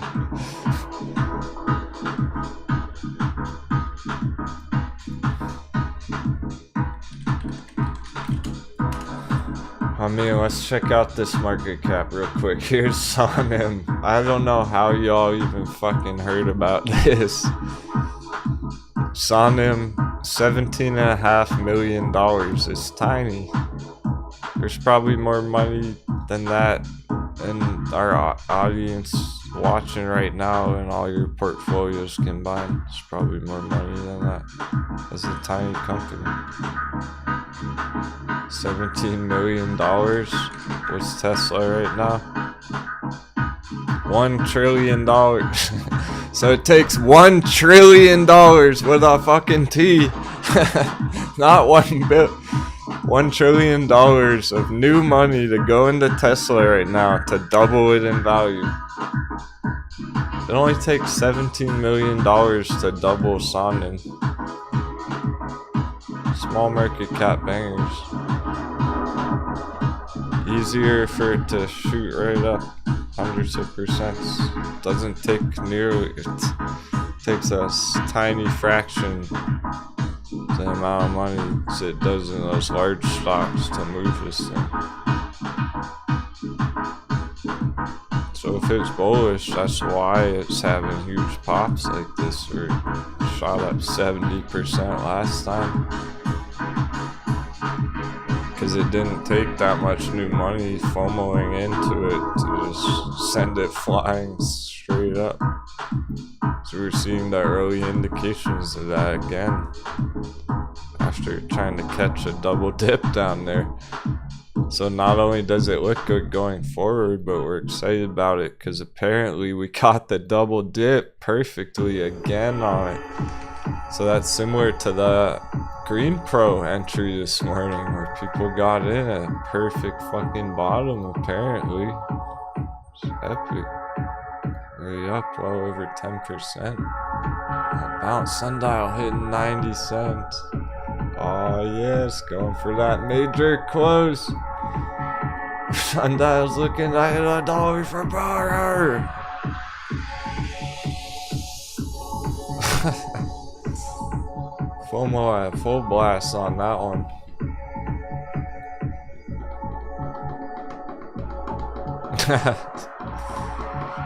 I mean, let's check out this market cap real quick. Here's Sonnen. I don't know how y'all even fucking heard about this. Sonnen, $17.5 million. It's tiny. There's probably more money than that in our audience watching right now, and all your portfolios combined. It's probably more money than that. It's a tiny company. $17 million. What's Tesla right now? $1 trillion. So it takes $1 trillion with a fucking T. Not 1 bill. $1 trillion of new money to go into Tesla right now to double it in value. It only takes $17 million to double Sonnen. Small market cap bangers. Easier for it to shoot right up hundreds of percents. Doesn't take nearly, it takes a tiny fraction the amount of money as it does in those large stocks to move this thing. So if it's bullish, that's why it's having huge pops like this, or shot up 70% last time. Because it didn't take that much new money FOMOing into it to just send it flying straight up. So we're seeing the early indications of that again, after trying to catch a double dip down there. So not only does it look good going forward, but we're excited about it because apparently we caught the double dip perfectly again on it. So that's similar to the Green Pro entry this morning, where people got in at a perfect fucking bottom apparently. It's epic. Way up well over 10%. That bounce sundial hitting 90 cents. Oh yes, going for that major close. Sundial's looking at $1 for power. FOMO at full blast on that one.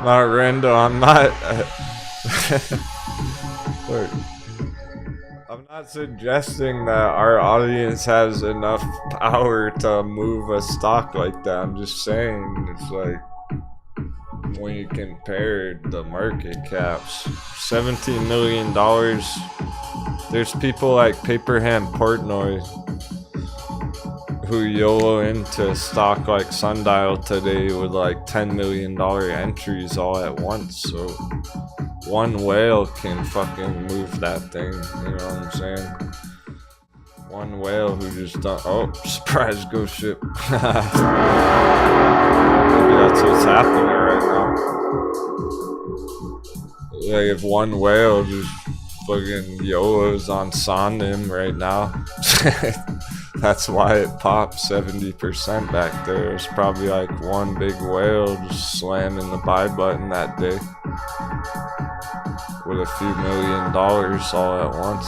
Not Rendo, I'm not. Look, I'm not suggesting that our audience has enough power to move a stock like that. I'm just saying it's like, when you compare the market caps, $17 million. There's people like Paperham Portnoy who YOLO into a stock like Sundial today with like $10 million entries all at once. So one whale can fucking move that thing, you know what I'm saying? One whale who just done, oh, surprise ghost ship. Maybe that's what's happening right now. Like if one whale just fucking YOLO's on Sonnen right now. That's why it popped 70% back there. It's probably like one big whale just slamming the buy button that day with a few $1 million all at once.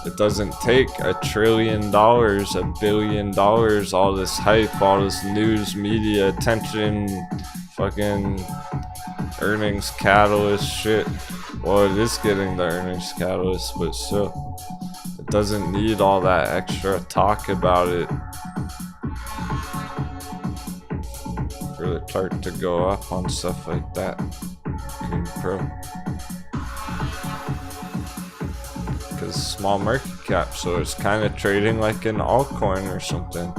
It doesn't take $1 trillion, $1 billion, all this hype, all this news, media attention, fucking earnings catalyst shit. Well, it is getting the earnings catalyst, but still, it doesn't need all that extra talk about it for the chart to go up on stuff like that. Green Pro. Because small market cap, so it's kind of trading like an altcoin or something,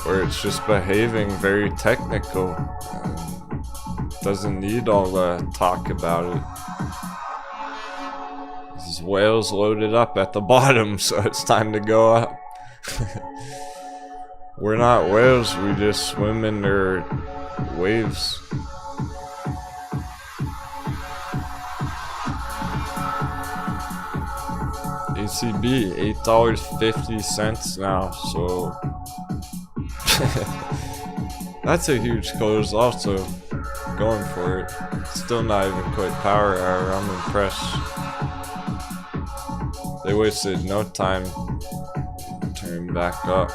where it's just behaving very technical. Doesn't need all the talk about it. These whales loaded up at the bottom, so it's time to go up. We're not whales, we just swim in their waves. ACB, $8.50 now, so that's a huge close also. Going for it. Still not even quite power hour, I'm impressed. They wasted no time. Turn back up.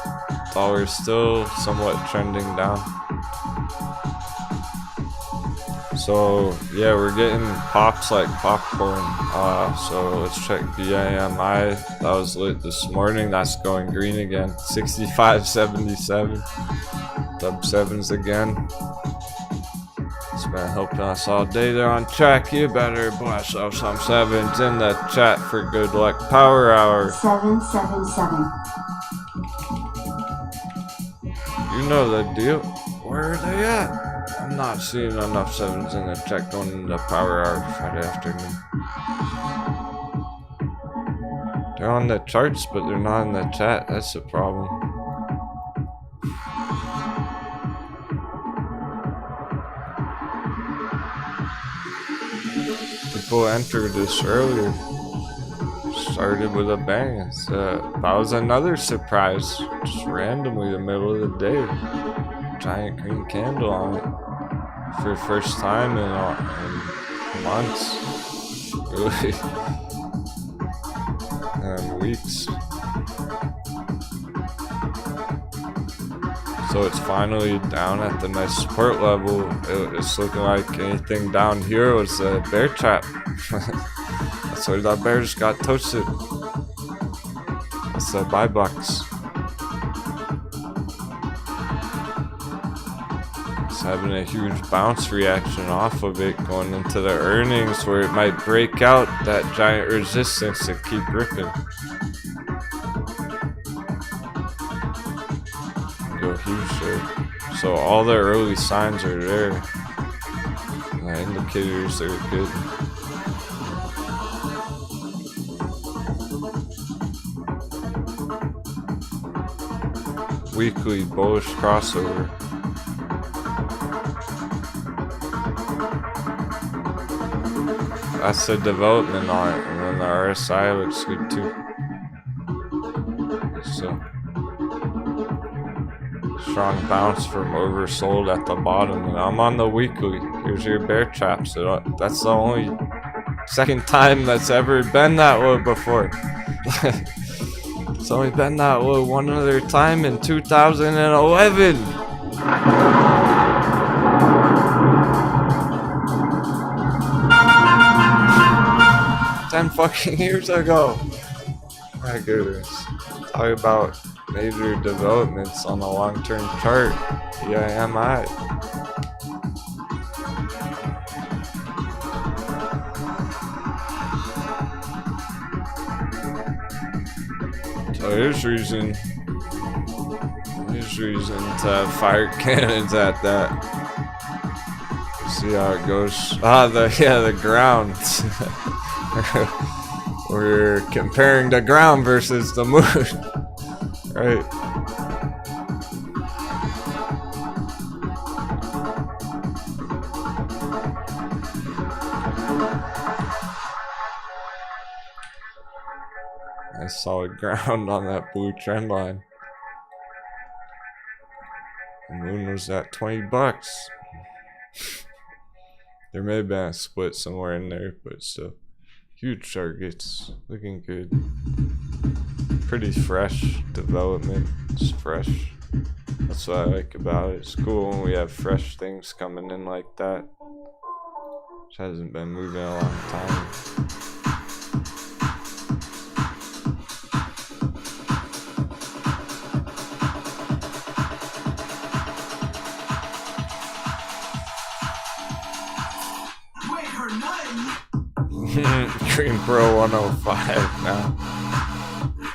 Dollar's still somewhat trending down. So yeah, we're getting pops like popcorn. So let's check BIMI. That was lit this morning. That's going green again. 65.77. Dub 7s again. It's been helping us all day. They're on track. You better blast out some 7s in the chat for good luck power hour. 777. You know the deal. Where are they at? I'm not seeing enough 7s in the chat going into power hour Friday afternoon. They're on the charts, but they're not in the chat. That's the problem. People entered this earlier. Started with a bang. That was another surprise. Just randomly, the middle of the day. Giant green candle on it. For the first time in months. Really. And weeks. So it's finally down at the nice support level. It's looking like anything down here was a bear trap. That's where that bear just got toasted. That's the buy box. It's having a huge bounce reaction off of it going into the earnings where it might break out that giant resistance and keep ripping. Go huge there. So all the early signs are there. The indicators are good. Weekly bullish crossover. That's the development on it, and then the RSI looks good too. So strong bounce from oversold at the bottom, and I'm on the weekly. Here's your bear trap. So that's the only second time that's ever been that low before. It's only been that low one other time in 2011. 10 fucking years ago. My goodness. Talk about major developments on the long-term chart. BIMI. So there's reason to fire cannons at that. See how it goes. The ground. We're comparing the ground versus the moon. Right. Nice solid ground on that blue trend line. The moon was at $20. There may have been a split somewhere in there, but still. Huge targets. Looking good. Pretty fresh development. It's fresh. That's what I like about it. It's cool when we have fresh things coming in like that. Which hasn't been moving in a long time. Green Pro 105 now.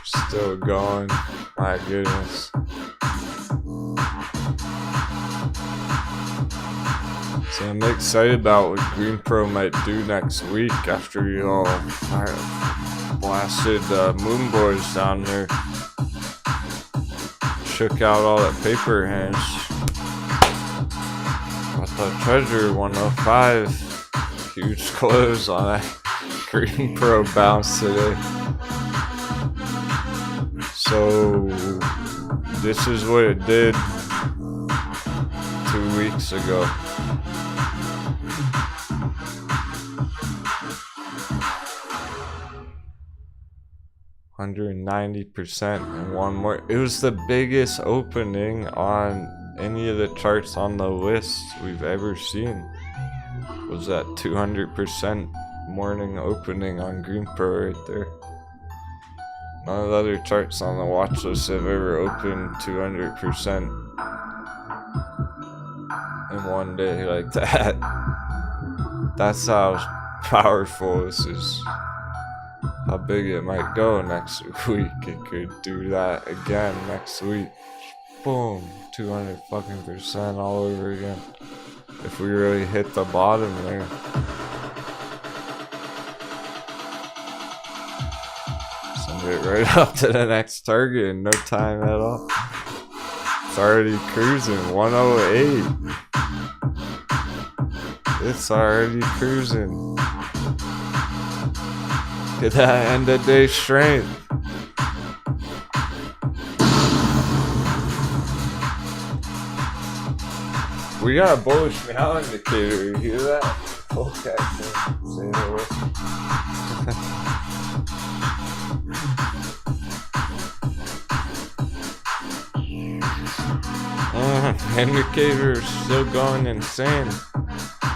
Still going. My goodness. So I'm excited about what Green Pro might do next week after you all blasted Moon Boys down there. Shook out all that paper hands. Got the Treasure 105. Huge close on that Green Pro bounce today. So this is what it did 2 weeks ago. 190% and one more. It was the biggest opening on any of the charts on the list we've ever seen. Was that 200% morning opening on Green Pro right there. None of the other charts on the watch list have ever opened 200% in one day like that. That's how powerful this is. How big it might go next week. It could do that again next week. Boom, 200% all over again. If we really hit the bottom there. Send it right up to the next target in no time at all. It's already cruising 108. It's already cruising. Get that end of day strength. We got a bullish meow indicator. You hear that? Okay. Say it indicator is still going insane.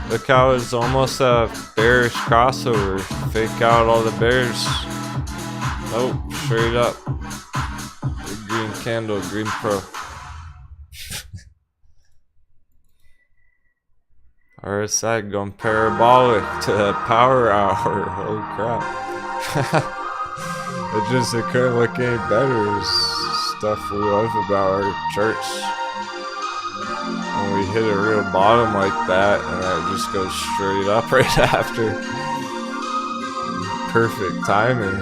Look how it's almost a bearish crossover. Fake out all the bears. Nope, straight up. Big green candle, Green Pro. RSI going parabolic to the power hour. Holy crap. It couldn't look any better. It's stuff we love about our charts. When we hit a real bottom like that, and it just goes straight up right after. Perfect timing.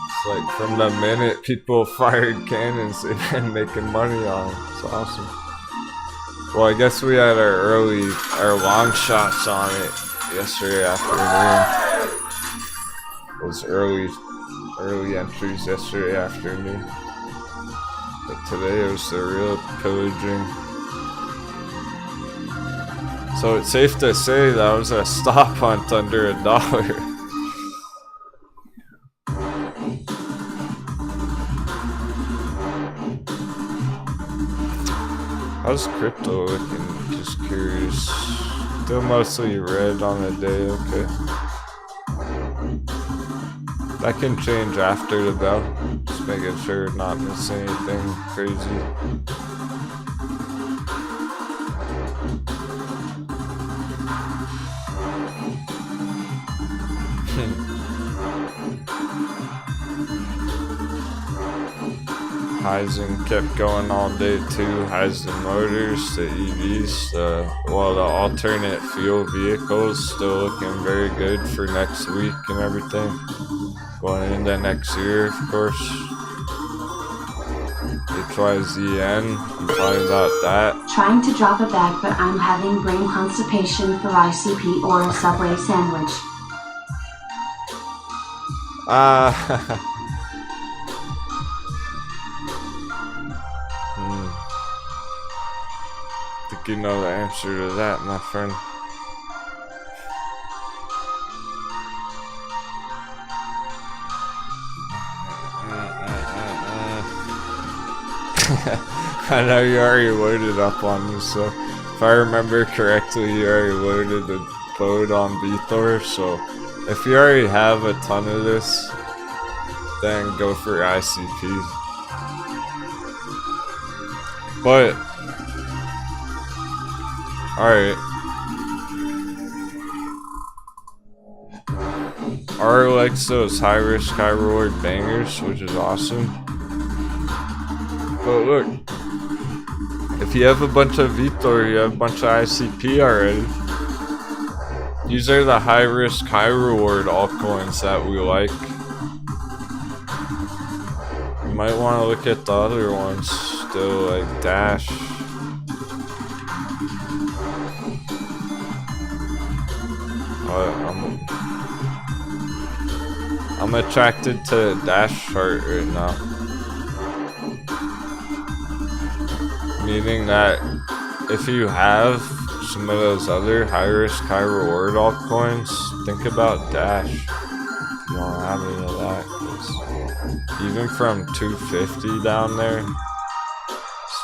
It's like from the minute people fired cannons, they've been making money on it. It's awesome. Well, I guess we had our long shots on it yesterday afternoon. Those early entries yesterday afternoon. But today it was the real pillaging. So it's safe to say that was a stop hunt under $1. How's crypto looking? Just curious. Still mostly red on the day, okay. That can change after the bell. Just making sure not missing anything crazy. Heisen kept going all day too. Heisen Motors, the EVs, the alternate fuel vehicles still looking very good for next week and everything. Going into next year, of course. HYZN, I'm talking about that. Trying to drop a bag, but I'm having brain constipation for ICP or a Subway sandwich. Think you know the answer to that, my friend. I know you already loaded up on this, so if I remember correctly, you already loaded the code on VThor, so if you already have a ton of this, then go for ICP. But alright. R likes those high risk, high reward bangers, which is awesome. But look, if you have a bunch of Vitor, you have a bunch of ICP already. These are the high risk, high reward altcoins that we like. You might want to look at the other ones still, like Dash. I'm attracted to the Dash chart right now. Meaning that if you have some of those other high risk, high reward altcoins, think about Dash. If you don't have any of that, 'cause even from 250 down there,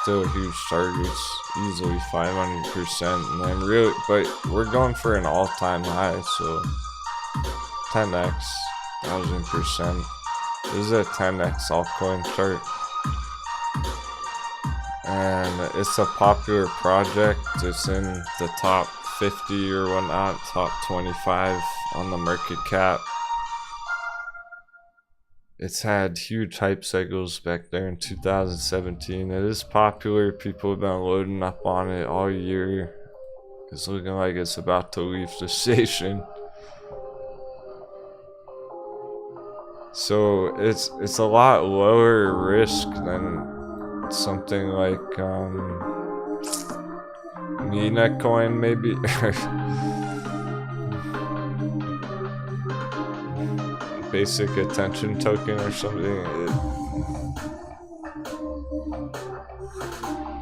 still huge targets, easily 500%. And then really, but we're going for an all-time high, so 10x, 1000%. This is a 10x altcoin chart. And it's a popular project. It's in the top 50 or whatnot, top 25 on the market cap. It's had huge hype cycles back there in 2017. It is popular. People have been loading up on it all year. It's looking like it's about to leave the station. So it's a lot lower risk than something like Mina coin maybe. Basic attention token or something.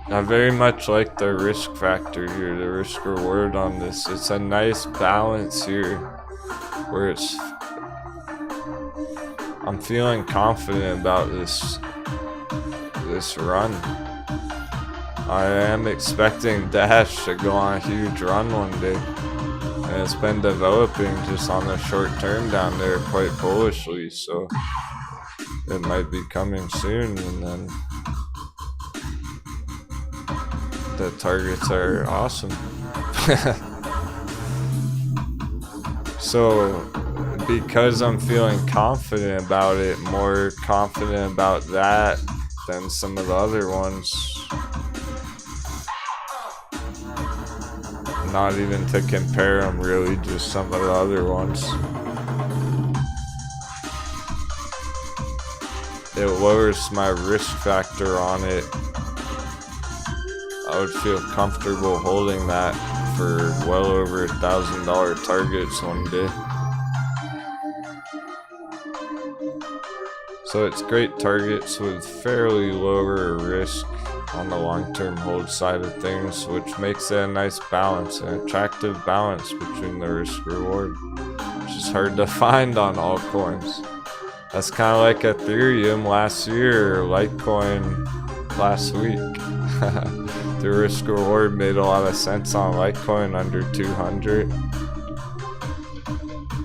I very much like the risk factor here, the risk reward on this. It's a nice balance here where I'm feeling confident about this run. I am expecting Dash to go on a huge run one day, and it's been developing just on the short term down there quite bullishly, so it might be coming soon. And then the targets are awesome. So because I'm feeling confident about it, more confident about that than some of the other ones. Not even to compare them really, just some of the other ones. It lowers my risk factor on it. I would feel comfortable holding that for well over $1,000 targets one day. So it's great targets with fairly lower risk on the long-term hold side of things, which makes it a nice balance, an attractive balance between the risk reward, which is hard to find on altcoins. That's kind of like Ethereum last year, or Litecoin last week. The risk reward made a lot of sense on Litecoin under 200.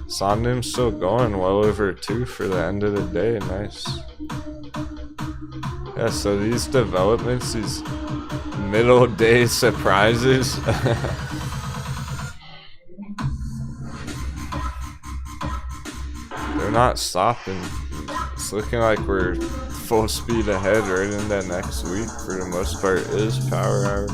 Sondim's still going well over 2 for the end of the day. Nice. Yeah, so these developments, these middle day surprises. They're not stopping. It's looking like we're full speed ahead right into next week. For the most part, it is power hour.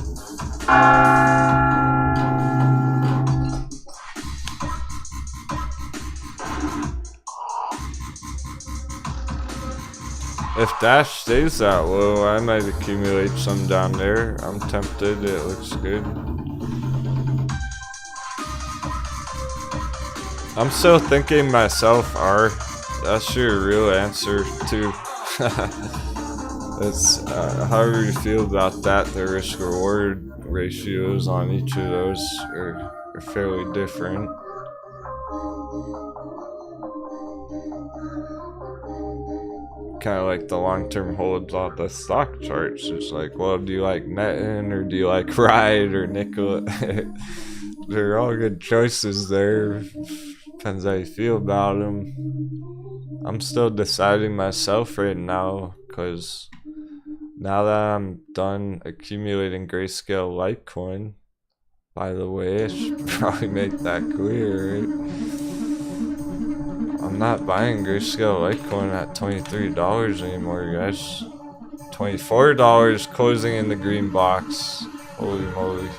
If Dash stays that low, I might accumulate some down there. I'm tempted, it looks good. I'm still thinking myself, R. That's your real answer, too. That's however you feel about that, the risk-reward ratios on each of those are fairly different. Kind of like the long-term holds on the stock charts. It's like, well, do you like Metin or do you like Ride or Nikola? They're all good choices there. Depends how you feel about them. I'm still deciding myself right now, because now that I'm done accumulating Grayscale Litecoin, by the way, I should probably make that clear, right? I'm I'm not buying Grayscale Litecoin at $23 anymore, guys. $24 closing in the green box. Holy moly.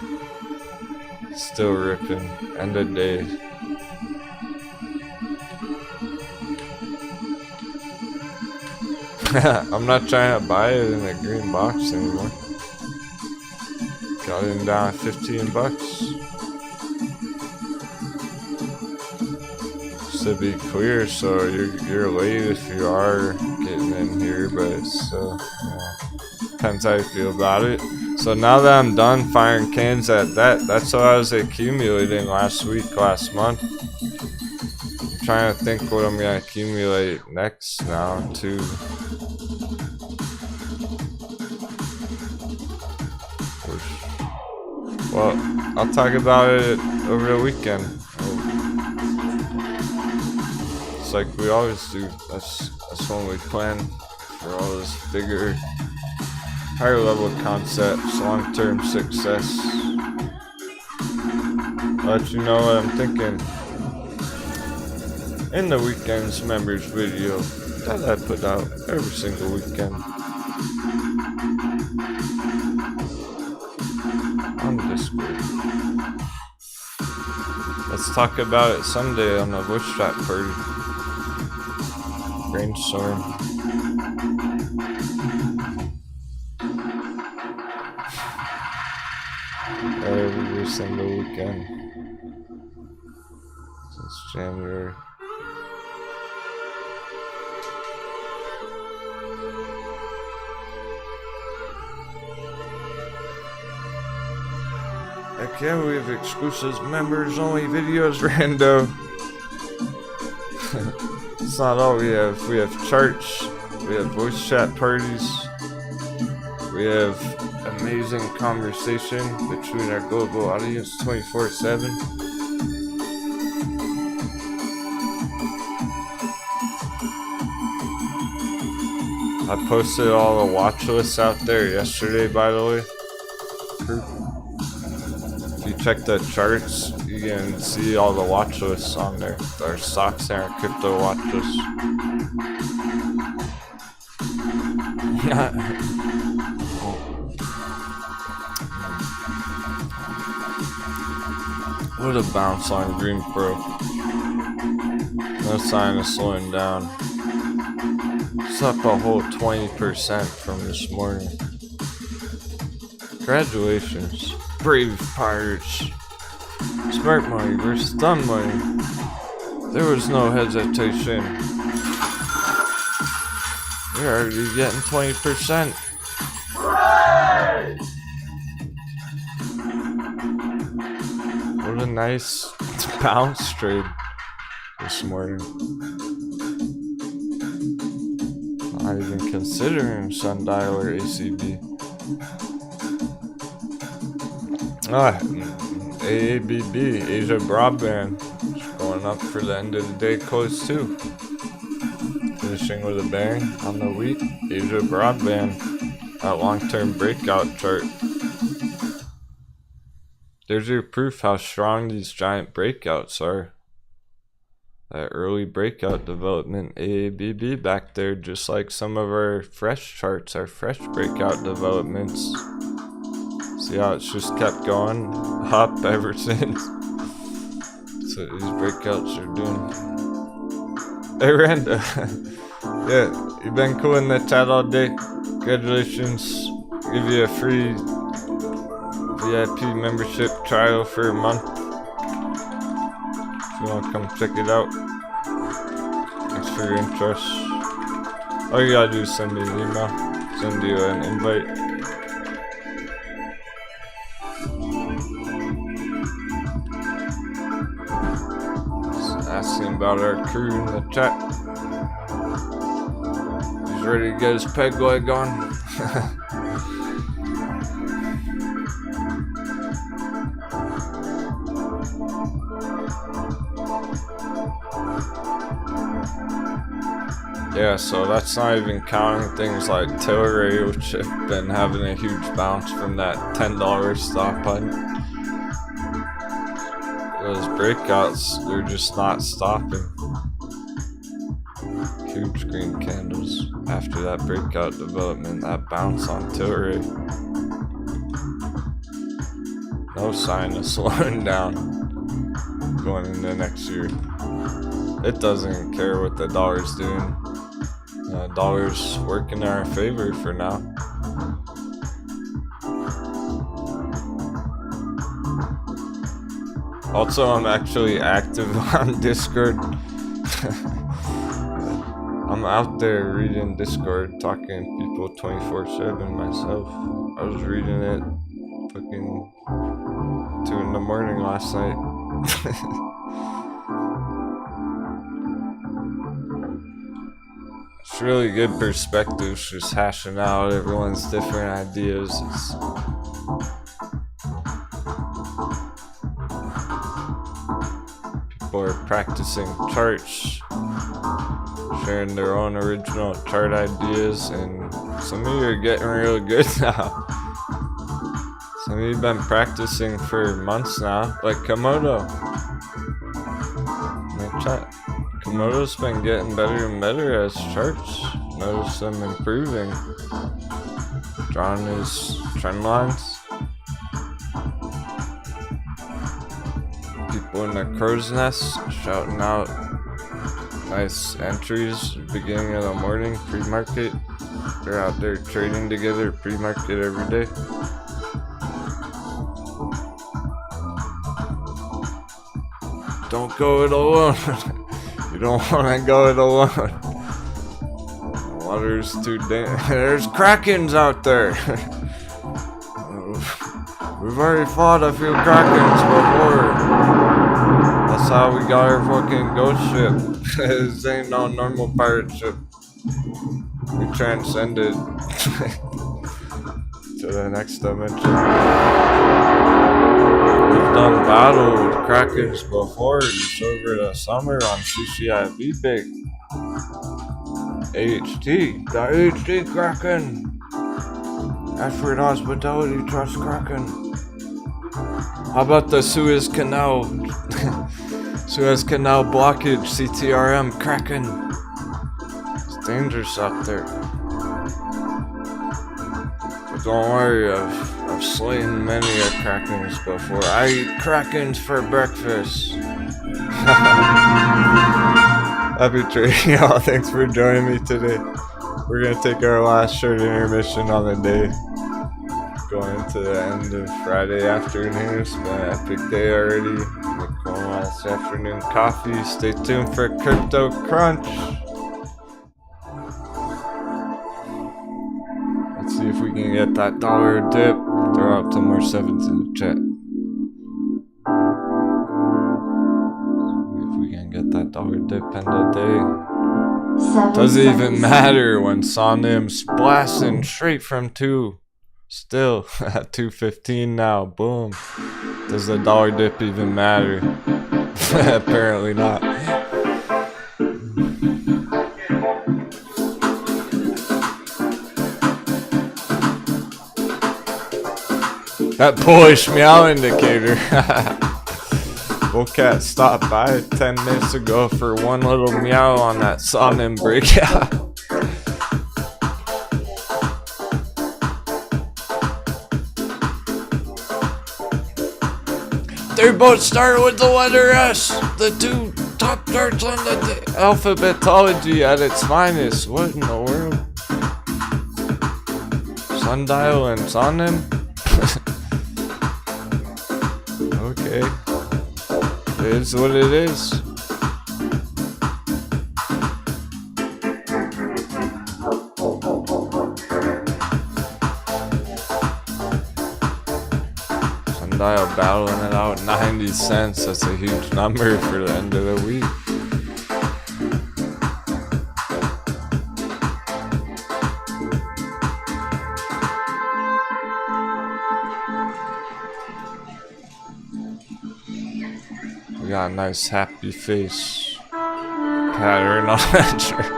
Still ripping. End of day. I'm not trying to buy it in the green box anymore. Got it down at 15 bucks. Just to be clear, so you're late if you are getting in here, but it's still, depends how you feel about it. So now that I'm done firing cans at that's what I was accumulating last month. I'm trying to think what I'm gonna accumulate next now too. Well, I'll talk about it over the weekend. It's like we always do. That's when we plan for all this bigger, higher level concepts, long-term success. I'll let you know what I'm thinking in the weekend's members video that I put out every single weekend on Discord. Let's talk about it Sunday on the bush shot party. Brainstorm. Every single weekend since January. I can't believe exclusive members only videos, rando. It's not all we have. We have charts, we have voice chat parties, we have amazing conversation between our global audience 24/7. I posted all the watch lists out there yesterday, by the way. If you check the charts, you can see all the watch lists on there. Our stocks and our crypto watch lists. What a bounce on Green Pro. No sign of slowing down. It's up a whole 20% from this morning. Congratulations. Brave Pirates. Smart money versus dumb money. There was no hesitation. You're already getting 20%. What a nice bounce trade this morning. Not even considering SNDL or ACB. AABB, Asia Broadband, going up for the end of the day close too. Finishing with a bang on the week. Asia Broadband, that long-term breakout chart. There's your proof how strong these giant breakouts are. That early breakout development, AABB back there, just like some of our fresh charts, our fresh breakout developments. See how it's just kept going up ever since. That's what these breakouts are doing. Hey Randa, yeah, you've been cool in the chat all day. Congratulations. I'll give you a free VIP membership trial for a month. If you want to come check it out. Thanks for your interest. All you gotta do is send me an email. Send you an invite. Asking about our crew in the chat. He's ready to get his peg leg on. Yeah, so that's not even counting things like Tilray, which have been having a huge bounce from that $10 stop hunt. Those breakouts, they're just not stopping. huge green candles after that breakout development, that bounce on Tilray. No sign of slowing down going into next year. It doesn't care what the dollar's doing. Dollar's working in our favor for now. Also, I'm actually active on Discord. I'm out there reading Discord, talking to people 24/7 myself. I was reading it fucking 2 in the morning last night. It's really good perspectives, just hashing out everyone's different ideas. People are practicing charts, sharing their own original chart ideas, and some of you are getting real good now. Some of you have been practicing for months now, like Komodo. Komodo's been getting better and better as charts. Notice them improving. Drawing his trend lines. People in the crow's nest shouting out nice entries beginning of the morning, pre-market. They're out there trading together, pre-market every day. Don't go it alone. You don't want to go it alone. The water's too dangerous. There's krakens out there. We've already fought a few krakens before. That's how we got our fucking ghost ship. This ain't no normal pirate ship. We transcended to the next dimension. We've done battle with krakens before, just over the summer on CCIV Big. AHT, the AHT Kraken. Ashford Hospitality Trust Kraken. How about the Suez Canal? Suez Canal blockage, CTRM Kraken. It's dangerous out there. But don't worry, I've slain many a krakens before. I eat krakens for breakfast. Happy trading, y'all. Thanks for joining me today. We're gonna take our last short intermission on the day. Going into the end of Friday afternoon. It's been an epic day already. Going on this afternoon coffee. Stay tuned for Crypto Crunch. Let's see if we can get that dollar dip. Throw out some more sevens in the chat. If we can get that dollar dip in the day. Doesn't even matter when Sonim's blasting straight from 2. Still at 215 now. Boom. Does the dollar dip even matter? Apparently not. That bullish meow indicator. Bullcat stopped by 10 minutes ago for one little meow on that Sonim breakout. They both start with the letter S. The 2 top charts on the alphabetology at its finest. What in the world? Sundial and Sonim? Okay. It is what it is. Sundial battling it out 90 cents. That's a huge number for the end of the week. We got a nice happy face pattern on that shirt.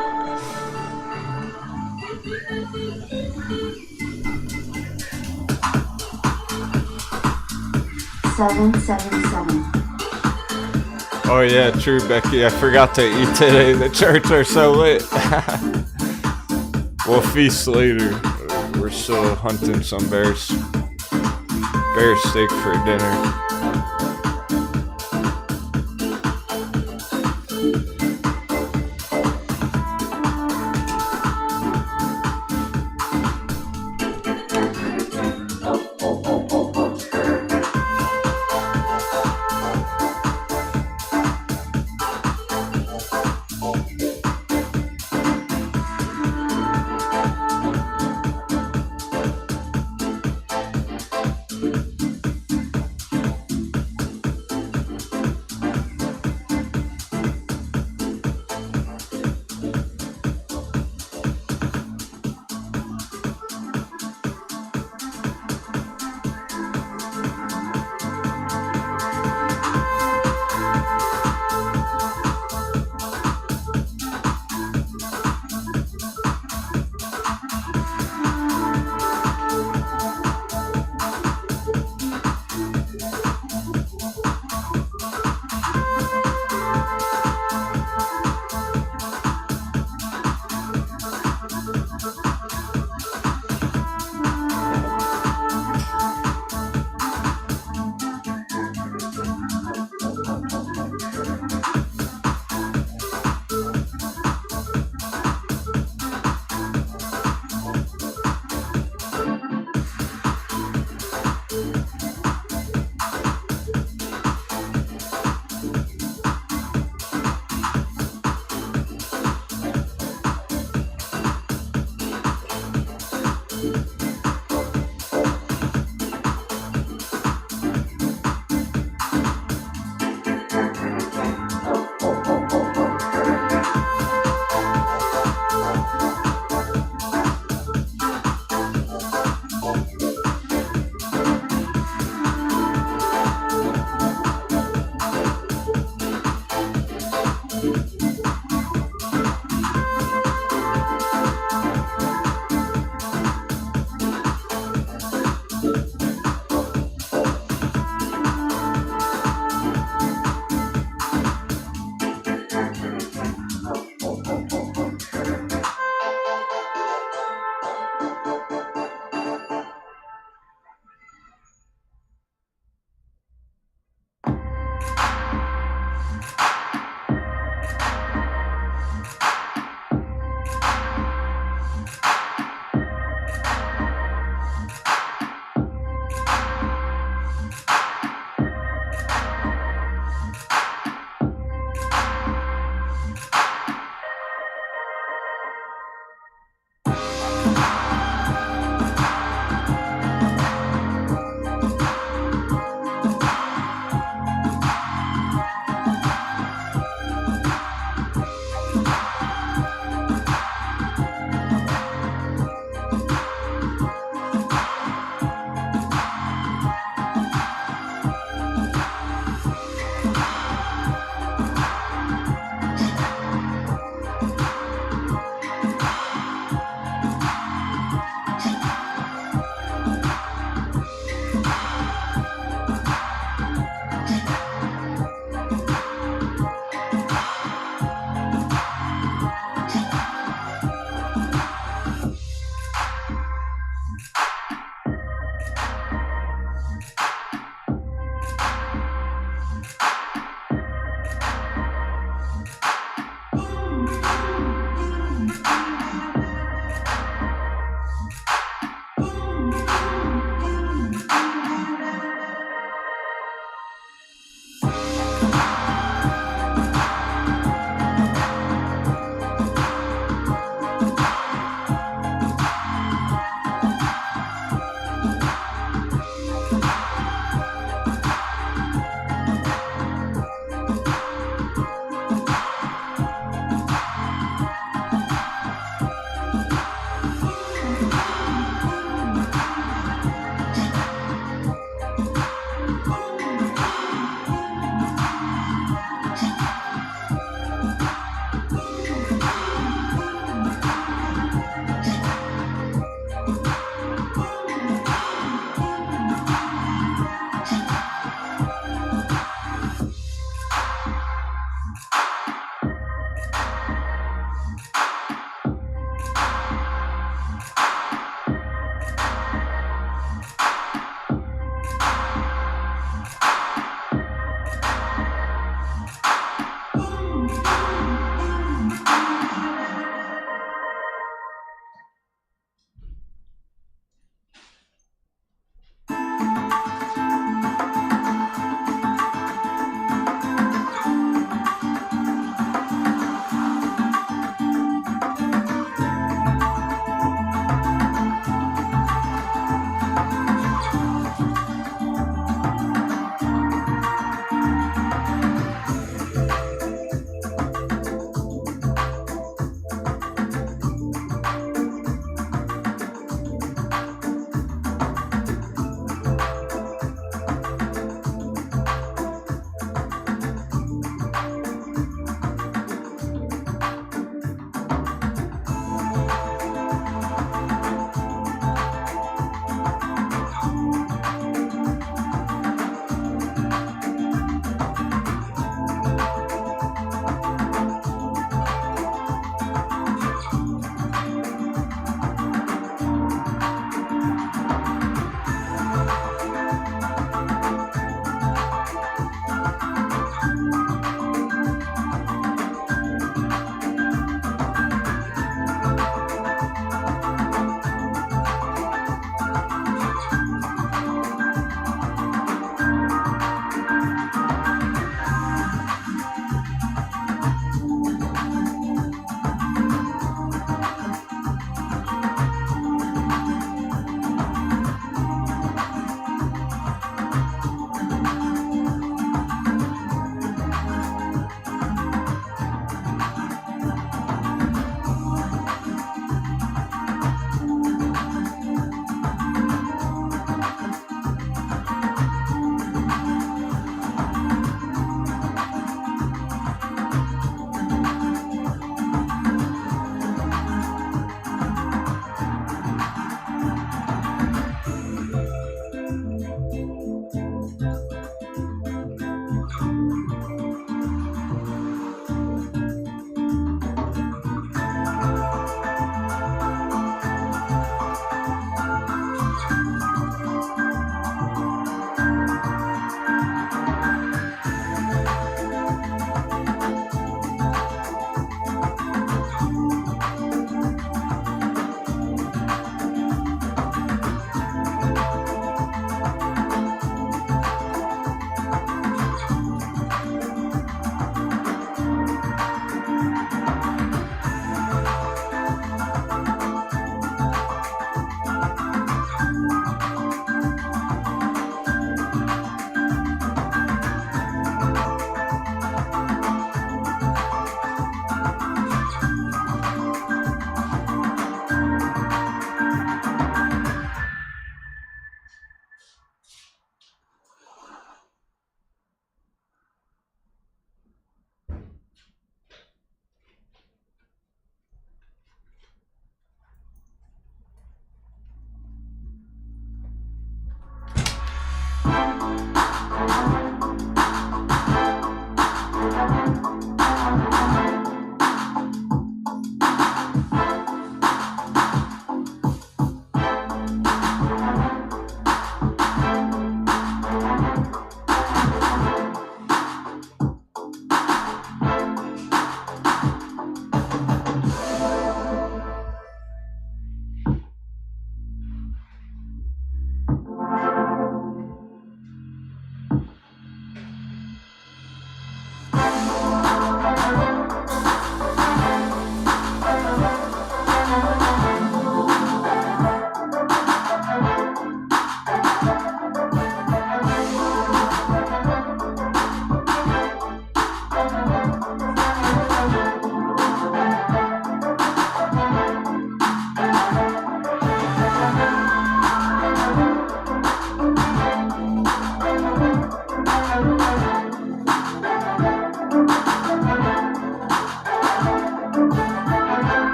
Oh yeah, true, Becky. I forgot to eat today. The charts are so lit. We'll feast later. We're still hunting some bears. Bear steak for dinner.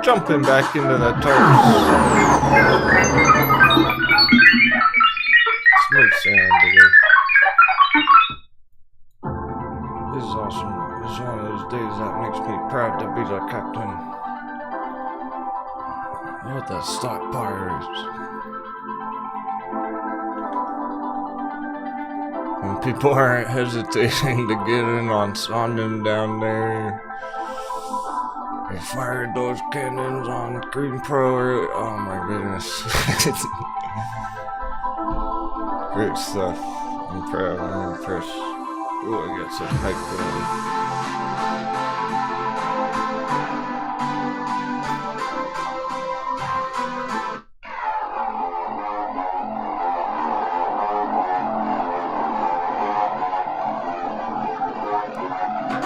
Jumping back into the turf. Smooth sand today. This is awesome. This is one of those days that makes me proud to be the captain. What the stock pirates. When people aren't hesitating to get in on Sondheim down there. They fired those cannons on Green Pro. Oh my goodness. Great stuff. I'm proud. I'm impressed. Ooh, I got some hype going.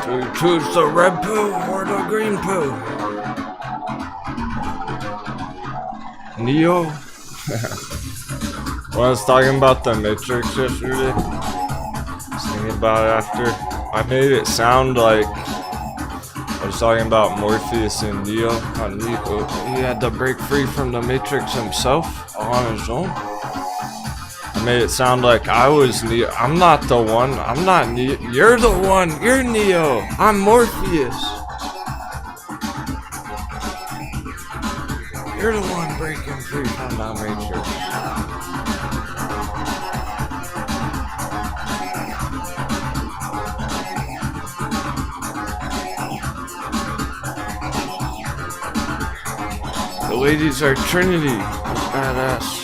Do you choose the red poo or the green poo? Neo? When I was talking about the Matrix yesterday, I was thinking about it after. I made it sound like I was talking about Morpheus and Neo. How Neo, he had to break free from the Matrix himself on his own. I made it sound like I was Neo. I'm not the one. I'm not Neo. You're the one. You're Neo. I'm Morpheus. You're the one breaking free from the Matrix. The ladies are Trinity. Badass.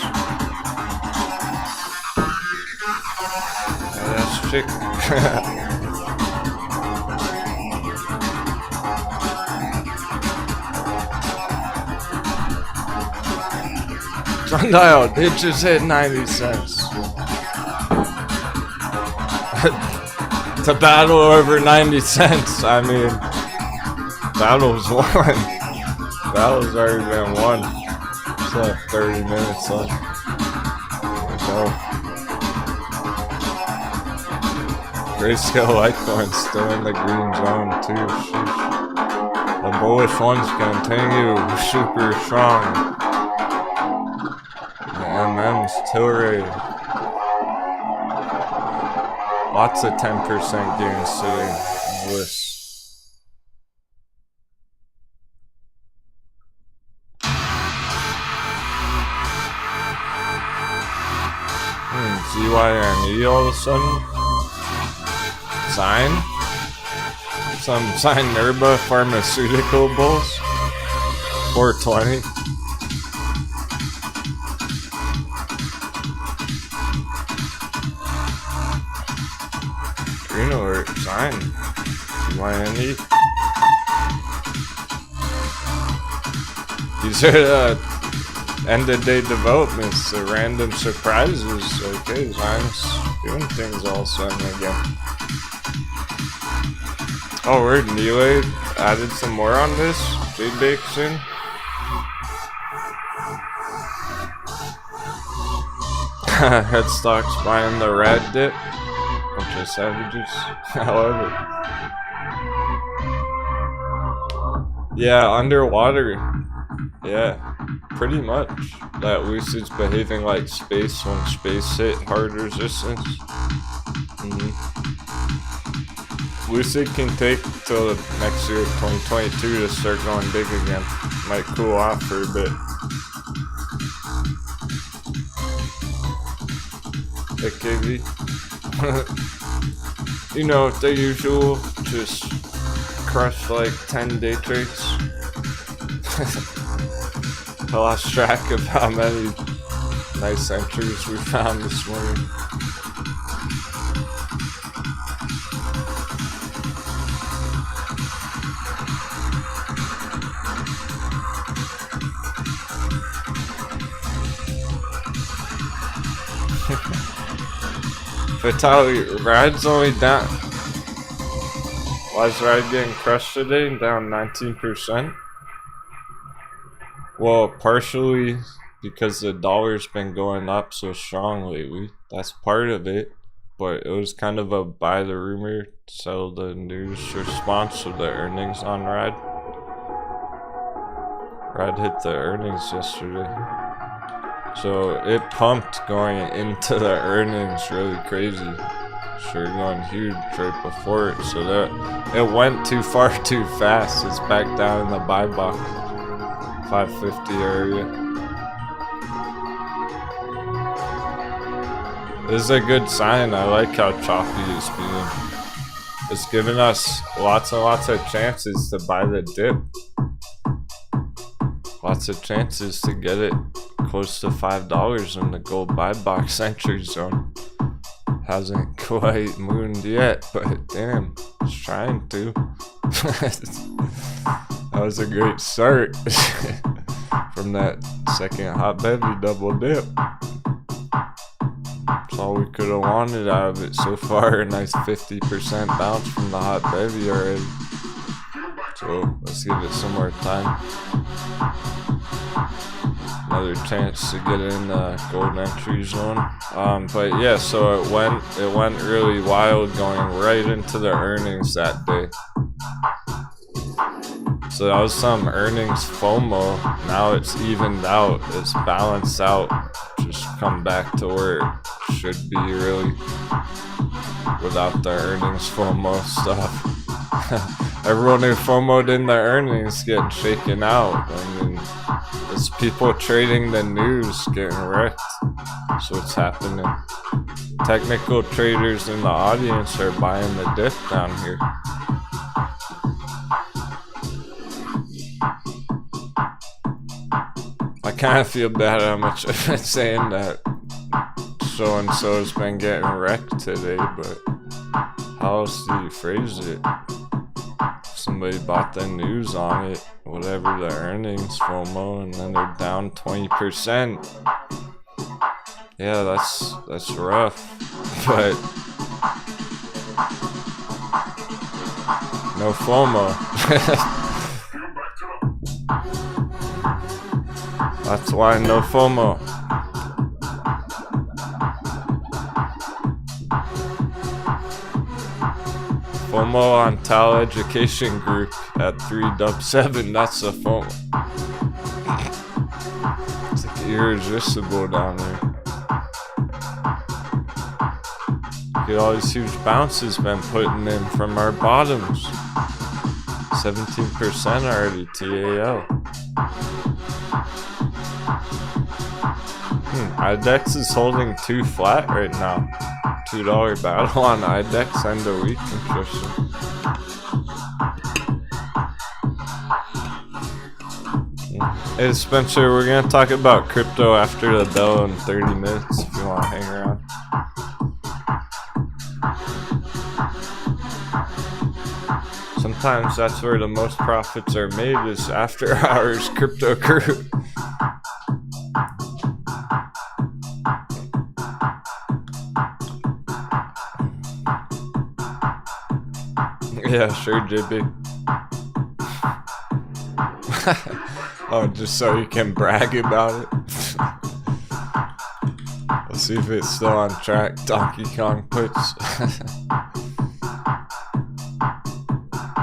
Chick. Sundial, it just hit 90 cents. To battle over 90 cents, I mean, battle's won. Battle's already been won. So 30 minutes left. There we go. Grayscale Litecoin still in the green zone too. Sheesh. The bullish ones continue super strong. The MM's Tilray. Lots of 10% gains today. Bliss. CYNE all of a sudden? Sign? Some Zynerba pharmaceutical bulls? 420? Green alert, sign. CYNE. These are the end of day developments, the random surprises. Okay, Zion's doing things all of a sudden again. Oh, we're Nile added some more on this. Jade Bake soon. Headstock's buying the red dip. Bunch of savages. However. Yeah, underwater. Yeah, pretty much. That Lucid's behaving like space when space hit hard resistance. Lucid can take till next year, 2022, to start going big again. Might cool off for a bit. Hey, KV. You know, the usual, just crush like 10 day trades. I lost track of how many nice entries we found this morning. Vitaly, Ride's only down. Why is Ride getting crushed today? Down 19%? Well, partially because the dollar's been going up so strong lately. That's part of it. But it was kind of a buy the rumor, sell the news response to the earnings on Ride. Ride hit the earnings yesterday. So it pumped going into the earnings really crazy. Sure, going huge right before it. So that it went too far too fast. It's back down in the buy box. 550 area. This is a good sign. I like how choppy it's being. It's giving us lots and lots of chances to buy the dip. Lots of chances to get it close to $5 in the gold buy box entry zone. Hasn't quite mooned yet, but damn, it's trying to. That was a great start from that second hot bevy double dip. That's all we could have wanted out of it so far. A nice 50% bounce from the hot bevy already. So let's give it some more time. Another chance to get in the gold entry zone. But yeah, so it went really wild going right into the earnings that day. So that was some earnings FOMO. Now it's evened out. It's balanced out. Just come back to where it should be really, without the earnings FOMO stuff. Everyone who FOMO'd in the earnings getting shaken out. I mean, it's people trading the news getting wrecked. That's what's happening. Technical traders in the audience are buying the dip down here. I kind of feel bad how much I've been saying that so and so has been getting wrecked today, but how else do you phrase it? Somebody bought the news on it, whatever the earnings FOMO, and then they're down 20%. Yeah, that's rough, but no FOMO. That's why no FOMO. FOMO on Tal Education Group at 3W7. That's a FOMO. It's like irresistible down there. Look at all these huge bounces been putting in from our bottoms. 17% already TAL. IDEX is holding 2 flat right now. $2 battle on IDEX end of week. Interesting. Hey Spencer, we're gonna talk about crypto after the bell in 30 minutes if you want to hang around. Sometimes that's where the most profits are made, is after hours crypto crew. Yeah, sure, JB. Oh, just so you can brag about it. Let's see if it's still on track. Donkey Kong puts.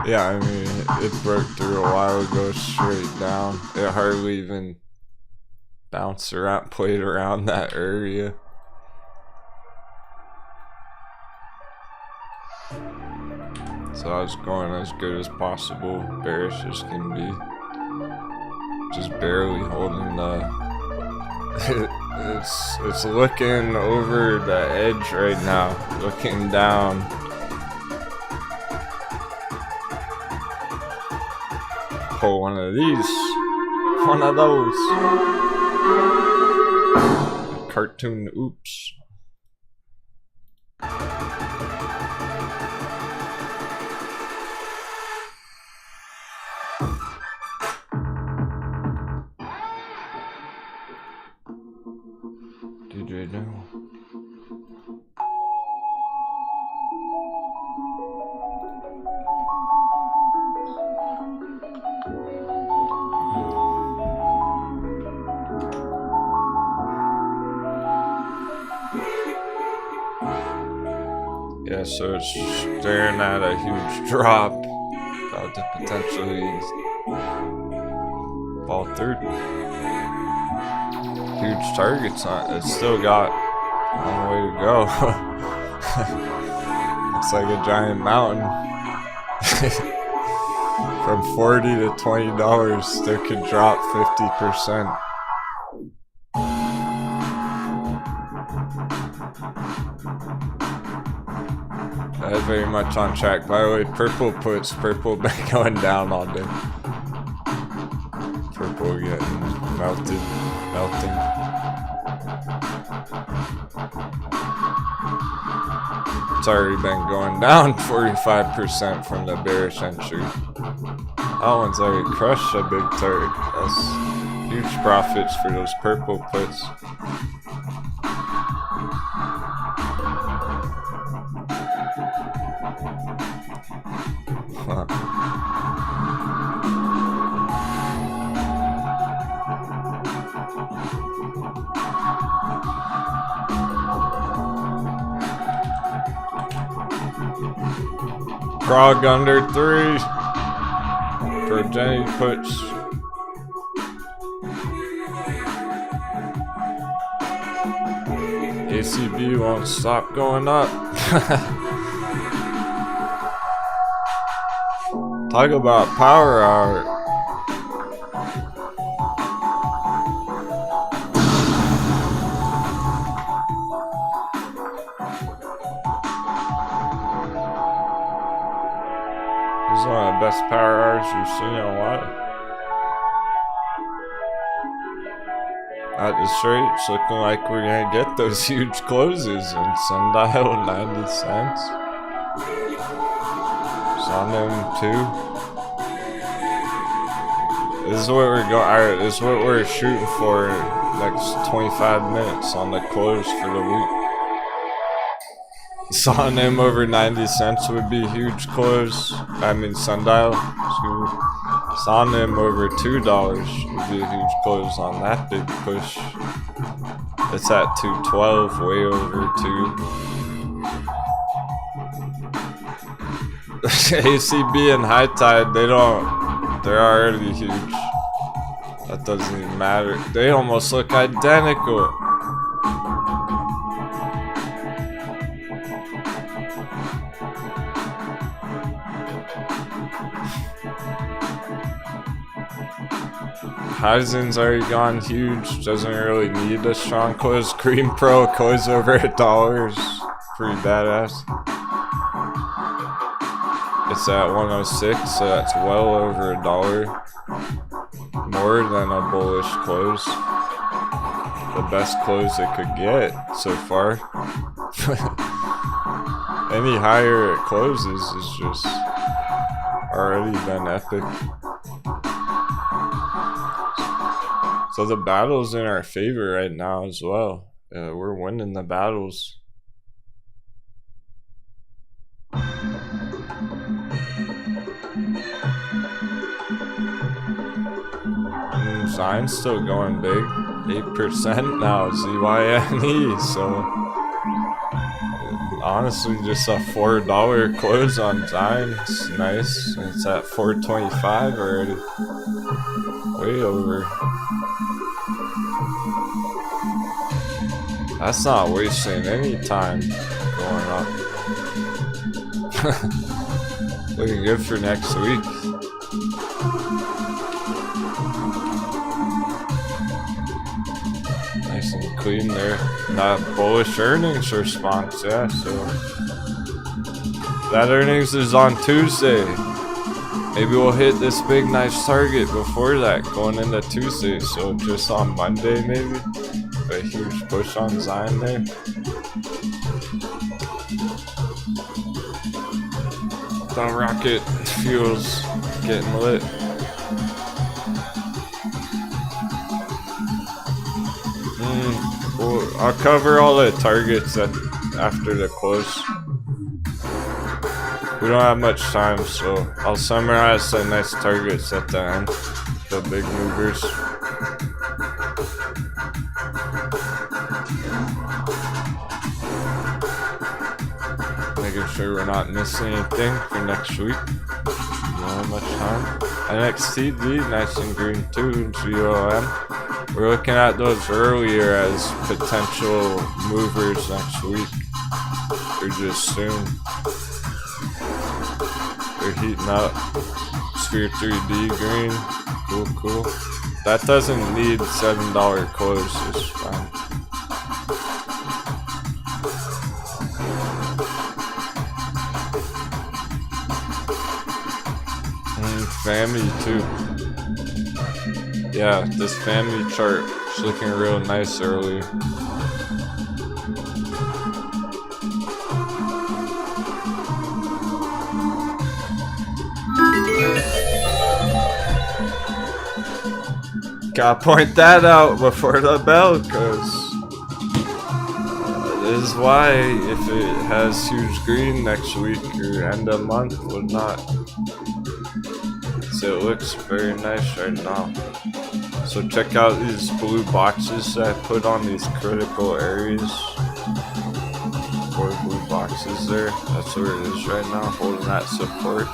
Yeah, I mean, it broke through a while ago straight down. It hardly even bounced around, played around that area. So I was going as good as possible, bearish as can be. Just barely holding the... it's looking over the edge right now, looking down. Pull one of these, one of those. Cartoon oops. DJ Denwo. Yeah, so it's staring at a huge drop, about to potentially fall through. Huge targets on it. It's still got a long way to go. It's like a giant mountain. From $40 to $20, still could drop 50%. That's very much on track. By the way, purple puts, purple been going down all day. Purple getting melting. It's already been going down 45% from the bearish entry. That one's already crushed a big target. That's huge profits for those purple puts. Huh. Frog under 3 for Jenny puts. ACB won't stop going up. Talk about power hour. This is one of the best power hours we've seen in a while. At the straight, it's looking like we're gonna get those huge closes in Sundial, 90 cents. On them too. This is what we're going. Alright, this is what we're shooting for next 25 minutes on the close for the week. On them over 90 cents would be huge close. I mean sundial. On them over $2 would be a huge close on that big push. It's at 212, way over 2. ACB and high tide, they're already huge. That doesn't even matter. They almost look identical. Heisen's already gone huge. Doesn't really need a strong close. Green Pro close over $1 is pretty badass. It's at 106, so that's well over $1 more than a bullish close. The best close it could get so far. Any higher it closes is just already been epic. So the battle's in our favor right now as well. We're winning the battles. Zine's still going big. 8% now, ZYNE. So honestly, just a $4 close on Zine. It's nice. It's at 425 already. Way over. That's not wasting any time going up. Looking good for next week. Nice and clean there. Not bullish earnings response, yeah, so that earnings is on Tuesday. Maybe we'll hit this big nice target before that going into Tuesday, so just on Monday maybe. A huge push on Zion there. The rocket fuel's getting lit. Well, I'll cover all the targets after the close. We don't have much time, so I'll summarize the nice targets at the end. The big movers. Making sure we're not missing anything for next week. Don't have much time. NXTD, nice and green too. GOM. We're looking at those earlier as potential movers next week. Or just soon. They're heating up. Sphere 3D green. Cool, cool. That doesn't need $7 close. It's fine. Family too. Yeah, this family chart is looking real nice early. Gotta point that out before the bell, cause this is why if it has huge green next week or end of month would not. It looks very nice right now. So check out these blue boxes that I put on these critical areas. 4 blue boxes there. That's where it is right now, holding that support.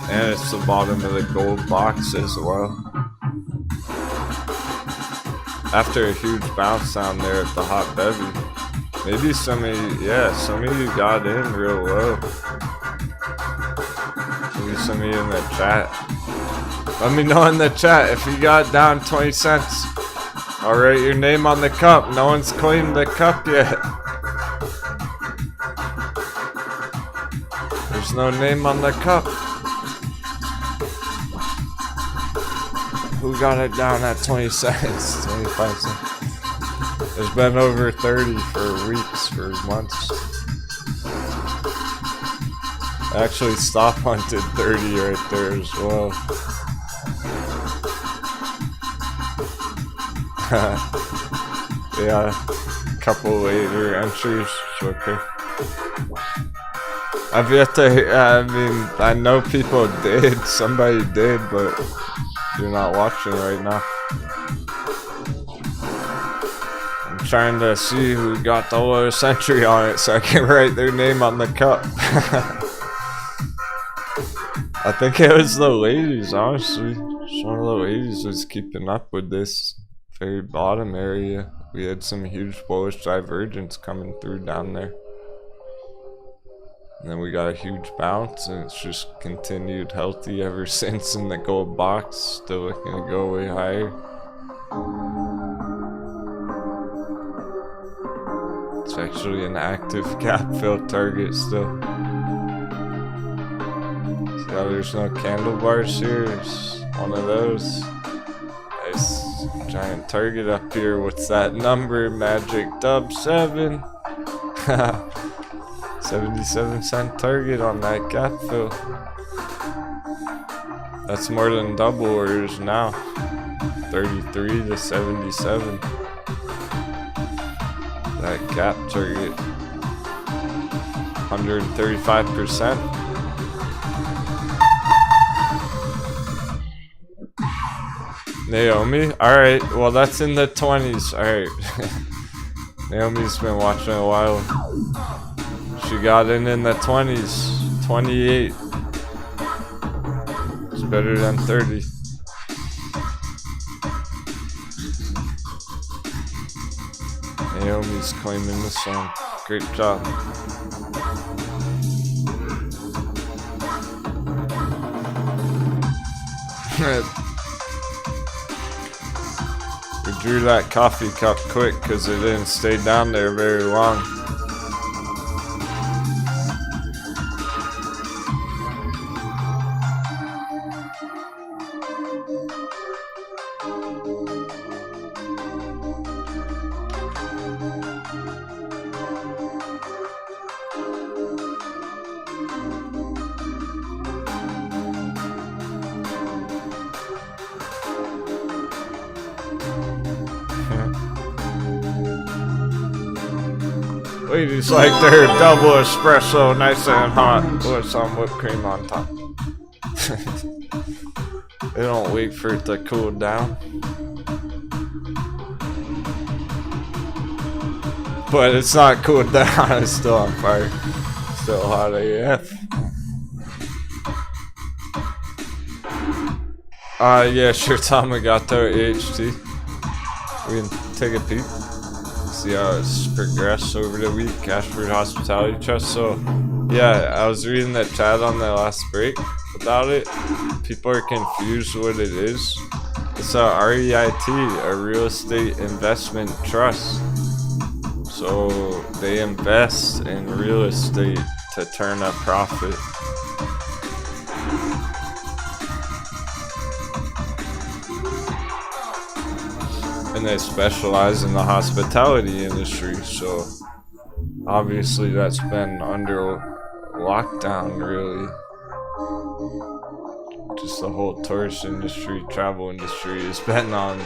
And it's the bottom of the gold box as well. After a huge bounce down there at the hot bevy. Maybe some of you got in real low. Some of you in the chat. Let me know in the chat if you got down 20 cents. I'll write your name on the cup. No one's claimed the cup yet. There's no name on the cup. Who got it down at 20 cents? 25 cents. There's been over 30 for weeks, for months. Actually, stop hunted 30 right there as well. Yeah, a couple later entries. Okay. I've yet to. I mean, I know people did. Somebody did, but you're not watching right now. I'm trying to see who got the lowest entry on it so I can write their name on the cup. I think it was the ladies, honestly. Just one of the ladies was keeping up with this very bottom area. We had some huge bullish divergence coming through down there. And then we got a huge bounce, and it's just continued healthy ever since in the gold box. Still looking to go way higher. It's actually an active gap fill target still. See how there's no candle bars here? It's one of those. Nice giant target up here. What's that number? Magic dub 7. 77-cent target on that gap fill. That's more than double orders now. 33 to 77. That gap target. 135%. Naomi? Alright, well that's in the 20s. Alright. Naomi's been watching a while. She got in the 20s. 28. It's better than 30. Naomi's claiming this one. Great job. We drew that coffee cup quick because it didn't stay down there very long. Ladies like their double espresso nice and hot with some whipped cream on top. They don't wait for it to cool down. But it's not cooled down, it's still on fire. Still hot AF. Yeah, sure, Tamagato AHT. We can take a peek. See how it's progressed over the week. Ashford Hospitality Trust. So yeah, I was reading the chat on the last break about it. People are confused what it is. It's a REIT, a real estate investment trust. So they invest in real estate to turn a profit. And they specialize in the hospitality industry, so obviously that's been under lockdown, really. Just the whole tourist industry, travel industry has been on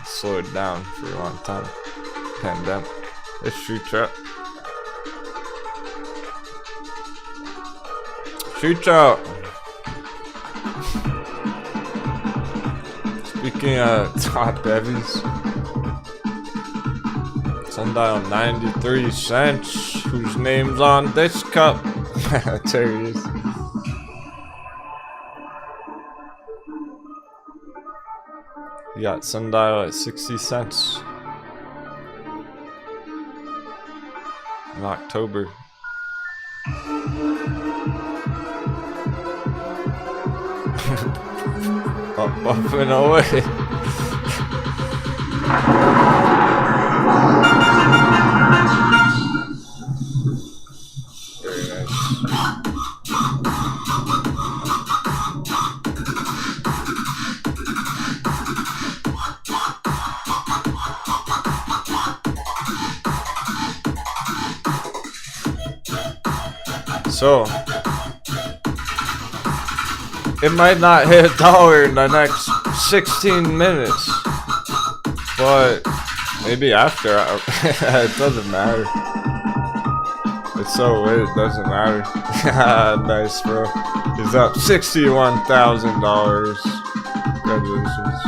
slowed down for a long time. Pandemic. It's trap. Shoot out. Speaking of top heavies, Sundial 93 cents, whose name's on this cup. There he is. You got Sundial at 60 cents in October. Up and away. Very nice. So it might not hit $1 in the next 16 minutes, but maybe after. It doesn't matter. It's so late, it doesn't matter. Nice, bro. He's up $61,000. Congratulations.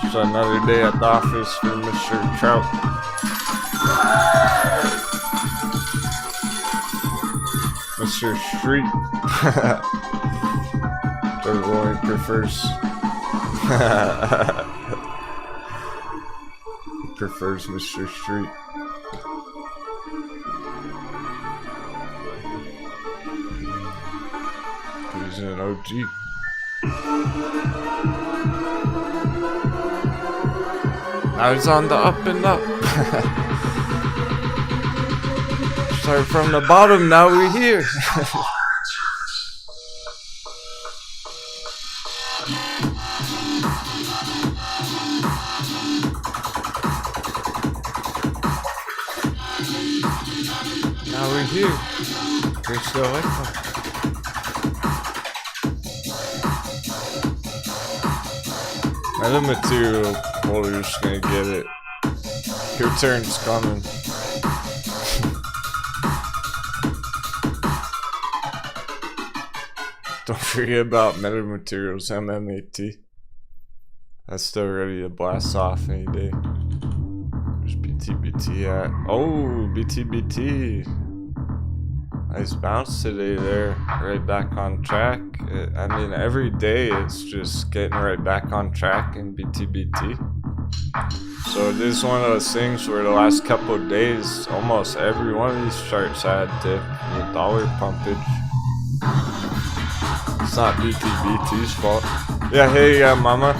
Just another day at the office for Mr. Trout. Mr. Street. Everyone prefers prefers Mr. Street. He's an OG. Now he's on the up and up. Start from the bottom, now we're here. Now we're here. We're still like that. And the material holder's gonna get it. Your turn's coming. Don't forget about metamaterials, MMAT. That's still ready to blast off any day. Where's BTBT at? Oh, BTBT. Nice bounce today there. Right back on track. I mean, every day it's just getting right back on track in BTBT. So it is one of those things where the last couple of days, almost every one of these charts had dip with dollar pumpage. It's not BTBT's fault. Yeah, hey, mama.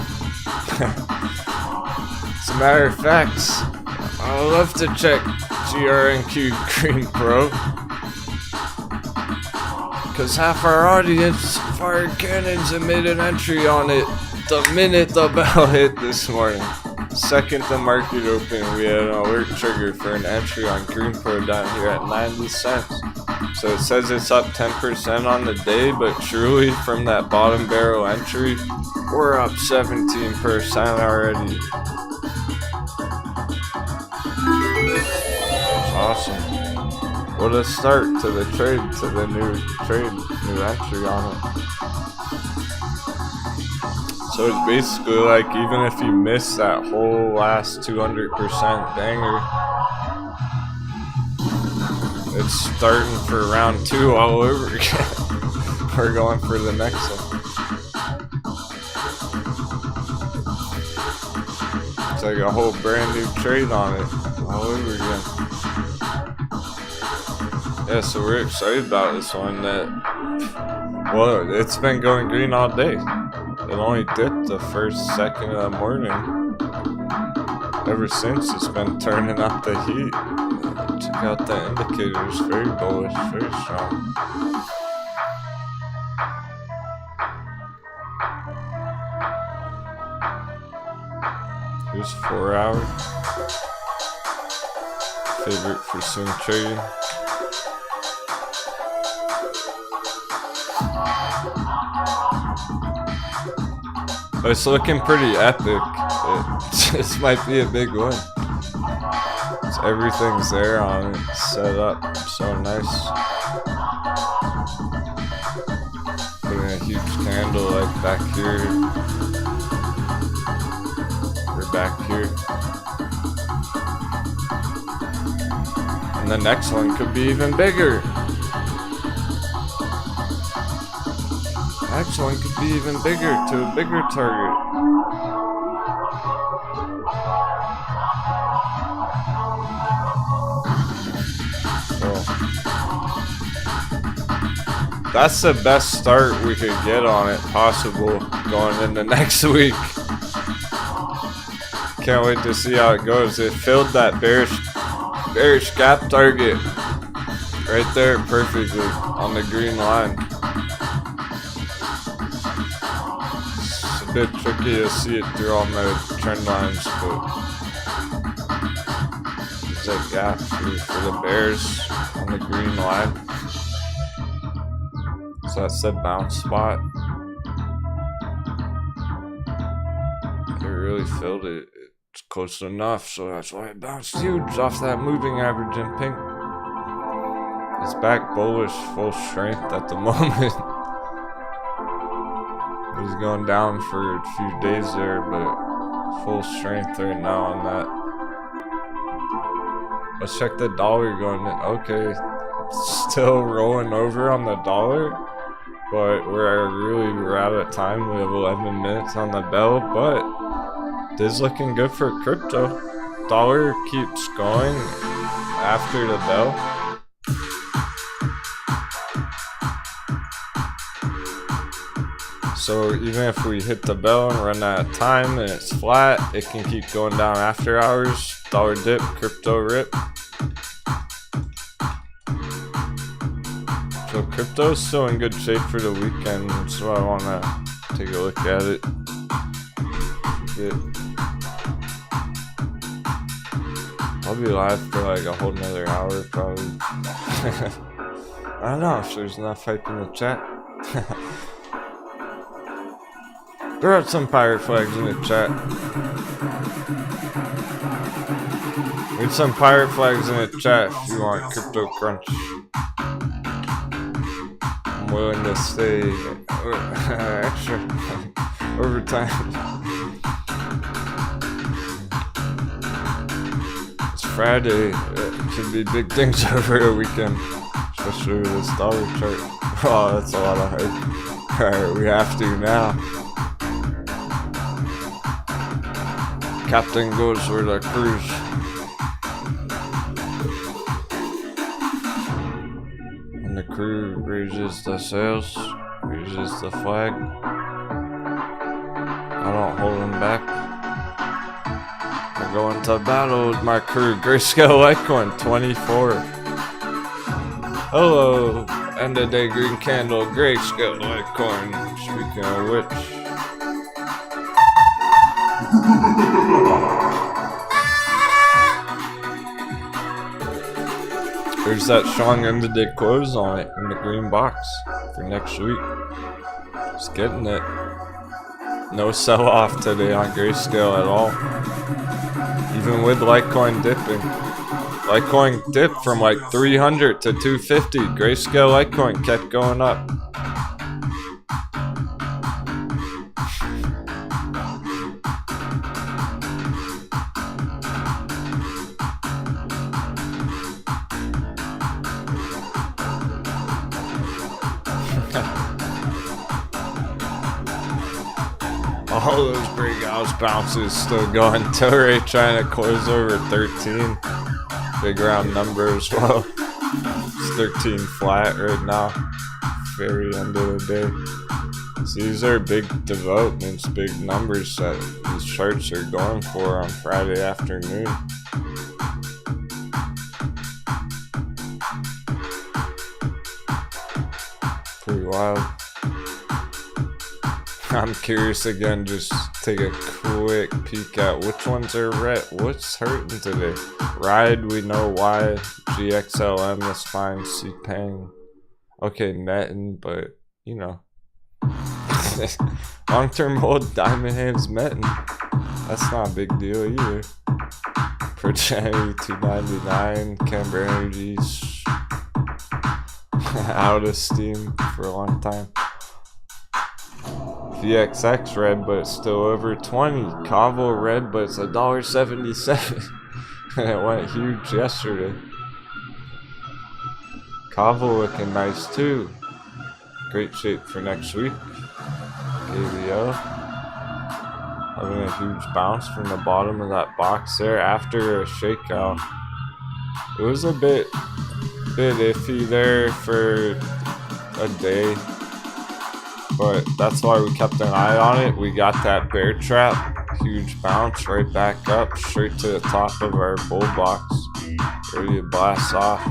As a matter of fact, I'd love to check GRNQ Green Pro. Cause half our audience fired cannons and made an entry on it the minute the bell hit this morning. Second the market opened, we had an alert trigger for an entry on Green Pro down here at 90 cents. So it says it's up 10% on the day, but truly from that bottom barrel entry, we're up 17% already. That's awesome. What a start to the trade, to the new entry on it. So it's basically like even if you miss that whole last 200% banger, it's starting for round 2 all over again. We're going for the next one. It's like a whole brand new trade on it all over again. Yeah, so we're excited about this one. Well, it's been going green all day. It only dipped the first second of the morning. Ever since, it's been turning up the heat. Check out the indicators, very bullish, very strong. Here's 4 hour. Favorite for swing trading. But it's looking pretty epic. This might be a big one. Everything's there on it, set up so nice. Putting a huge candle like back here. Or back here. And the next one could be even bigger. Next one could be even bigger, to a bigger target. That's the best start we could get on it possible going into next week. Can't wait to see how it goes. It filled that bearish gap target right there perfectly on the green line. It's a bit tricky to see it through all my trend lines, but there's a gap for the bears on the green line. So that's the bounce spot. It really filled it. It's close enough, so that's why it bounced huge off that moving average in pink. It's back bullish, full strength at the moment. It was going down for a few days there, but full strength right now on that. Let's check the dollar going in. Okay, still rolling over on the dollar. But we're out of time. We have 11 minutes on the bell, but it is looking good for crypto. Dollar keeps going after the bell. So even if we hit the bell and run out of time and it's flat, it can keep going down after hours. Dollar dip, crypto rip. So crypto's still in good shape for the weekend, so I wanna take a look at it. I'll be live for like a whole nother hour probably. I don't know if there's enough hype in the chat. Throw out some pirate flags in the chat. Need some pirate flags in the chat if you want crypto crunch. I'm willing to stay extra overtime. It's Friday. It could be big things over the weekend, especially with this dollar chart. Oh, that's a lot of hype. Alright, we have to now. Captain goes for the cruise. And the crew raises the sails, raises the flag. I don't hold them back. I go into battle with my crew. Grayscale Litecoin 24. Hello, end of day green candle, Grayscale Litecoin. Speaking of which. There's that strong end of day close on it in the green box for next week. Just getting it. No sell off today on Grayscale at all. Even with Litecoin dipping. Litecoin dipped from like 300 to 250. Grayscale Litecoin kept going up. All those big house bounces still going. Tilray trying to close over 13. Big round number as well. It's 13 flat right now. Very end of the day. So these are big developments, big numbers that these charts are going for on Friday afternoon. Pretty wild. I'm curious again, just take a quick peek at which ones are red. What's hurting today? Ride, we know why. GXLM is fine. CPANG. Okay, netting, but you know. Long-term hold, Diamond Hands Metin. That's not a big deal either. Progenity 299, Camber Energies. Out of steam for a long time. VXX red, but it's still over 20. Cavo red, but it's $1.77. And it went huge yesterday. Cavo looking nice too. Great shape for next week. KBO having a huge bounce from the bottom of that box there after a shakeout. It was a bit iffy there for a day. But that's why we kept an eye on it. We got that bear trap, huge bounce right back up, straight to the top of our bull box. Ready to blast off.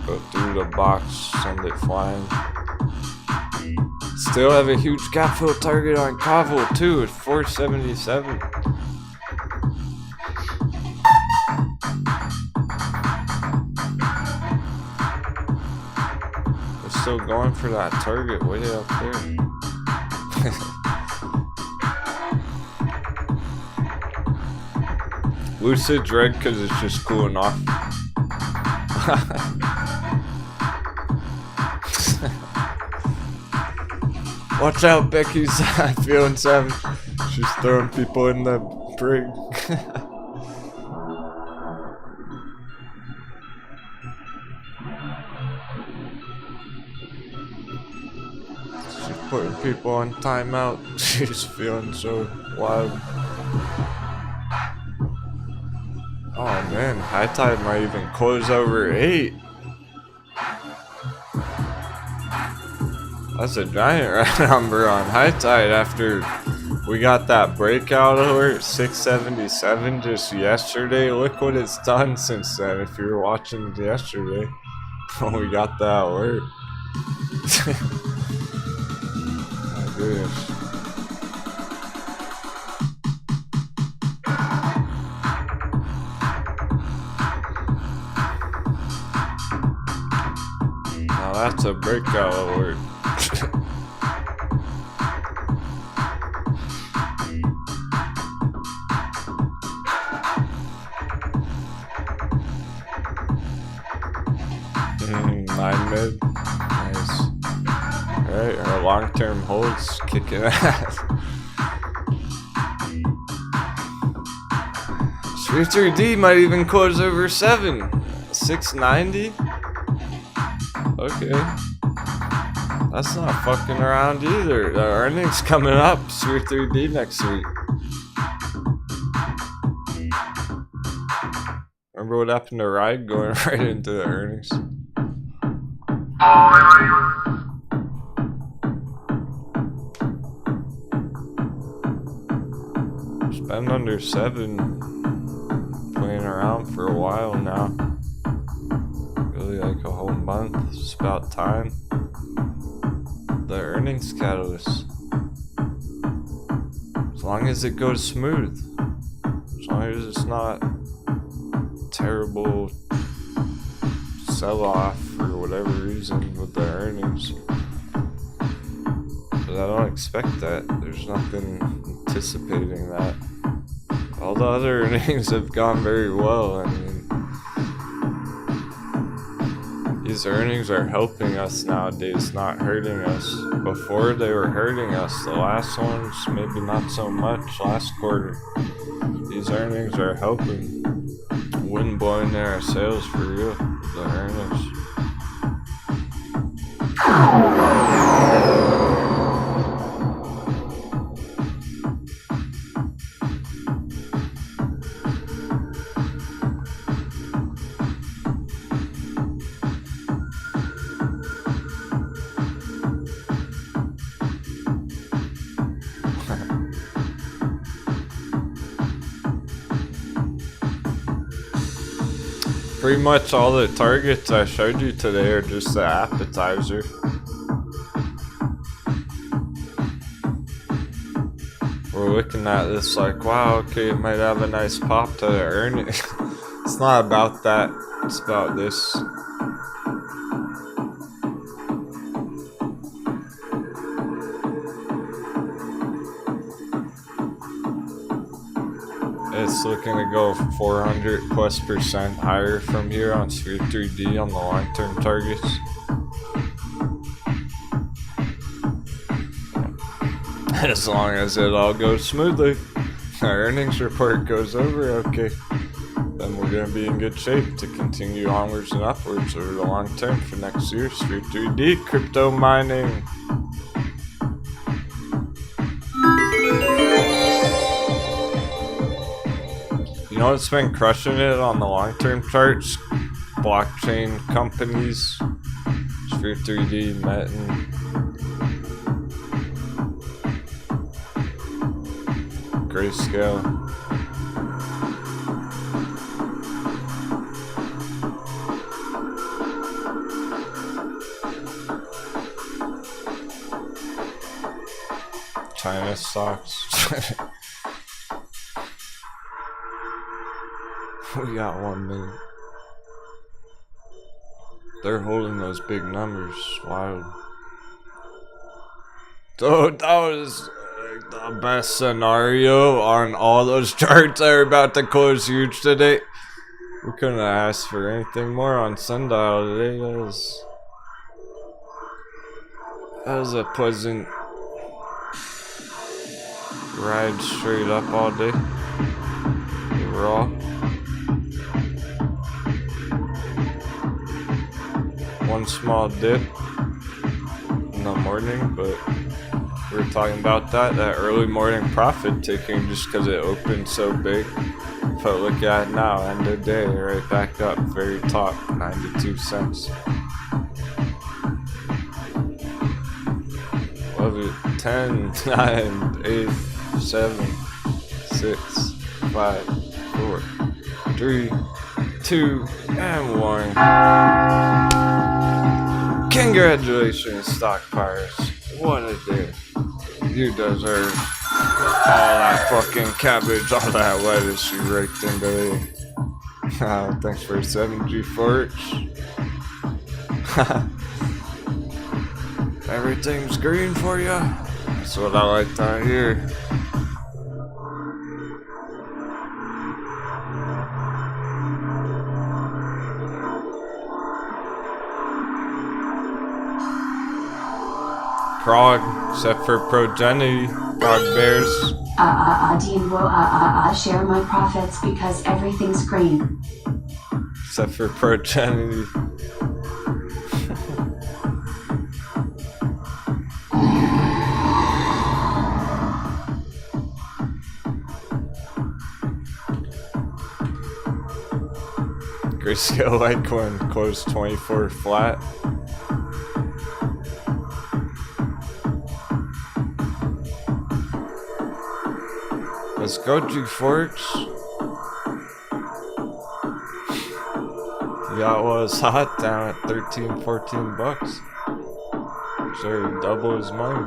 Go through the box, send it flying. Still have a huge gap fill target on Cavo too at 477. Still going for that target way up there. Lucid's red because it's just cooling off. Watch out, Becky's feeling savage. She's throwing people in the brig. Putting people on timeout. She's feeling so wild. Oh man, high tide might even close over 8. That's a giant number on high tide after we got that breakout alert, 677 just yesterday. Look what it's done since then. If you were watching yesterday when we got that alert. My goodness. Now that's a breakout alert. Nine mid. Nice. Alright, our long-term holds kicking ass. 3D might even close over 7. 690? Okay. That's not fucking around either. The earnings coming up. 3D next week. Remember what happened to Ride going right into the earnings? It's been under 7, playing around for a while now. Really like a whole month. It's about time. The earnings catalyst. As long as it goes smooth. As long as it's not terrible sell-off for whatever reason with the earnings. But I don't expect that. There's nothing anticipating that. All the other earnings have gone very well. I mean, these earnings are helping us nowadays, not hurting us. Before they were hurting us. The last ones, maybe not so much last quarter. These earnings are helping. Wind blowing in our sails for real. The earnings. Pretty much all the targets I showed you today are just the appetizer. We're looking at this like, wow, okay, it might have a nice pop to the earnings. It's not about that, it's about this. It's looking to go 400+% higher from here on Sphere 3D on the long-term targets. As long as it all goes smoothly, our earnings report goes over, okay, then we're going to be in good shape to continue onwards and upwards over the long term for next year. Sphere 3D crypto mining. You know what's been crushing it on the long-term charts? Blockchain companies. Sphere 3D, Metin. Grayscale. China stocks. We got 1 minute. They're holding those big numbers. Wild. So that was the best scenario on all those charts that are about to close huge today. We couldn't have asked for anything more on SNDL today. That was a pleasant ride straight up all day. Overall. One small dip in the morning, but we were talking about that early morning profit taking just because it opened so big. But look at it now, end of day, right back up, very top, 92 cents. it. 10, 9, 8, 7, 6, 5, 4, 3, 2, and 1. Congratulations, stockpilers. What a day. You deserve all that fucking cabbage, all that lettuce you raked into there. Thanks for 7G Forks. Everything's green for you. That's what I like to hear. Frog, except for progeny, frog bears. Denwo, share my profits because everything's green. Except for progeny. Grayscale Litecoin closed 24 flat. Let's go, G-Forks. Yacht was hot down at 13, 14 bucks. Sure, double his money.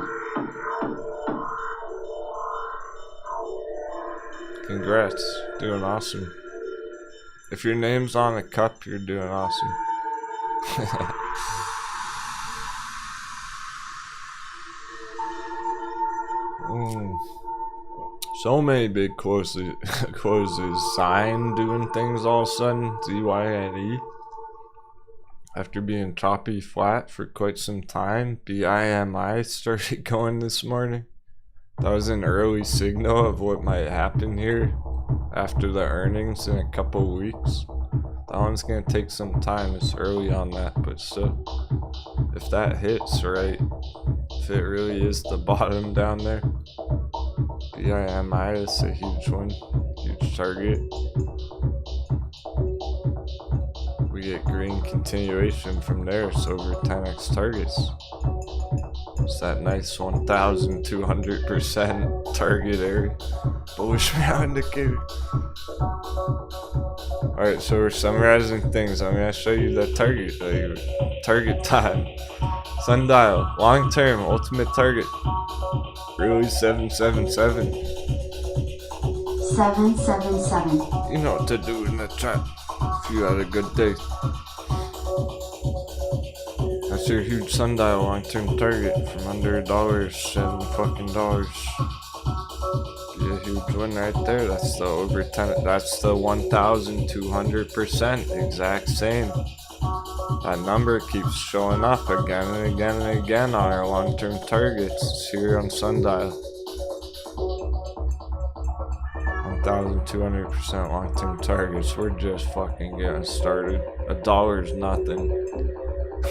Congrats, doing awesome. If your name's on a cup, you're doing awesome. So many big closes signed doing things all of a sudden. ZYNE. After being choppy flat for quite some time, BIMI started going this morning. That was an early signal of what might happen here after the earnings in a couple weeks. That one's gonna take some time. It's early on that, but still, if that hits right, if it really is the bottom down there, BIMI is a huge one, huge target. We get green continuation from there, it's over 10x targets. It's that nice 1,200% target area. Bullish round indicator. Alright, so we're summarizing things. I'm gonna show you the target time. Sundial, long term, ultimate target. Really 777. 777. You know what to do in the chat if you had a good day. That's your huge sundial long-term target from under $1, $7 Be a huge win right there. That's the over 10. That's the 1,200% exact same. That number keeps showing up again and again and again on our long-term targets. It's here on sundial. 1,200% long-term targets. We're just fucking getting started. $1's nothing.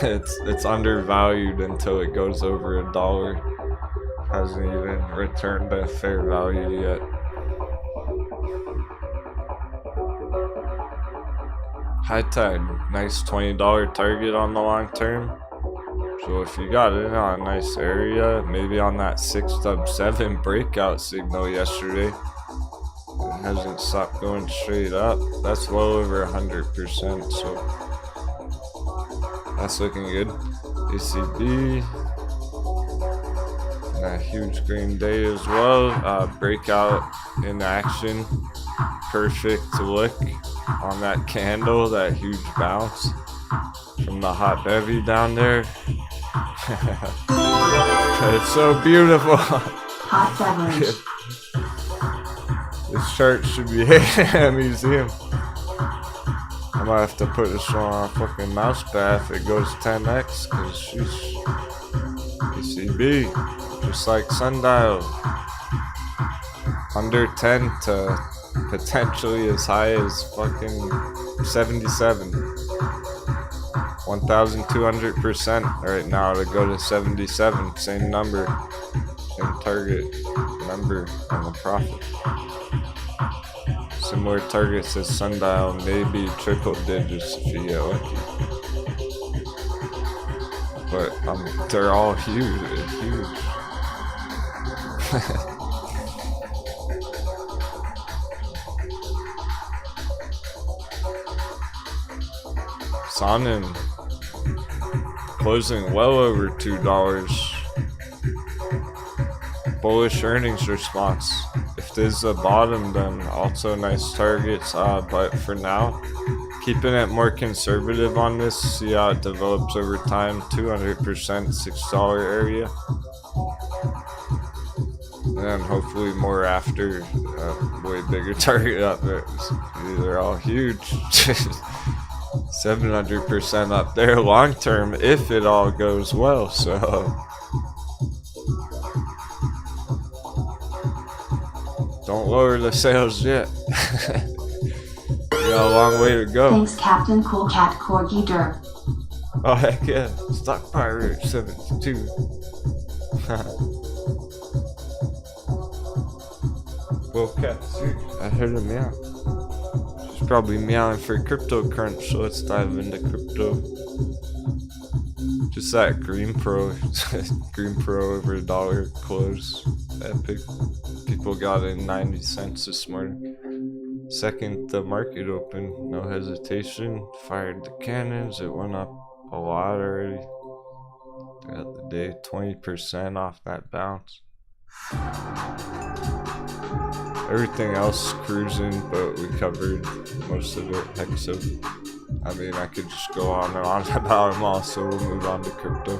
It's undervalued until it goes over $1. Hasn't even returned to fair value yet. High tide, nice $20 target on the long term. So if you got in on a nice area, maybe on that 6-7 breakout signal yesterday, it hasn't stopped going straight up. That's well over 100%, so that's looking good. ACB, and a huge green day as well. Breakout in action, perfect look on that candle, that huge bounce from the hot bevy down there. It's so beautiful. Hot beverage. This chart should be in a museum. I might have to put this one on a fucking mouse pad if it goes 10x, cause she's PCB, just like sundial. Under 10 to potentially as high as fucking 77. 1,200% right now to go to 77. Same number, same target number on the profit. Similar targets as sundial, maybe triple digits if you get lucky. But they're all huge. Sonnen closing well over $2. Bullish earnings response. If this is a bottom, then also nice targets. But for now, keeping it more conservative on this. See how it develops over time. 200% $6 area. And then hopefully more after way bigger target up there. These are all huge. 700% up there long term if it all goes well. So don't lower the sales yet. We got a long way to go. Thanks, Captain Cool Cat Corgi Derp. Oh heck yeah. Stock Pirate 72. Well, cat, I heard him meow. She's probably meowing for crypto crunch, so let's dive into crypto. Just that Green Pro, Green Pro over $1 close. Epic. People got in 90 cents this morning. Second, the market opened, no hesitation. Fired the cannons, it went up a lot already. Throughout the day, 20% off that bounce. Everything else cruising, but we covered most of it. Heck, so I mean, I could just go on and on about them all, so we'll move on to crypto.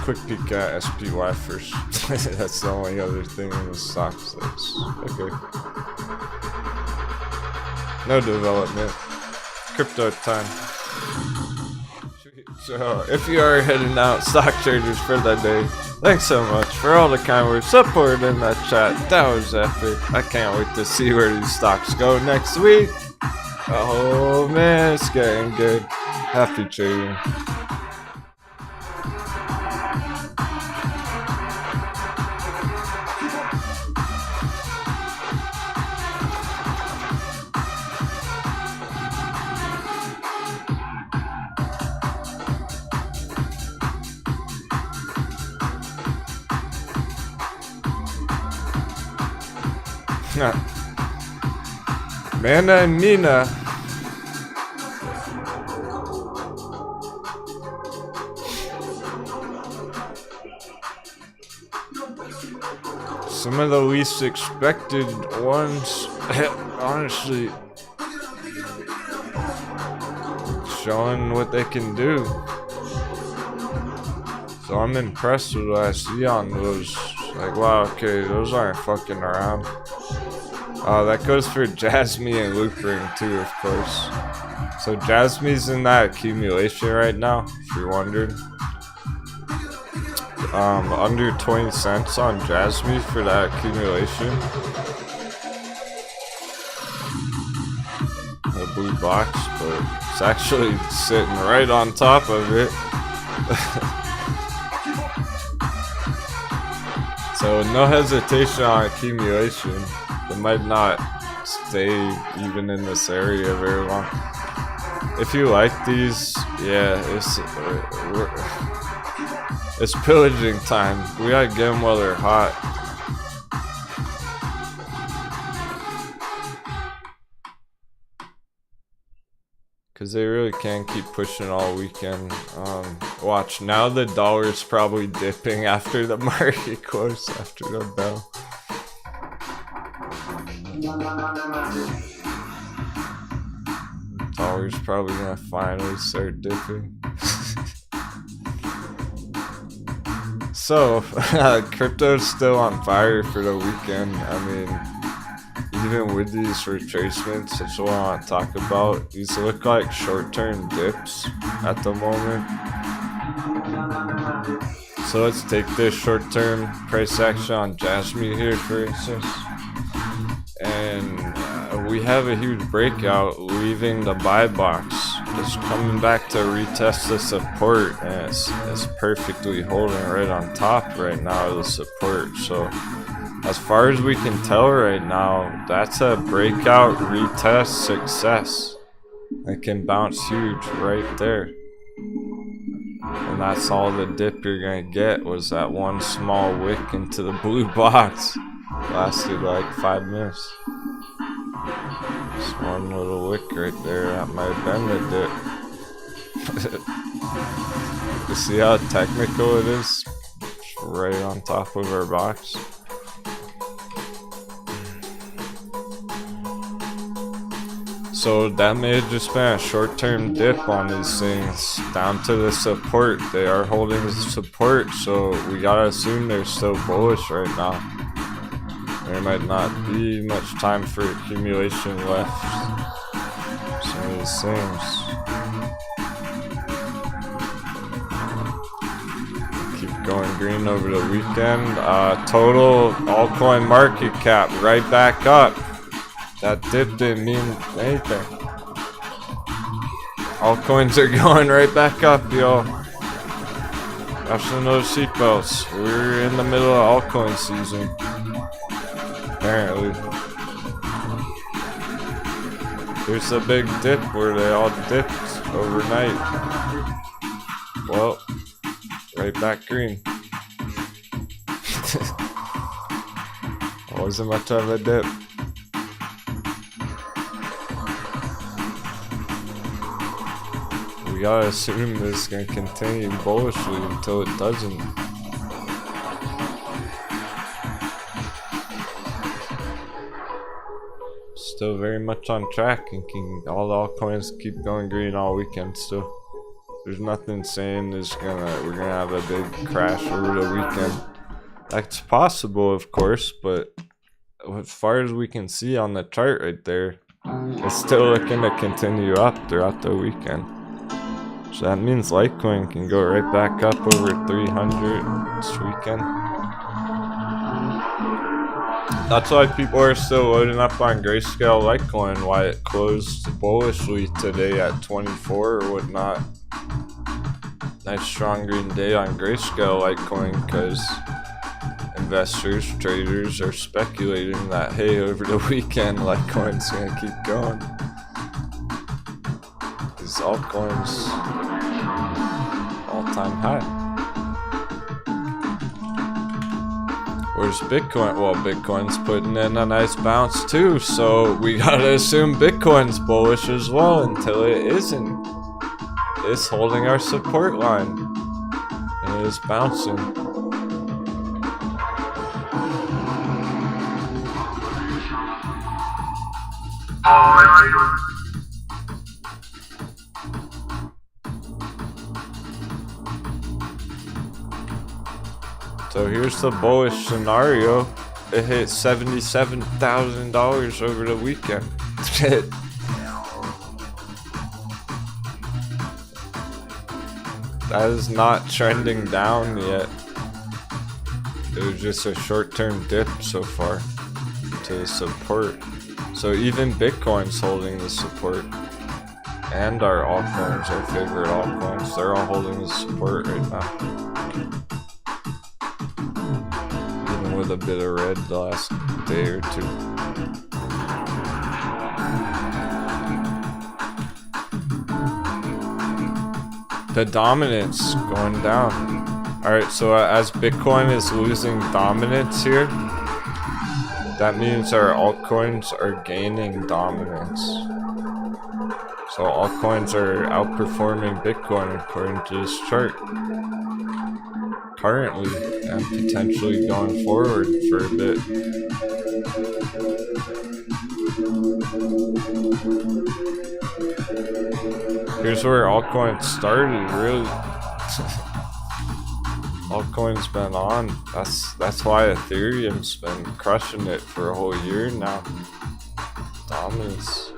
Quick peek at SPY first. That's the only other thing in the stocks that's okay. No development. Crypto time. So, if you are heading out, stock traders for the day, thanks so much for all the kind words, support in that chat. That was epic. I can't wait to see where these stocks go next week. Oh man, it's getting good. Happy trading. Mana and Nina. Some of the least expected ones, honestly, showing what they can do. So I'm impressed with what I see on those. Like, wow, okay, those aren't fucking around. That goes for Jasmine and Loop Ring too, of course. So Jasmine's in that accumulation right now, if you're wondering. Under 20 cents on Jasmine for that accumulation. The blue box, but it's actually sitting right on top of it. So no hesitation on accumulation. It might not stay even in this area very long. If you like these, yeah, it's pillaging time. We gotta get them while they're hot. Cause they really can keep pushing all weekend. Watch, now the dollar's probably dipping after the market close, after the bell. Dollar's probably gonna finally start dipping. So, crypto's still on fire for the weekend. I mean, even with these retracements, that's what I want to talk about. These look like short-term dips at the moment. So let's take this short-term price action on Jasmine here, for instance. And we have a huge breakout leaving the buy box. It's coming back to retest the support, and it's perfectly holding right on top right now of the support. So as far as we can tell right now, that's a breakout retest success. It can bounce huge right there. And that's all the dip you're gonna get, was that one small wick into the blue box. Lasted like 5 minutes. Just one little wick right there, that might have been the dip. You see how technical it is? Just right on top of our box. So that may have just been a short-term dip on these things down to the support. They are holding the support, so we gotta assume they're still bullish right now. There might not be much time for accumulation left. Some of these things. Keep going green over the weekend. Total altcoin market cap right back up. That dip didn't mean anything. Altcoins are going right back up, y'all. Fasten those seatbelts. We're in the middle of altcoin season. Apparently. Here's a big dip where they all dipped overnight. Well, right back green. Wasn't much of a dip. We gotta assume this is gonna continue bullishly until it doesn't. Still very much on track, and all the altcoins keep going green all weekend still. There's nothing saying we're gonna have a big crash over the weekend. That's possible, of course, but as far as we can see on the chart right there, it's still looking to continue up throughout the weekend. So that means Litecoin can go right back up over 300 this weekend. That's why people are still loading up on Grayscale Litecoin, why it closed bullishly today at 24 or whatnot. Nice strong green day on Grayscale Litecoin, because investors, traders are speculating that, hey, over the weekend Litecoin's gonna keep going. These altcoins all-time high. Where's Bitcoin? Well, Bitcoin's putting in a nice bounce too, so we gotta assume Bitcoin's bullish as well until it isn't. It's holding our support line and it is bouncing. So here's the bullish scenario. It hit $77,000 over the weekend. That is not trending down yet. It was just a short-term dip so far to the support. So even Bitcoin's holding the support. And our altcoins, our favorite altcoins, they're all holding the support right now. With a bit of red the last day or two. The dominance going down. Alright, so as Bitcoin is losing dominance here, that means our altcoins are gaining dominance. So altcoins are outperforming Bitcoin according to this chart. Currently, and potentially going forward for a bit. Here's where altcoins started, really. Altcoins been on. That's why Ethereum's been crushing it for a whole year now. Dominance.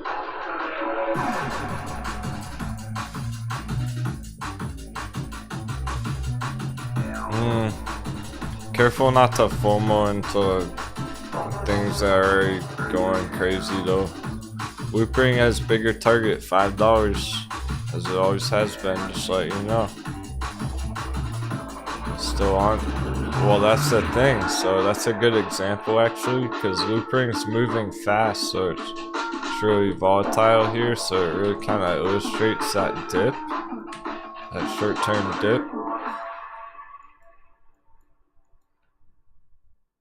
Careful not to FOMO into things that are already going crazy though. Loopring has bigger target, $5, as it always has been, just to let you know. Still on. Well, that's the thing, so that's a good example actually, because Loopring's moving fast, so it's really volatile here, so it really kind of illustrates that dip. that short-term dip.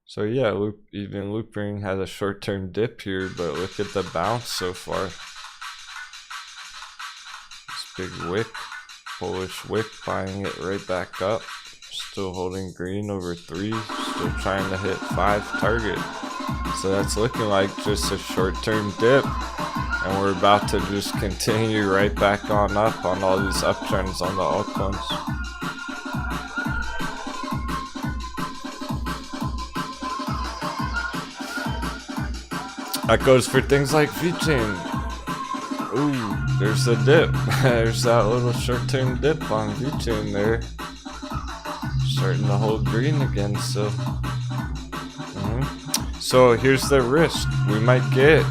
So yeah, even looping has a short-term dip here, but look at the bounce so far. This big wick, bullish wick, buying it right back up. Still holding green over 3, still trying to hit 5 target. So that's looking like just a short-term dip, and we're about to just continue right back on up on all these uptrends on the altcoins. That goes for things like VeChain. Ooh, there's the dip. There's that little short-term dip on VeChain there. Starting to hold green again, so. So here's the risk. We might get.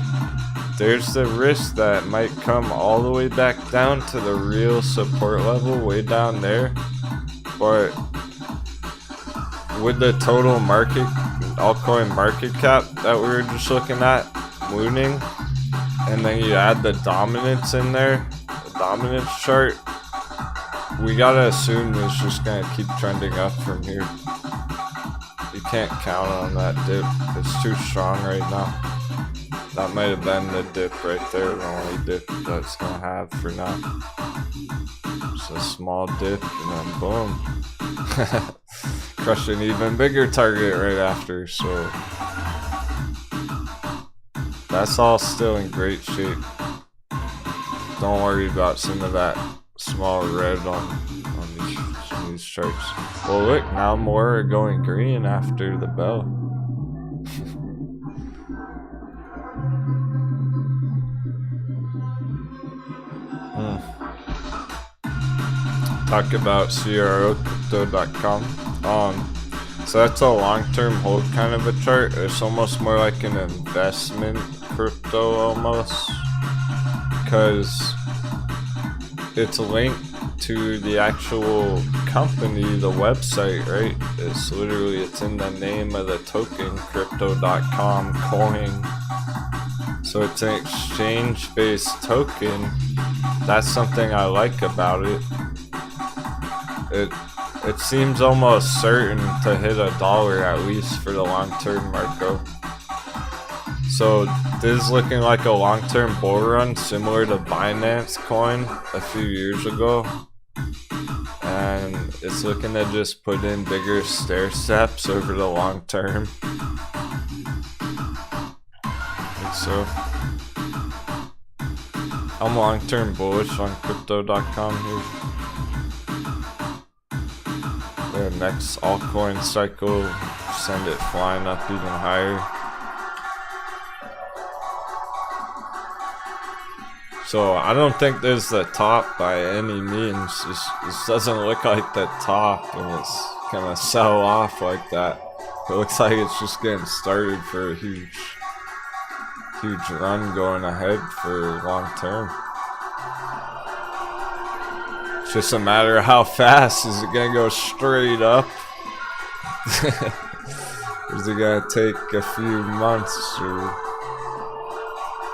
There's the risk that might come all the way back down to the real support level way down there. But with the total market, altcoin market cap that we were just looking at, mooning, and then you add the dominance in there, the dominance chart, we gotta assume it's just gonna keep trending up from here. You can't count on that dip. It's too strong right now. That might have been the dip right there, the only dip that's gonna have for now. Just a small dip and then boom. Crush an even bigger target right after, so that's all still in great shape. Don't worry about some of that small red on these charts. Well look, now more are going green after the bell. Talk about CROcrypto.com. So that's a long-term hold kind of a chart. It's almost more like an investment crypto almost, because it's linked to the actual company, the website, right? It's in the name of the token, crypto.com coin. So it's an exchange-based token. That's something I like about it. It seems almost certain to hit $1 at least for the long-term Marco. So this is looking like a long-term bull run similar to Binance coin a few years ago. And it's looking to just put in bigger stair steps over the long term. I think so. I'm long-term bullish on crypto.com here. The next altcoin cycle, send it flying up even higher. So I don't think this is the top by any means. This doesn't look like the top, and it's gonna sell off like that. It looks like it's just getting started for a huge run going ahead for long term. It's just a matter of how fast. Is it gonna go straight up? Is it gonna take a few months or a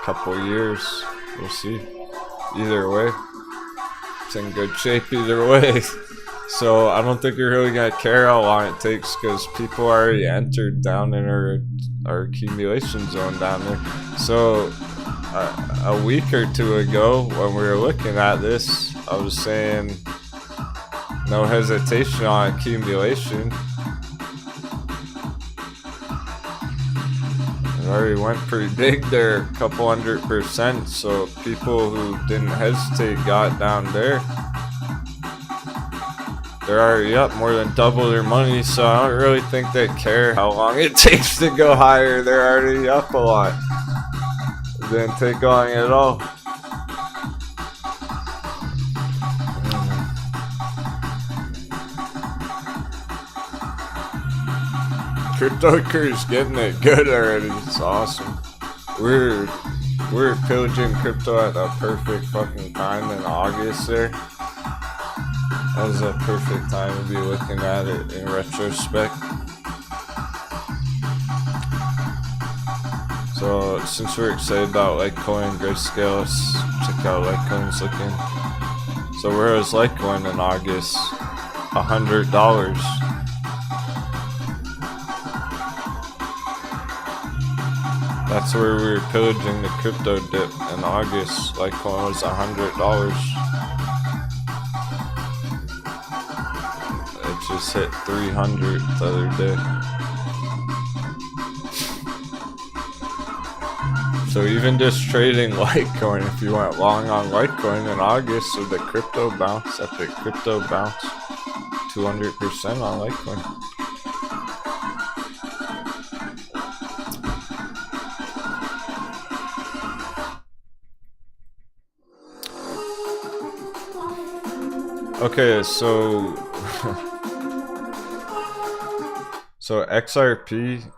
couple years? We'll see. Either way, it's in good shape either way. So I don't think you're really gonna care how long it takes, because people already entered down in our accumulation zone down there. So a week or two ago when we were looking at this, I was saying no hesitation on accumulation. It already went pretty big there, a couple 100%. So people who didn't hesitate got down there. They're already up more than double their money, so I don't really think they care how long it takes to go higher. They're already up a lot. It didn't take long at all. CryptoCur's getting it good already. It's awesome. We're pillaging crypto at a perfect fucking time in August there. That was a perfect time to be looking at it in retrospect. So since we're excited about Litecoin, Grayscale, let's check out Litecoin's looking. So where was Litecoin in August? $100. That's where we were pillaging the crypto dip in August. Litecoin was $100. It just hit 300 the other day. So even just trading Litecoin, if you went long on Litecoin in August with the crypto bounce, epic crypto bounce, 200% on Litecoin. Okay, so so XRP,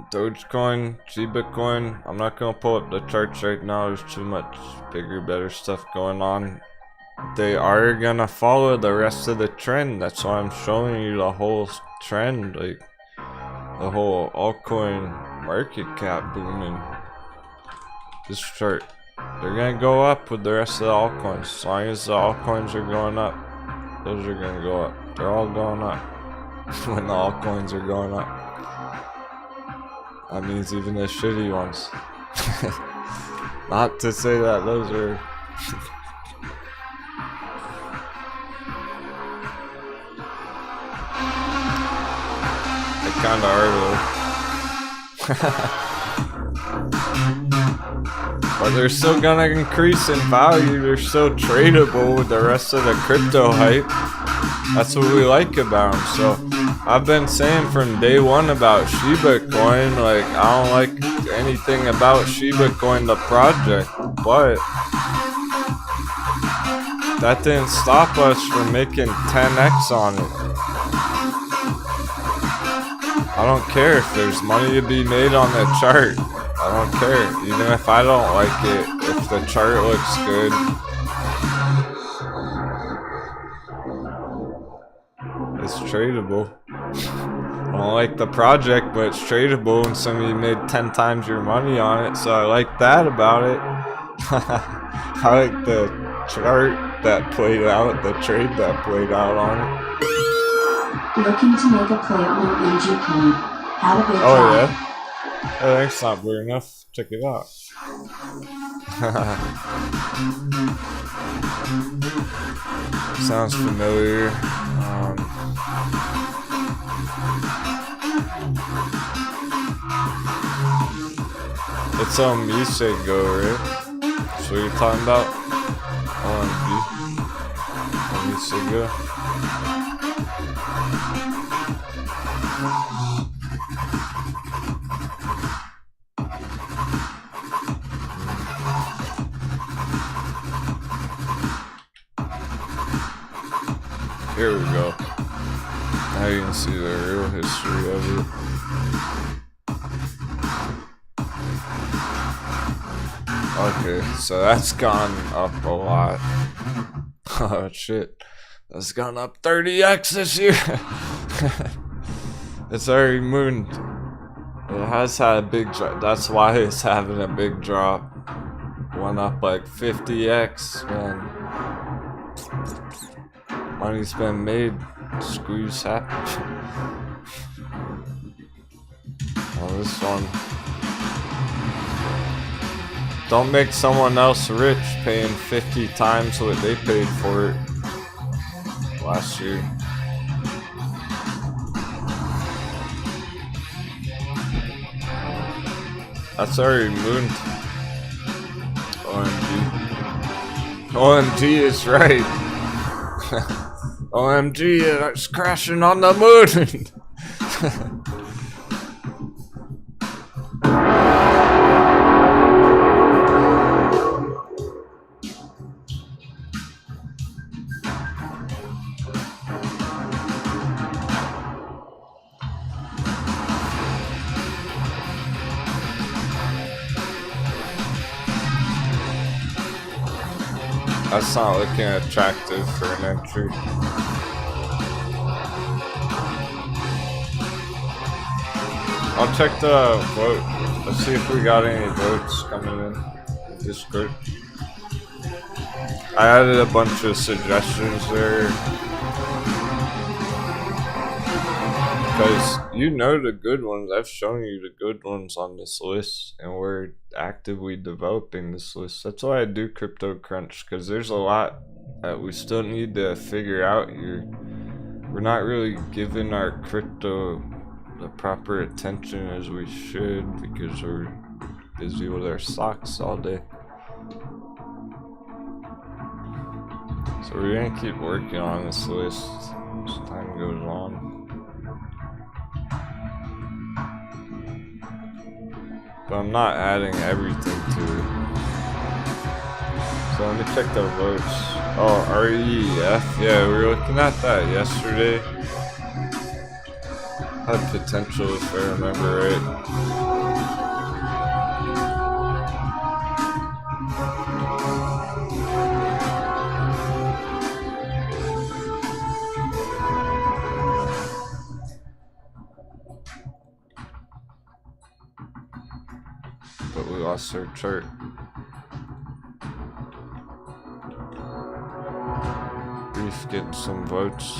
Dogecoin, Bitcoin. I'm not gonna pull up the charts right now. There's too much bigger, better stuff going on. They are gonna follow the rest of the trend. That's why I'm showing you the whole trend, like the whole altcoin market cap booming. This chart, they're gonna go up with the rest of the altcoins. As long as the altcoins are going up, those are gonna go up. They're all going up when the altcoins are going up. That means even the shitty ones. Not to say that those are they kinda are though. But they're still gonna increase in value. They're still tradable with the rest of the crypto hype. That's what we like about them. So I've been saying from day one about Shiba Coin, like I don't like anything about Shiba Coin the project, but that didn't stop us from making 10x on it. I don't care if there's money to be made on the chart. I don't care, even if I don't like it, if the chart looks good. It's tradable. I don't like the project, but it's tradable and somebody made 10 times your money on it, so I like that about it. I like the chart that played out, the trade that played out on it. Looking to make a play on OMG Coin. Had a big Oh drop. yeah? Oh, that's not weird enough. Check it out. Sounds familiar. It's on Go, right? That's what you're talking about? OMG. Go. Here we go. Now you can see the real history of it. Okay, so that's gone up a lot. Oh shit. That's gone up 30x this year. It's already mooned. It has had a big drop. That's why it's having a big drop. Went up like 50x, man. Money's been made. Squeeze happened. Oh, this one. Don't make someone else rich paying 50 times what they paid for it last year. That's already mooned. OMG. OMG is right. OMG, it's crashing on the moon. That's not looking attractive for an entry. I'll check the vote. Let's see if we got any votes coming in Discord. I added a bunch of suggestions there. Because you know the good ones. I've shown you the good ones on this list, and we're actively developing this list. That's why I do Crypto Crunch, because there's a lot that we still need to figure out here. We're not really giving our crypto the proper attention as we should because we're busy with our stocks all day. So we're gonna keep working on this list as time goes on. But I'm not adding everything to it. So let me check the votes. Oh, REF. Yeah, we were looking at that yesterday. Had potential if I remember right. But we lost our chart. Brief getting some votes.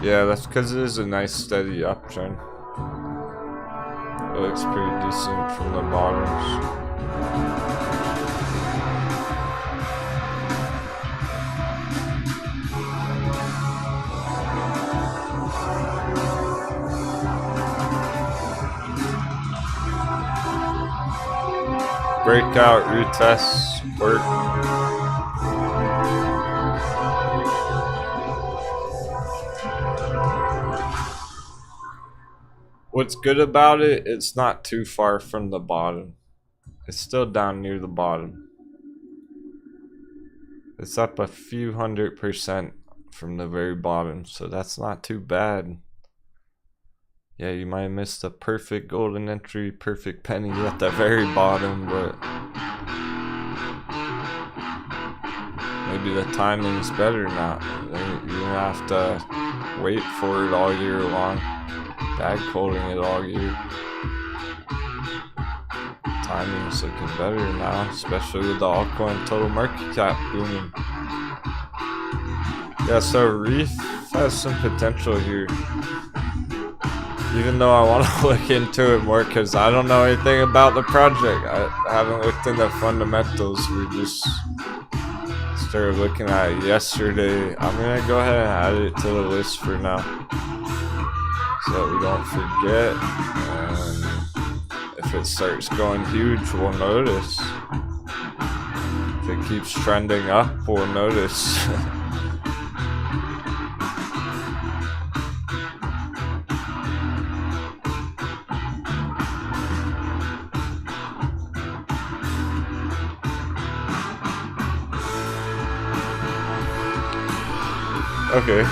Yeah, that's because it is a nice steady uptrend. It looks pretty decent from the bottoms. Breakout, retest, work. What's good about it, it's not too far from the bottom. It's still down near the bottom. It's up a few 100% from the very bottom, so that's not too bad. Yeah, you might have missed a perfect golden entry, perfect penny at the very bottom, but maybe the timing's better now. You don't have to wait for it all year long. Bag holding it all year. Timing's looking better now, especially with the altcoin total market cap booming. Yeah, so Reef has some potential here. Even though I want to look into it more because I don't know anything about the project. I haven't looked into fundamentals. We just started looking at it yesterday. I'm going to go ahead and add it to the list for now so that we don't forget. And if it starts going huge, we'll notice. If it keeps trending up, we'll notice. Okay.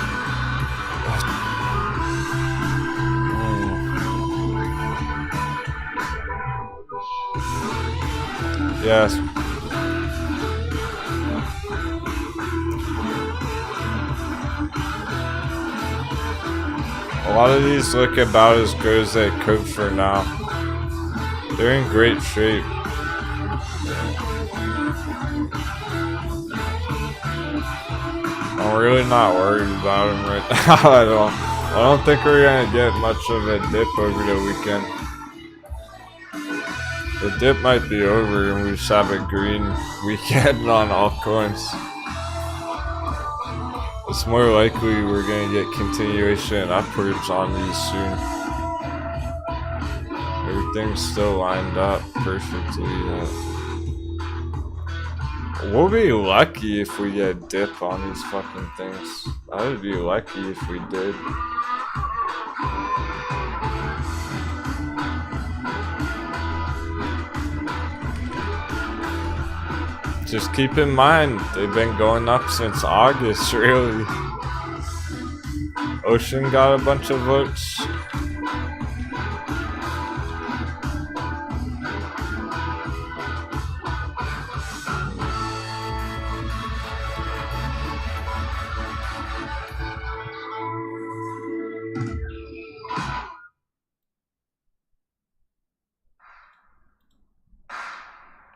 Yes. A lot of these look about as good as they could for now. They're in great shape. I'm really not worried about them right now at all. I don't think we're gonna get much of a dip over the weekend. The dip might be over and we just have a green weekend on altcoins. It's more likely we're gonna get continuation upwards on these soon. Everything's still lined up perfectly. We'll be lucky if we get a dip on these fucking things. I would be lucky if we did. Just keep in mind, they've been going up since August, really. Ocean got a bunch of votes.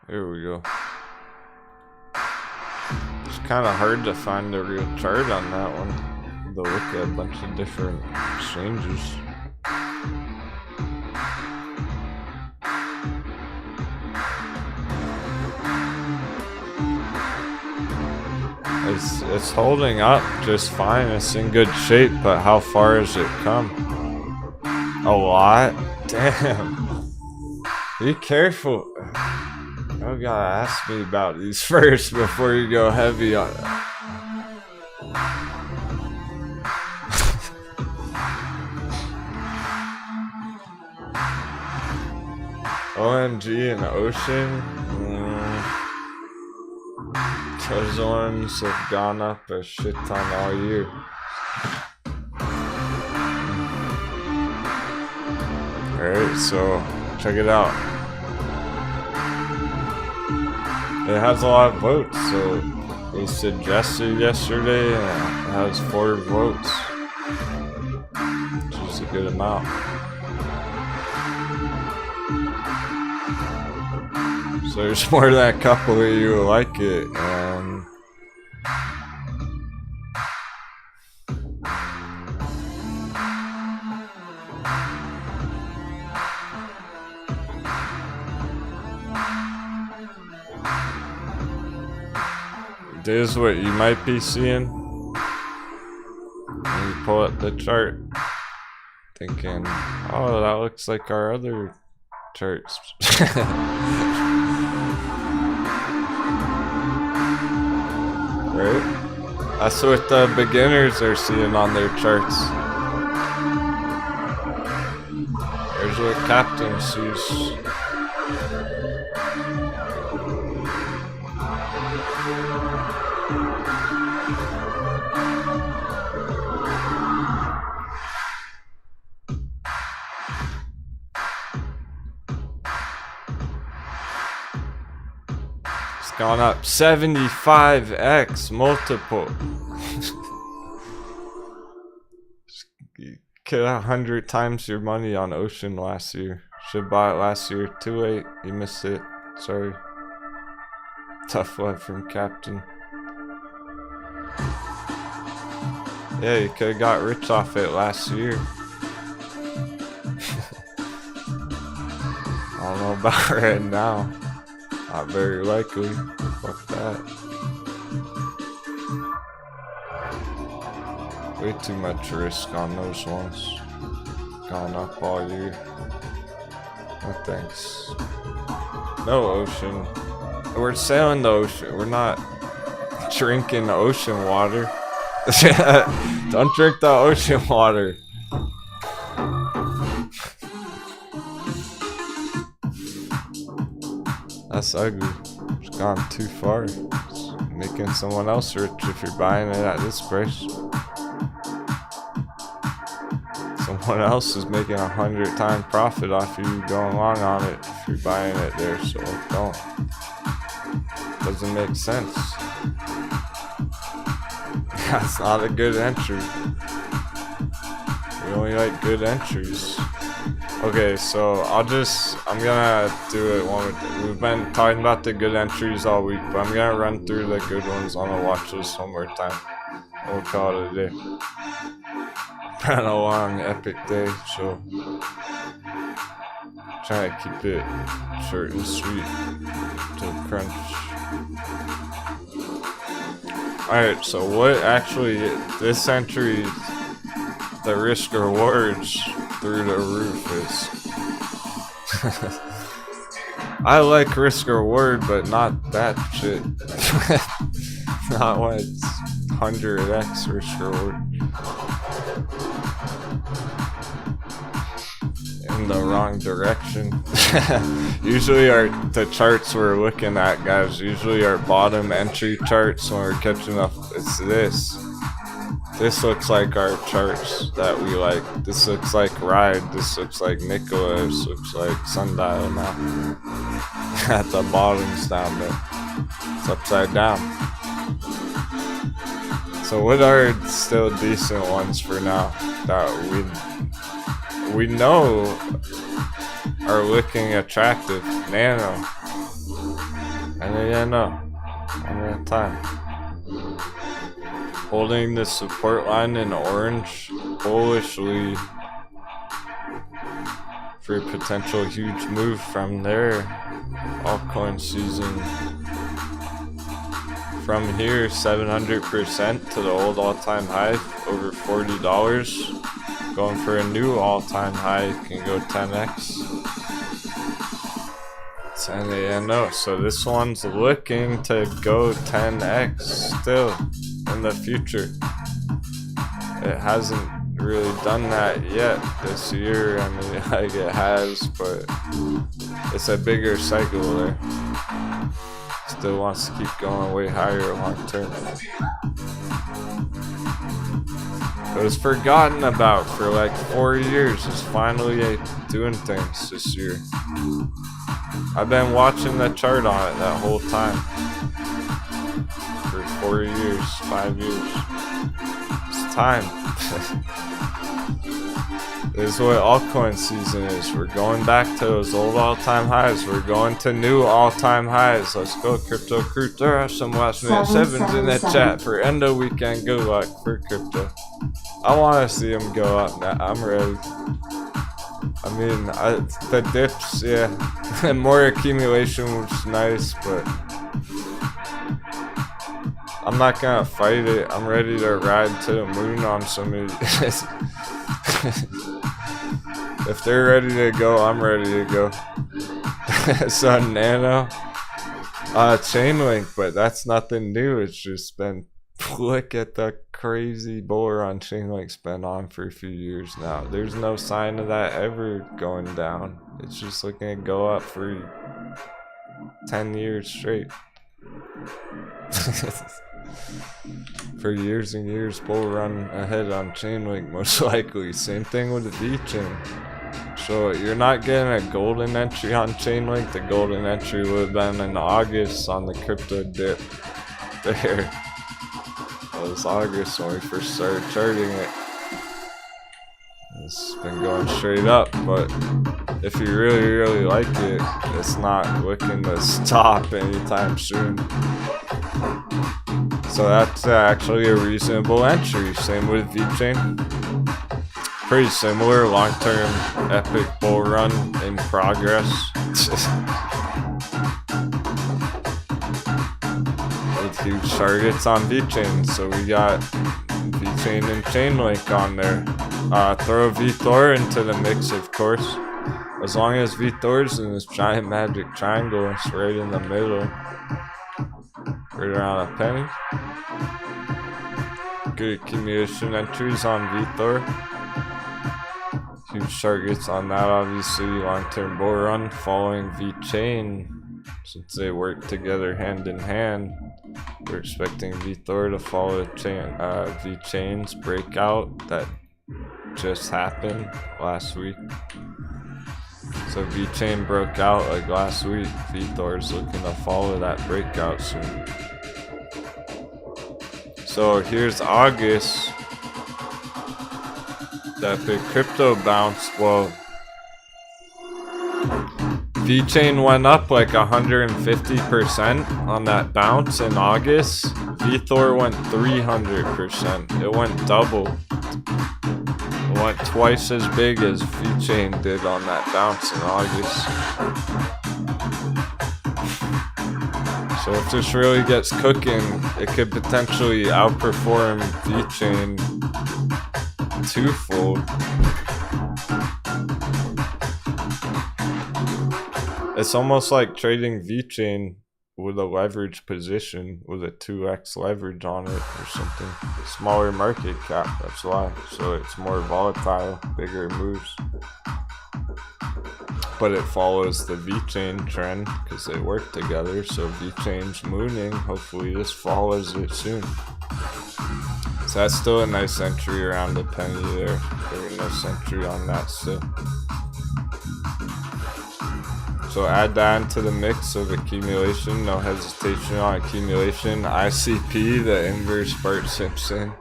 Here we go. Just kind of hard to find a real chart on that one. To look at a bunch of different exchanges. It's holding up just fine. It's in good shape, but how far has it come? A lot? Damn. Be careful. You gotta ask me about these first before you go heavy on it. OMG and Ocean. Those ones have gone up a shit ton all year. Alright, so check it out. It has a lot of votes, so they suggested yesterday and it has 4 votes, which is a good amount. So there's more than a couple of you who like it, and this is what you might be seeing when you pull up the chart, thinking, oh, that looks like our other charts. Right? That's what the beginners are seeing on their charts. Here's what Captain sees. Gone up 75x multiple. You could have 100 times your money on Ocean last year. Should buy it last year. Too late. You missed it. Sorry. Tough love from Captain. Yeah, you could have got rich off it last year. I don't know about right now. Not very likely. Fuck that. Way too much risk on those ones. Gone up all year. No thanks. No Ocean. We're sailing the ocean. We're not drinking ocean water. Don't drink the ocean water. That's ugly. It's gone too far. It's making someone else rich if you're buying it at this price. Someone else is making 100 times profit off you going long on it if you're buying it there, so don't. Doesn't make sense. That's not a good entry. We only like good entries. Okay, so I'm gonna do it one more time. We've been talking about the good entries all week, but I'm gonna run through the good ones on the watch list one more time. We'll call it a day. Been a long, epic day, so trying to keep it short and sweet to crunch. Alright, so what actually, this entry, the risk rewards through the roof is. I like risk reward, but not that shit. Not when it's 100x risk reward. In the wrong direction. Usually the charts we're looking at, guys, usually our bottom entry charts when we're catching up, it's this. This looks like our charts that we like. This looks like Ride. This looks like Nikola. This looks like Sundial now. At the bottom's down there. It's upside down. So what are still decent ones for now that we know are looking attractive? Nano. And yeah, no. One at a time. holding the support line in orange bullishly for a potential huge move from there. Altcoin season. From here, 700% to the old all-time high, over $40. Going for a new all-time high, can go 10x. 10 ANO. So this one's looking to go 10x still in the future. It hasn't really done that yet this year. I mean, like it has, but it's a bigger cycle there. Still wants to keep going way higher long term. It was forgotten about for like 4 years. It's finally doing things this year. I've been watching the chart on it that whole time. For 4 years, 5 years. It's time. This is what altcoin season is. We're going back to those old all-time highs. We're going to new all-time highs. Let's go, crypto crew. There are some last minute sevens in the chat for Endo weekend. Good luck for crypto. I want to see them go up now. I'm ready. I mean, the dips, yeah. More accumulation was nice, but I'm not gonna fight it. I'm ready to ride to the moon on some of these. If they're ready to go, I'm ready to go. So Nano, Chainlink, but that's nothing new. It's just been, look at the crazy bull run Chainlink's been on for a few years now. There's no sign of that ever going down. It's just looking to go up for 10 years straight. For years and years, bull run ahead on Chainlink, most likely. Same thing with the VChain. So you're not getting a golden entry on Chainlink. The golden entry would have been in August on the crypto dip there. That was August when we first started charting it. It's been going straight up, but if you really like it, it's not looking to stop anytime soon. So that's actually a reasonable entry. Same with VChain. Pretty similar, long-term epic bull run in progress. With huge targets on VChain. So we got VChain and Chainlink on there. Throw VThor into the mix, of course. As long as VThor's in this giant magic triangle, it's right in the middle. Right around a penny. Good accumulation entries on VThor. Huge targets on that, obviously. Long-term bull run following VChain. Since they work together hand in hand, we're expecting VThor to follow VChain's breakout that just happened last week. So VChain broke out like last week. VThor is looking to follow that breakout soon. So here's August. That big crypto bounce. Well, VChain went up like 150% on that bounce in August. VThor went 300%. It went double. It went twice as big as VChain did on that bounce in August. So if this really gets cooking, it could potentially outperform VChain twofold. It's almost like trading VChain with a leverage position with a 2x leverage on it or something. Smaller market cap, that's why. So it's more volatile, bigger moves. But it follows the VChain trend because they work together. So VChain's mooning. Hopefully this follows it soon. So that's still a nice entry around the penny there. Very nice entry on that still. So add that into the mix of accumulation. No hesitation on accumulation. ICP, the inverse Bart Simpson.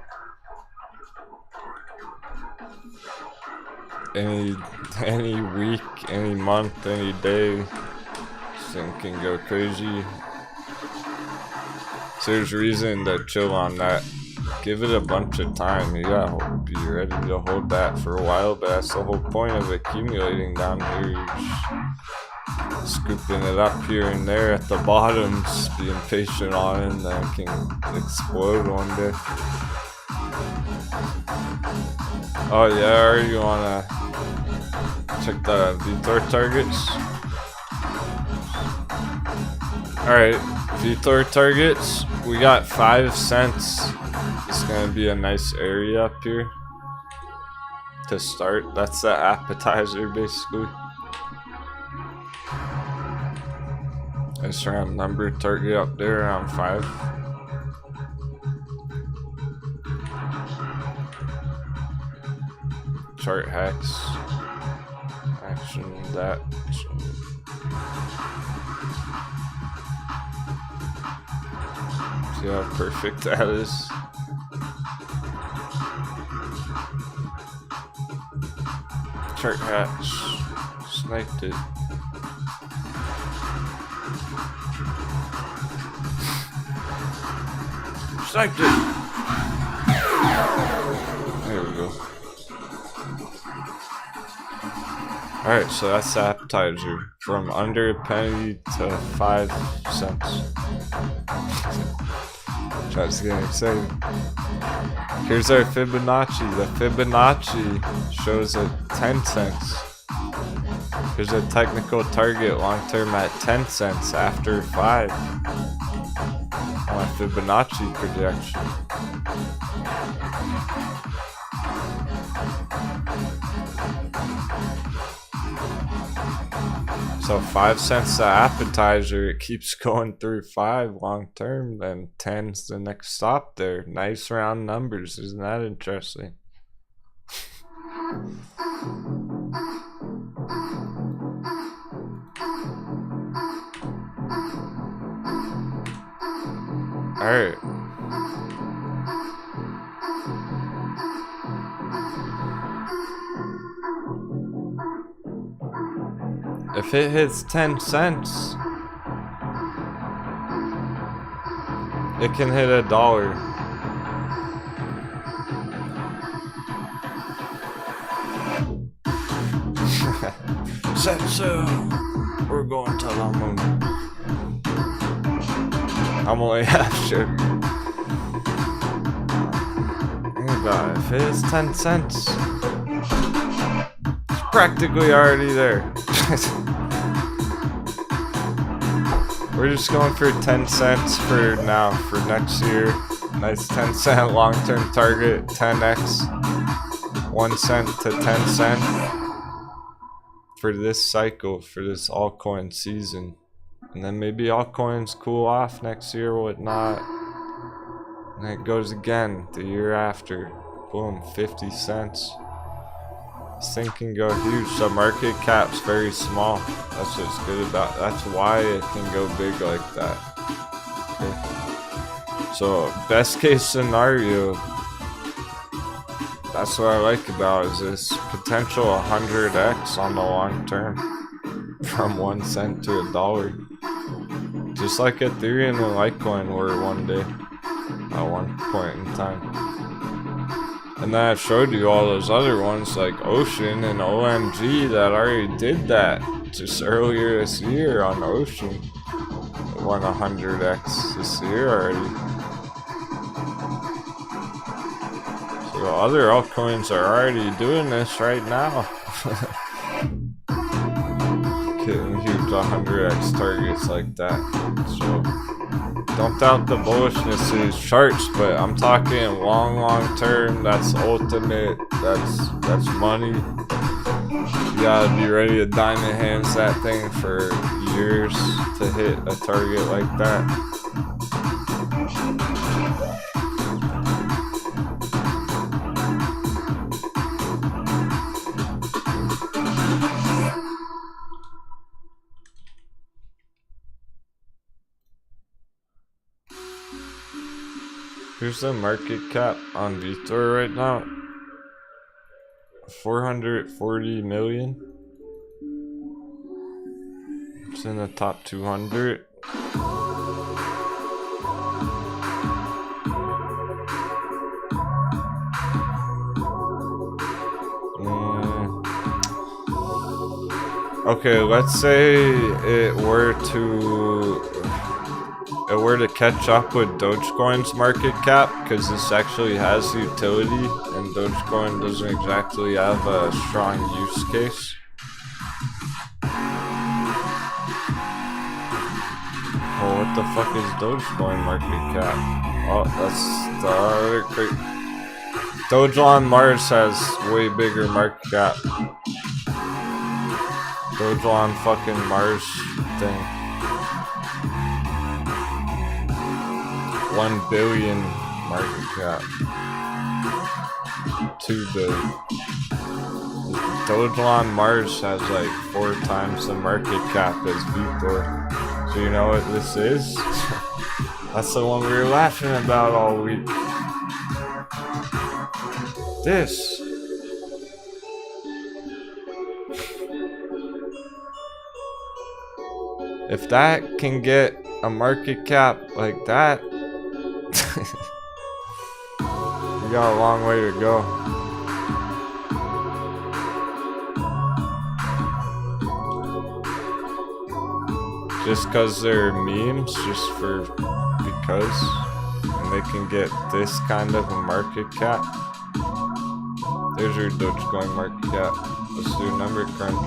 Any week, any month, any day, this thing can go crazy. So there's reason to chill on that. give it a bunch of time. You gotta be ready to hold that for a while, but that's the whole point of accumulating down here. You're just scooping it up here and there at the bottom, just being patient on it, and then it can explode one day. Oh yeah, or you wanna check the VTOR targets? Alright, VTOR targets, we got 5 cents. It's gonna be a nice area up here to start. That's the appetizer basically. Nice round number target up there around 5. Chart hacks. Action that. See how perfect that is. Chart hatch. Sniped it. Sniped it! There we go. Alright, so that's the appetizer. From under a penny to 5 cents. Just getting excited. Here's our Fibonacci. The Fibonacci shows at 10 cents. Here's a technical target long term at 10 cents after 5. On a Fibonacci projection. So 5 cents the appetizer, it keeps going through 5 long term, then 10's the next stop there. Nice round numbers, isn't that interesting? Alright. If it hits 10 cents, it can hit $1. Set sail. We're going to the moon. I'm only half sure. But if it is 10 cents, it's practically already there. We're just going for 10 cents for now, for next year. Nice 10 cent long-term target, 10x, 1 cent to 10 cent for this cycle, for this altcoin season. And then maybe altcoins cool off next year or whatnot. And it goes again the year after. Boom, 50 cents. This thing can go huge. So market cap's very small. That's what's good about. That's why it can go big like that. Okay. So best case scenario, that's what I like about is this potential 100x on the long term, from 1 cent to $1. Just like Ethereum and Litecoin were one day, at one point in time. And then I showed you all those other ones like Ocean and OMG that already did that just earlier this year on Ocean. It won 100x this year already. So other altcoins are already doing this right now. Getting huge 100x targets like that. So don't doubt the bullishness of these charts, but I'm talking long term. That's ultimate. That's money. You gotta be ready to diamond hands that thing for years to hit a target like that. Here's the market cap on VTOR right now. 440 million. It's in the top 200. Okay, let's say it were to catch up with Dogecoin's market cap, because this actually has utility and Dogecoin doesn't exactly have a strong use case. Oh, what the fuck is Dogecoin market cap? Oh, that's the other crazy. Doge on Mars has way bigger market cap. Doge on fucking Mars thing. 1 billion market cap. 2 billion. Doge on Mars has like 4 times the market cap as Vitor. So you know what this is? That's the one we were laughing about all week. This. If that can get a market cap like that, we got a long way to go. Just cause they're memes, just for because, and they can get this kind of a market cap. There's your Dogecoin market cap. Let's do a number crunch.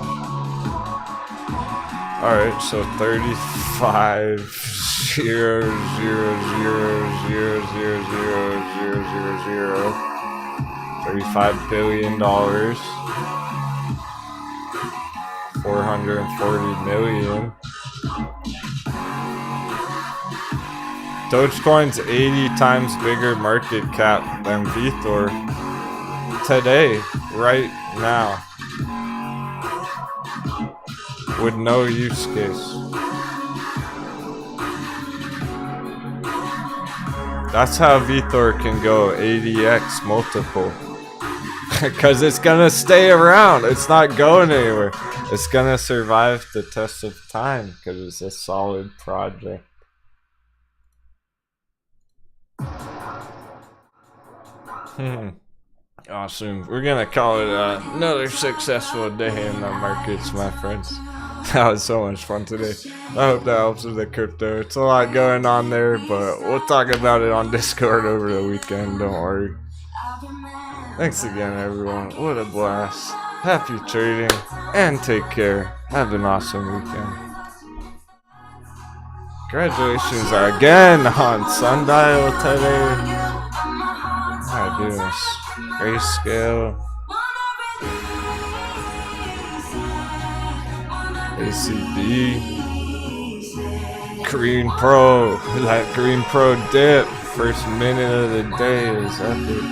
Alright, so 35 billion dollars. 440 million. Dogecoin's 80 times bigger market cap than Vitor today, right now, with no use case. That's how Vitor can go 80x multiple. Because it's gonna stay around. It's not going anywhere. It's gonna survive the test of time because it's a solid project. Awesome. We're gonna call it another successful day in the markets, my friends. That was so much fun today. I hope that helps with the crypto. It's a lot going on there, but we'll talk about it on Discord over the weekend. Don't worry. Thanks again, everyone. What a blast. Happy trading and take care. Have an awesome weekend. Congratulations again on Sundial today. My goodness. Grayscale. ACB. Green Pro. That Green Pro dip. First minute of the day is epic.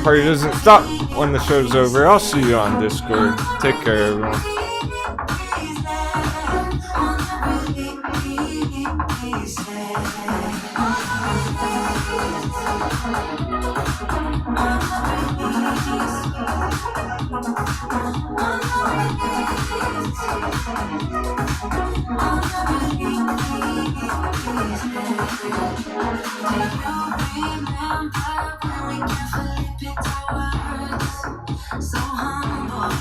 Party doesn't stop when the show's over. I'll see you on Discord. Take care, everyone. So humble,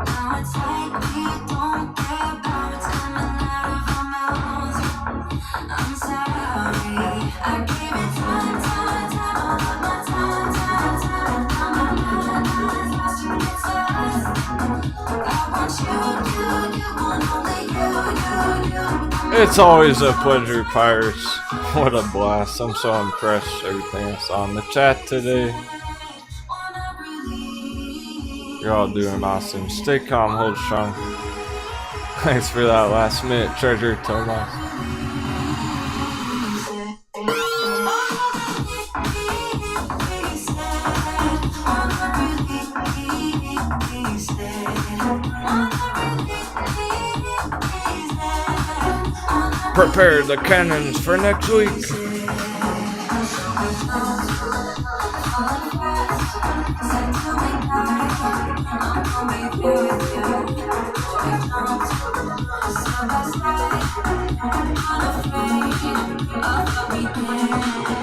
now it's like we don't care about what's coming out of our mouths. I'm sorry, I gave it time, all of my time, and now my mind is lost in its eyes. I want you want only you. It's always a pleasure, Pirates. What a blast. I'm so impressed with everything I saw in the chat today. You're all doing awesome. Stay calm, hold strong. Thanks for that last minute treasure, Tomas. Prepare the cannons for next week. I'm unafraid of what we did.